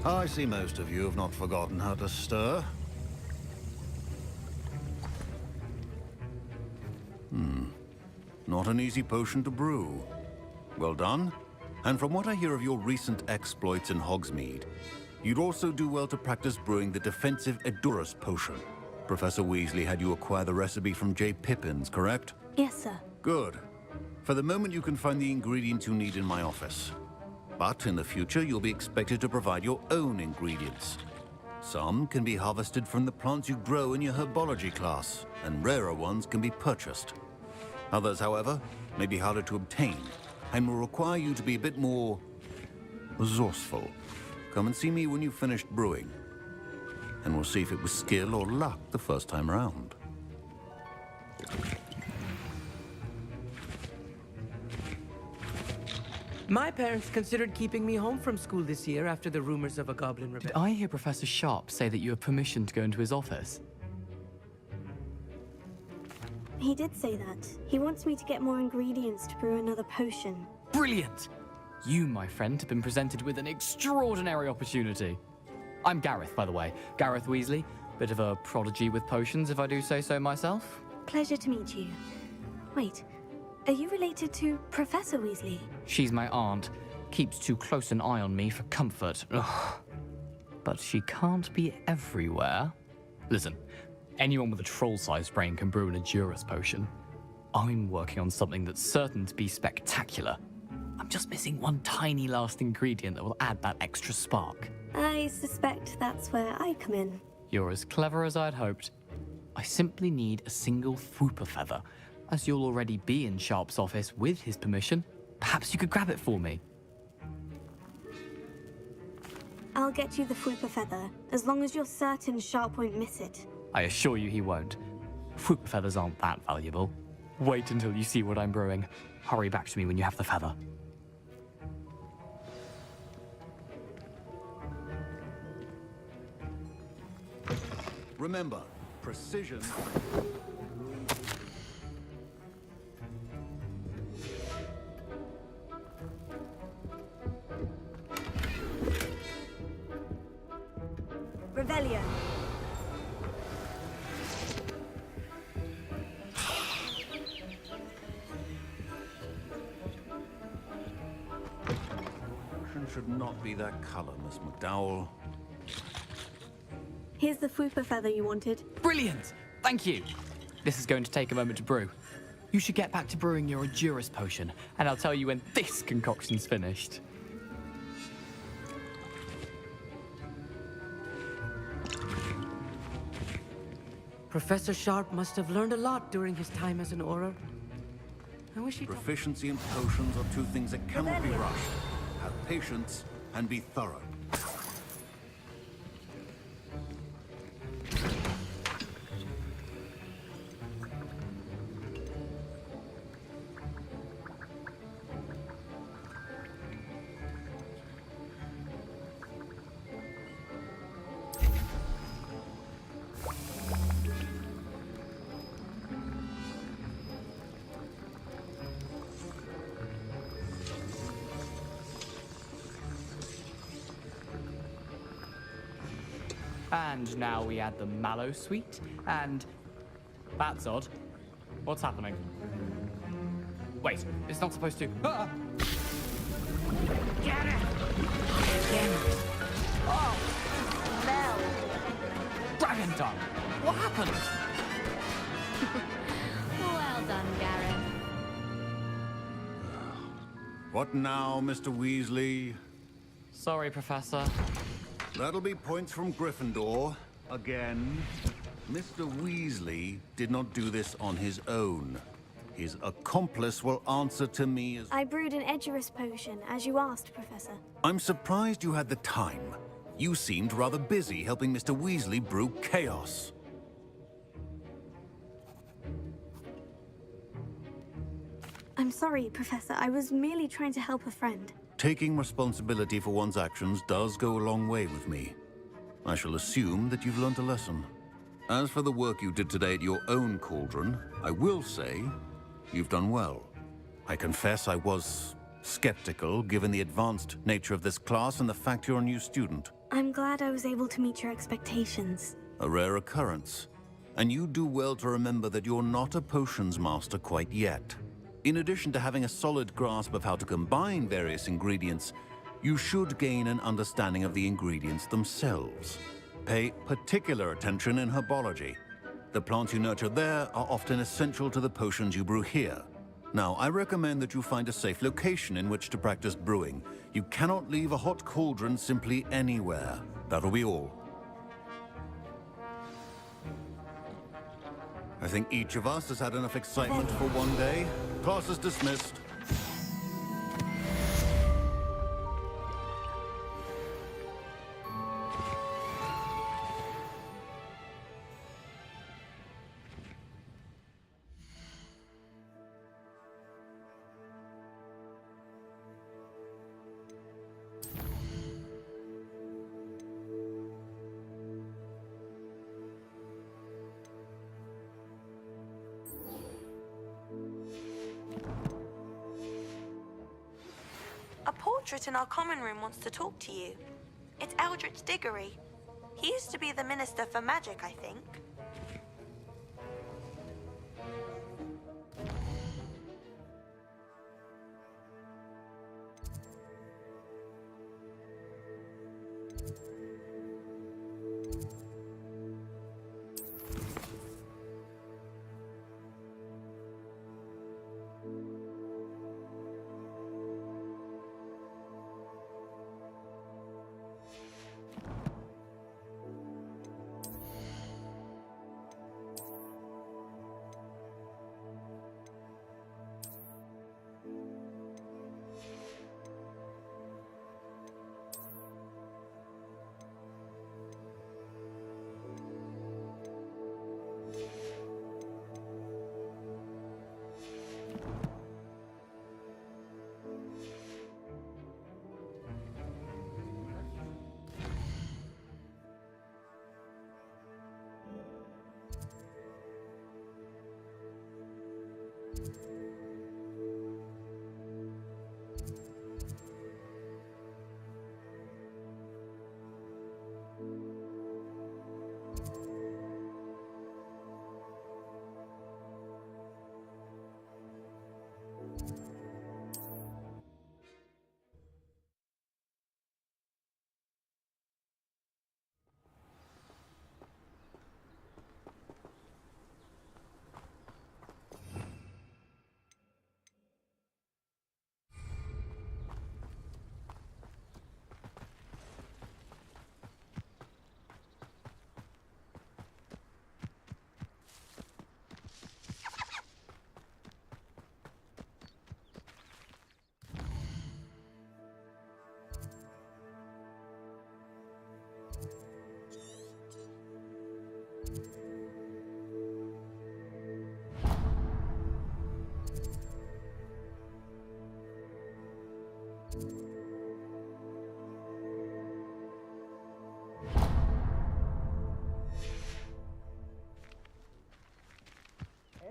I see most of you have not forgotten how to stir. Not an easy potion to brew. Well done. And from what I hear of your recent exploits in Hogsmeade, you'd also do well to practice brewing the defensive Edurus potion. Professor Weasley had you acquire the recipe from J. Pippins, correct? Yes, sir. Good. For the moment, you can find the ingredients you need in my office. But in the future, you'll be expected to provide your own ingredients. Some can be harvested from the plants you grow in your herbology class, and rarer ones can be purchased. Others, however, may be harder to obtain, and will require you to be a bit more resourceful. Come and see me when you've finished brewing, and we'll see if it was skill or luck the first time around. My parents considered keeping me home from school this year after the rumors of a goblin rebellion. Did I hear Professor Sharp say that you have permission to go into his office? He did say that. He wants me to get more ingredients to brew another potion. Brilliant! You, my friend, have been presented with an extraordinary opportunity. I'm Gareth, by the way. Gareth Weasley. Bit of a prodigy with potions, if I do say so myself. Pleasure to meet you. Wait, Are you related to Professor Weasley? She's my aunt. Keeps too close an eye on me for comfort. Ugh. But she can't be everywhere. Listen, anyone with a troll-sized brain can brew an Edurus potion. I'm working on something that's certain to be spectacular. I'm just missing one tiny last ingredient that will add that extra spark. I suspect that's where I come in. You're as clever as I'd hoped. I simply need a single Fwooper feather. As you'll already be in Sharp's office with his permission, perhaps you could grab it for me. I'll get you the Fwooper feather, as long as you're certain Sharp won't miss it. I assure you he won't. Fwooper feathers aren't that valuable. Wait until you see what I'm brewing. Hurry back to me when you have the feather. Remember, precision. Revelio. Potion should not be that color, Miss McDowell. Here's the Fwooper feather you wanted. Brilliant! Thank you. This is going to take a moment to brew. You should get back to brewing your Edurus potion, and I'll tell you when this concoction's finished. Professor Sharp must have learned a lot during his time as an Auror. I wish he'd... Proficiency and potions are two things that cannot be rushed. Have patience and be thorough. And now we add the mallow sweet, and... That's odd. What's happening? Wait, it's not supposed to... Ah! Get it! Again! Oh! Mel! Dragon tongue! What happened? Well done, Gareth. What now, Mr. Weasley? Sorry, Professor. That'll be points from Gryffindor. Again. Mr. Weasley did not do this on his own. His accomplice will answer to me as... I brewed an Edurus potion, as you asked, Professor. I'm surprised you had the time. You seemed rather busy helping Mr. Weasley brew chaos. I'm sorry, Professor. I was merely trying to help a friend. Taking responsibility for one's actions does go a long way with me. I shall assume that you've learnt a lesson. As for the work you did today at your own cauldron, I will say you've done well. I confess I was skeptical, given the advanced nature of this class and the fact you're a new student. I'm glad I was able to meet your expectations. A rare occurrence. And you do well to remember that you're not a potions master quite yet. In addition to having a solid grasp of how to combine various ingredients, you should gain an understanding of the ingredients themselves. Pay particular attention in herbology. The plants you nurture there are often essential to the potions you brew here. Now, I recommend that you find a safe location in which to practice brewing. You cannot leave a hot cauldron simply anywhere. That'll be all. I think each of us has had enough excitement for one day. Class is dismissed. A portrait in our common room wants to talk to you. It's Eldritch Diggory. He used to be the Minister for Magic, I think.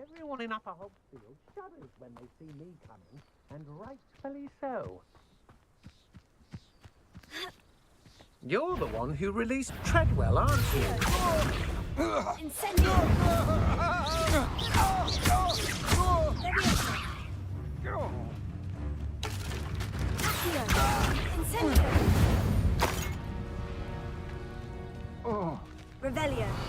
Everyone in Upper Hogsfield shudders when they see me coming, and rightfully so. You're the one who released Treadwell, aren't you? Incendio! Incendio! Revelio.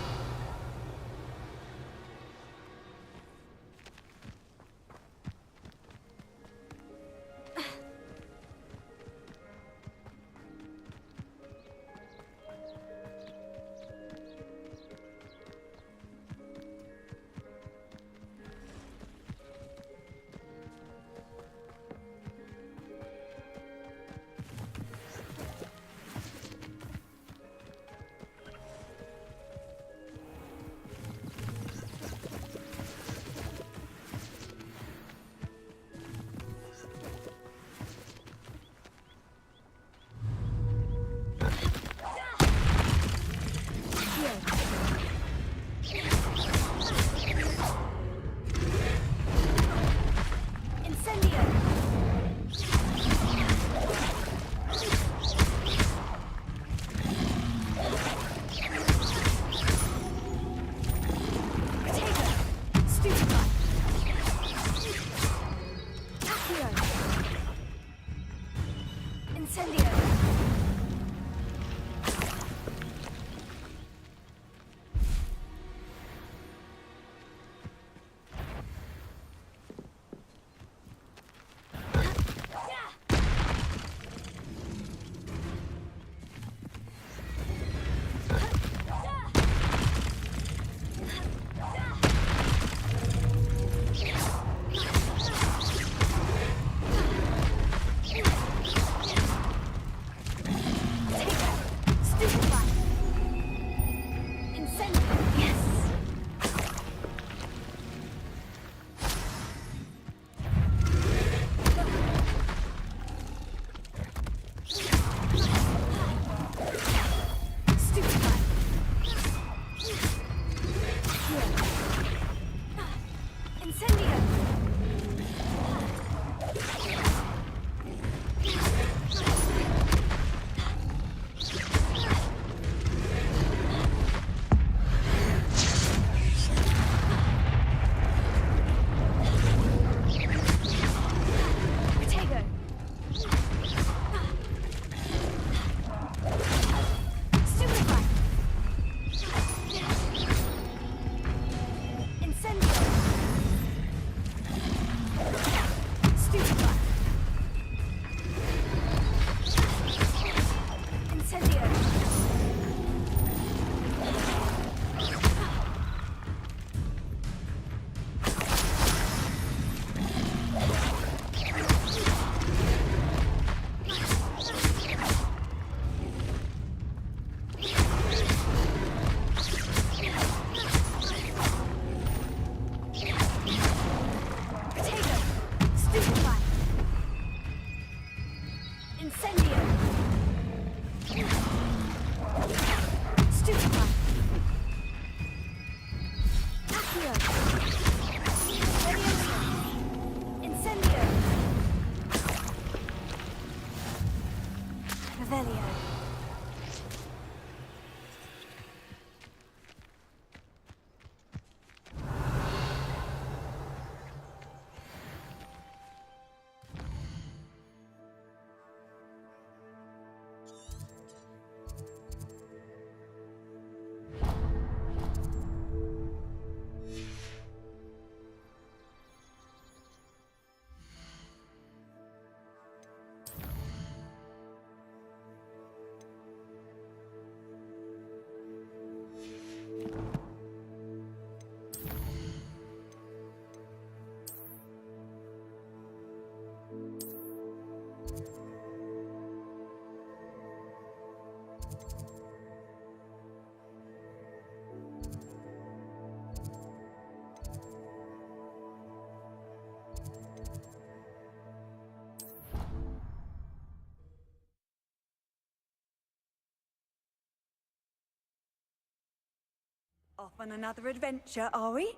Off on another adventure, are we?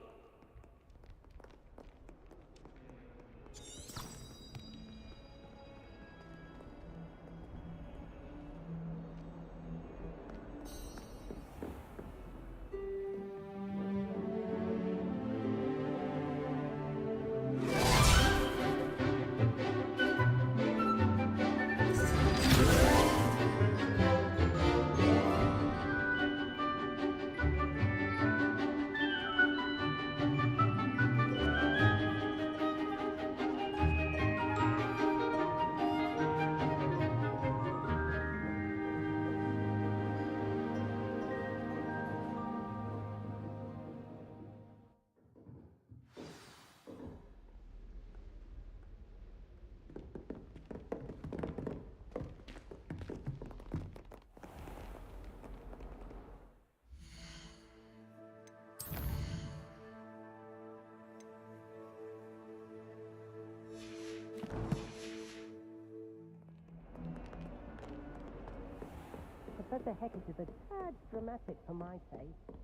Professor Hecat is a tad dramatic for my taste.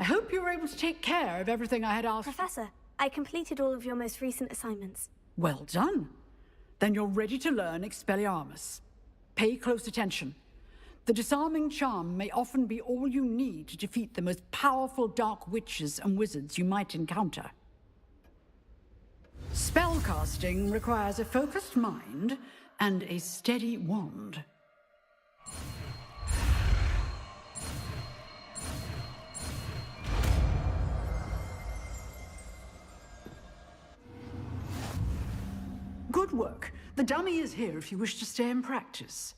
I hope you were able to take care of everything I had asked. Professor, I completed all of your most recent assignments. Well done. Then you're ready to learn Expelliarmus. Pay close attention. The disarming charm may often be all you need to defeat the most powerful dark witches and wizards you might encounter. Spellcasting requires a focused mind and a steady wand. Good work. The dummy is here if you wish to stay and practice.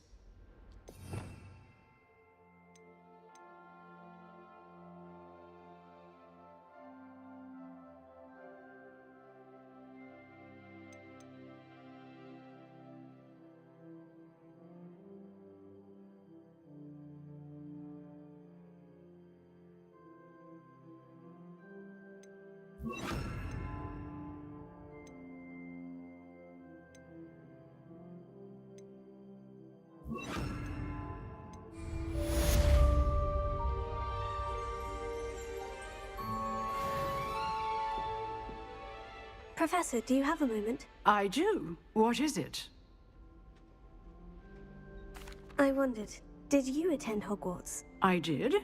Professor, do you have a moment? I do. What is it? I wondered, did you attend Hogwarts? I did.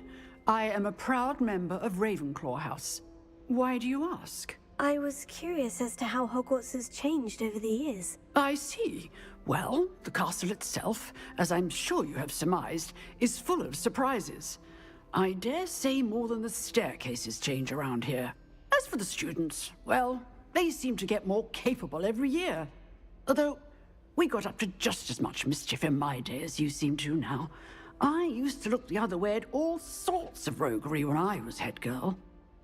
I am a proud member of Ravenclaw House. Why do you ask? I was curious as to how Hogwarts has changed over the years. I see. Well, the castle itself, as I'm sure you have surmised, is full of surprises. I dare say more than the staircases change around here. As for the students, well, they seem to get more capable every year. Although, we got up to just as much mischief in my day as you seem to now. I used to look the other way at all sorts of roguery when I was head girl.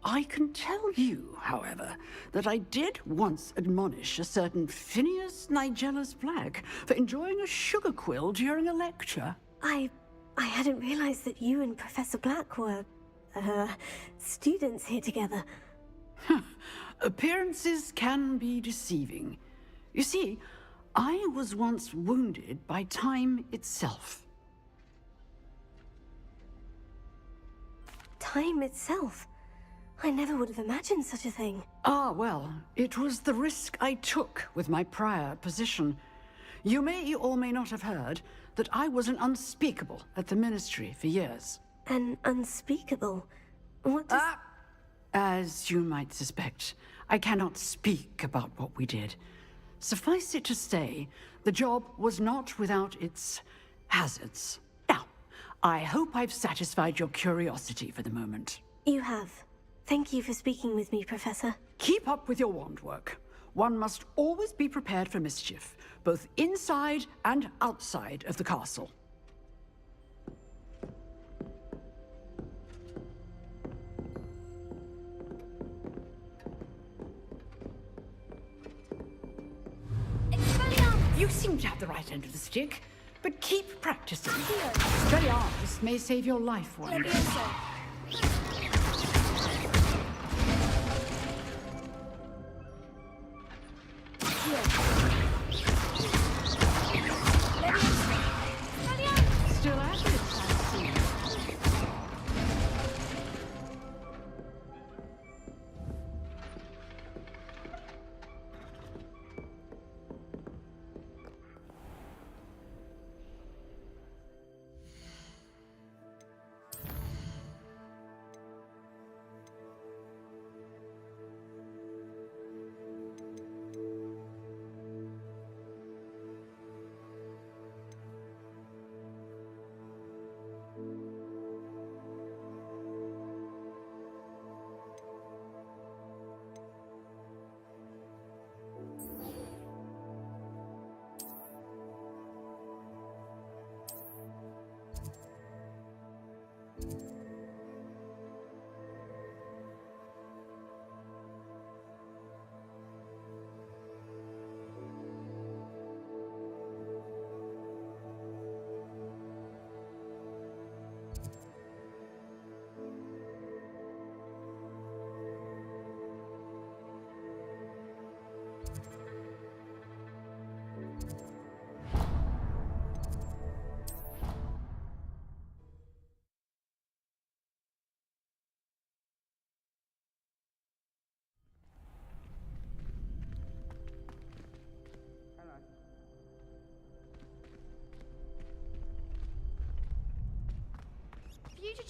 I can tell you, however, that I did once admonish a certain Phineas Nigelus Black for enjoying a sugar quill during a lecture. I hadn't realized that you and Professor Black were, students here together. Appearances can be deceiving. You see, I was once wounded by time itself. Time itself? I never would have imagined such a thing. Ah, well, it was the risk I took with my prior position. You may or may not have heard that I was an unspeakable at the Ministry for years. An unspeakable? What does... As you might suspect, I cannot speak about what we did. Suffice it to say, the job was not without its hazards. Now, I hope I've satisfied your curiosity for the moment. You have. Thank you for speaking with me, Professor. Keep up with your wand work. One must always be prepared for mischief, both inside and outside of the castle. You seem to have the right end of the stick, but keep practicing. Expelliarmus may save your life one day. Still at it, I see.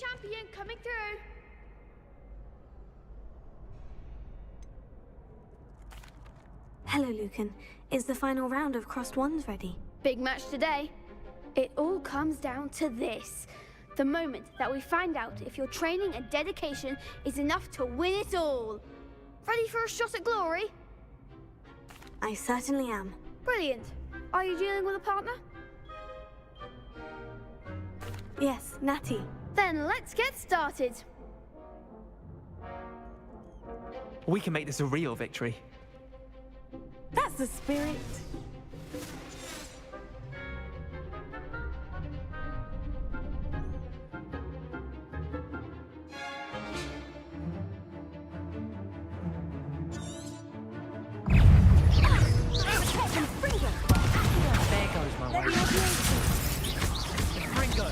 champion coming through. Hello, Lucan. Is the final round of Crossed Wands ready? Big match today. It all comes down to this. The moment that we find out if your training and dedication is enough to win it all. Ready for a shot at glory? I certainly am. Brilliant. Are you dealing with a partner? Yes, Natty. Then let's get started. We can make this a real victory. That's the spirit. There goes my way. Ringo.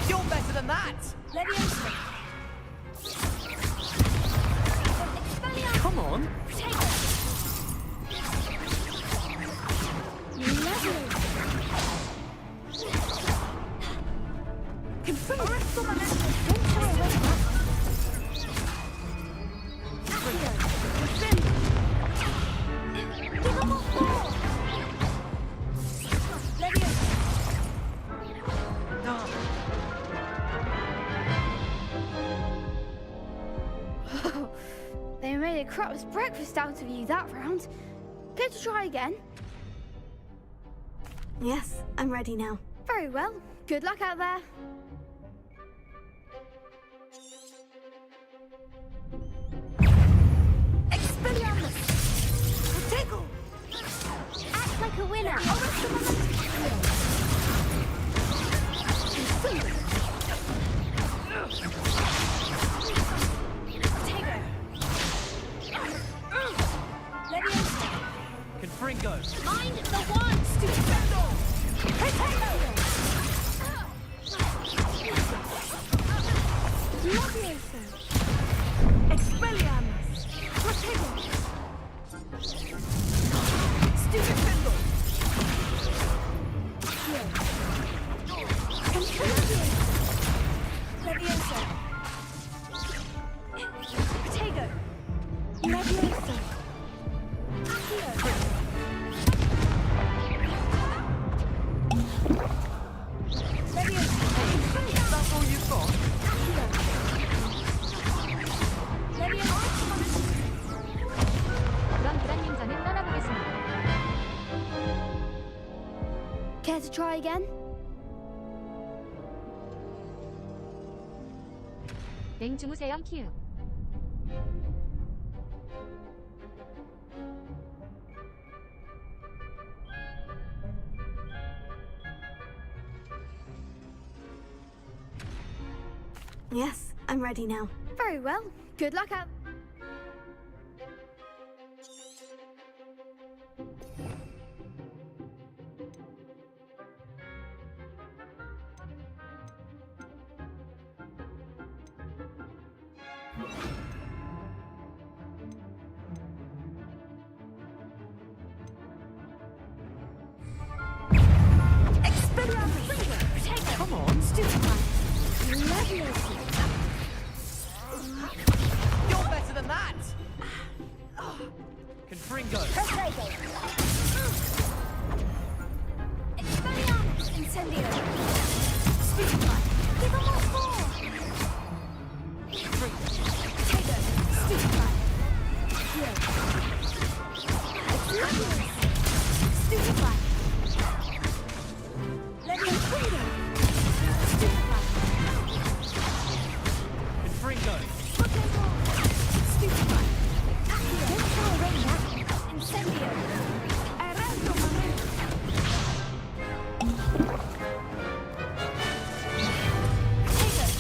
You're better than that! Come on! They made a crap's breakfast out of you that round. Care to try again? Yes, I'm ready now. Very well. Good luck out there. Expelliarmus! Protego! Act like a winner! Confringo. Mind the one! Stupendo! Protego! Levioso! Expelliarmus! Protego! Stupendo! Levioso! Protego! Levioso! That's all you've got? 그럼 불안님전은 떠나보겠습니다. Care to try again? 냉 주무세요 키읔. Yes, I'm ready now. Very well. Good luck out. Come on, stupid. You're better than that! Confringo. Incendio. Stupefy. Give them all four. Potato. Stupefy. Stupefy. Confringo. Stupefy. Confringo. Stupefy. Don't throw away now. Incendio. Arrendo momento. Potato.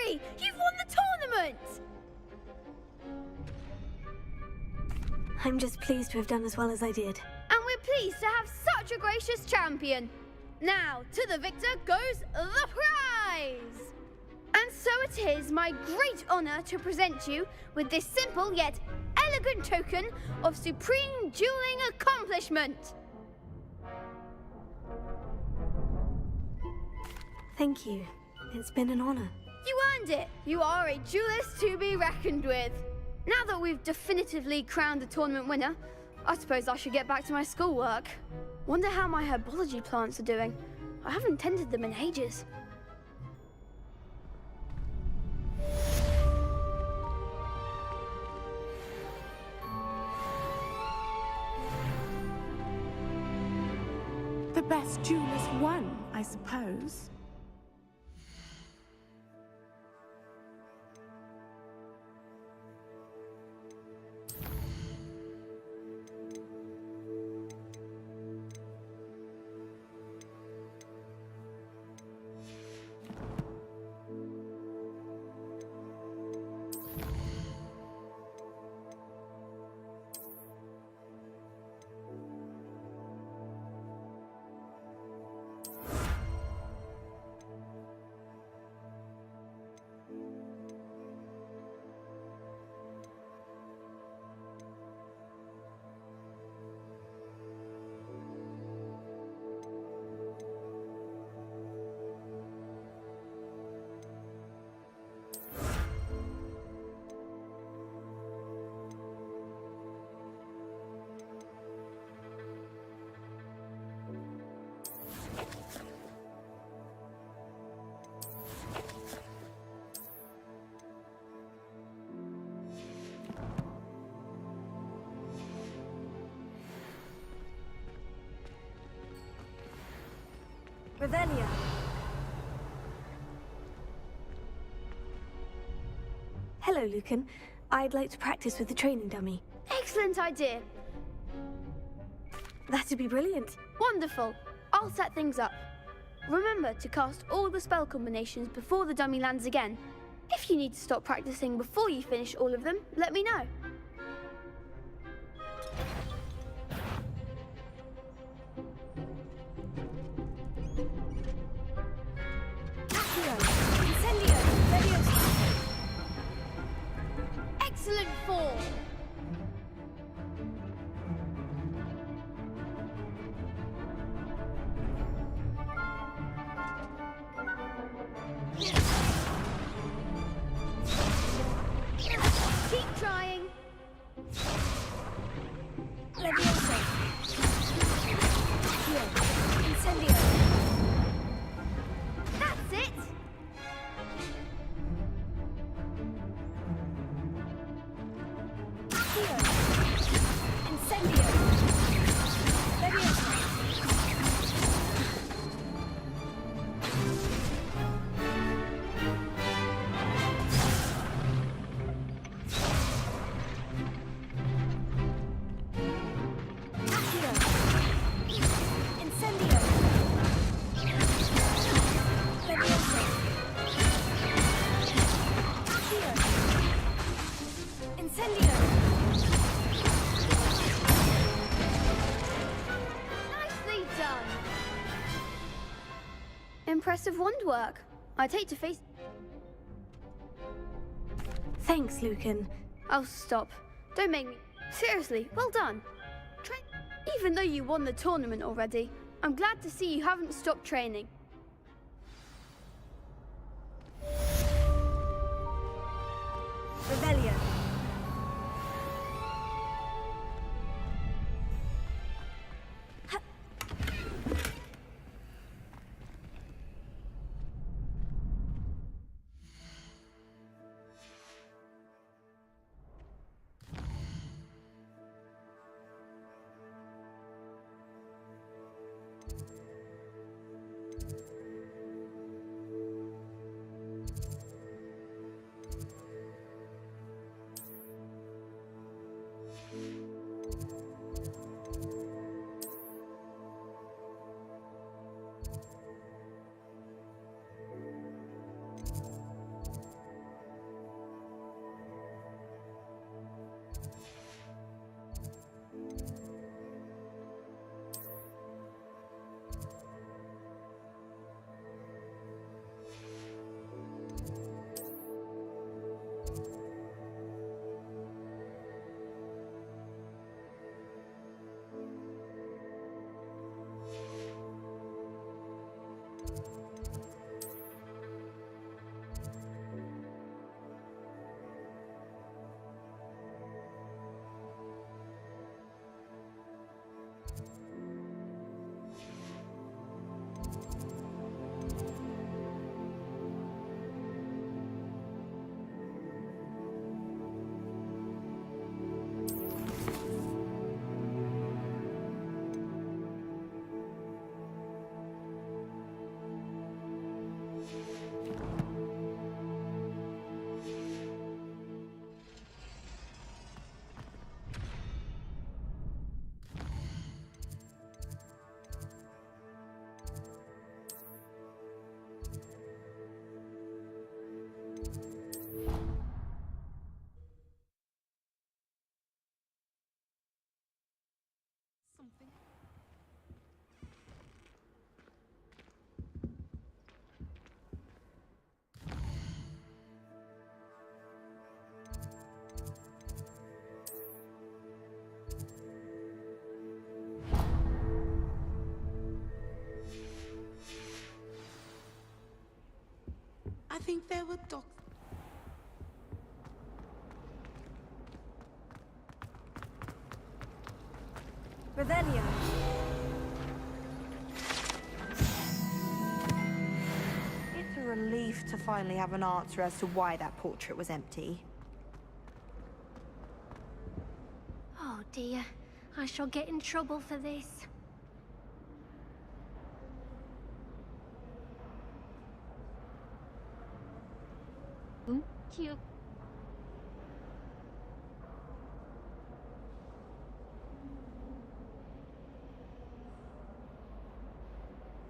victory! You've won the tournament! I'm just pleased to have done as well as I did. And we're pleased to have such a gracious champion. Now, to the victor goes the prize! And so it is my great honour to present you with this simple yet elegant token of supreme dueling accomplishment. Thank you. It's been an honor. You earned it. You are a duelist to be reckoned with. Now that we've definitively crowned the tournament winner, I suppose I should get back to my schoolwork. Wonder how my herbology plants are doing. I haven't tended them in ages. The best duelist won, I suppose. Revelia. Hello, Lucan. I'd like to practice with the training dummy. Excellent idea. That'd be brilliant. Wonderful. I'll set things up. Remember to cast all the spell combinations before the dummy lands again. If you need to stop practicing before you finish all of them, let me know. Excellent form. Keep trying. Leviosa. Here. Incendio. That's it. Here. Incendio. Leviosa. Nicely done. Impressive wand work. I'd hate to face... Thanks, Lucan. Oh, stop. Don't make me... Seriously, well done. Even though you won the tournament already, I'm glad to see you haven't stopped training. Revelia. think there were dogs. Revelio. It's a relief to finally have an answer as to why that portrait was empty. Oh dear, I shall get in trouble for this. 키읔.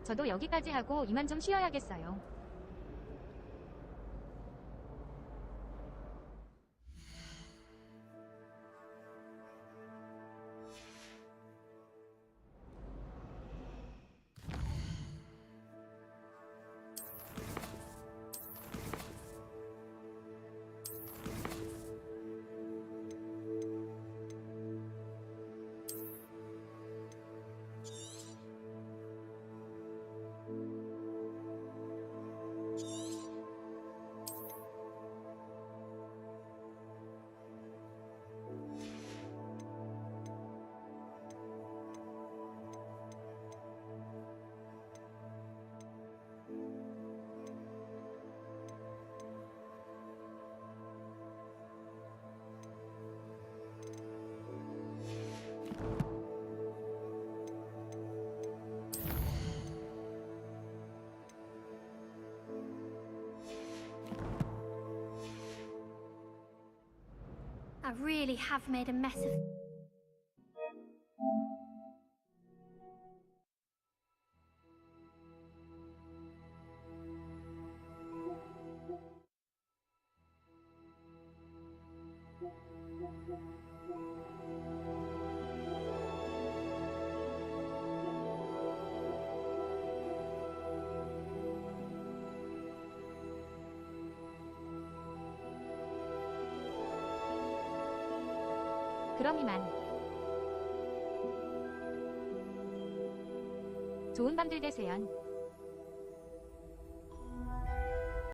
저도 여기까지 하고 이만 좀 쉬어야겠어요. I really have made a mess of... 그럼 이만. 좋은 밤들 되세요.